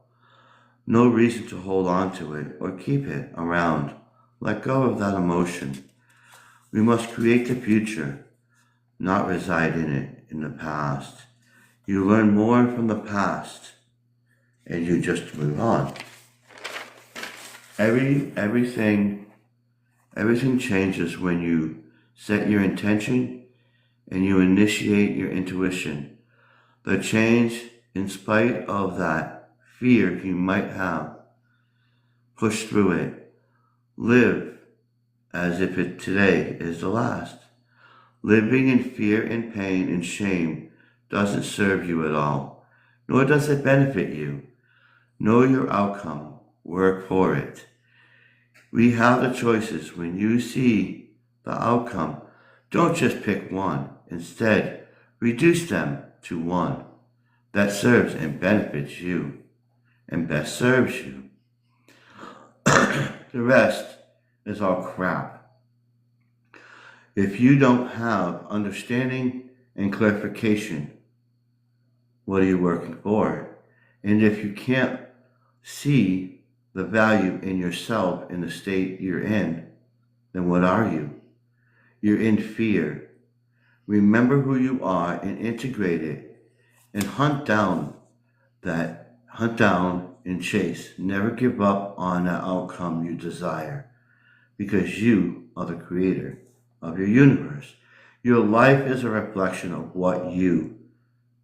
No reason to hold on to it or keep it around. Let go of that emotion. We must create the future, not reside in it, in the past. You learn more from the past and you just move on. Everything changes when you set your intention and you initiate your intuition. The change, in spite of that fear you might have, push through it. Live as if today is the last. Living in fear and pain and shame doesn't serve you at all, nor does it benefit you. Know your outcome. Work for it. We have the choices. When you see the outcome, don't just pick one. Instead, reduce them to one that serves and benefits you and best serves you. The rest is all crap. If you don't have understanding and clarification, what are you working for? And if you can't see the value in yourself in the state you're in, then what are you? You're in fear. Remember who you are and integrate it and hunt down and chase. Never give up on the outcome you desire because you are the creator of your universe. Your life is a reflection of what you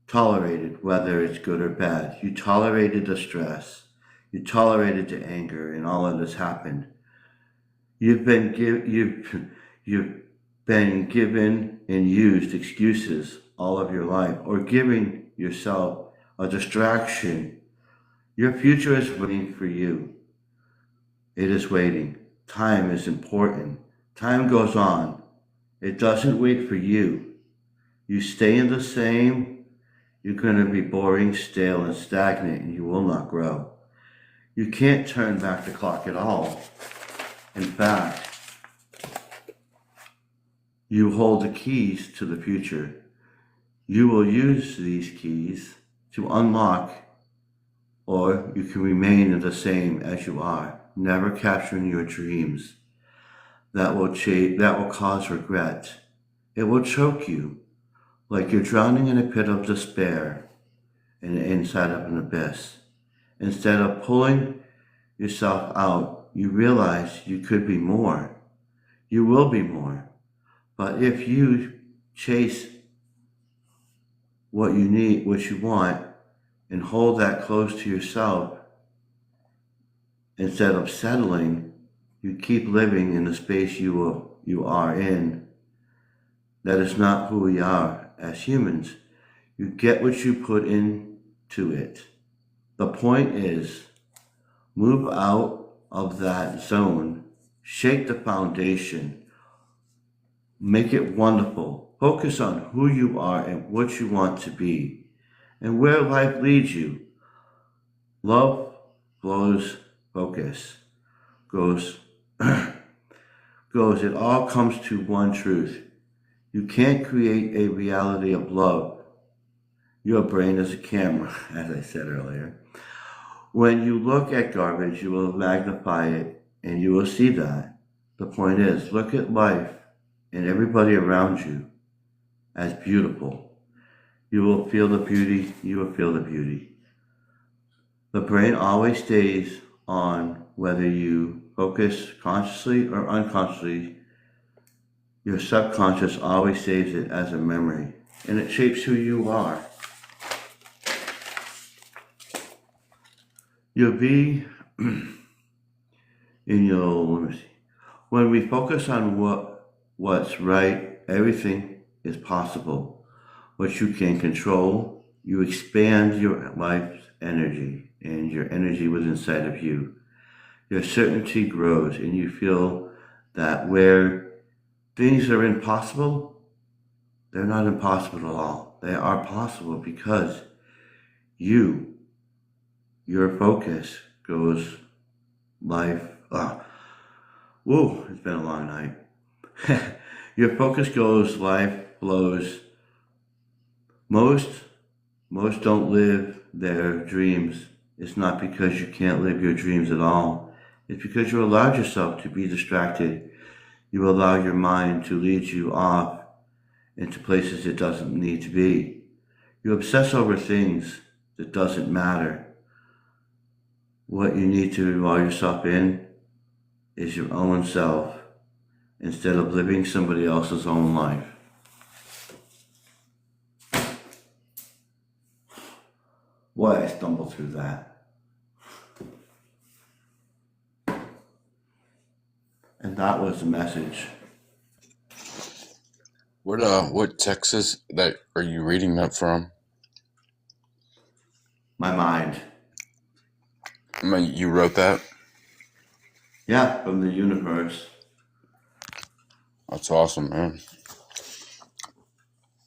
tolerated, whether it's good or bad. You tolerated the stress. You tolerated the anger, and all of this happened. You've been given and used excuses all of your life, or giving yourself a distraction. Your future is waiting for you. It is waiting. Time is important. Time goes on. It doesn't wait for you. You stay in the same, you're going to be boring, stale, and stagnant, and you will not grow. You can't turn back the clock at all. In fact, you hold the keys to the future. You will use these keys to unlock, or you can remain the same as you are, never capturing your dreams. That will cause regret. It will choke you, like you're drowning in a pit of despair and inside of an abyss. Instead of pulling yourself out, you realize you could be more. You will be more. But if you chase what you need, what you want, and hold that close to yourself, instead of settling, you keep living in the space you are in. That is not who we are as humans. You get what you put into it. The point is, move out of that zone, shake the foundation, make it wonderful. Focus on who you are and what you want to be and where life leads you. Love flows, focus goes, it all comes to one truth. You can't create a reality of love. Your brain is a camera, as I said earlier. When you look at garbage, you will magnify it and you will see that. The point is, look at life and everybody around you as beautiful. You will feel the beauty, you will feel the beauty. The brain always stays on whether you focus consciously or unconsciously. Your subconscious always saves it as a memory, and it shapes who you are. You'll be let me see. When we focus on what's right, everything is possible. What you can control, you expand your life's energy and your energy within inside of you. Your certainty grows and you feel that where things are impossible, they're not impossible at all. They are possible because your focus goes life. It's been a long night. Your focus goes, life flows. Most don't live their dreams. It's not because you can't live your dreams at all. It's because you allowed yourself to be distracted. You allow your mind to lead you off into places it doesn't need to be. You obsess over things that doesn't matter. What you need to involve yourself in is your own self instead of living somebody else's own life. Boy, I stumbled through that. And that was the message. What Texas that are you reading that from? My mind. I mean, you wrote that? Yeah, from the universe. That's awesome, man.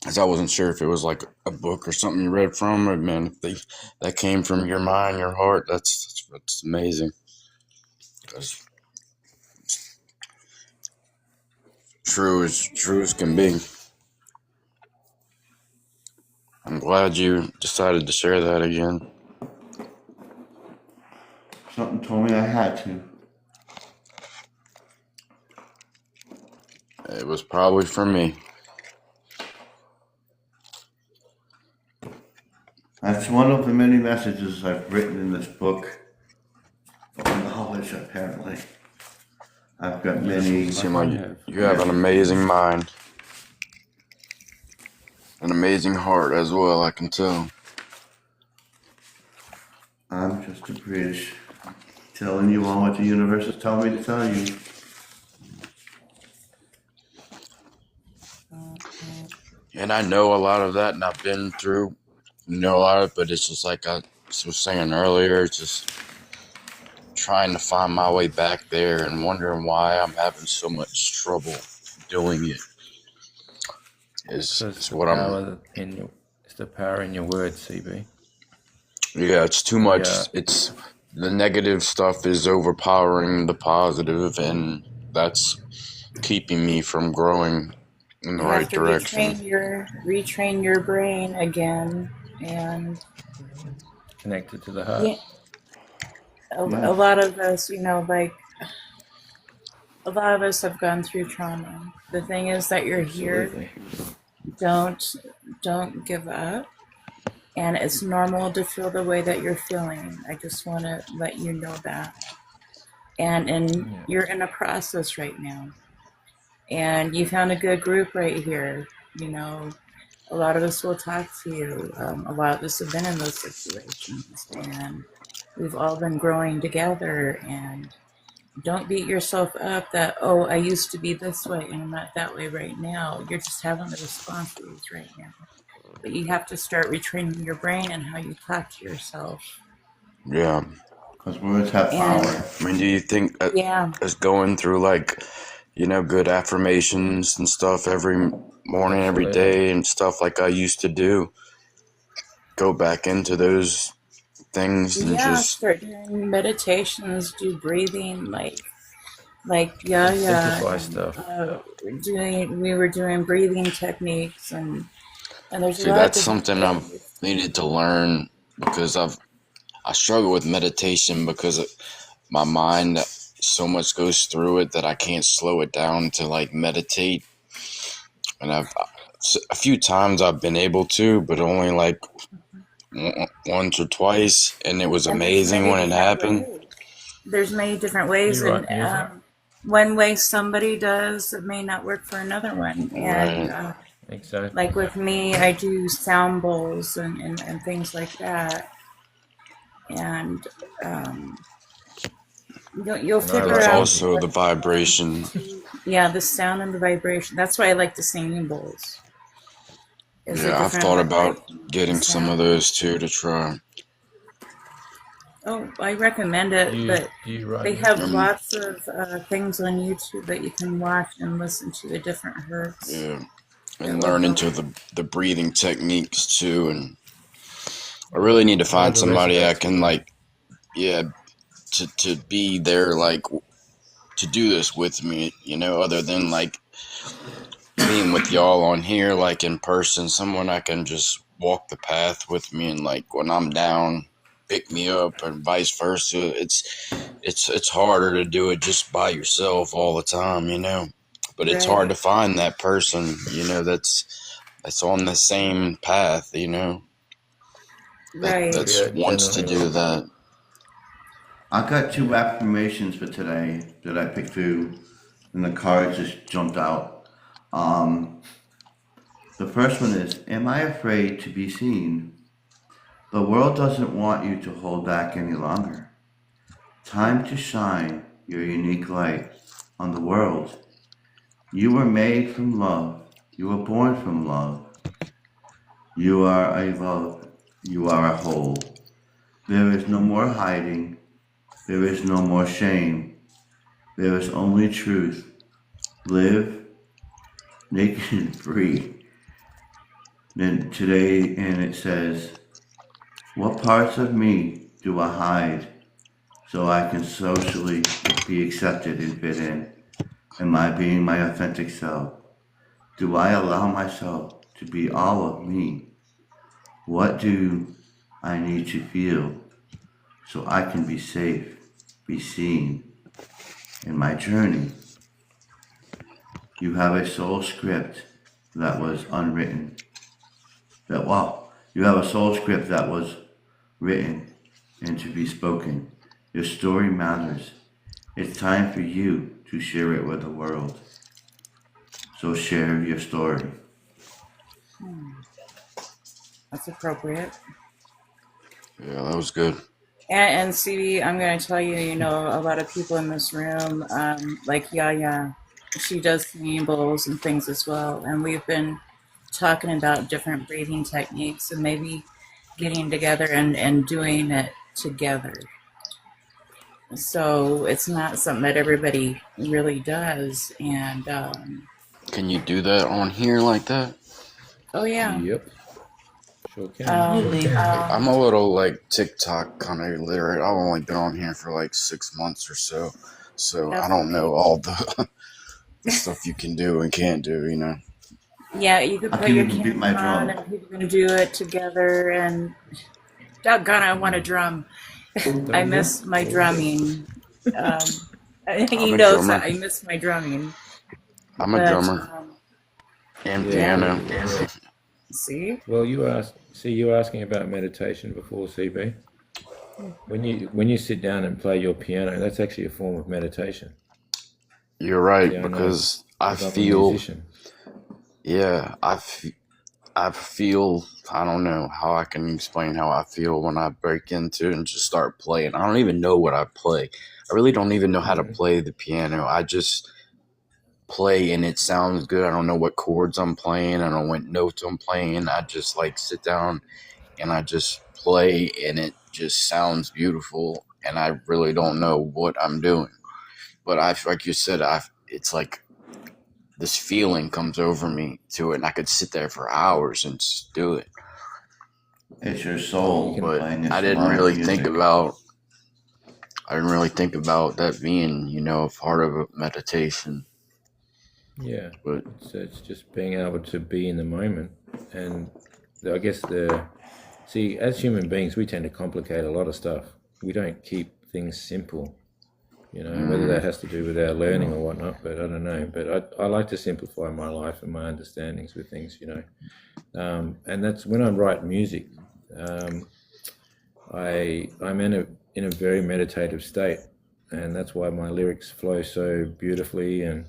'Cause I wasn't sure if it was like a book or something you read from, or man, if that came from your mind, your heart. That's amazing. That's true as can be. I'm glad you decided to share that again. Something told me I had to. It was probably for me. That's one of the many messages I've written in this book. Knowledge, apparently. I've got many. You seem like you have an amazing mind. An amazing heart as well, I can tell. I'm just a bridge, telling you all what the universe is telling me to tell you. And I know a lot of that, and I've been through, a lot of it, but it's just like I was saying earlier, it's just trying to find my way back there and wondering why I'm having so much trouble doing it. Is what It's the power in your words, CB. Yeah, it's too much. Yeah. It's the negative stuff is overpowering the positive, and that's keeping me from growing in the You right have to direction. retrain your brain again, and Connected to the heart. yeah, a lot of us, like a lot of us have gone through trauma. The thing is that you're here. Absolutely. Don't give up, and it's normal to feel the way that you're feeling. I just want to let you know that, and you're in a process right now. And you found a good group right here. A lot of us will talk to you. A lot of us have been in those situations, and we've all been growing together. And don't beat yourself up that, oh, I used to be this way and I'm not that way right now. You're just having the responses right now. But you have to start retraining your brain and how you talk to yourself. Yeah. Because words have power. I mean, do you think as going through good affirmations and stuff every morning, every day and stuff like I used to do, go back into those things and just start doing meditations, do breathing, like Simplify stuff. we were doing breathing techniques, and there's a see lot that's of something I've needed to learn because I struggle with meditation because my mind so much goes through it that I can't slow it down to meditate. And a few times I've been able to, but only once or twice, and it was amazing when it happened. There's many different ways, and one way somebody does, it may not work for another one. And exactly. Like with me, I do sound bowls and things like that, and you'll figure It's out also the vibration. Yeah, the sound and the vibration. That's why I like the singing bowls. Yeah, I've thought about getting some of those too to try. Oh, I recommend it, but they have lots of things on YouTube that you can watch and listen to the different herbs. Yeah, and learn into the breathing techniques too. And I really need to find somebody I can to be there to do this with me. Other than being with y'all on here, in person, someone I can just walk the path with me, and when I'm down, pick me up, and vice versa. It's harder to do it just by yourself all the time, but it's hard to find that person, that's on the same path, that wants to do that. I got 2 affirmations for today that I picked through, and the cards just jumped out. The first one is, am I afraid to be seen? The world doesn't want you to hold back any longer. Time to shine your unique light on the world. You were made from love. You were born from love. You are a love. You are a whole. There is no more hiding. There is no more shame. There is only truth. Live naked and free. Then today, and it says, what parts of me do I hide so I can socially be accepted and fit in? Am I being my authentic self? Do I allow myself to be all of me? What do I need to feel so I can be safe, be seen in my journey? You have a soul script that was unwritten. You have a soul script that was written and to be spoken. Your story matters. It's time for you to share it with the world. So share your story. That's appropriate. Yeah, that was good. And CB, I'm going to tell you, you know, a lot of people in this room, like Yaya, she does singing bowls and things as well. And we've been talking about different breathing techniques and maybe getting together and doing it together. So it's not something that everybody really does. And Can you do that on here like that? oh yeah. Yep. Sure can. I'm a little like TikTok kind of illiterate. I've only been on here for like 6 months or so. So I don't know all the stuff you can do and can't do, you know. Yeah, you could I put can your even beat camera my on drum. and people can do it together. And doggone, I want a drum. I miss my drumming. He a knows drummer. that I miss my drumming. I'm a But drummer and Yeah. piano. see, Well, you were asking about meditation before, CB. When you sit down and play your piano, that's actually a form of meditation. You're right, Piano, because I because I'm a feel, musician. yeah, I feel, I don't know how I can explain how I feel when I break into it and just start playing. I don't even know what I play. I really don't even know how to play the piano. I just play and it sounds good. I don't know what chords I'm playing. I don't know what notes I'm playing. I just like sit down and I just play and it just sounds beautiful. And I really don't know what I'm doing. But like you said, it's like this feeling comes over me to it, and I could sit there for hours and just do it. It's your soul But playing its I didn't melodic really music. think about that being, you know, a part of a meditation. Yeah, But it's just being able to be in the moment, and I guess as human beings, we tend to complicate a lot of stuff. We don't keep things simple, you know. Whether that has to do with our learning or whatnot, but I don't know. But I like to simplify my life and my understandings with things, you know. And that's when I write music. I'm in a very meditative state, and that's why my lyrics flow so beautifully, and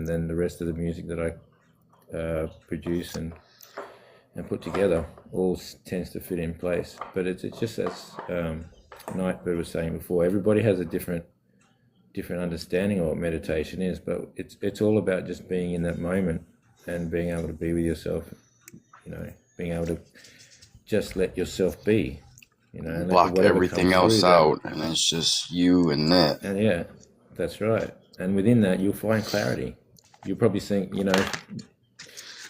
then the rest of the music that I produce and put together all tends to fit in place. But it's just as Nightbird was saying before, everybody has a different understanding of what meditation is, but it's all about just being in that moment and being able to be with yourself, you know, being able to just let yourself be, you know, and let block whatever everything comes else through that. out, and it's just you and that. And yeah, that's right. And within that, you'll find clarity. You'll probably think, you know,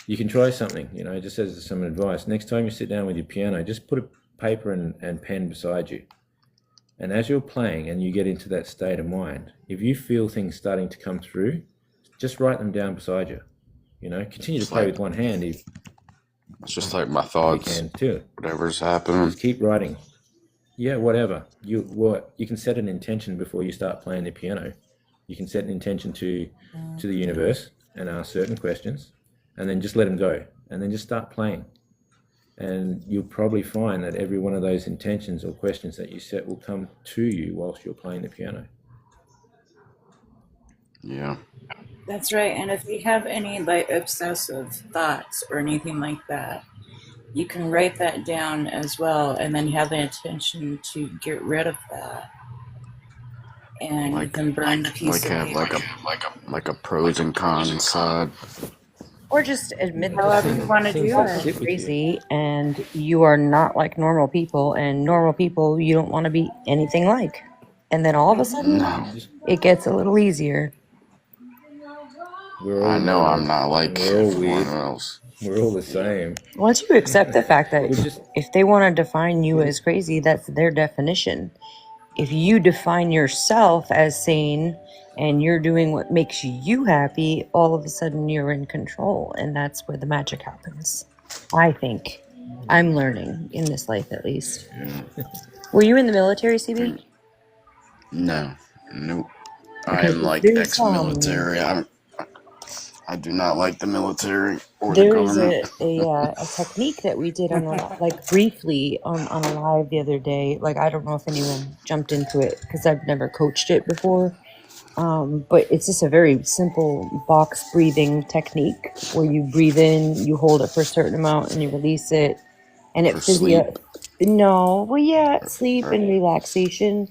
you can try something, you know, just as some advice. Next time you sit down with your piano, just put a paper and pen beside you. And as you're playing and you get into that state of mind, if you feel things starting to come through, just write them down beside you. You know, continue to play with one hand if It's just like my you thoughts, can too. whatever's happening. Just keep writing. Yeah, whatever. You can set an intention before you start playing the piano. You can set an intention to the universe and ask certain questions, and then just let them go, and then just start playing. And you'll probably find that every one of those intentions or questions that you set will come to you whilst you're playing the piano. Yeah. that's right. And if you have any like obsessive thoughts or anything like that, you can write that down as well, and then have the intention to get rid of that. And you can burn the piece Like of have paper. like a pros and cons side. Or just admit However that you want to Things do that it. sit with you. crazy and you are not like normal people, and normal people you don't want to be anything like. And then all of a sudden, No, it gets a little easier. We're I all know I'm normal, not and like we're all everyone weird. else. We're all the same. Once you accept the fact that We just if they want to define you as crazy, that's their definition. If you define yourself as sane and you're doing what makes you happy, all of a sudden you're in control, and that's where the magic happens. I think. I'm learning in this life, at least. Were you in the military, CB? No, nope. I Because am like there's ex-military. I do not like the military or the there is government. a technique that we did on like briefly on a live the other day. Like, I don't know if anyone jumped into it because I've never coached it before. But it's just a very simple box breathing technique where you breathe in, you hold it for a certain amount, and you release it, and it For sleep. sleep and relaxation.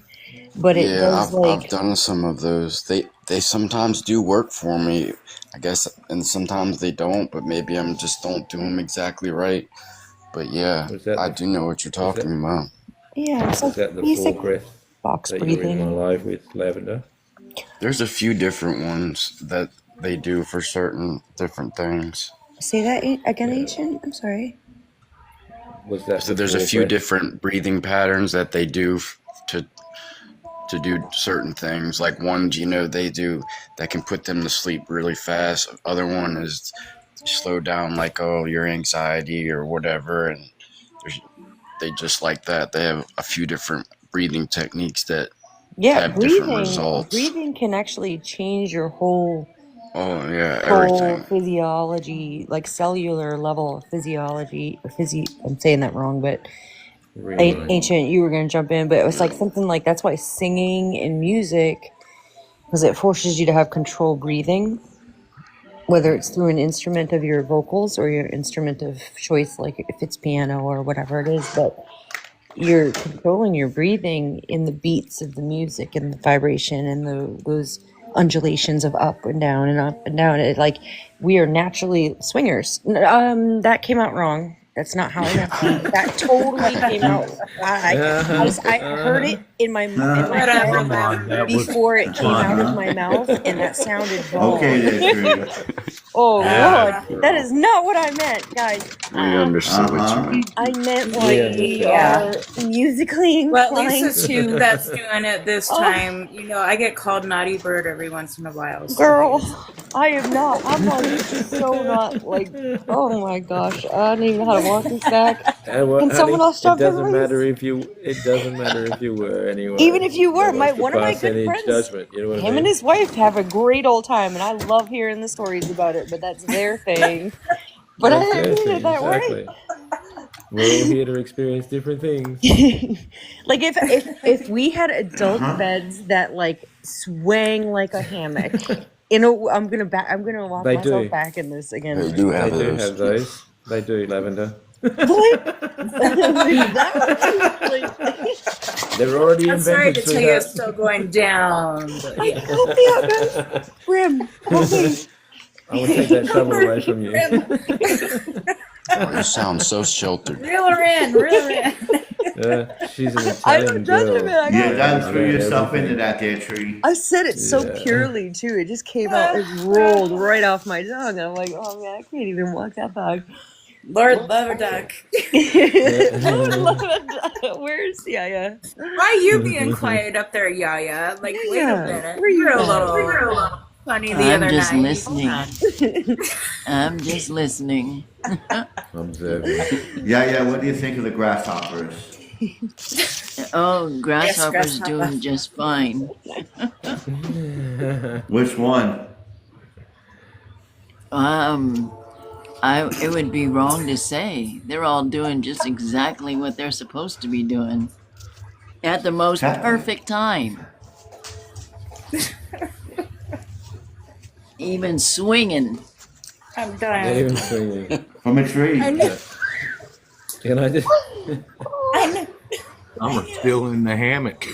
But it Yeah, does I've like done some of those. They sometimes do work for me, I guess, and sometimes they don't. But maybe I'm just don't do them exactly right. But yeah, was that I the do know what you're was that talking about. it's was like that the basic 4 breath box that you were in my breathing. life with Lavender? There's a few different ones that they do for certain different things. Say that again, Yeah. Ancient. I'm sorry. Was that So the there's a 4 few breath? different breathing patterns that they do to do certain things. Like ones, they do that can put them to sleep really fast. Other one is slow down, like, oh, your anxiety or whatever. And they just like that. They have a few different breathing techniques that Yeah, have different results. breathing can actually change your whole Oh yeah, whole everything. physiology, like cellular level of physiology. I'm saying that wrong, but Really? Ancient, you were going to jump in, but it was like something like that's why singing and music, because it forces you to have control breathing, whether it's through an instrument of your vocals or your instrument of choice, like if it's piano or whatever it is, but you're controlling your breathing in the beats of the music and the vibration and those undulations of up and down and up and down. It, like, we are naturally swingers. That came out wrong. That's not how I meant that. That totally came out. I heard it in my Whatever, head Lavender. before it came out of my mouth, and that sounded wrong. Okay, there, Tree. Oh Lord, that is not what I meant, guys. We understood what you meant. I meant like Yeah, we yeah. are musically Well, at inclined least it's you to. that's doing it this Oh. time. I get called Naughty Bird every once in a while. So Girl, I am not. I'm like so not like. Oh my gosh, I don't even know how to walk this back. Can someone else jump it in, doesn't please? matter if you. It doesn't matter if you were anyway. Even if you were, No one's one of my passing good any friends, judgment. You know what I him mean? and his wife have a great old time, and I love hearing the stories about it. But that's their thing. But I That's didn't their mean it thing, that way. exactly. We're all here to experience different things. Like if we had adult beds that like swang like a hammock. I'm gonna walk They myself do. back in this again. They do They have do those. have those. They do, Lavender. They're already I'm sorry invented, to tell you, it's sweetheart. still going down. But yeah. Help me out, guys. Grim, help me. I will take that shovel away from you. Oh, you sound so sheltered. Reel her in, reel her in. She's an I'm Italian judging girl. it. You done threw Yeah, yourself everything. into that there, Tree. I said it so Yeah. purely too. It just came out. It rolled right off my tongue. I'm like, oh man, I can't even walk that back. Lord Leverduck. Where's Yaya? Why you being quiet up there, Yaya? Like, wait a Yeah, minute. where you You're a at? little funny the I'm other just night. listening. I'm just listening. Observing. Yeah, what do you think of the grasshoppers? Oh, Grasshopper's grasshopper. doing just fine. Which one? It would be wrong to say. They're all doing just exactly what they're supposed to be doing at the most perfect time. Even swinging. I'm Not dying. even swinging. From a tree. I know. Can I just? I know. I'm still in the hammock.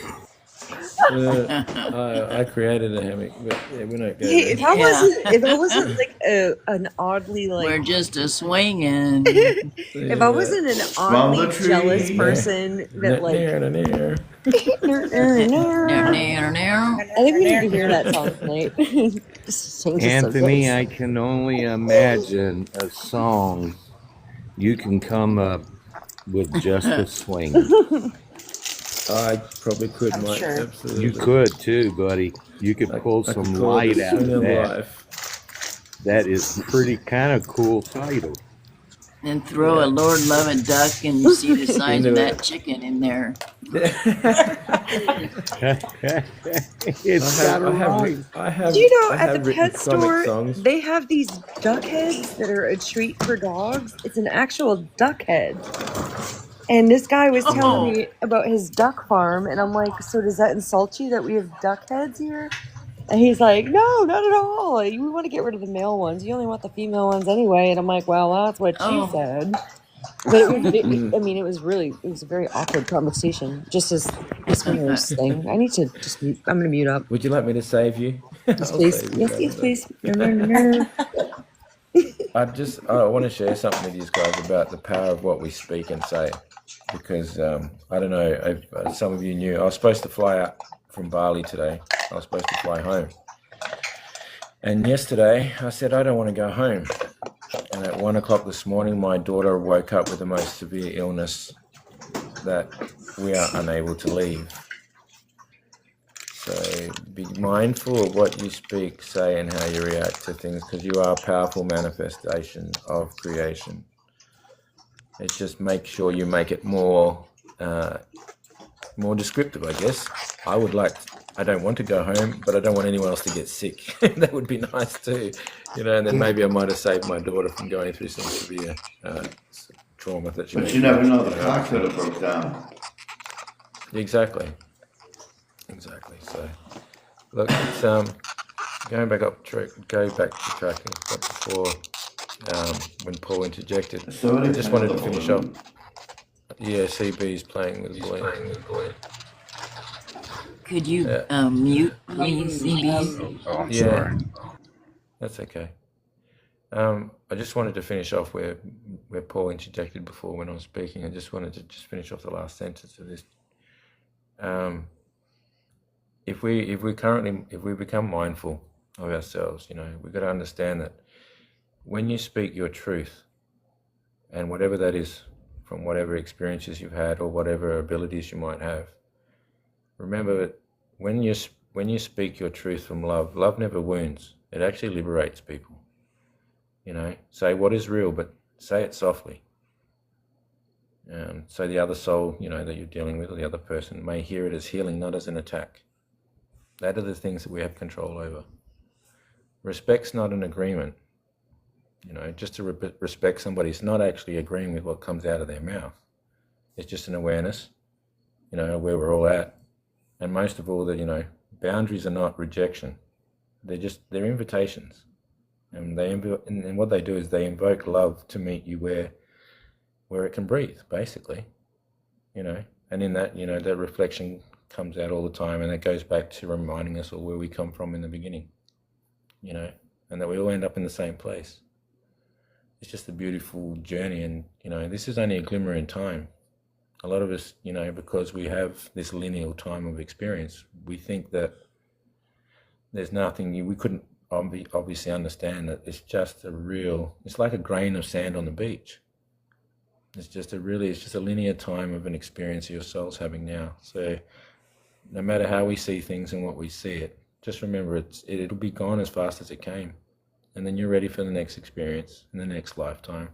I created a hammock, but yeah, we don't go Hey, there. if I wasn't like an oddly We're like just a swinging. if I wasn't an From the oddly jealous tree. person that like Near. I Now. think we need to hear that song tonight. Just change the Anthony, subject. I can only imagine a song you can come up with just a swing. I probably could, I'm mate. sure. Absolutely. You could too, buddy. You could pull I some could call it light the out swing of of that. life. That is pretty kind of cool title. And throw a Lord love a duck, and you see the size Into of it. that chicken in there. It's got a rhyme. Do you know I at have the written pet comic store songs. they have these duck heads that are a treat for dogs? It's an actual duck head. And this guy was telling me about his duck farm, and I'm like, so does that insult you that we have duck heads here? And he's like, no, not at all. We want to get rid of the male ones. You only want the female ones anyway. And I'm like, well, that's what she said. But it was a very awkward conversation, just as this swingers thing. I need to just mute. I'm going to mute up. Would you like me to save you? Yes, I'll please. save you, Yes, brother. yes, please. No, no, no, no. I want to share something with you guys about the power of what we speak and say, because I don't know if some of you knew I was supposed to fly out from Bali today. I was supposed to fly home, and yesterday I said I don't want to go home. And at 1 o'clock this morning, my daughter woke up with the most severe illness that we are unable to leave. So be mindful of what you speak, say, and how you react to things, because you are a powerful manifestation of creation. It's just make sure you make it more descriptive, I guess. I don't want to go home, but I don't want anyone else to get sick. That would be nice too, and then maybe I might have saved my daughter from going through some severe trauma that she. But you never know, the car could have broke down. Exactly. So, look, it's going back up track. Go back to tracking. But before, when Paul interjected, So I just wanted to finish up. Yeah, CB's playing with Glenn. Could you mute me, CB? Oh, I'm sorry. That's okay. I just wanted to finish off where Paul interjected before when I was speaking. I just wanted to finish off the last sentence of this. If we become mindful of ourselves, we've got to understand that when you speak your truth, and whatever that is, from whatever experiences you've had or whatever abilities you might have, remember that when you speak your truth from love never wounds. It actually liberates people. Say what is real, but say it softly. So the other soul, that you're dealing with, or the other person, may hear it as healing, not as an attack. That are the things that we have control over. Respect's not an agreement. Just to respect somebody is not actually agreeing with what comes out of their mouth. It's just an awareness, where we're all at. And most of all, that, boundaries are not rejection. They're invitations. And and what they do is they invoke love to meet you where it can breathe, basically. And in that, that reflection comes out all the time, and it goes back to reminding us all where we come from in the beginning, and that we all end up in the same place. It's just a beautiful journey, and, this is only a glimmer in time. A lot of us, because we have this lineal time of experience, we think that there's nothing, we couldn't obviously understand that it's just it's like a grain of sand on the beach. It's just a linear time of an experience your soul's having now. So no matter how we see things and what we see it, just remember it'll be gone as fast as it came. And then you're ready for the next experience in the next lifetime,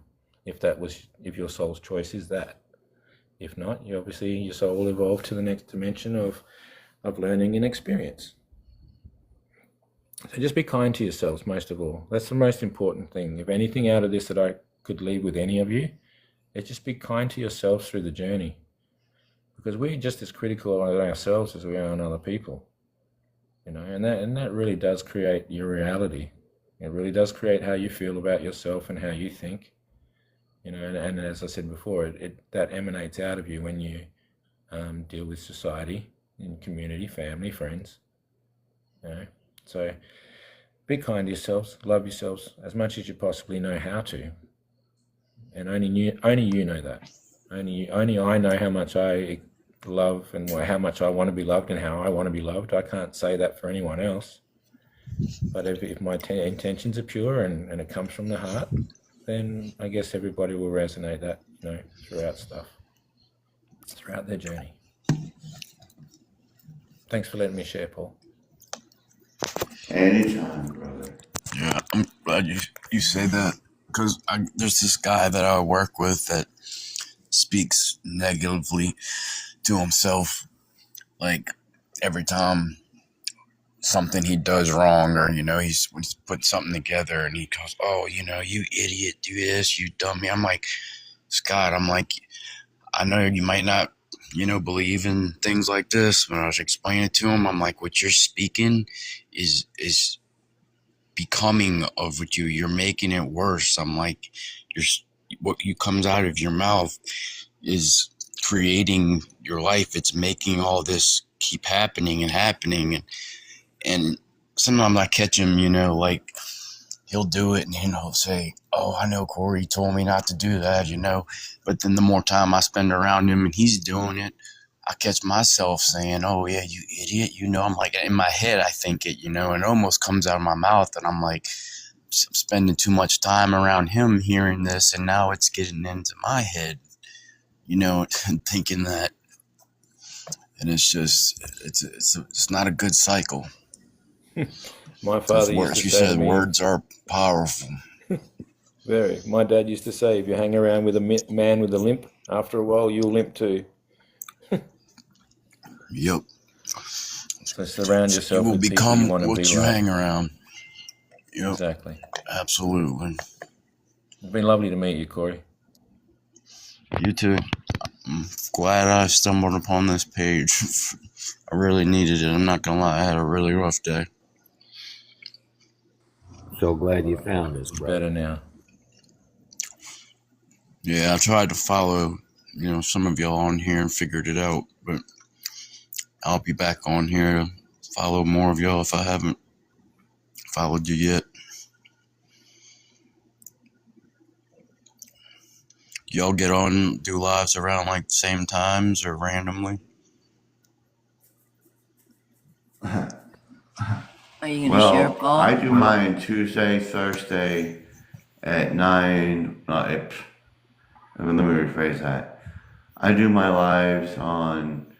if your soul's choice is that. If not, your soul will evolve to the next dimension of learning and experience. So just be kind to yourselves, most of all. That's the most important thing. If anything out of this that I could leave with any of you, is just be kind to yourselves through the journey. Because we're just as critical of ourselves as we are on other people. And that really does create your reality. It really does create how you feel about yourself and how you think. And as I said before, that emanates out of you when you deal with society in community, family, friends. You know, so be kind to yourselves, love yourselves as much as you possibly know how to, and only you know that. Only I know how much I love and how much I want to be loved and how I want to be loved. I can't say that for anyone else. But if my intentions are pure and it comes from the heart, then I guess everybody will resonate that, you know, throughout their journey. Thanks for letting me share, Paul. Anytime, brother. Yeah, I'm glad you say that, because there's this guy that I work with that speaks negatively to himself, like every time something he does wrong, or he's put something together and he goes, "Oh, you idiot, do this, you dummy." I'm like, Scott, I know you might not believe in things like this. When I was explaining it to him, I'm like, what you're speaking is becoming of what you're making it worse. I'm like, what comes out of your mouth is creating your life. It's making all this keep happening, and sometimes I catch him, like he'll do it and he'll say, "Oh, I know, Corey told me not to do that," but then the more time I spend around him and he's doing it, I catch myself saying, "Oh yeah, you idiot," I'm like, in my head I think it, and it almost comes out of my mouth, and I'm like, I'm spending too much time around him hearing this, and now it's getting into my head, thinking that, and it's just, it's not a good cycle. My father used to say to me, words are powerful. Very. My dad used to say, if you hang around with a man with a limp, after a while you'll limp too. Yep. So surround yourself you will with become people you want to what be you like. hang around. Yep. Exactly. Absolutely. It's been lovely to meet you, Corey. You too. I'm glad I stumbled upon this page. I really needed it. I'm not gonna lie, I had a really rough day. So glad you found us, brother. Better now. Yeah, I tried to follow, some of y'all on here and figured it out, but I'll be back on here to follow more of y'all if I haven't followed you yet. Y'all get on, do lives around like the same times or randomly? Are you going to share, Paul? I do mine Tuesday, Thursday at 9. Let me rephrase that. I do my lives on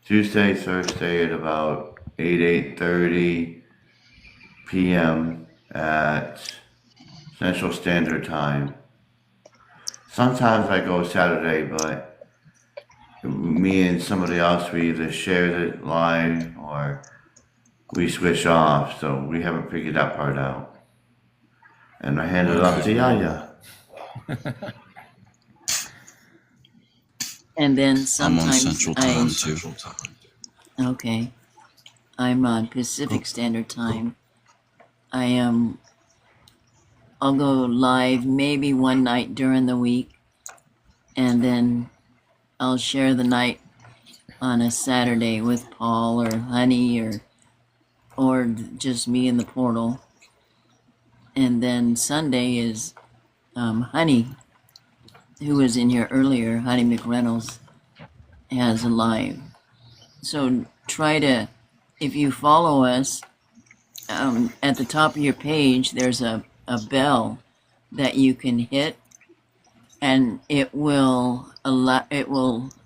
Tuesday, Thursday at about 8:30 p.m. at Central Standard Time. Sometimes I go Saturday, but me and somebody else, we either share it live or we switch off, so we haven't figured that part out. And I hand it off to Yaya. And then I'm on sometimes Central Time too. Okay. I'm on Pacific Standard Time. I'll go live maybe one night during the week, and then I'll share the night on a Saturday with Paul or Honey or just me in the portal. And then Sunday is Honey, who was in here earlier, Honey McReynolds, has a live. So try to, if you follow us, at the top of your page, there's a bell that you can hit, and it will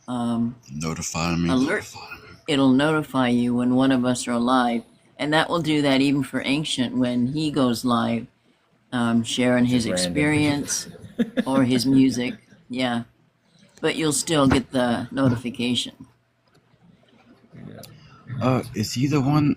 Notify me. It'll notify you when one of us are live, and that will do that even for Ancient when he goes live, sharing his experience or his music. Yeah, but you'll still get the notification. Is he the one?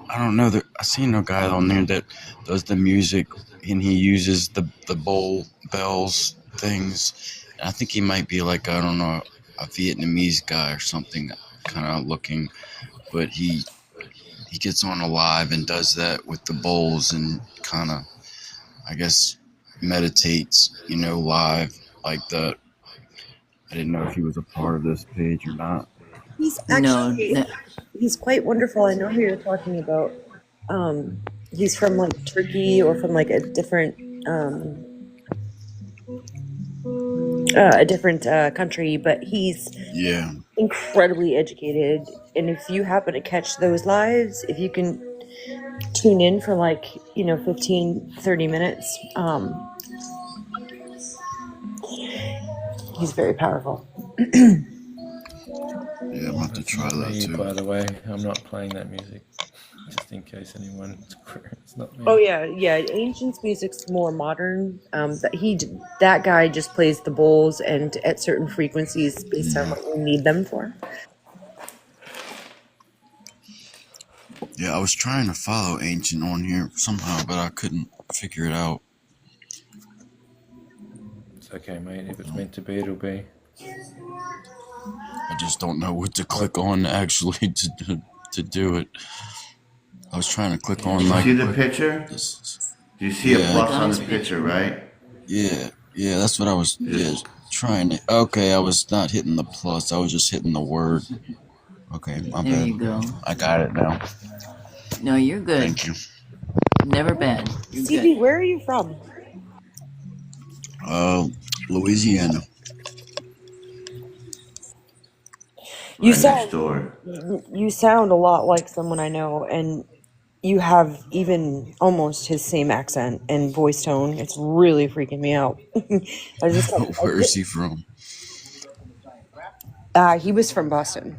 I don't know. I seen a guy on there that does the music, and he uses the bowl bells things. I think he might be like, I don't know, a Vietnamese guy or something, kind of looking. But he gets on a live and does that with the bowls and kind of, I guess, meditates, live like that. I didn't know if he was a part of this page or not. He's No, actually he's quite wonderful. I know who you're talking about. He's from like Turkey or from like a different country, but he's Yeah. incredibly educated. And if you happen to catch those lives, if you can tune in for like 15-30 minutes, he's very powerful. Yeah, I'm about to try Not that me, too. by the way. I'm not playing that music. Just in case anyone, it's not me. Oh yeah, Ancient's music's more modern. That guy just plays the bowls and at certain frequencies based on what you need them for. Yeah, I was trying to follow Ancient on here somehow, but I couldn't figure it out. It's okay, mate. If it's meant to be, it'll be. I just don't know what to click on actually to do it. I was trying to click on like. See the picture? Do you see a plus on the picture, right? Yeah, that's what I was trying to. Okay, I was not hitting the plus. I was just hitting the word. Okay, my bad. There you go. I got it now. No, you're good. Thank you. Never bad. You're Stevie, good. where are you from? Louisiana. You Right sound next door. you sound a lot like someone I know, and you have even almost his same accent and voice tone. It's really freaking me out. Where is he from? He was from Boston.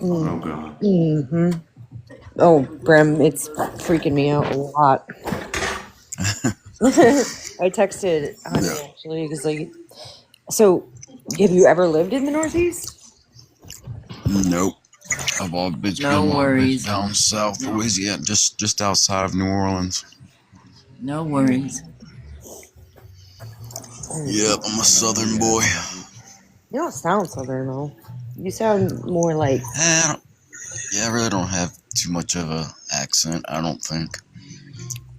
Oh God. Mm-hmm. Oh, Bram, it's freaking me out a lot. I texted Honey actually because so have you ever lived in the Northeast? Nope. I've always been down south Louisiana, just outside of New Orleans. No worries. Yep, I'm a Southern boy. You don't sound Southern though. You sound more like. I really don't have too much of a accent. I don't think.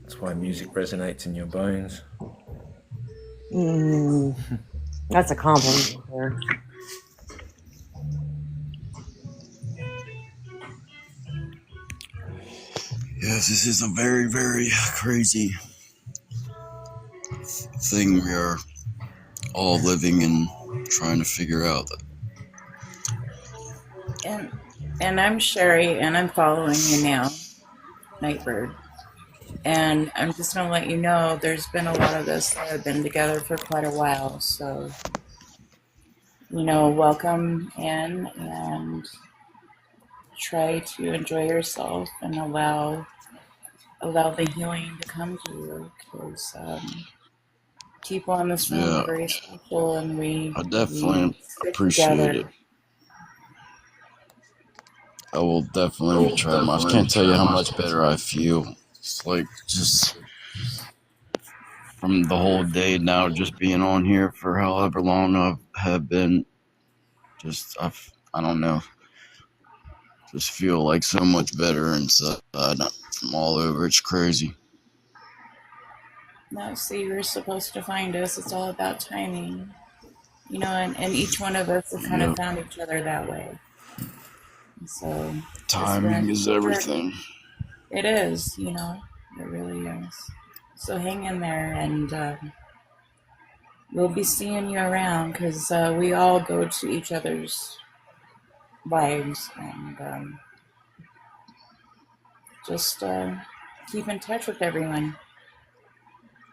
That's why music resonates in your bones. That's a compliment there. Yes, this is a very, very crazy thing we are all living and trying to figure out. And I'm Sherry, and I'm following you now, Nightbird. And I'm just going to let you know there's been a lot of us that have been together for quite a while. So, welcome in and try to enjoy yourself and allow the healing to come to you. Because people in this room are very special, and I definitely appreciate it. I will definitely try my. I can't tell you how much better I feel. It's like just from the whole day now, just being on here for however long I have been. I don't know. Just feel like so much better inside from all over. It's crazy. No, see, you're supposed to find us. It's all about timing. And each one of us have kind of found each other that way. So timing is everything. It is, it really is. So hang in there, and we'll be seeing you around because we all go to each other's lives, and just keep in touch with everyone.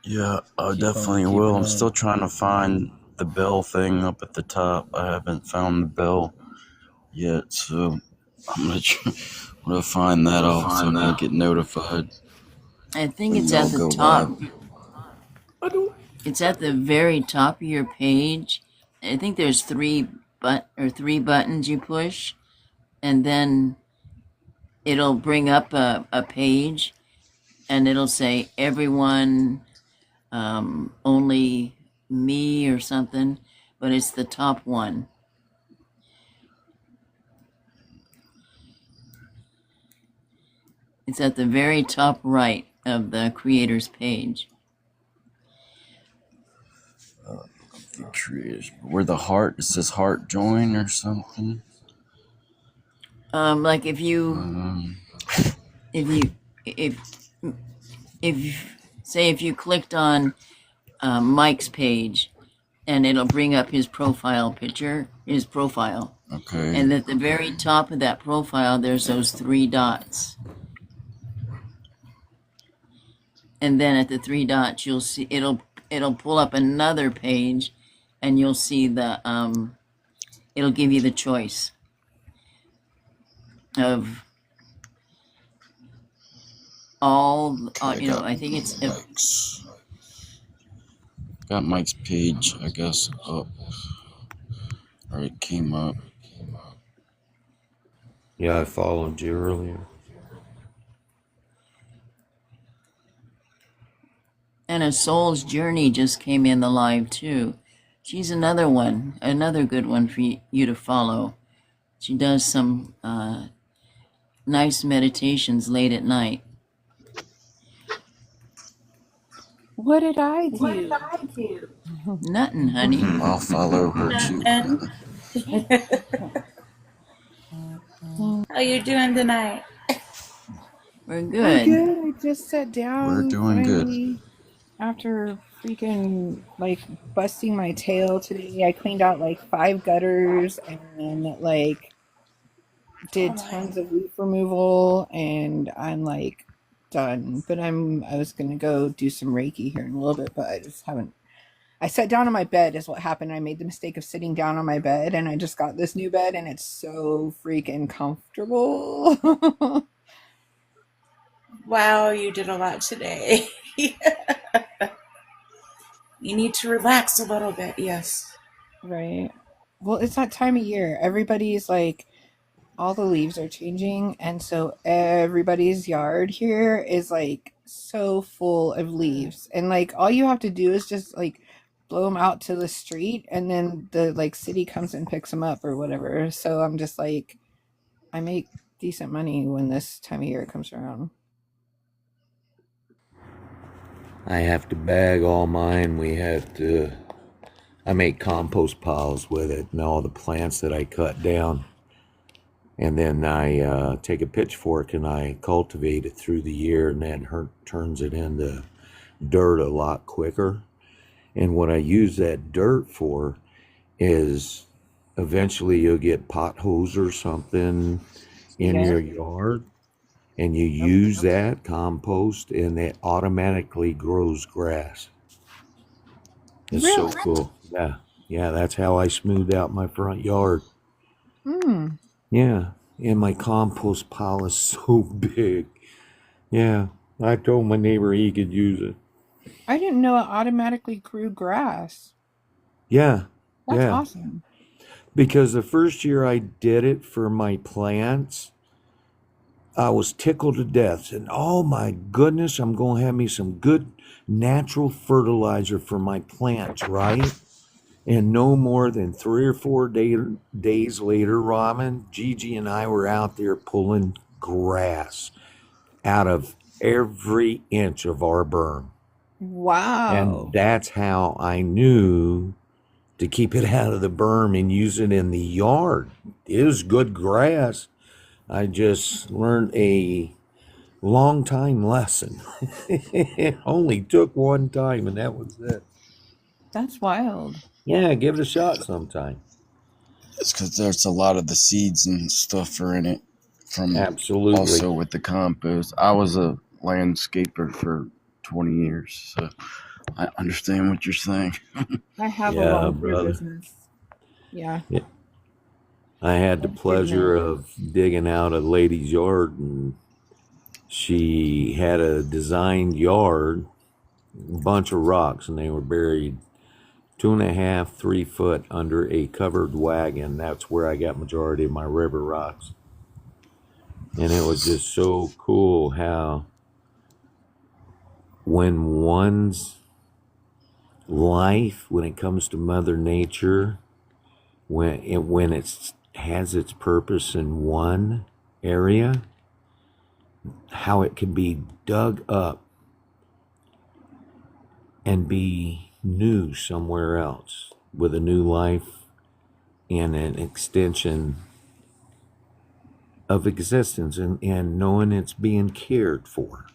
Yeah, I definitely will. I'm still trying to find the bell thing up at the top. I haven't found the bell yet, so I'm gonna find that off so I can get notified. I think it's at the top. It's at the very top of your page. I think there's three buttons you push, and then it'll bring up a page, and it'll say everyone, only me or something, but it's the top one. It's at the very top right of the creator's page. trees. Where the heart, it says heart join or something. Like if you if say if you clicked on Mike's page, and it'll bring up his profile picture, his profile, Okay. and at the very top of that profile, there's those 3 dots. And then at the 3 dots, you'll see it'll pull up another page, and you'll see the it'll give you the choice of all Okay, you know. I think it's Mike's. Got Mike's page, I guess, up. Or it came up. Yeah, I followed you earlier. And A Soul's Journey just came in the live too. She's another one, another good one for you to follow. She does some nice meditations late at night. What did I do? Nothing, honey. I'll follow her too. How you doing tonight? We're I'm good. good. I just sat down. We're doing good. finally After freaking like busting my tail today. I cleaned out like 5 gutters and like did tons of leaf removal, and I'm like done. But I was gonna go do some Reiki here in a little bit, but I just haven't. I sat down on my bed is what happened. I made the mistake of sitting down on my bed, and I just got this new bed, and it's so freaking comfortable. Wow, you did a lot today. You need to relax a little bit, yes. Right. Well, it's that time of year. Everybody's like, all the leaves are changing, and so everybody's yard here is like so full of leaves, and like all you have to do is just like blow them out to the street, and then the like city comes and picks them up or whatever. So I'm just like, I make decent money when this time of year comes around. I have to bag all mine. I make compost piles with it and all the plants that I cut down. And then I take a pitchfork and I cultivate it through the year, and that turns it into dirt a lot quicker. And what I use that dirt for is eventually you'll get potholes or something in Yeah. your yard, and you use that compost, and it automatically grows grass. It's so Really? cool. Yeah, that's how I smoothed out my front yard. Hmm. Yeah, and my compost pile is so big. Yeah, I told my neighbor he could use it. I didn't know it automatically grew grass. Yeah, That's yeah. awesome. Because the first year I did it for my plants, I was tickled to death. And oh my goodness, I'm going to have me some good natural fertilizer for my plants, right? And no more than 3 or 4 days later, Ramen, Gigi and I were out there pulling grass out of every inch of our berm. Wow. And that's how I knew to keep it out of the berm and use it in the yard. It was good grass. I just learned a long time lesson. It only took one time, and that was it. That's wild. Yeah, give it a shot sometime. It's because there's a lot of the seeds and stuff are in it from Absolutely. also with the compost. I was a landscaper for 20 years, so I understand what you're saying. I have a Yeah, volunteer brother. business. Yeah. Yeah. I had the pleasure of digging out a lady's yard, and she had a designed yard, a bunch of rocks, and they were buried 2.5, 3 foot under a covered wagon. That's where I got majority of my river rocks. And it was just so cool how when one's life, when it comes to Mother Nature, when it has its purpose in one area, how it can be dug up and be new somewhere else. with a new life and an extension of existence, and knowing it's being cared for.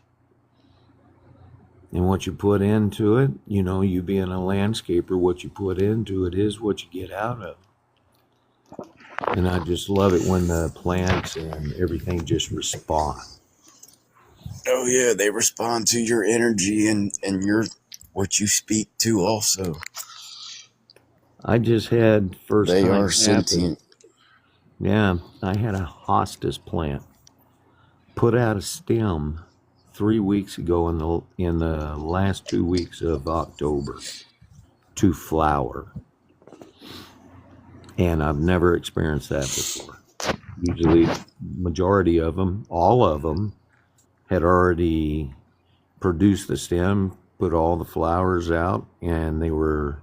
And what you put into it, you being a landscaper, what you put into it is what you get out of. And I just love it when the plants and everything just respond. Oh yeah, they respond to your energy and your what you speak to also. I just had first They time are happen. sentient. Yeah, I had a hostas plant put out a stem 3 weeks ago in the last 2 weeks of October to flower. And I've never experienced that before. Usually majority of them, all of them, had already produced the stem, put all the flowers out, and they were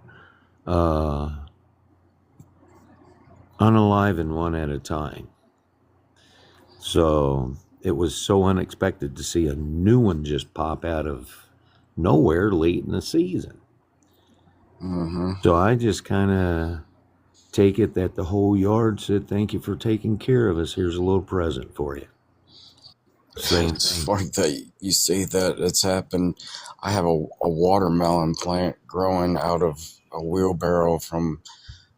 unalivened one at a time. So it was so unexpected to see a new one just pop out of nowhere late in the season. Mm-hmm. So I just kind of take it that the whole yard said, "Thank you for taking care of us. Here's a little present for you." Same It's thing. funny that you say that. It's happened. I have a watermelon plant growing out of a wheelbarrow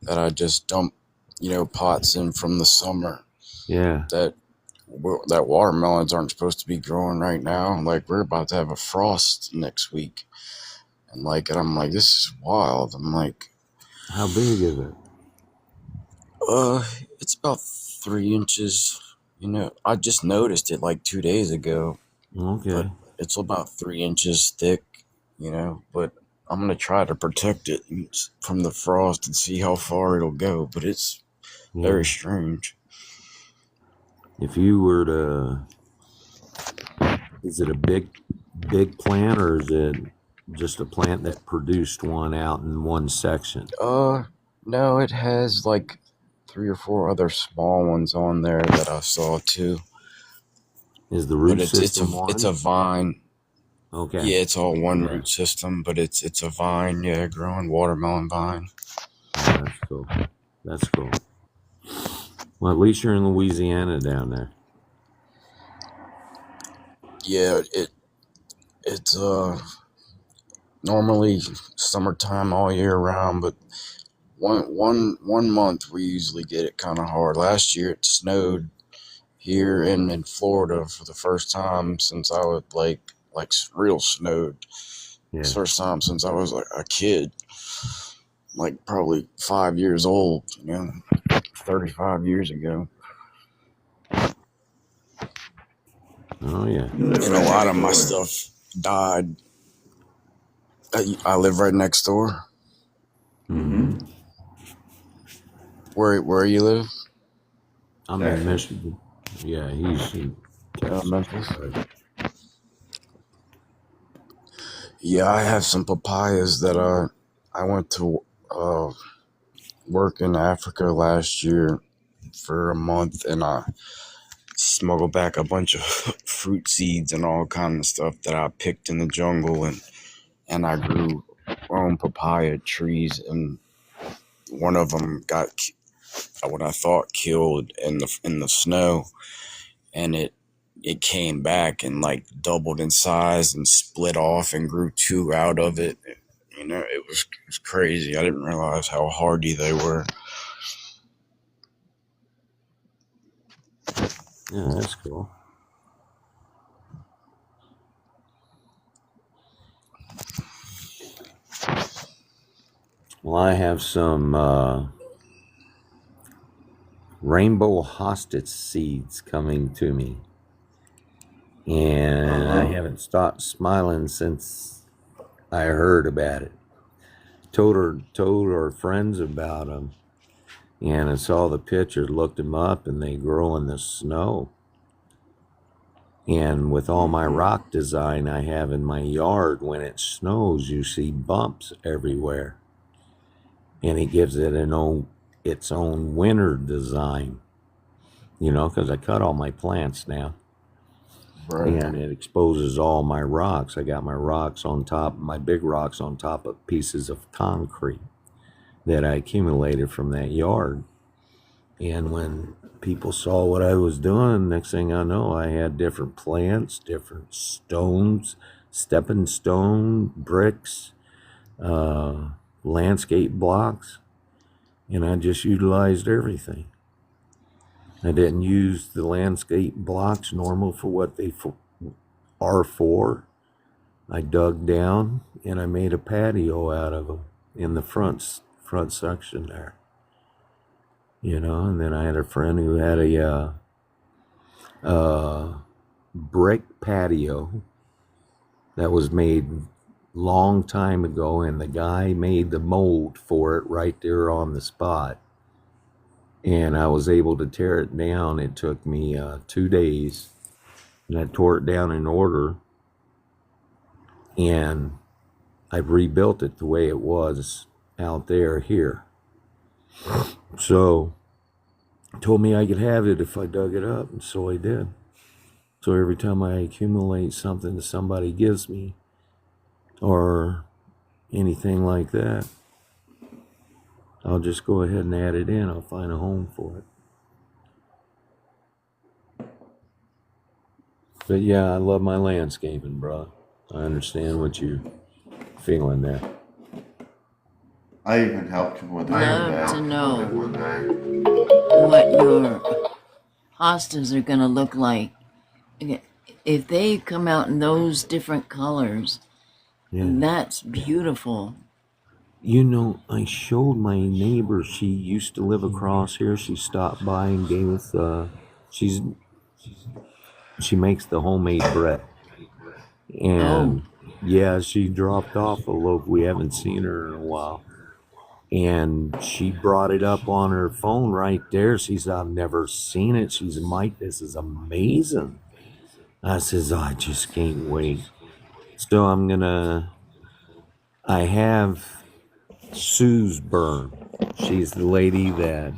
that I just dumped, pots in from the summer. Yeah. That watermelons aren't supposed to be growing right now. Like, we're about to have a frost next week. And I'm like, this is wild. I'm like, how big is it? It's about 3 inches. I just noticed it like 2 days ago. Okay. But it's about 3 inches thick, but I'm going to try to protect it from the frost and see how far it'll go. But it's very strange. If you were to, is it a big plant, or is it just a plant that produced one out in one section? No, it has like 3 or 4 other small ones on there that I saw too. Is the root but system it's a vine. Okay. Yeah, it's all one root system, but it's a vine. Yeah, growing watermelon vine. Oh, that's cool. That's cool. Well, at least you're in Louisiana down there. Yeah, it's normally summertime all year round, but one month we usually get it kind of hard. Last year it snowed here in Florida for the first time since I was like real snowed. Yeah. First time since I was like a kid, like probably 5 years old, 35 years ago. Oh yeah. And a lot of my stuff died. I live right next door. Mm-hmm. Where you live? I'm in Michigan. Yeah, he's in Memphis. Yeah, I have some papayas that I went to work in Africa last year for a month, and I smuggled back a bunch of fruit seeds and all kind of stuff that I picked in the jungle, and I grew papaya trees, and one of them got what I thought killed in the snow, and it came back and like doubled in size and split off and grew 2 out of it. It was crazy. I didn't realize how hardy they were. Yeah, that's cool. Well, I have some rainbow hostas seeds coming to me, and I haven't stopped smiling since I heard about it. Told our friends about them, and I saw the picture, looked them up, and they grow in the snow. And with all my rock design I have in my yard, when it snows, you see bumps everywhere. And it gives it its own winter design, because I cut all my plants now. Right. And it exposes all my rocks. I got my rocks on top, my big rocks on top of pieces of concrete. that I accumulated from that yard. And when people saw what I was doing, next thing I know, I had different plants, different stones, stepping stone, bricks, landscape blocks, and I just utilized everything. I didn't use the landscape blocks normal for what they are for. I dug down and I made a patio out of them in the front section there. You know, and then I had a friend who had a brick patio that was made long time ago, and the guy made the mold for it right there on the spot. And I was able to tear it down. It took me 2 days, and I tore it down in order, and I rebuilt it the way it was out there here. So told me I could have it if I dug it up, and so I did. So every time I accumulate something that somebody gives me or anything like that, I'll just go ahead and add it in. I'll find a home for it. But yeah, I love my landscaping, bro. I understand what you're feeling there. I even helped him with Love to know what your hostas are going to look like. If they come out in those different colors, that's beautiful. You know, I showed my neighbor, she used to live across here. She stopped by and gave us, she makes the homemade bread. And yeah, she dropped off a loaf. We haven't seen her in a while. And she brought it up on her phone right there. She said, I've never seen it. She's Mike, this is amazing. I says, I just can't wait. So I have Sue's burn. She's the lady that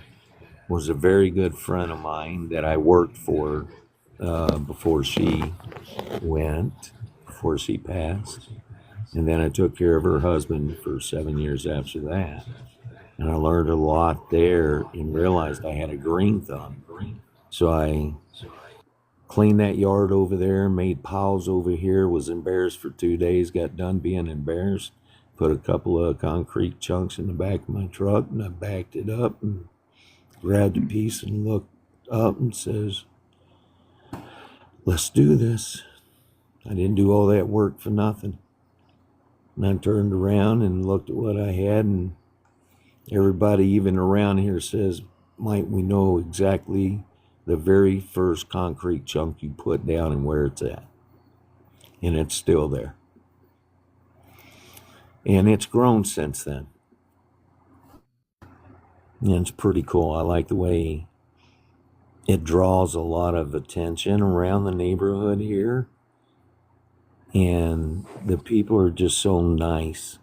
was a very good friend of mine that I worked for before she passed. And then I took care of her husband for 7 years after that. And I learned a lot there and realized I had a green thumb. So I cleaned that yard over there, made piles over here, was embarrassed for 2 days, got done being embarrassed, put a couple of concrete chunks in the back of my truck, and I backed it up and grabbed a piece and looked up and says, let's do this. I didn't do all that work for nothing. And I turned around and looked at what I had, and everybody even around here says, Mike, we know exactly the very first concrete chunk you put down and where it's at. And it's still there. And it's grown since then. And it's pretty cool. I like the way it draws a lot of attention around the neighborhood here. And the people are just so nice.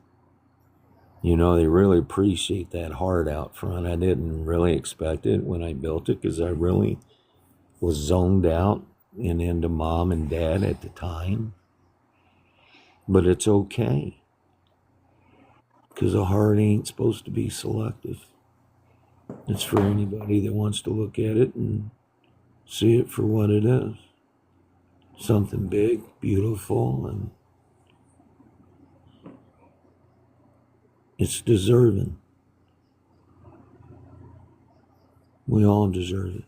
You know, they really appreciate that heart out front. I didn't really expect it when I built it because I really was zoned out and into mom and dad at the time. But it's okay. Because a heart ain't supposed to be selective. It's for anybody that wants to look at it and see it for what it is. Something big, beautiful, and it's deserving. We all deserve it.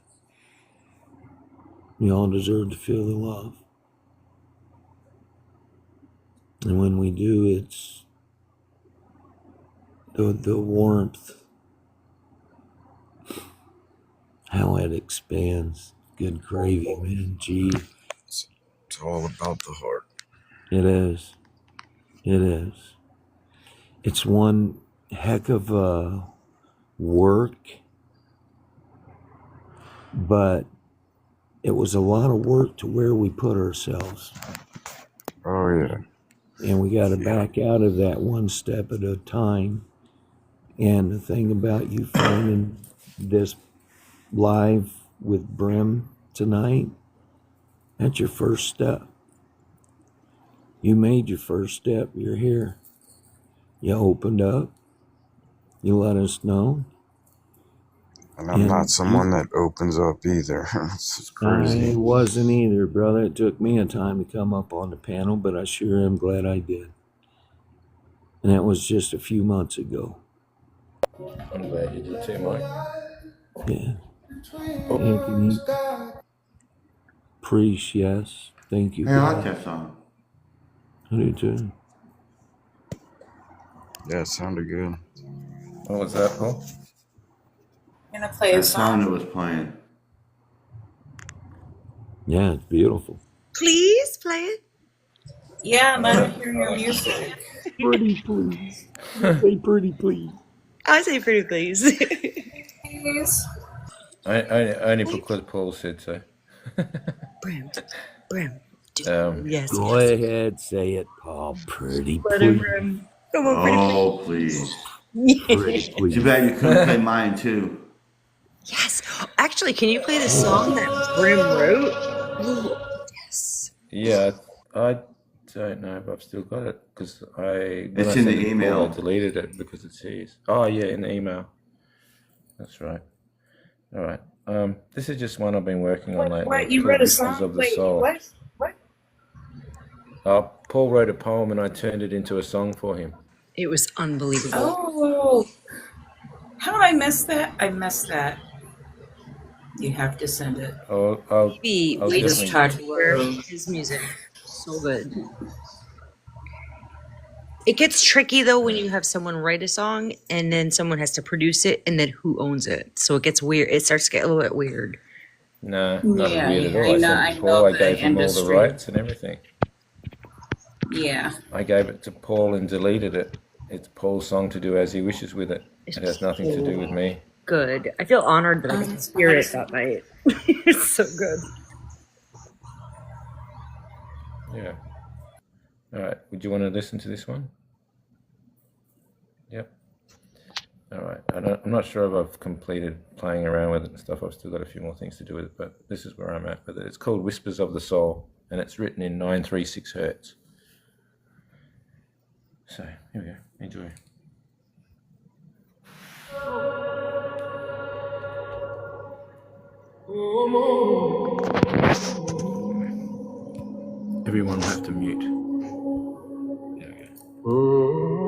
We all deserve to feel the love. And when we do, it's the warmth, how it expands. Good gravy, man. Gee. It's all about the heart. It is. It is. It's one heck of a work, but it was a lot of work to where we put ourselves. Oh, yeah. And we got to back out of that one step at a time. And the thing about you finding this live with Brim tonight, that's your first step. You made your first step. You're here. You opened up. you let us know. And I'm not someone that opens up either. It's crazy. I wasn't either, brother. It took me a time to come up on the panel, but I sure am glad I did. And that was just a few months ago. I'm glad you did too, Mike. Yeah. Anthony. Priest, yes. Thank you. Hey, I like that song. I do too. Yeah, it sounded good. What was that, Paul? I'm gonna play a That song song. that was playing. Yeah, it's beautiful. Please play it. Yeah, let me hear your music. Pretty please. Say pretty please. I say pretty please. Please. I only because Paul said so. Brim, Brim. Yes. Go ahead, say it, Paul. Pretty Butter please. Brim. Come on, pretty Oh, please. Pretty please. Too bad you couldn't play mine, too. Yes. Actually, can you play the song that Brim wrote? Yes. Yeah, I don't know if I've still got it because It's in the email. I deleted it because it's his. Oh yeah, in the email. That's right. All right. This is just one I've been working on lately. What? You Called wrote a Whispers song? of the Wait, Soul. what? Paul wrote a poem and I turned it into a song for him. It was unbelievable. Oh, how did I miss that? I missed that. You have to send it. I'll Maybe I'll we definitely- just tried to hear his music. So good. It gets tricky though when you have someone write a song and then someone has to produce it and then who owns it. So it gets weird. It starts to get a little bit weird. No, nothing Yeah, weird yeah, at all. I know- I I sent know Paul. I the gave him all the industry. rights and everything. Yeah. I gave it to Paul and deleted it. It's Paul's song to do as he wishes with it. It has nothing to do with me. Good. I feel honored that I got to hear it that night. It's so good. Yeah. All right. Would you want to listen to this one? Yep. All right. I'm not sure if I've completed playing around with it and stuff. I've still got a few more things to do with it, but this is where I'm at with it. It's called Whispers of the Soul, and it's written in 936 hertz. So here we go. Enjoy. Everyone will have to mute. There we go.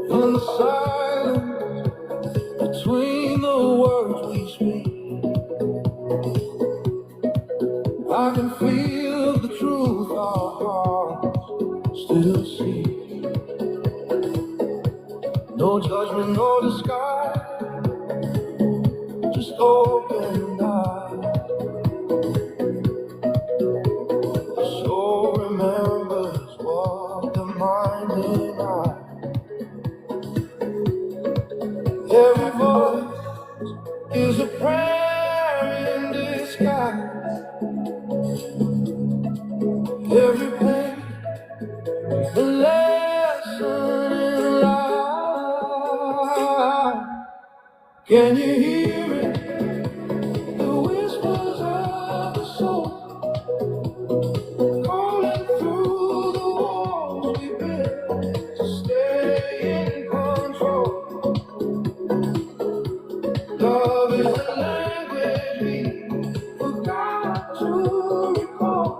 In the silence between the words we speak, I can feel the truth our hearts still see. No judgment, no disguise, just open eyes. The soul remembers what the mind denies. Every voice is a prayer in disguise. Every pain, a lesson in life. Can you hear it? The whispers of the soul calling through the walls we built to stay in control. Love is the language we forgot to recall.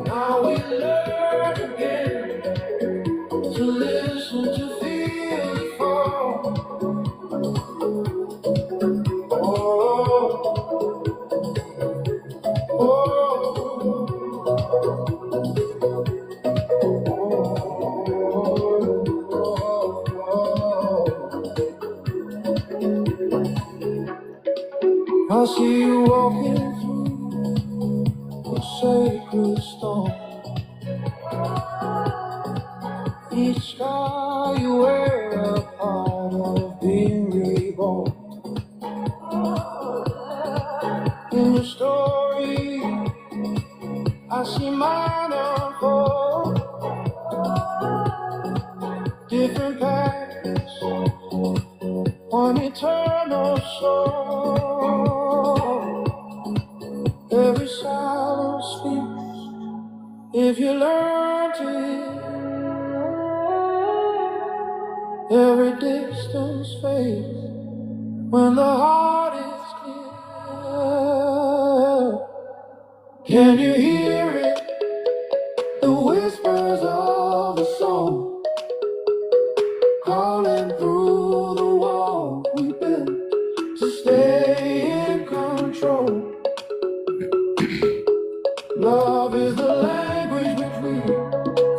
Now we learn again to listen, to feel it fall. Oh, oh, I see you walking through a sacred storm. Each sky you wear a part of being reborn. In your story, I see mine unfold. Different paths, one eternal soul. Every silence speaks if you learn to hear. Every distance fades when the heart is clear. Can you hear it? The whispers of the soul calling through the wall we built to stay in control. Love is the language which we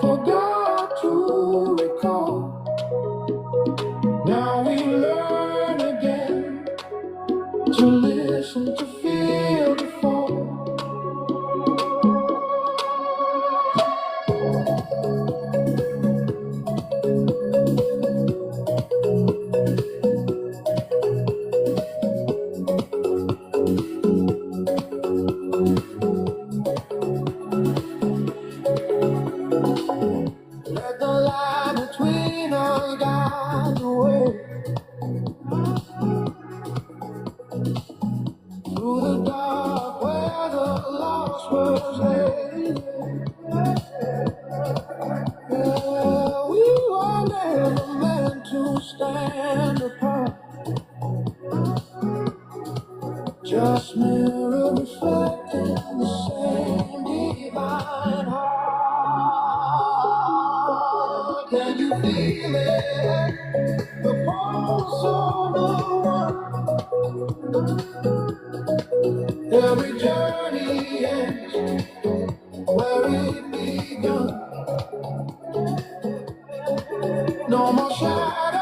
forgot to recall. Now we learn again to listen, to feel the fall. Let the line between us guide the way through the dark where the lost words lay. Yeah, we were never meant to stand apart. Just mirror reflecting the same divine heart. Can you feel it? The pulse of the one. Every journey ends where it begun. No more shadows,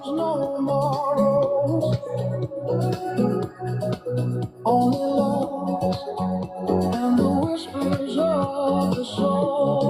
no more roads. Only love and the whispers of the soul.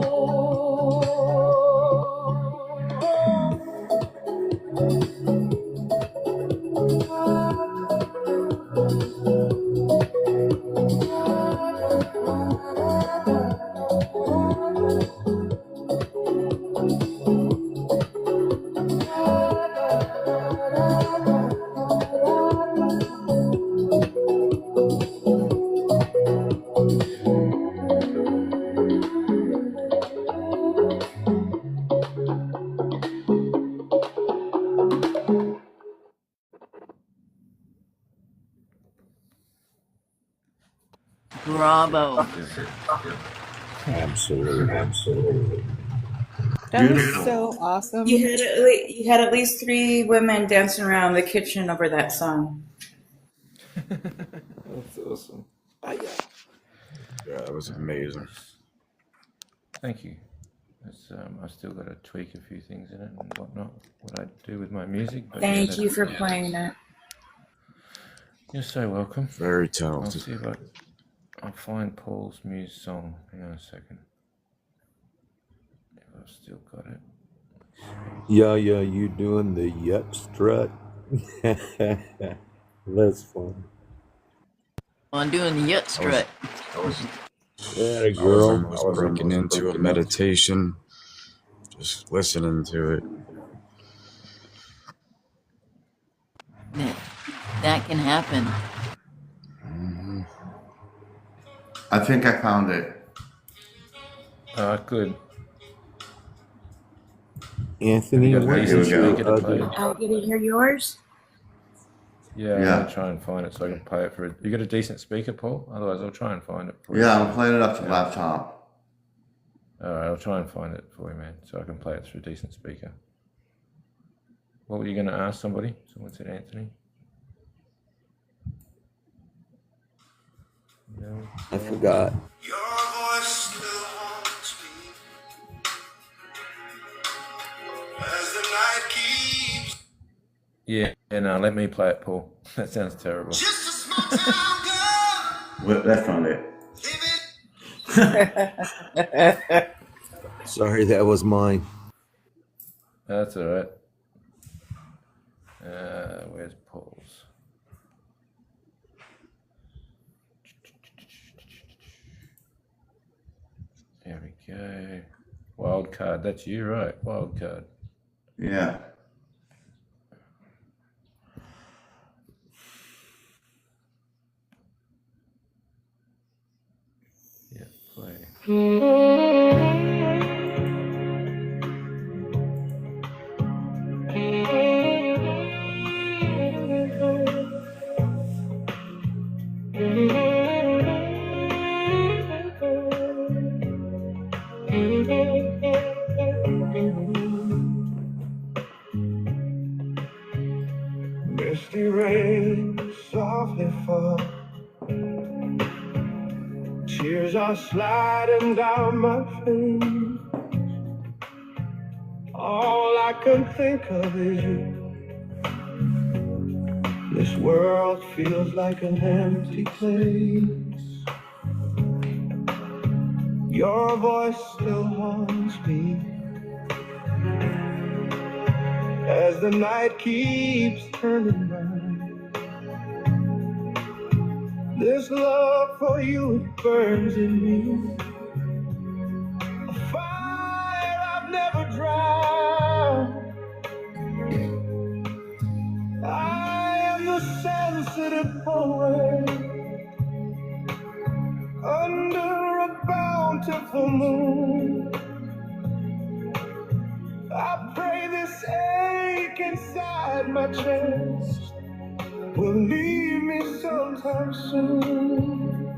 Bravo. Absolutely. That was Beautiful. so awesome. You had at least 3 women dancing around the kitchen over that song. That's awesome. Yeah, that was amazing. Thank you. It's, I still got to tweak a few things in it and whatnot, what I do with my music. But Thank you for playing it. You're so welcome. Very I'll talented. see if I'll find Paul's Muse song. Hang on a second. If I've still got it. Yeah, you doing the yet strut? That's fun. I'm doing the yut strut. Yeah, I girl. was breaking into a meditation, just listening to it. That can happen. I think I found it. Good. Anthony, You got a what decent is your speaker to play? Did he hear yours? Yeah, I'm Yeah. gonna try and find it so I can play it for. You got a decent speaker, Paul? Otherwise, I'll try and find it for you. Yeah, I'm playing it up to the laptop. All right, I'll try and find it for you, man, so I can play it through a decent speaker. What were you going to ask somebody? Someone said Anthony. No. I forgot. Yeah, no, let me play it, Paul. That sounds terrible. That's not it. Sorry, that was mine. That's all right. Where's Paul's? There we go. Wild card. That's you, right? Wild card. Yeah. Yeah, play. Misty rain softly fall. Tears are sliding down my face. All I can think of is you. This world feels like an empty place. Your voice still haunts me as the night keeps turning round. This love for you, it burns in me, a fire I've never drowned. I am the sensitive poet under a bountiful moon. I pray this ache inside my chest will leave me sometime soon.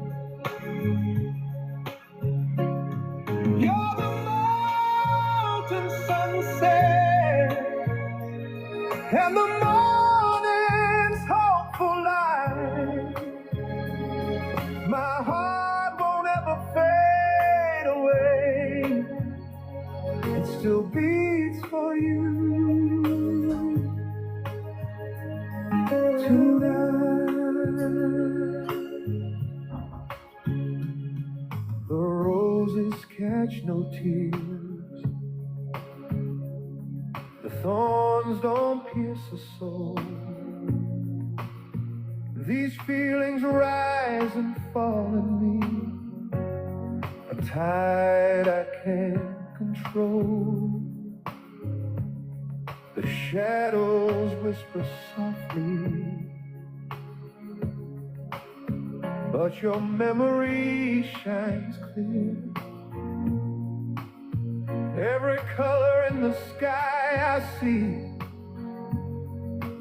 You're the mountain sunset and the morning's hopeful light. My heart won't ever fade away. It still beats for you tonight. The roses catch no tears. The thorns don't pierce the soul. These feelings rise and fall in me, a tide I can't control. The shadows whisper softly, but your memory shines clear. Every color in the sky I see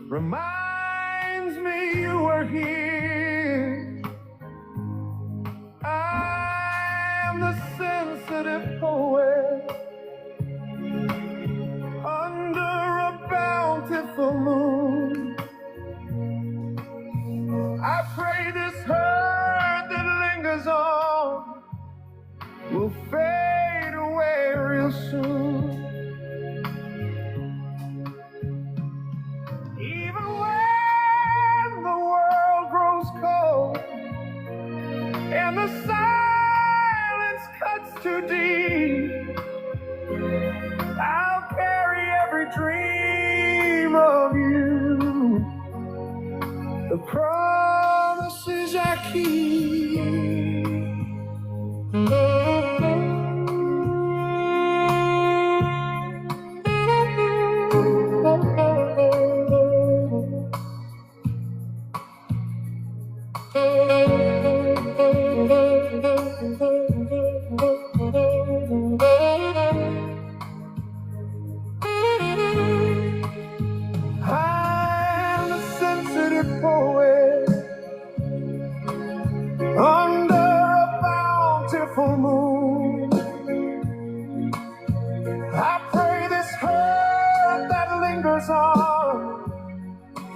reminds me you were here. I am the sensitive poet under a bountiful moon. I pray this hurt that lingers on will fade away real soon. Even when the world grows cold and the silence cuts too deep, I'll carry every dream of you, the promises I keep.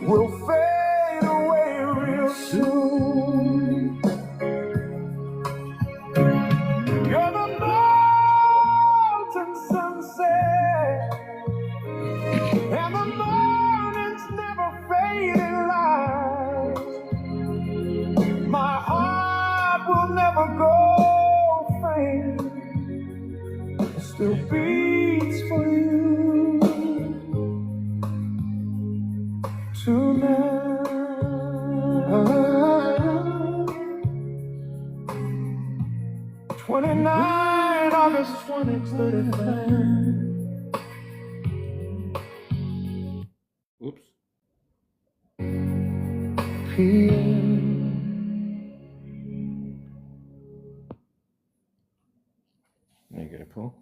will fade away real soon. You're the mountain sunset and the morning's never fading light. My heart will never go faint. It still beats for you tonight. 29 August 2035. Oops. Paul.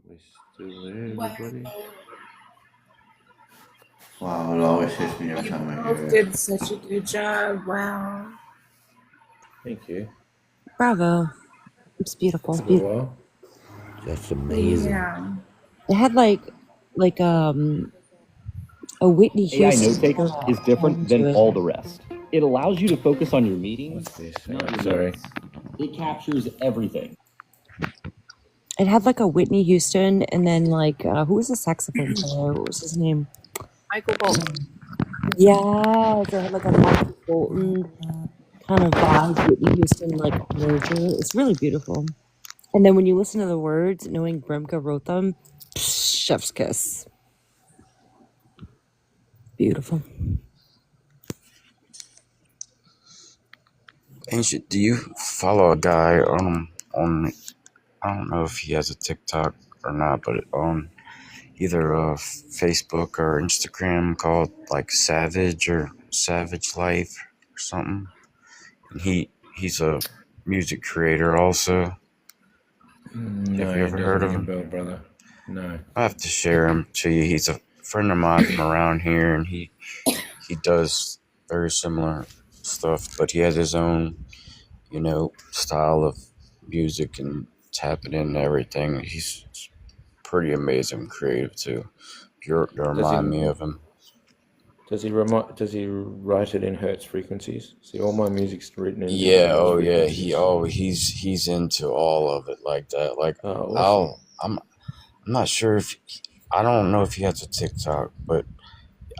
We still there, everybody? Wow, it always hits me every You time I both hear it. did such a good job. Wow. Thank you. Bravo. It's beautiful. Took a while. That's amazing. Yeah. It had like a Whitney AI Houston Note Taker is different than all the rest. It allows you to focus on your meetings. What's this? Not your Sorry. notes. It captures everything. It had like a Whitney Houston, and then like who was the saxophone player? What was his name? Michael Bolton. Yeah, it had like a Michael Bolton kind of vibe, Whitney Houston like merger. It's really beautiful. And then when you listen to the words, knowing Bremka wrote them, chef's kiss. Beautiful. Ancient, do you follow a guy on I don't know if he has a TikTok or not, but on either Facebook or Instagram called like Savage or Savage Life or something? And he's a music creator also. No, Have you ever it heard doesn't of ring a him? bell, brother. No. I have to share him to you. He's a friend of mine from around here, and he does very similar stuff, but he has his own, style of music and tapping into everything. He's pretty amazing, creative too. You remind me of him. Does he write it in hertz frequencies? See, all my music's written in Yeah, different oh yeah, frequencies. he's into all of it like that. Like awesome. I'm not sure if I don't know if he has a TikTok, but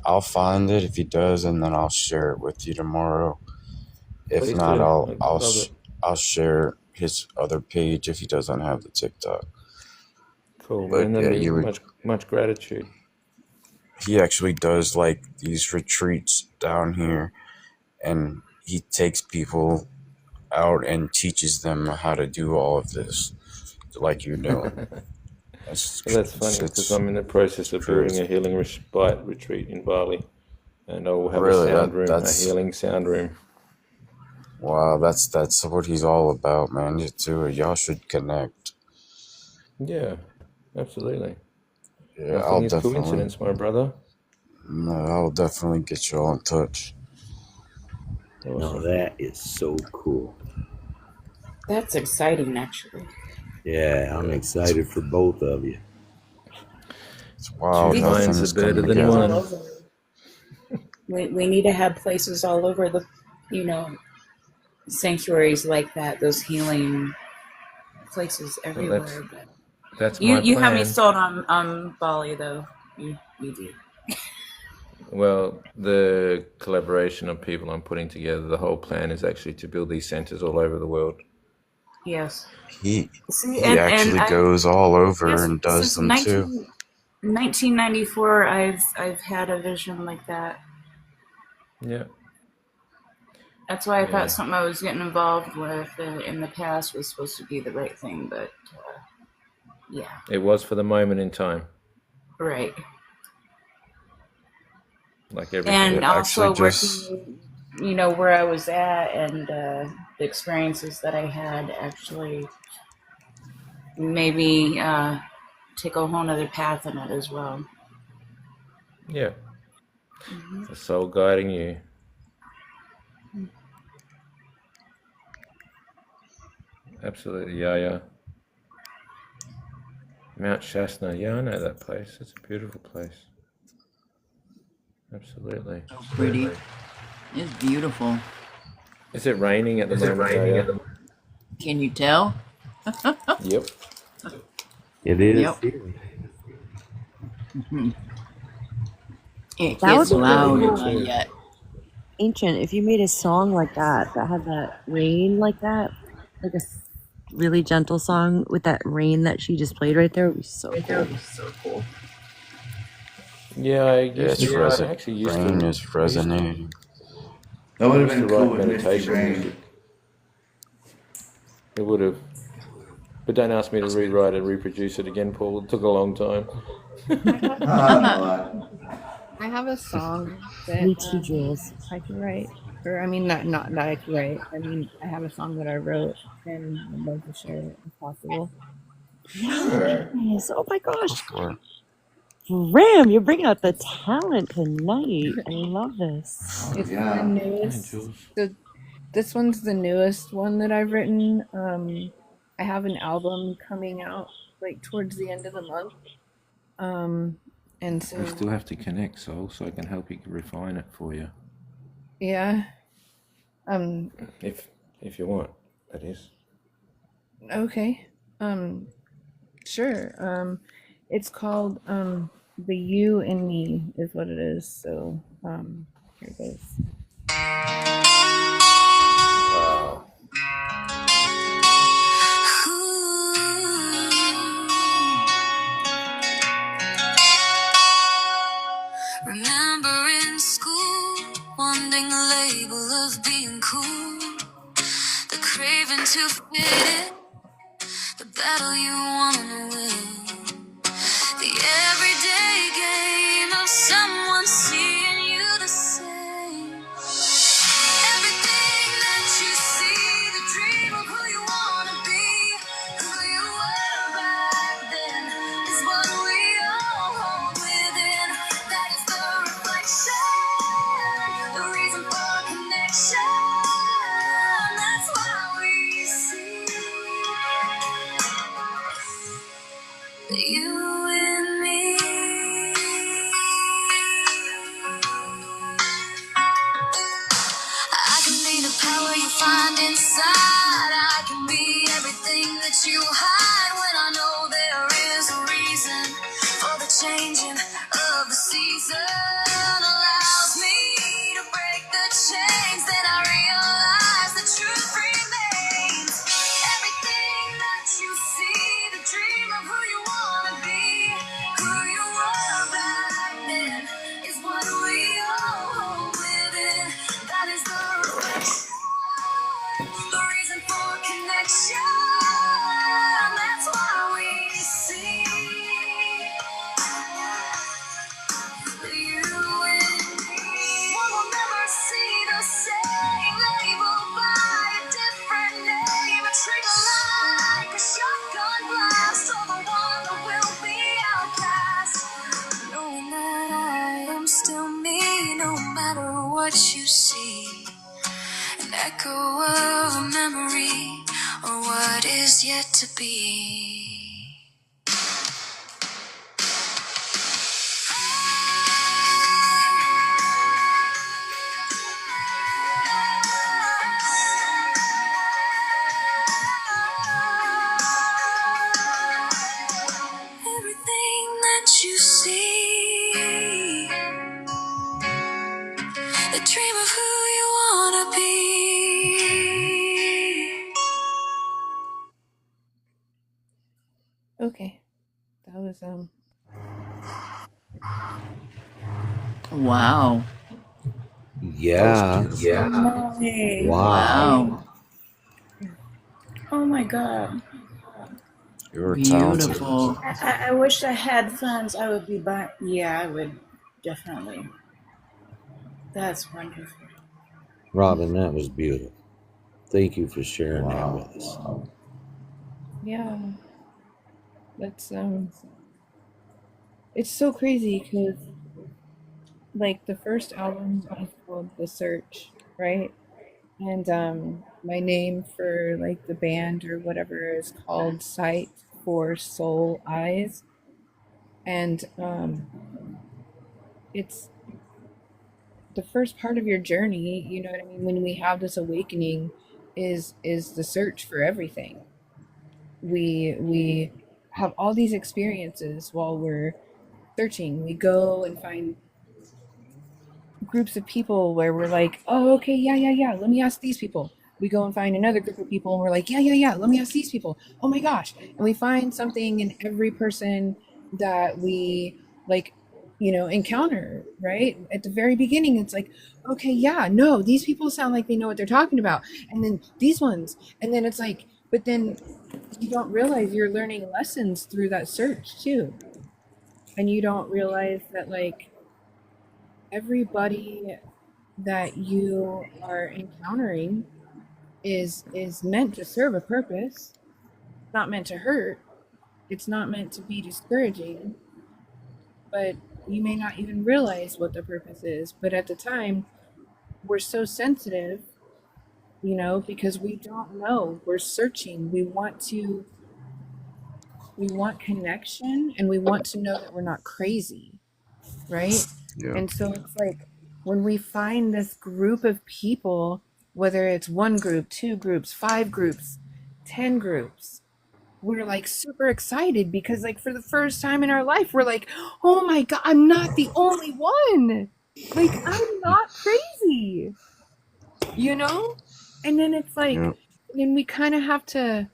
I'll find it if he does, and then I'll share it with you tomorrow. If Please not, do. I'll share his other page if he doesn't have the TikTok. Cool, But man. yeah, That'd be much gratitude. he actually does like these retreats down here, and he takes people out and teaches them how to do all of this, like you're doing. Well, that's funny because I'm in the process of building a healing respite retreat in Bali, and I will have a sound room, a healing sound room. Wow, that's what he's all about, man. You two, y'all should connect. Yeah, absolutely. Yeah, Nothing is coincidence, my brother. No, I'll definitely get you all in touch. Awesome. No, that is so cool. That's exciting, actually. Yeah, I'm excited for both of you. It's wild. Two minds are better than one. We need to have places all over the, sanctuaries like that. Those healing places everywhere. Well, that's my you have me plan. sold on Bali though. You do. Well, the collaboration of people I'm putting together, the whole plan is actually to build these centers all over the world. Yes. He actually goes all over and does them too. 1994, I've had a vision like that. Yeah. That's why I thought something I was getting involved with in the past was supposed to be the right thing, but yeah. It was for the moment in time. Right. Like everything. And also working, where I was at and the experiences that I had actually maybe take a whole nother path in it as well. Yeah. The soul guiding you. Absolutely, yeah. Mount Shasta, yeah, I know that place. It's a beautiful place. Absolutely. So pretty. It's beautiful. Is it raining at the moment? Can you tell? Yep. It is. Yep. It That gets would be loud really not yet. ancient. If you made a song like that had that rain like that, like a really gentle song with that rain that she just played right there, would be so cool. Yeah, I Yeah, actually used to. brain is resonating. That would I have used to been cool write with Misty meditation Rain. music. It would have. But don't ask me to rewrite and reproduce it again, Paul. It took a long time. I have a song that Me too, Jules. I could write, or I mean, not that I could write. I mean, I have a song that I wrote, and I'd love to share it if possible. Yes. Oh my gosh. Ram, you're bringing out the talent tonight. I love this. It's the newest. This one's the newest one that I've written. I have an album coming out like towards the end of the month. And so We still have to connect, so I can help you refine it for you. yeah. If you want, that is. Okay. Sure. It's called The You and Me is what it is. So here it goes. Wow. Remember in school, wanting a label of being cool, the craving to fit in, the battle you wanna win, the everyday game of someone seeing you the same. Everything that you see, the dream of who you wanna be, who you were back then, is what we all hold within. That is the reflection, the reason for connection. That's why we see you and me. I can be the power you find inside. I can be everything that you hide. When I know there is a reason for the changing of the season, allows me to break the chains. Then I realize the truth remains. Everything that you see, the dream of who you wanna be, who you were back then, is what we all hold within. That is the reflection, the reason for connection. That's why we see you and me. One will never see the same, labeled by a different name. A trigger like a shotgun blast, or the one that will be outcast. Knowing that I am still me, no matter what you see. An echo of a memory, or what is yet to be. Everything that you see, the dream of who you wanna be. Okay, that was Wow. Yeah. Nice. Wow. Oh my god. You're talented. Beautiful. I wish I had funds. I would be buying. Yeah, I would definitely. That's wonderful. Robin, that was beautiful. Thank you for sharing that with us. yeah. That's it's so crazy because like the first album was called The Search, right? And my name for like the band or whatever is called Sight for Soul Eyes. And it's the first part of your journey, you know what I mean, when we have this awakening, is the search for everything. We have all these experiences while we're searching. We go and find groups of people where we're like, oh, okay, yeah, let me ask these people. We go and find another group of people and we're like, yeah, let me ask these people. Oh my gosh. And we find something in every person that we like, you know, encounter, right? At the very beginning, it's like, okay, yeah, no, these people sound like they know what they're talking about. And then these ones. And then it's like, but then you don't realize you're learning lessons through that search too. And you don't realize that, like, everybody that you are encountering is meant to serve a purpose. It's not meant to hurt. It's not meant to be discouraging. But you may not even realize what the purpose is. But at the time, we're so sensitive, you know, because we don't know. We're searching. We want connection, and we want to know that we're not crazy, right? Yeah. And so it's like, when we find this group of people, whether it's one group, two groups, 5 groups, 10 groups, we're like super excited because, like, for the first time in our life, we're like, oh my God, I'm not the only one. Like, I'm not crazy, you know? And then it's like, then we kind of have to,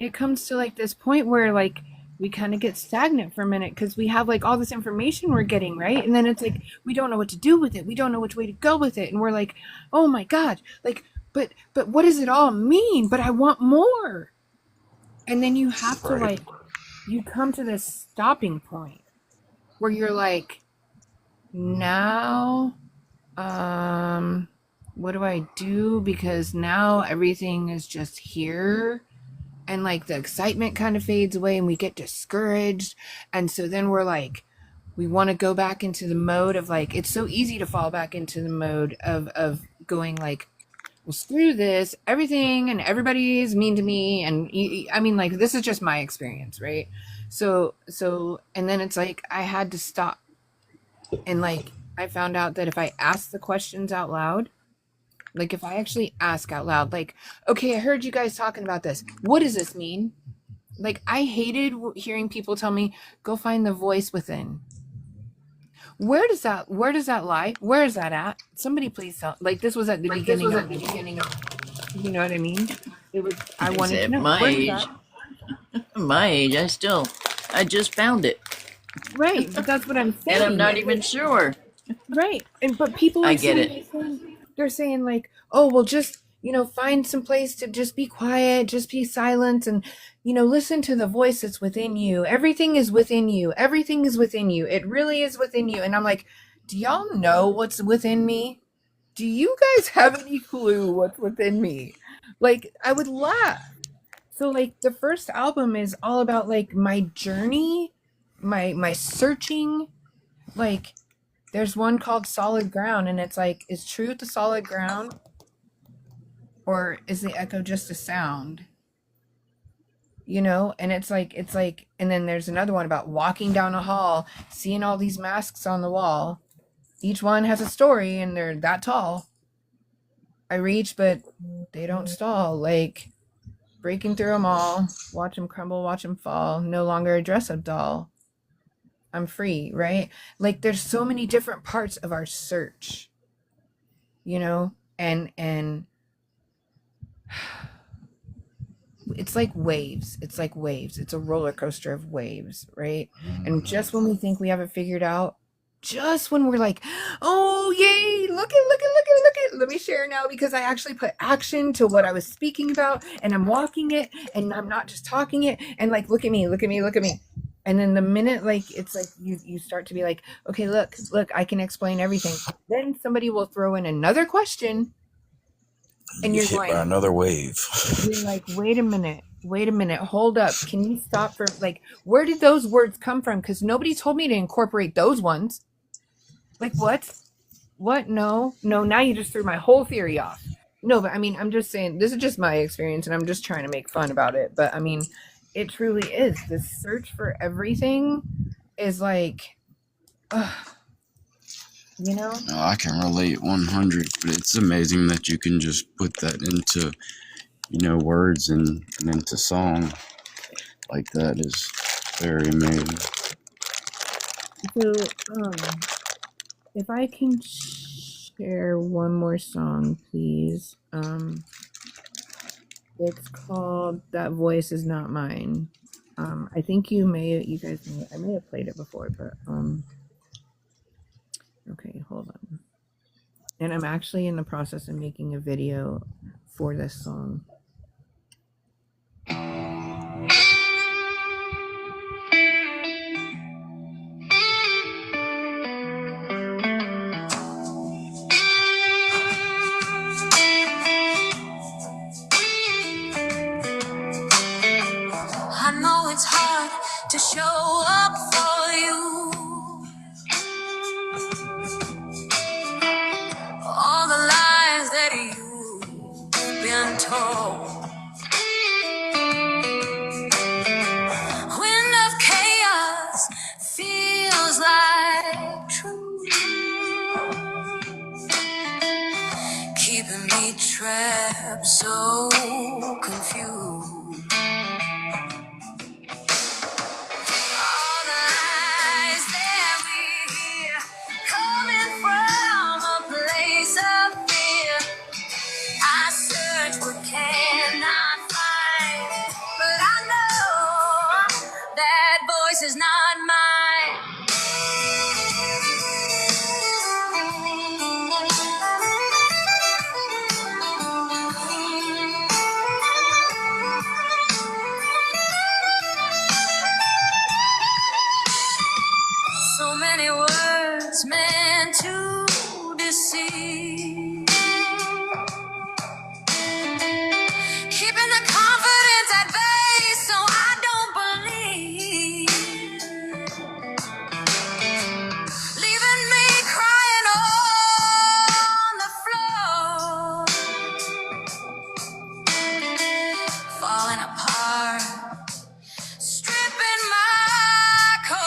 it comes to like this point where, like, we kind of get stagnant for a minute because we have like all this information we're getting, right? And then it's like, we don't know what to do with it. We don't know which way to go with it. And we're like, oh my God, like, but what does it all mean? But I want more. And then you have to, like, you come to this stopping point where you're like, now, what do I do? Because now everything is just here. And like the excitement kind of fades away and we get discouraged. And so then we're like, we want to go back into the mode of, like, it's so easy to fall back into the mode of going like, well, screw this, everything and everybody is mean to me. And I mean, like, this is just my experience, right? So, and then it's like, I had to stop. And like, I found out that if I ask the questions out loud, like, if I actually ask out loud, like, okay, I heard you guys talking about this. What does this mean? Like, I hated hearing people tell me, go find the voice within. Where does that lie? Where is that at? Somebody please tell. Like, this was at the beginning of, you know what I mean? It was, I wanted to know. My Where age. is that? My age, I just found it. Right, but that's what I'm saying. And I'm not even sure. Right. And but people are I get saying, they're saying like, oh, well, just, you know, find some place to just be quiet, just be silent, and, you know, listen to the voice that's within you. Everything is within you. Everything is within you. It really is within you. And I'm like, do y'all know what's within me? Do you guys have any clue what's within me? Like, I would laugh. So like, the first album is all about like my journey, my searching. Like, there's one called Solid Ground, and it's like, is truth a solid ground? Or is the echo just a sound? You know? And it's like, and then there's another one about walking down a hall, seeing all these masks on the wall. Each one has a story, and they're that tall. I reach, but they don't stall. Like, breaking through them all, watch them crumble, watch them fall, no longer a dress-up doll. I'm free, right? Like, there's so many different parts of our search, you know, and it's like waves. It's like waves. It's a roller coaster of waves, right? And just when we think we have it figured out, just when we're like, oh, yay, look at, let me share now, because I actually put action to what I was speaking about, and I'm walking it, and I'm not just talking it, and like, look at me. And then the minute, like, it's like you start to be like, okay, look, I can explain everything. Then somebody will throw in another question, and you're hit going, by another wave. you're like, wait a minute, hold up. Can you stop for, like, where did those words come from? Because nobody told me to incorporate those ones. Like, what? No, now you just threw my whole theory off. No, but I mean, I'm just saying, this is just my experience, and I'm just trying to make fun about it. But I mean, it truly is. The search for everything is like, You know? No, I can relate 100, but it's amazing that you can just put that into, words and into song. Like that is very amazing. So, if I can share one more song, please. It's called "That Voice Is Not Mine." I think you guys may, I may have played it before, but okay, hold on. And I'm actually in the process of making a video for this song. I know it's hard to show up for you. All the lies that you've been told. Wind of chaos feels like truth, keeping me trapped, so confused. All the lies that we hear, coming from a place of fear. I search but cannot find, but I know that voice is not mine. So many words meant to deceive, keeping the confidence at bay so I don't believe, leaving me crying on the floor, falling apart, stripping my clothes.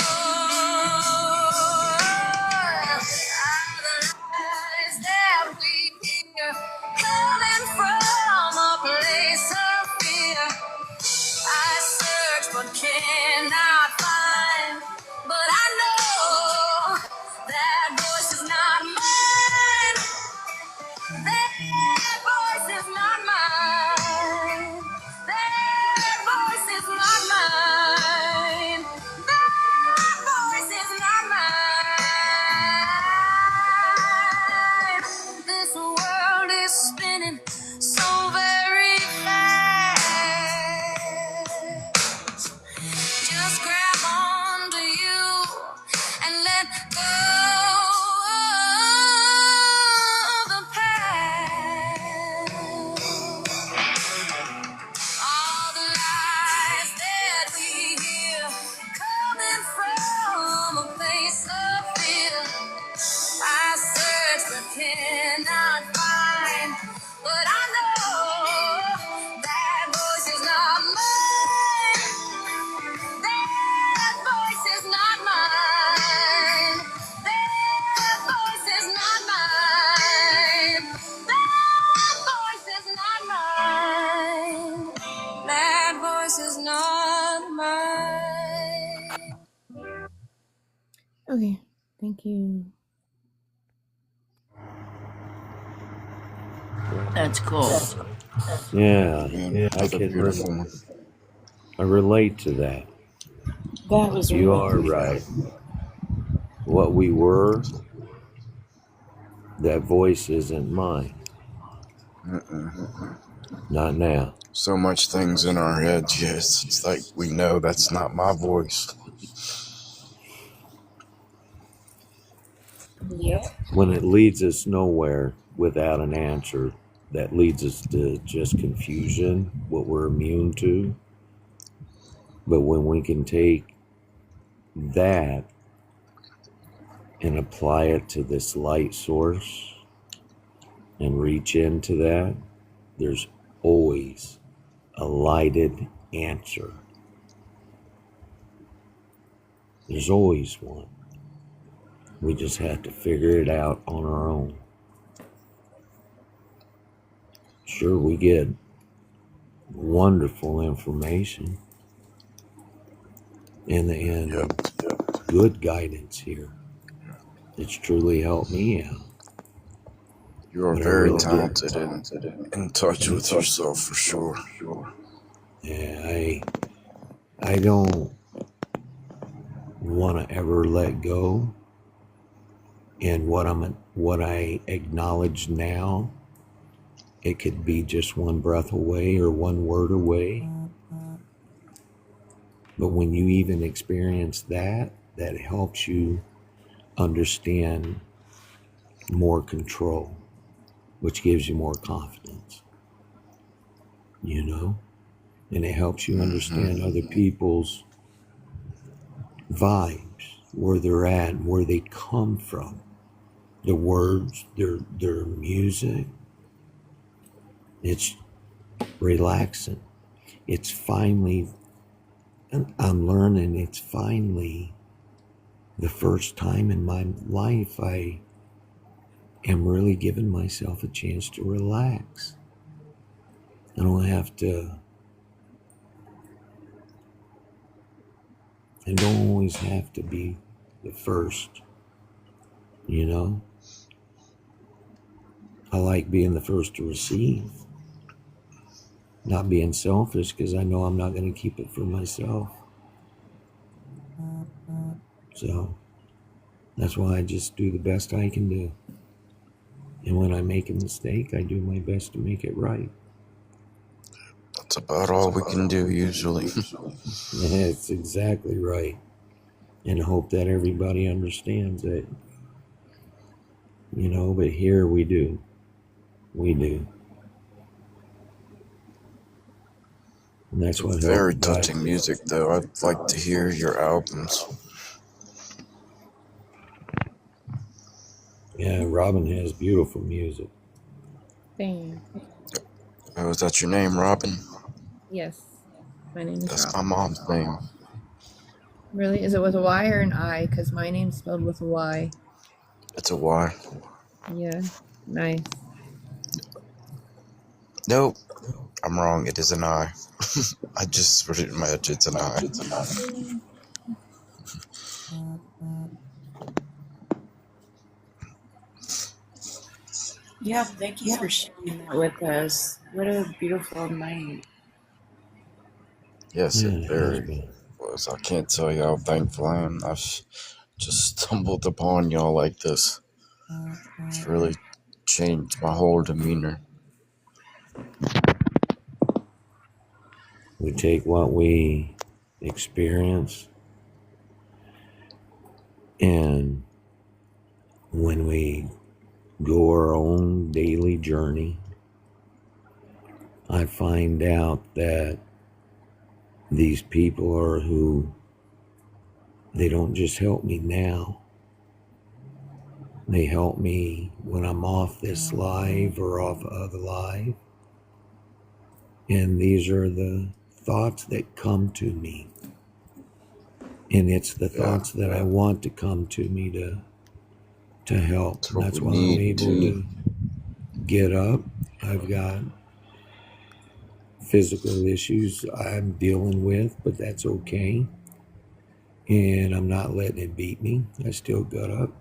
All the lies that we hear, coming from a place of fear. I search but cannot find, but I know that voice is not mine. That voice is not mine. That voice is not mine. That voice is not mine. This world is spinning so very fast. Just grab onto you and let go of the past. All the lies that we hear, coming from a place of fear. I search but cannot find, but I know that voice is not mine. That voice is not mine. That voice is not mine. That voice is not mine. That voice is not mine. Okay, thank you. That's cool. Yeah, I That's a can beautiful one. I relate to that. That was You really are right. What we were, that voice isn't mine. Not now. So much things in our heads, yes. It's like we know that's not my voice. Yep. When it leads us nowhere without an answer, that leads us to just confusion, what we're immune to. But when we can take that and apply it to this light source and reach into that, there's always a lighted answer. There's always one. We just have to figure it out on our own. Sure, we get wonderful information and good guidance here. It's truly helped me out. You are But I very really talented and in touch with yourself for sure. Yeah, I don't want to ever let go. And what I acknowledge now, it could be just one breath away or one word away. But when you even experience that, that helps you understand more control, which gives you more confidence, you know? And it helps you understand other people's vibes, where they're at, and where they come from, the words, their music. It's relaxing. It's finally, I'm learning, it's finally the first time in my life I am really giving myself a chance to relax. I don't have to, I don't always have to be the first, you know? I like being the first to receive, not being selfish, because I know I'm not going to keep it for myself. So that's why I just do the best I can do. And when I make a mistake, I do my best to make it right. That's about all we can do usually. That's exactly right. And hope that everybody understands it. You know, but here we do. We do. And that's what Very helped guide touching me. music though. I'd like to hear your albums. Yeah, Robin has beautiful music. Thanks. Oh, is that your name, Robin? Yes. My name is That's my Robin. mom's name. Really? Is it with a Y or an I? Because my name's spelled with a Y. It's a Y. Yeah. Nice. Nope. I'm wrong. It is an I. I just pretty much it's an I. Yeah, thank you for sharing that with us. What a beautiful night. Yes, Yeah, it it has very been. was. I can't tell you how thankful I am. I've just stumbled upon y'all like this. It's really changed my whole demeanor. We take what we experience, and when we go our own daily journey, I find out that these people are who, they don't just help me now. They help me when I'm off this live or off other live. And these are the thoughts that come to me. And it's the thoughts that I want to come to me to help. And that's why I'm able to get up. I've got physical issues I'm dealing with, but that's okay. And I'm not letting it beat me. I still get up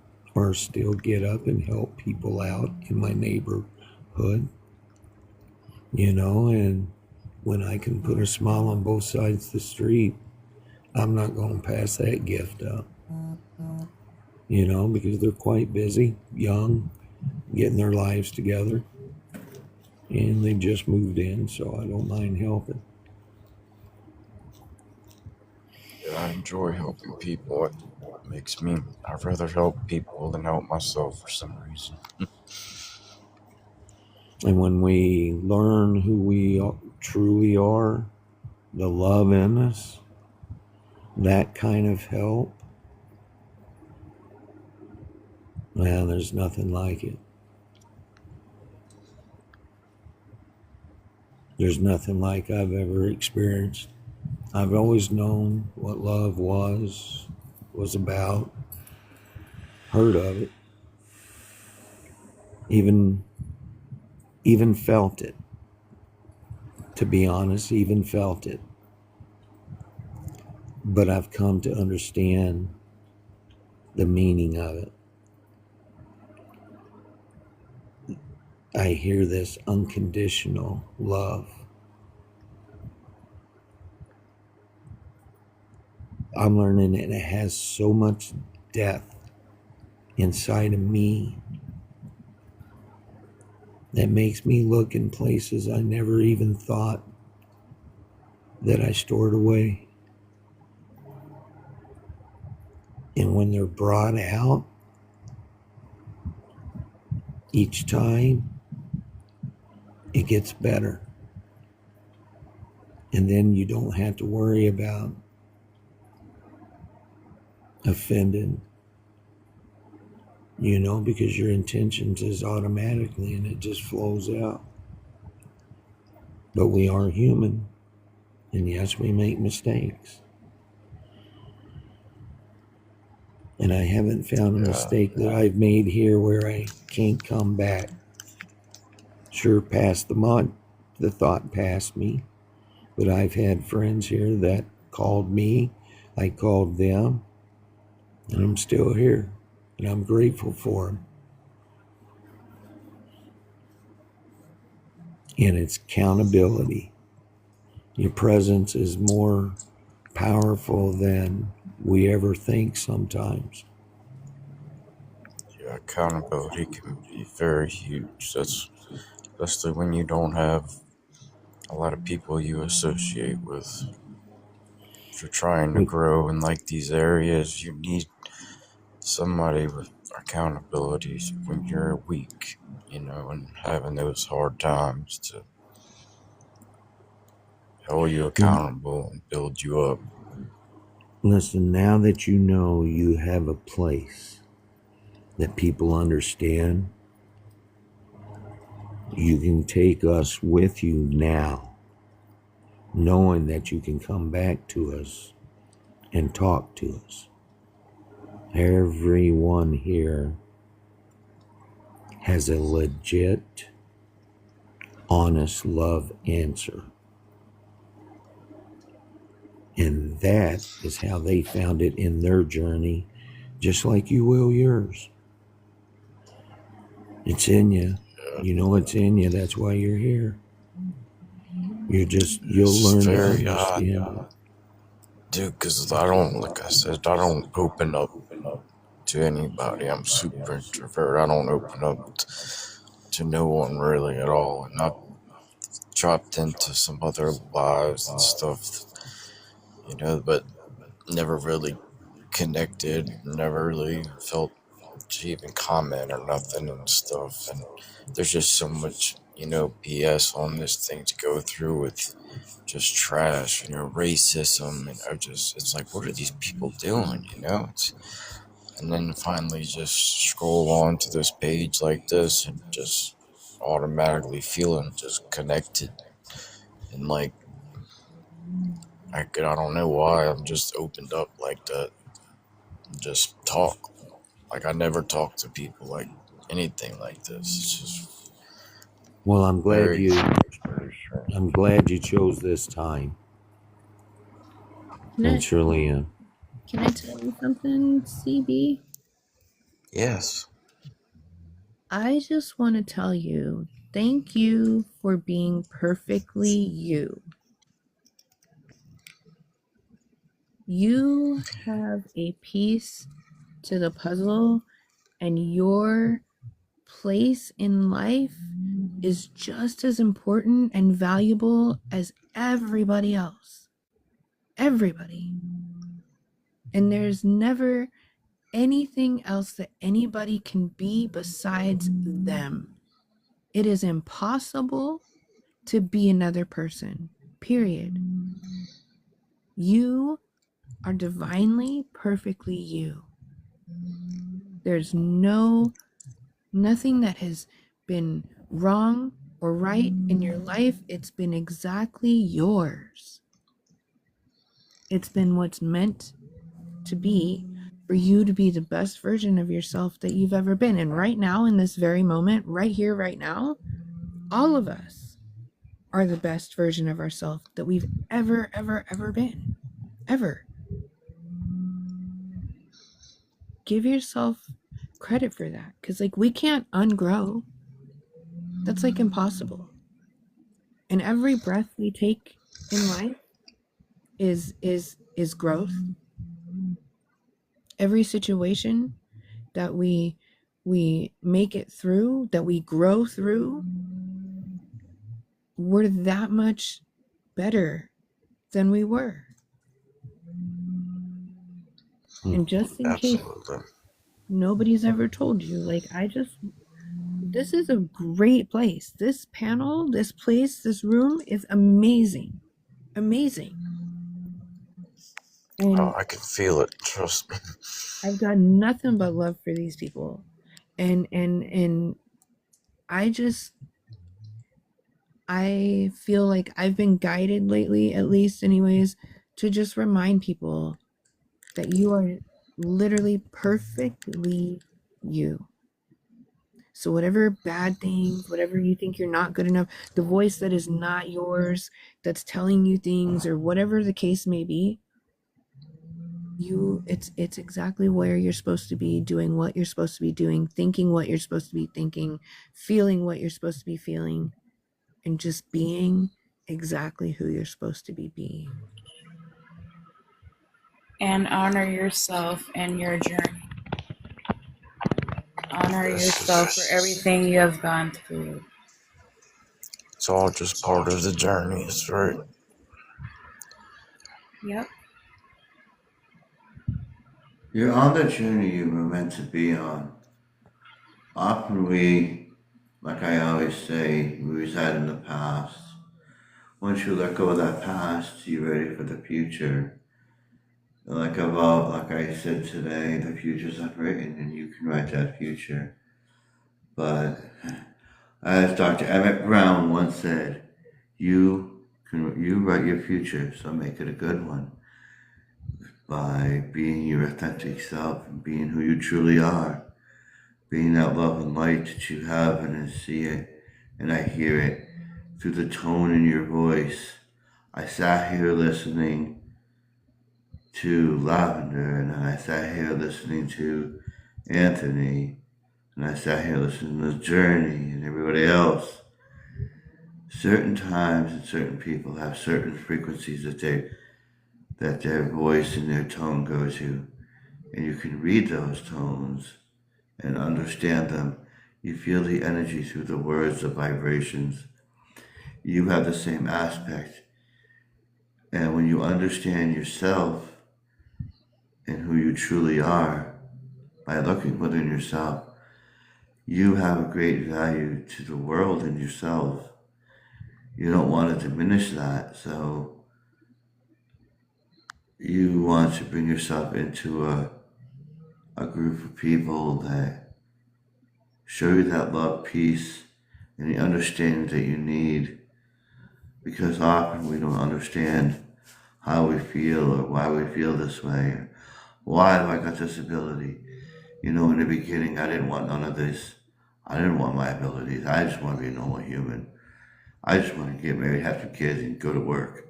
and help people out in my neighborhood, you know, and when I can put a smile on both sides of the street, I'm not going to pass that gift up, you know, because they're quite busy, young, getting their lives together, and they just moved in, so I don't mind helping. Yeah, I enjoy helping people. It makes me, I'd rather help people than help myself for some reason. And when we learn who we truly are, the love in us, that kind of help, man, there's nothing like it. There's nothing like I've ever experienced. I've always known what love was about, heard of it, even felt it. To be honest, even felt it. But I've come to understand the meaning of it. I hear this unconditional love. I'm learning it has so much depth inside of me that makes me look in places I never even thought that I stored away. And when they're brought out, each time, it gets better. And then you don't have to worry about offending, because your intentions is automatically and it just flows out. But we are human, and yes, we make mistakes. And I haven't found a mistake that I've made here where I can't come back. Sure, past the thought passed me, but I've had friends here that called me, I called them, and I'm still here, and I'm grateful for them. And it's accountability. Your presence is more powerful than we ever think sometimes. Yeah, accountability can be very huge. That's especially when you don't have a lot of people you associate with. If you're trying to grow in like these areas, you need somebody with accountability when you're weak, and having those hard times to hold you accountable and build you up. Listen, now that you know you have a place that people understand, you can take us with you now, knowing that you can come back to us and talk to us. Everyone here has a legit, honest love answer. And that is how they found it in their journey, just like you will yours. It's in you. You know it's in you. That's why you're here. You'll learn to understand it. Dude, because I don't open up to anybody. I'm super introvert. I don't open up to no one really at all. And I've dropped into some other lives and stuff, but never really connected, never really felt to even comment or nothing and stuff. And there's just so much, BS on this thing to go through with just trash and racism. And it's like, what are these people doing? And then finally just scroll on to this page like this and just automatically feeling just connected. And like, I don't know why I'm just opened up like that. Just talk. Like I never talk to people like anything like this. It's just well, I'm glad you chose this time. I truly am. Can I tell you something, CB? Yes. I just want to tell you, thank you for being perfectly you. You have a piece to the puzzle, and your place in life is just as important and valuable as everybody else. Everybody. And there's never anything else that anybody can be besides them. It is impossible to be another person, period. You are divinely, perfectly you. There's nothing that has been wrong or right in your life. It's been exactly yours. It's been what's meant to be for you to be the best version of yourself that you've ever been. And right now, in this very moment, right here, right now, all of us are the best version of ourselves that we've ever been. Ever. Give yourself credit for that. Because, like, we can't ungrow. That's, like, impossible. And every breath we take in life is growth. Every situation that we make it through, that we grow through, we're that much better than we were. And just in case nobody's ever told you, like, this is a great place. This panel, this place, this room is amazing. Amazing. And Oh, I can feel it. Trust me. I've got nothing but love for these people. And I feel like I've been guided lately, at least anyways, to just remind people that you are literally perfectly you. So whatever bad things, whatever you think you're not good enough, the voice that is not yours, that's telling you things, or whatever the case may be, it's exactly where you're supposed to be, doing what you're supposed to be doing, thinking what you're supposed to be thinking, feeling what you're supposed to be feeling, and just being exactly who you're supposed to be being. And honor yourself and your journey. Honor yourself for everything you have gone through. It's all just part of the journey. It's right. Yep. You're on the journey you were meant to be on. Often we, like I always say, we reside in the past. Once you let go of that past, you're ready for the future. Like I said today, the future's unwritten and you can write that future. But as Dr. Emmett Brown once said, you write your future, so make it a good one. By being your authentic self and being who you truly are. Being that love and light that you have, and I see it and I hear it through the tone in your voice. I sat here listening to Lavender, and I sat here listening to Anthony, and I sat here listening to Journey and everybody else. Certain times and certain people have certain frequencies that their voice and their tone go to, and you can read those tones and understand them. You feel the energy through the words, the vibrations. You have the same aspect, and when you understand yourself and who you truly are by looking within yourself, you have a great value to the world and yourself. You don't want to diminish that, so you want to bring yourself into a group of people that show you that love, peace, and the understanding that you need. Because often we don't understand how we feel or why we feel this way. Or why do I got this ability? You know, in the beginning, I didn't want none of this. I didn't want my abilities. I just want to be a normal human. I just want to get married, have some kids, and go to work.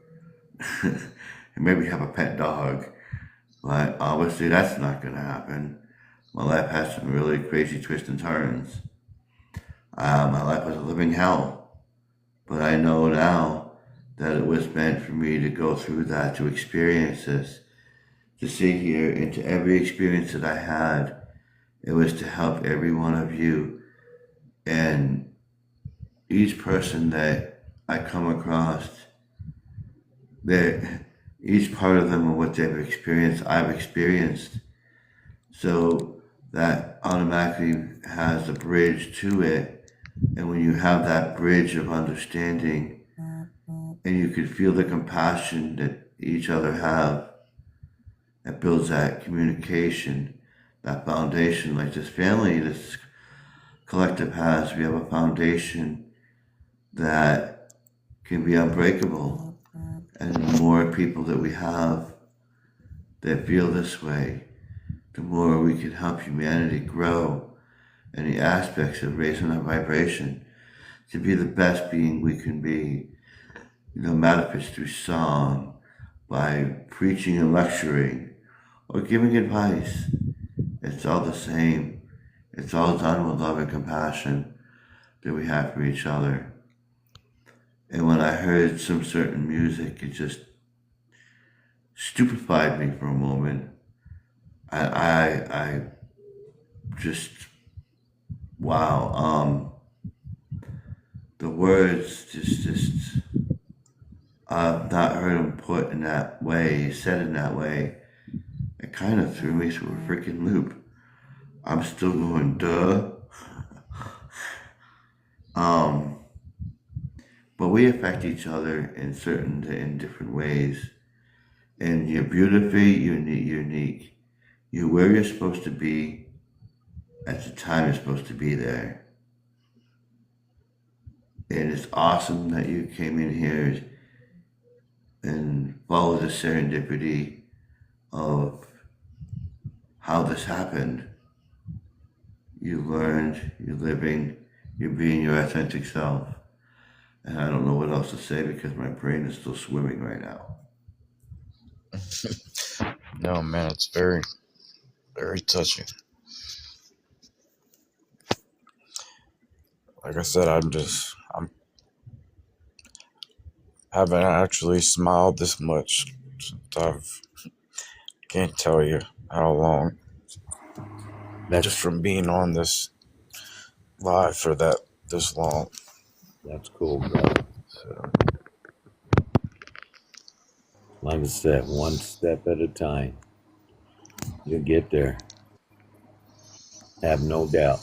And maybe have a pet dog. But obviously that's not going to happen. My life has some really crazy twists and turns. My life was a living hell. But I know now that it was meant for me to go through that, to experience this, to sit here, into every experience that I had. It was to help every one of you. And each person that I come across, each part of them and what they've experienced, I've experienced. So that automatically has a bridge to it. And when you have that bridge of understanding, and you can feel the compassion that each other have, that builds that communication, that foundation, like this family, this collective has. We have a foundation that can be unbreakable. And the more people that we have that feel this way, the more we can help humanity grow in the aspects of raising our vibration to be the best being we can be, no matter if it's through song, by preaching and lecturing, or giving advice. It's all the same. It's all done with love and compassion that we have for each other. And when I heard some certain music, it just stupefied me for a moment. I just, wow. The words just, I've not heard them put in that way, said in that way. It kind of threw me through a freaking loop. I'm still going, duh. But we affect each other in different ways. And you're beautifully unique. You're where you're supposed to be at the time you're supposed to be there. And it's awesome that you came in here and followed the serendipity of how this happened. You learned, you're living, you're being your authentic self. And I don't know what else to say because my brain is still swimming right now. No, man, it's very, very touching. Like I said, I haven't actually smiled this much since can't tell you how long. Just from being on this live for this long. That's cool, bro. So, like I said, one step at a time. You'll get there. Have no doubt.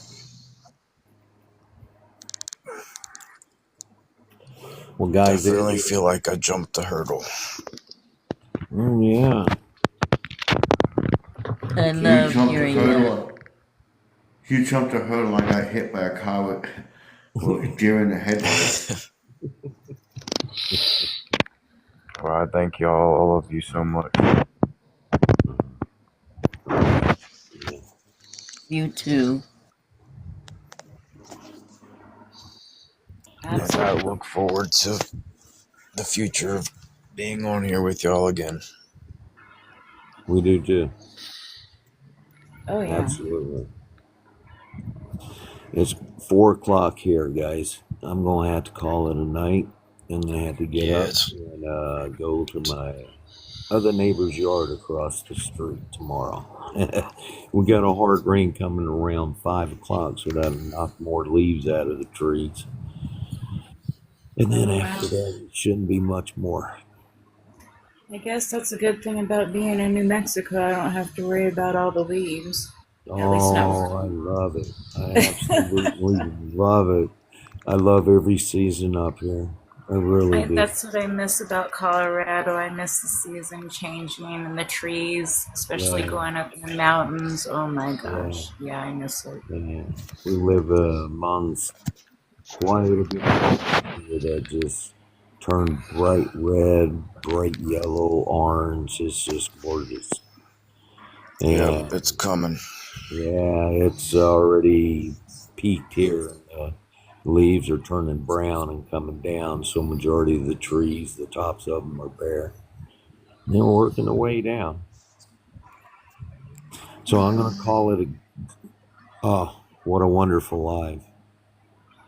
Well, guys, definitely feel like I jumped the hurdle. Yeah. I love hearing that. You jumped a hurdle. I got hit by a car with a deer in the headlights. Well, I thank y'all, all of you, so much. You too. And I look forward to the future of being on here with y'all again. We do too. Oh, yeah. Absolutely. It's 4:00 here, guys. I'm going to have to call it a night. I'm going to have to get up and go to my other neighbor's yard across the street tomorrow. We got a hard rain coming around 5 o'clock, so that'll knock more leaves out of the trees. And then after that, it shouldn't be much more. I guess that's a good thing about being in New Mexico. I don't have to worry about all the leaves. At least not. I love it. I absolutely love it. I love every season up here. I really do. That's what I miss about Colorado. I miss the season changing and the trees, especially going up in the mountains. Oh my gosh. Yeah, I miss it. Yeah. We live amongst quite a bit that just turn bright red, bright yellow, orange. It's just gorgeous. Yeah, it's coming. Yeah, it's already peaked here. Leaves are turning brown and coming down, so majority of the trees, the tops of them are bare. They're working their way down. So I'm going to call it what a wonderful live.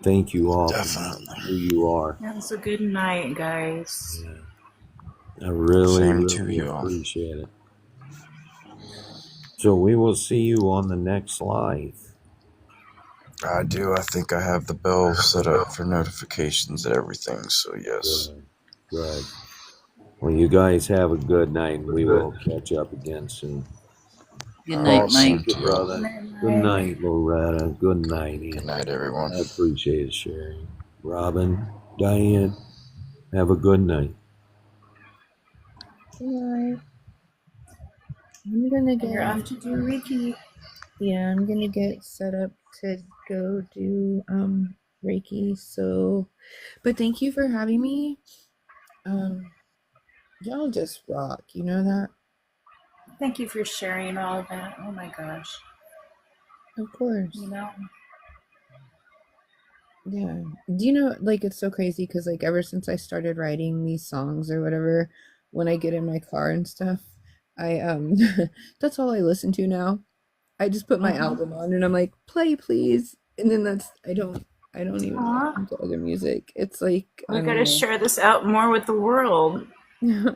Thank you all for who you are. That's a good night, guys. I really, Same to really you all. appreciate it. So we will see you on the next live. I do. I think I have the bell set up for notifications and everything, so yes. Good. Well, you guys have a good night, and we will catch up again soon. Good night, Mike. Good brother. Good night, Loretta. Good night, Ian. Good night, everyone. I appreciate it, Sherry. Robin, Diane, have a good night. Good night. I'm gonna get. You're off to do Reiki. Yeah, I'm gonna get set up to go do Reiki. So, but thank you for having me. Y'all just rock. You know that. Thank you for sharing all of that. Oh my gosh. Of course. You know, Yeah. Do you know, like, it's so crazy because, like, ever since I started writing these songs or whatever, when I get in my car and stuff, I, that's all I listen to now. I just put my album on and I'm like, play, please. And then I don't even Aw. listen to other music. It's like, we I got to don't share this out more with the world. know.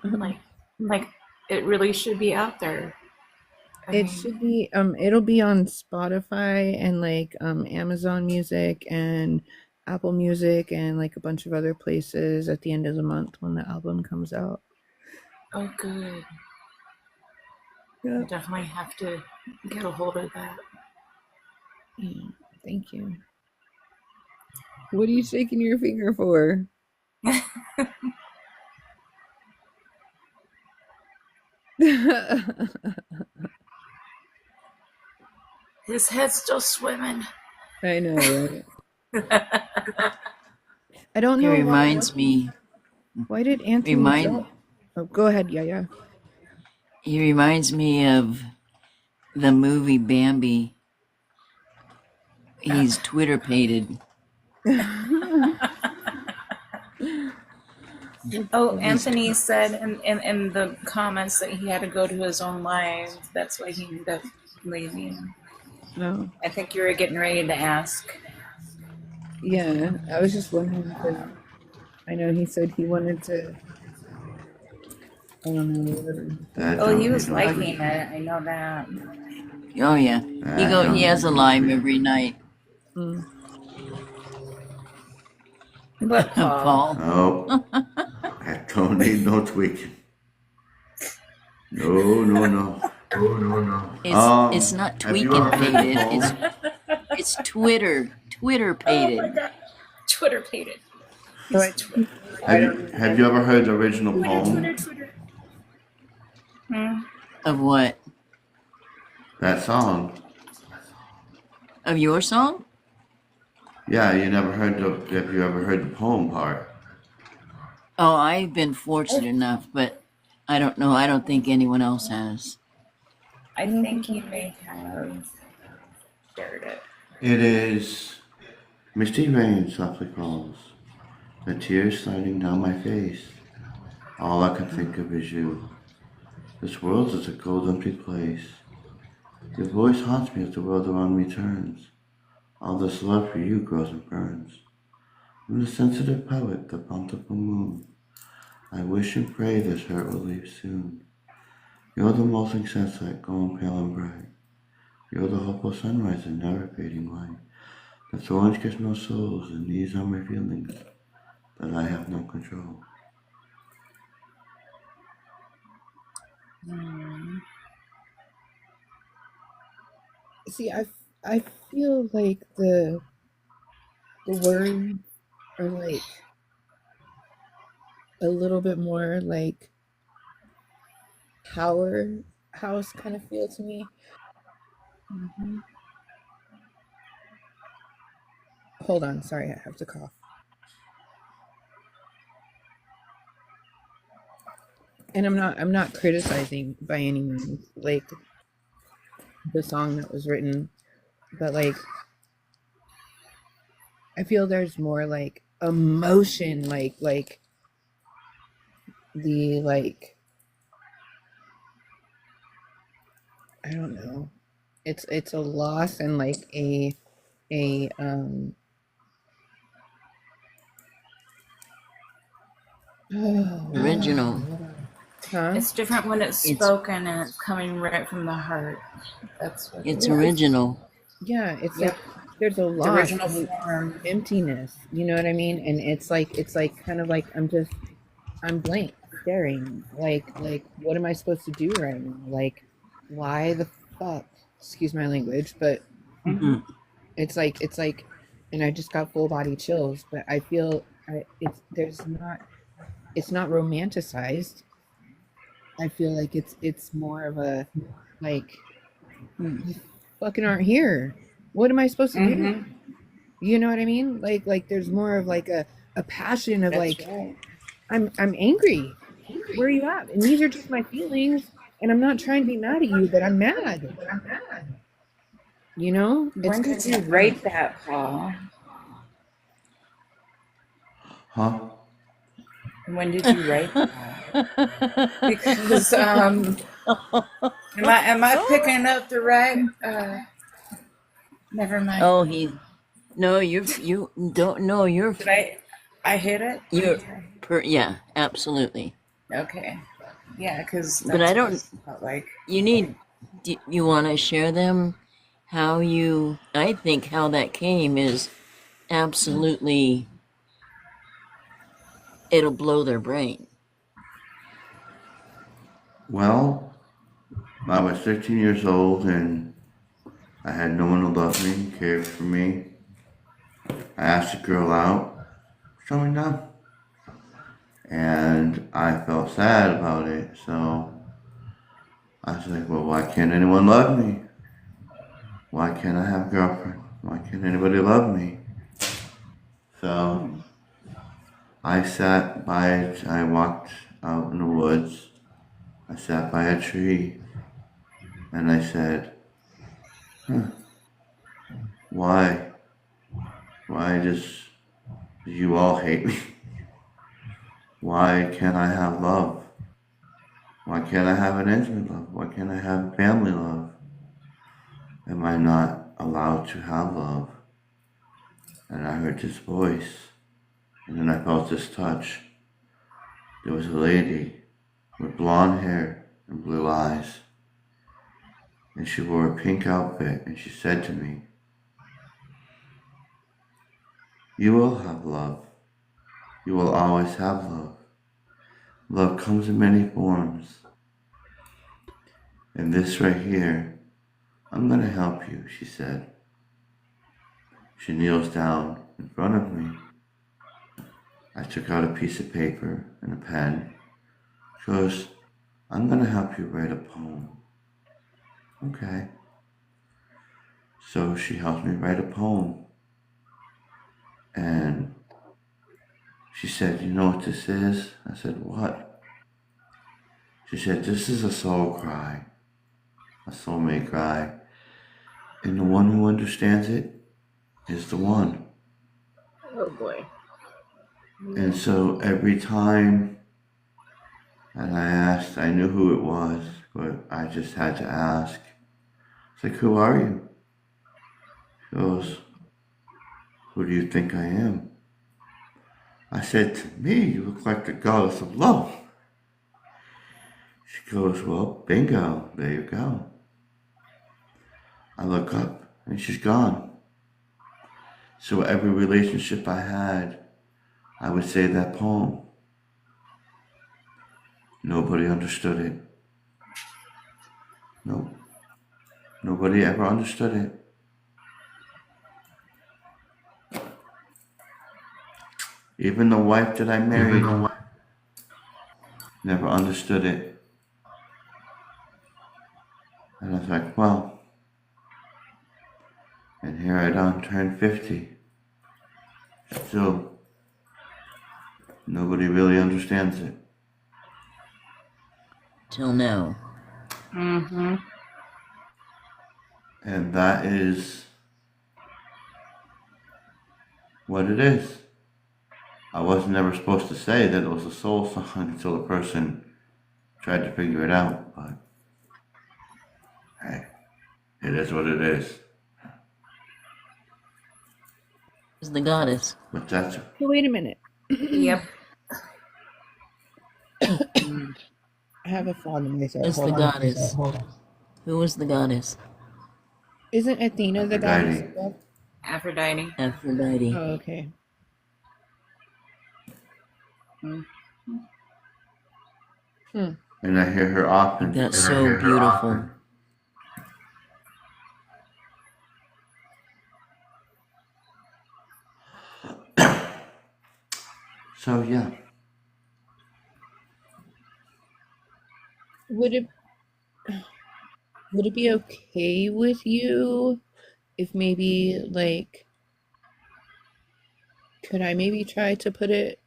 Like it really should be out there. I It mean, should be, it'll be on Spotify and like, Amazon Music and Apple Music and like a bunch of other places at the end of the month when the album comes out. oh, good. Yeah. I definitely have to get a hold of that. Yeah, thank you. What are you shaking your finger for? His head's still swimming. I know, right? I don't It know reminds me. why did Anthony Remind. Oh, go ahead, yeah. He reminds me of the movie Bambi. He's Twitter pated. Oh, Anthony said in the comments that he had to go to his own live. That's why he ended up leaving. No. I think you were getting ready to ask. Yeah, I was just wondering because I know he said he wanted to. I don't know. Whatever. Oh, he was liking it. I know that. Oh yeah, he has a live every night. But Paul. No, I don't need no tweaking. No. It's not have you tweaking ever heard the pated. poem? It's Twitter pated. Twitter pated. Have you ever heard the original poem? Twitter. Of what? That song. Of your song? Yeah, you never heard have you ever heard the poem part? Oh, I've been fortunate enough, but I don't know. I don't think anyone else has. I think he may have shared it. It is misty rain softly falls, the tears sliding down my face. All I can think of is you. This world is a cold, empty place. Your voice haunts me as the world around me turns. All this love for you grows and burns. I'm the sensitive poet, the bountiful moon. I wish and pray this hurt will leave soon. You're the molting sunset, going pale and bright. You're the hopeful sunrise and never fading light. The thorns kiss no souls, and these are my feelings, that I have no control. See, I feel like the words are like a little bit more like powerhouse kind of feel to me. Hold on, sorry, I have to cough. And I'm not criticizing by any means like the song that was written, but like I feel there's more like emotion, like the like I don't know. It's a loss and like a Original. Huh? It's different when it's spoken and it's coming right from the heart. That's what It's it is. original. Yeah, it's Yep. like there's a The loss, original and form. emptiness. You know what I mean? And it's like kind of like I'm blank, staring. Like what am I supposed to do right now? Like, why the fuck? Excuse my language, but it's like, and I just got full body chills. But I feel it's not romanticized. I feel like it's more of a like, you fucking aren't here. What am I supposed to do? You know what I mean? Like there's more of like a passion of That's like, right. I'm angry. Where are you at? And these are just my feelings. And I'm not trying to be mad at you, but I'm mad. You know? When did you write that, Paul? Huh? When did you write that? Because am I picking up the right? Never mind. Oh, no, you don't know. Did I hit it? Yeah, absolutely. Okay. Yeah, because But I don't. Like You want to share them? I think how that came is absolutely. It'll blow their brain. Well, I was 13 years old and I had no one who loved me, cared for me. I asked a girl out, show me down. And I felt sad about it, so I was like, well, why can't anyone love me? Why can't I have a girlfriend? Why can't anybody love me? So I walked out in the woods. I sat by a tree and I said, why do you all hate me? Why can't I have love? Why can't I have an intimate love? Why can't I have family love? Am I not allowed to have love? And I heard this voice, and then I felt this touch. There was a lady with blonde hair and blue eyes, and she wore a pink outfit, and she said to me, you will have love. You will always have love. Love comes in many forms. And this right here, I'm going to help you, she said. She kneels down in front of me. I took out a piece of paper and a pen. She goes, I'm going to help you write a poem. Okay. So she helped me write a poem. And she said, you know what this is? I said, what? She said, this is a soul cry. A soulmate cry. And the one who understands it is the one. Oh boy. And so every time that I asked, I knew who it was, but I just had to ask. It's like, who are you? She goes, who do you think I am? I said, to me, you look like the goddess of love. She goes, well, bingo, there you go. I look up and she's gone. So every relationship I had, I would say that poem. Nobody understood it. Nope. Nobody ever understood it. Even the wife that I married never understood it. And I was like, well, and here I done turned 50. Still, nobody really understands it. Till now. Mm-hmm. And that is what it is. I wasn't ever supposed to say that it was a soul song until the person tried to figure it out, but hey, it is what it is. Is the goddess. But that's So wait a minute. Yep. I have a frog in my throat. It's the Hold on. goddess. Hold on. Who is the goddess? Isn't Athena the goddess of love? Aphrodite. Aphrodite. Oh, okay. and I hear her often. That's so beautiful. So yeah. Would it be okay with you if maybe like could I maybe try to put it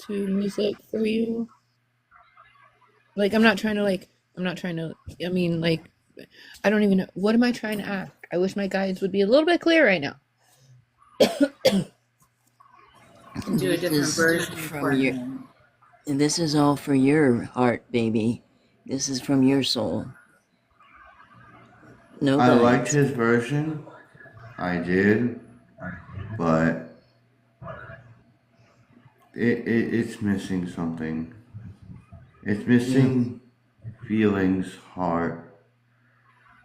to music for you? Like I'm not trying to like I'm not trying to, I mean, like, I don't even know. What am I trying to ask? I wish my guides would be a little bit clear right now. Do a different version for your, him. and this is all for your heart, baby. This is from your soul. No I guides. liked his version. I did. But it's missing something. It's missing feelings, heart.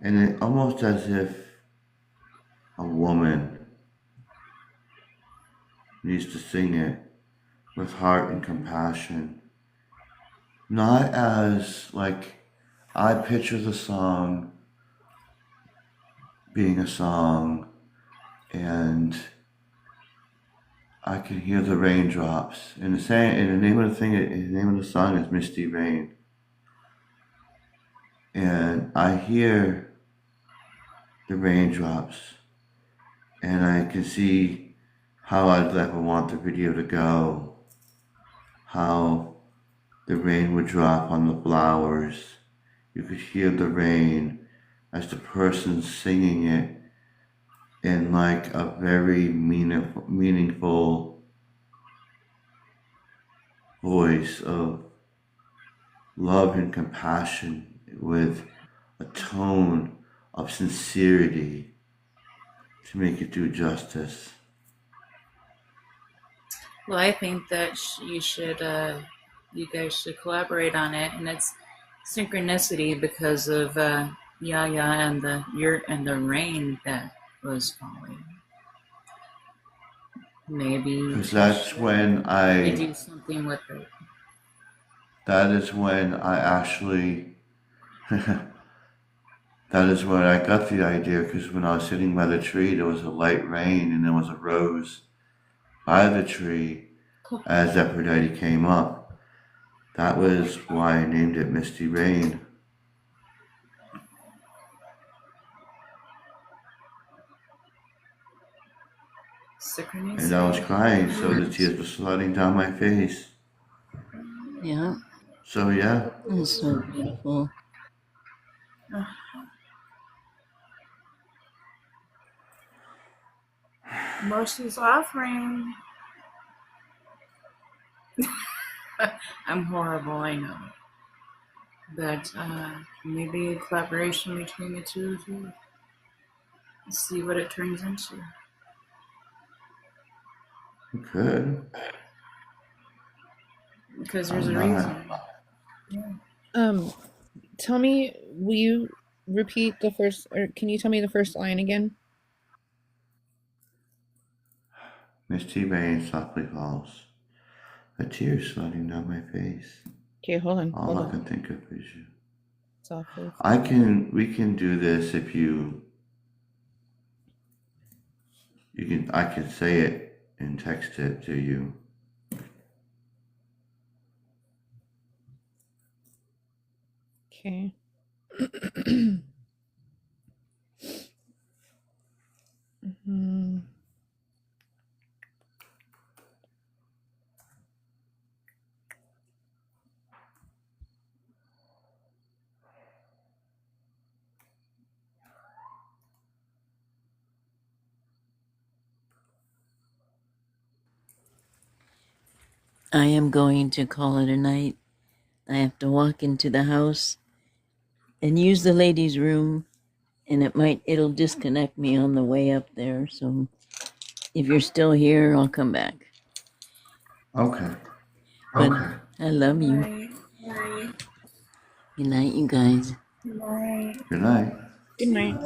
And it almost as if a woman needs to sing it with heart and compassion. Not as, like, I picture the song being a song and I can hear the raindrops. And the name of the song is Misty Rain. And I hear the raindrops and I can see how I'd ever want the video to go. How the rain would drop on the flowers. You could hear the rain as the person singing it in like a very meaningful voice of love and compassion with a tone of sincerity to make it do justice. Well, I think that you guys should collaborate on it, and it's synchronicity because of Yaya and the rain that was falling. Maybe Because that's when we do something with it. that is when I actually, that is when I got the idea, because when I was sitting by the tree, there was a light rain and there was a rose by the tree as Aphrodite came up. That was why I named it Misty Rain. Synchronicity. And I was crying, so the tears were sliding down my face. Yeah. So yeah. That's so beautiful. Mercy's offering. I'm horrible, I know. But maybe a collaboration between the two of you. Let's see what it turns into. You could. Because there's I'm a not. reason. Yeah. Tell me, will you repeat the first, or can you tell me the first line again? Misty rain softly falls, a tear sliding down my face. Okay, hold on. All I can think of is you. Softly. We can do this if I can say it and text it to you. Okay. I am going to call it a night. I have to walk into the house and use the ladies' room, and it'll disconnect me on the way up there. So if you're still here, I'll come back. Okay. But Okay. I love you. Night. Good night, you guys. Night. Good night. Good night.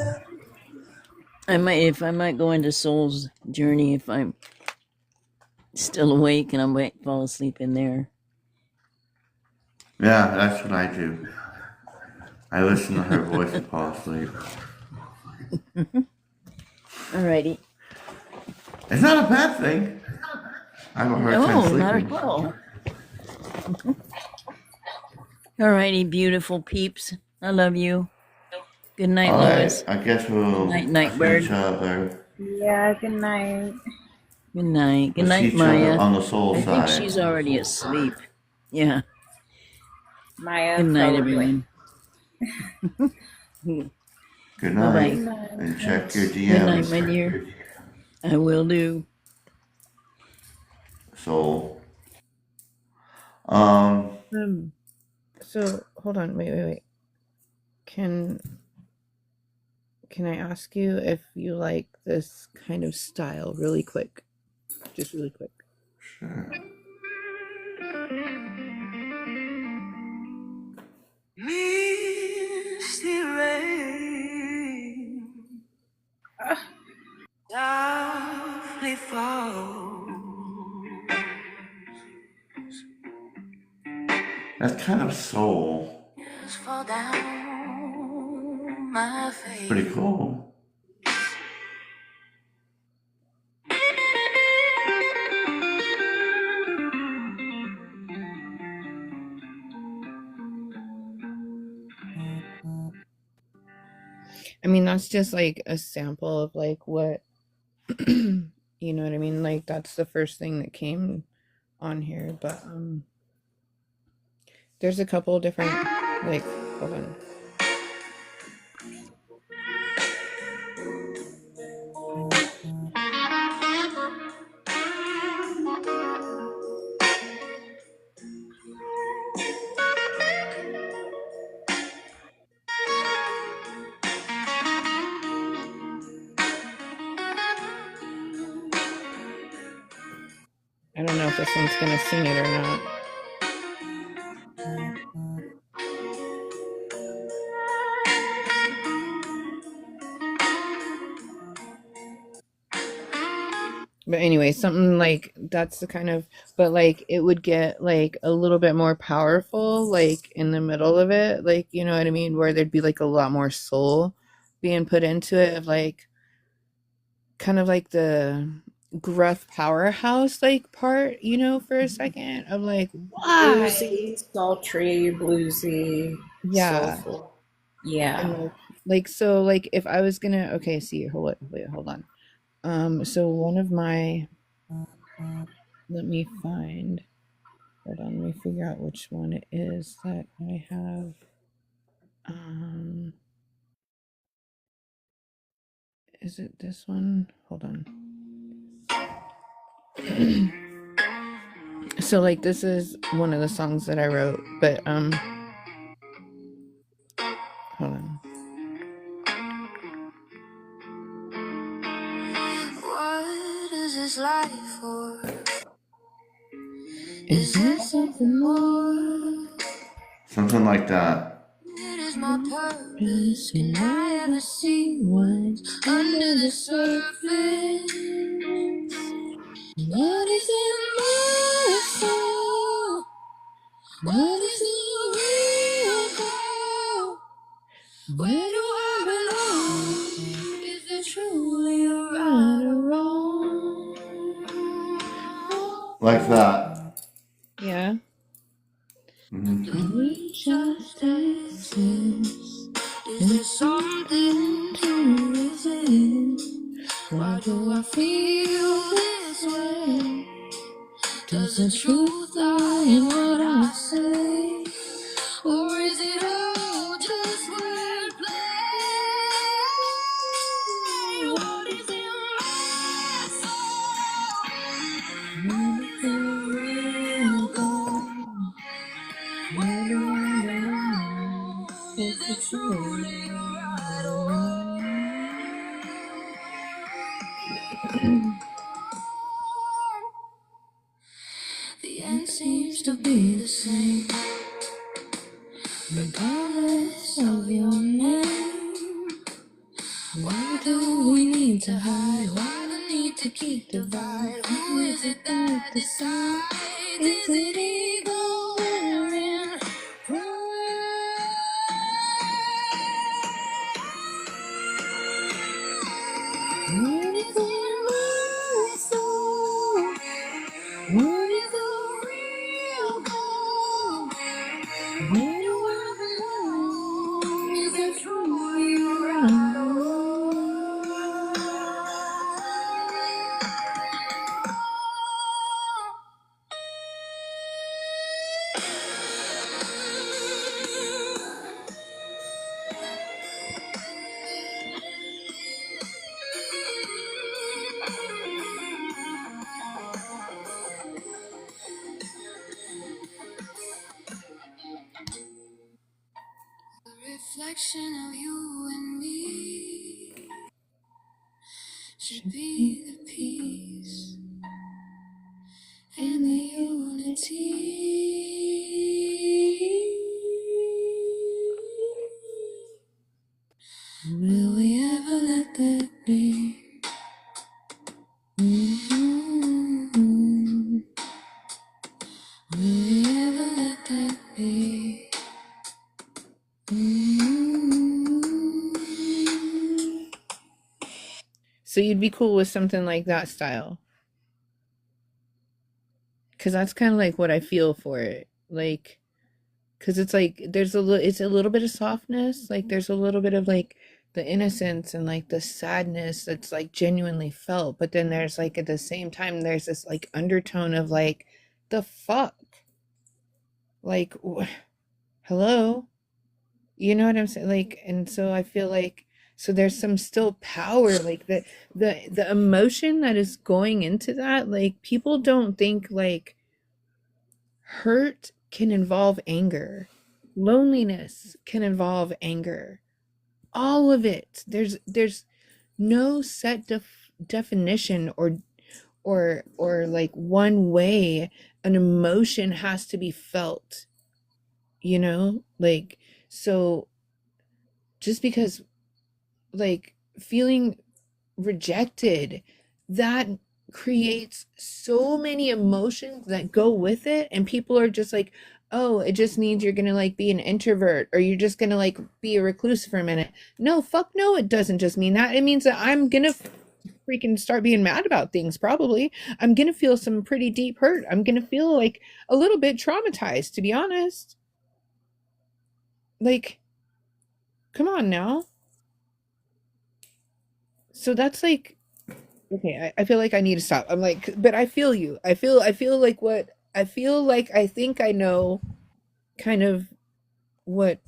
I might go into Soul's journey if I'm still awake and I might fall asleep in there. Yeah, that's what I do. I listen to her voice and fall asleep. Alrighty. It's not a bad thing. I have a hard time No, sleeping. not at all. Alrighty, beautiful peeps. I love you. Good night, All right, Lois. I guess we'll Good night, see Bird. each other. Yeah, good night. Good night. Good We'll see night, each other Maya. on the soul I side. think she's already asleep. Yeah. Maya, Good night, probably. everyone. Good Bye night. bye. And check your Good night, DMs, my dear. I will do. Soul. So hold on, wait. Can I ask you if you like this kind of style really quick? Just really quick. Sure. Misty rain softly falls. That's kind of soul. Just fall down my face. It's pretty cool. I mean, that's just like a sample of like what you know what I mean? Like that's the first thing that came on here, but there's a couple different like hold on. I don't know if this one's gonna sing it or not. But anyway, something like that's the kind of, but like it would get like a little bit more powerful, like in the middle of it, like, you know what I mean? Where there'd be like a lot more soul being put into it, of like kind of like the gruff powerhouse like part, you know, for a second of like, why? Bluesy, sultry, bluesy, Yeah. soulful. Yeah. And like, so like if I was gonna, okay, see, hold on. So one of my, let me find, hold on, let me figure out which one it is that I have. Is it this one? Hold on. So like this is one of the songs that I wrote, but hold on. What is this life for? Is there something more? Something like that. It is my purpose. Can I ever see what's under the surface? What is in my soul? What is the real goal? Where do I belong? Is it truly right or wrong? Like that. Yeah. Do we just exist? Is there something to resist? Why do I feel this way? Does the truth lie in what I say? Or is it all just wordplay? What is in my soul? What is the real goal? Where do I belong? Is it truly right or wrong? The end seems to be the same, regardless of your name. Why do we need to hide? Why the need to keep divide? Who is it that decides? Is it ego or in pride? What is in my soul? What is the real goal? Where do I belong? Is it truly right or reflection of you and me should be the peace and the unity. Will we ever let that be? Mm-hmm. Will we ever let that be? Mm-hmm. So you'd be cool with something like that style? Because that's kind of like what I feel for it. Like, because it's like it's a little bit of softness. Like there's a little bit of like the innocence and like the sadness that's like genuinely felt. But then there's like at the same time there's this like undertone of like the fuck, like hello, you know what I'm saying? Like, and so I feel like so there's some still power, like the emotion that is going into that. Like people don't think like hurt can involve anger, loneliness can involve anger, all of it. There's no set definition or like one way an emotion has to be felt, you know? Like, so just because like feeling rejected, that creates so many emotions that go with it, and people are just like, oh, it just means you're gonna like be an introvert, or you're just gonna like be a recluse for a minute. No, fuck no, it doesn't just mean that. It means that I'm gonna freaking start being mad about things. Probably I'm gonna feel some pretty deep hurt. I'm gonna feel like a little bit traumatized, to be honest. Like, come on now. So that's like, okay, I feel like I need to stop. I'm like, but I feel you. I feel like what I feel like I think I know kind of what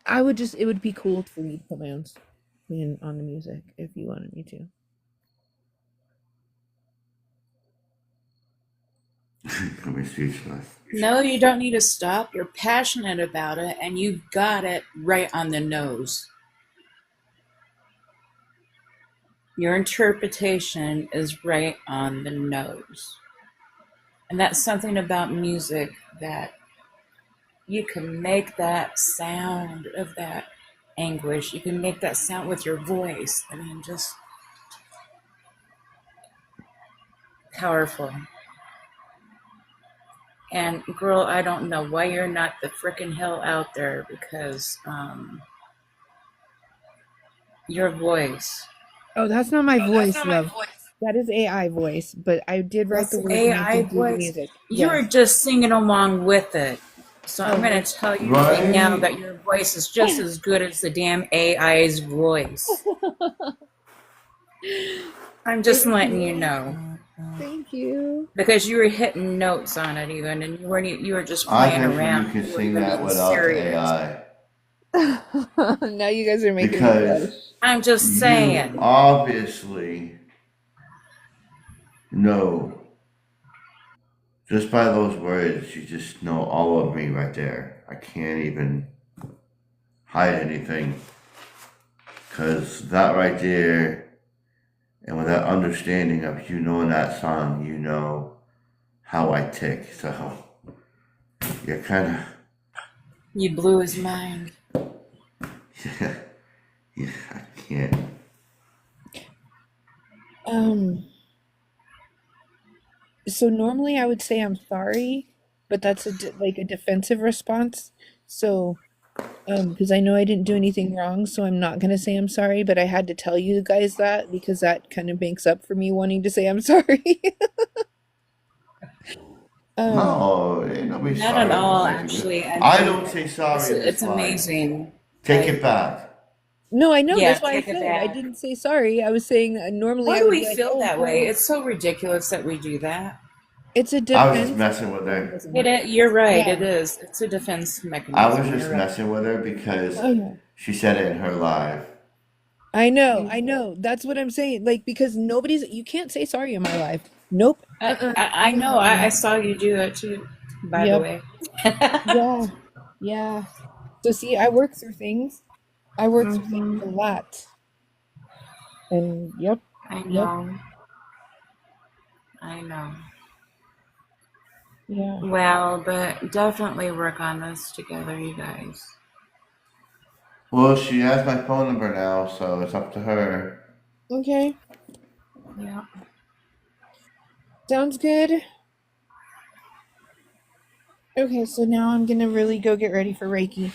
I would just, it would be cool for me to put my own spin on the music if you wanted me to. I'm speechless. No, you don't need to stop. You're passionate about it, and you've got it right on the nose. Your interpretation is right on the nose. And that's something about music, that you can make that sound of that anguish. You can make that sound with your voice. I mean, just powerful. And girl, I don't know why you're not the frickin' hell out there, because your voice. Oh, that's not my voice, love. That is AI voice, but I did write the words and I did do the music. You were just singing along with it. So I'm going to tell you right now that your voice is just as good as the damn AI's voice. I'm just letting you know. Thank you. Because you were hitting notes on it even, and you were just playing around. I think you can sing that without AI. Now you guys are making because me I'm just saying. You obviously know, just by those words, you just know all of me right there. I can't even hide anything, because that right there, and with that understanding of you knowing that song, you know how I tick. So you're kind of... You blew his mind. Yeah, I can't. So normally I would say I'm sorry, but that's like a defensive response. So, because I know I didn't do anything wrong, so I'm not gonna say I'm sorry. But I had to tell you guys that because that kind of makes up for me wanting to say I'm sorry. No, ain't nobody not sorry. at all, actually. I don't say sorry. It's amazing. Take it back. No, I know. Yeah, that's why I said I didn't say sorry. I was saying normally Why I do would we be like, feel oh, that girl. way? It's so ridiculous that we do that. It's a I defense. was just messing with her. You're right. Yeah. It is. It's a defense mechanism. I was just You're right. messing with her because Oh. she said it in her live. I know. That's what I'm saying. Like, because you can't say sorry in my life. Nope. I know. I saw you do that too, by the way. Yeah. So see, I work through things. I work through things a Mm-hmm. lot. And yep. I Yep. know. I know. Yeah. Well, but definitely work on this together, you guys. Well, she has my phone number now, so it's up to her. Okay. Yeah. Sounds good. Okay, so now I'm gonna really go get ready for Reiki.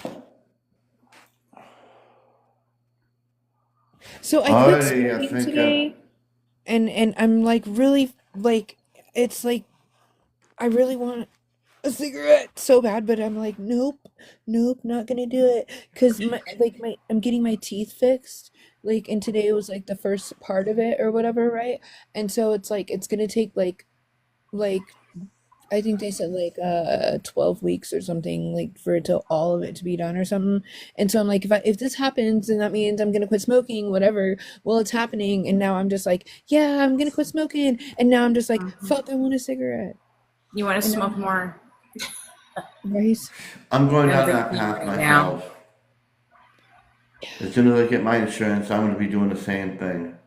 So I quit Alrighty, I smoking think. today, and I'm like really like it's like I really want a cigarette so bad, but I'm like nope, not gonna do it because my I'm getting my teeth fixed. Like, and today was like the first part of it or whatever, right? And so it's like it's gonna take like I think they said like 12 weeks or something, like for it to all of it to be done or something. And so I'm like, if this happens, then that means I'm gonna quit smoking, whatever. Well, it's happening, and now I'm just like, yeah, I'm gonna quit smoking, and now I'm just like, fuck, I want a cigarette. You want to And smoke more? Right? I'm going I'm down that thinking path right now. myself. As soon as I get my insurance, I'm going to be doing the same thing.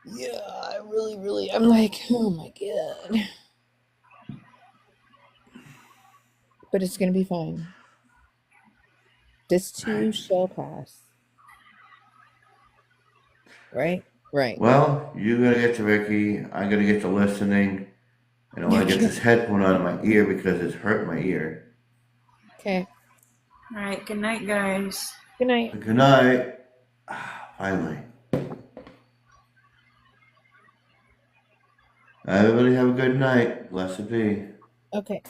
Yeah, I really, I'm like, oh my god. But it's gonna be fine. This too shall pass. Right? Right. Well, you got to get to Ricky. I got to get to listening. And I want to get this headphone out of my ear because it's hurt my ear. Okay. All right. Good night, guys. Good night. Good night. Finally. Everybody have a good night. Blessed be. Okay.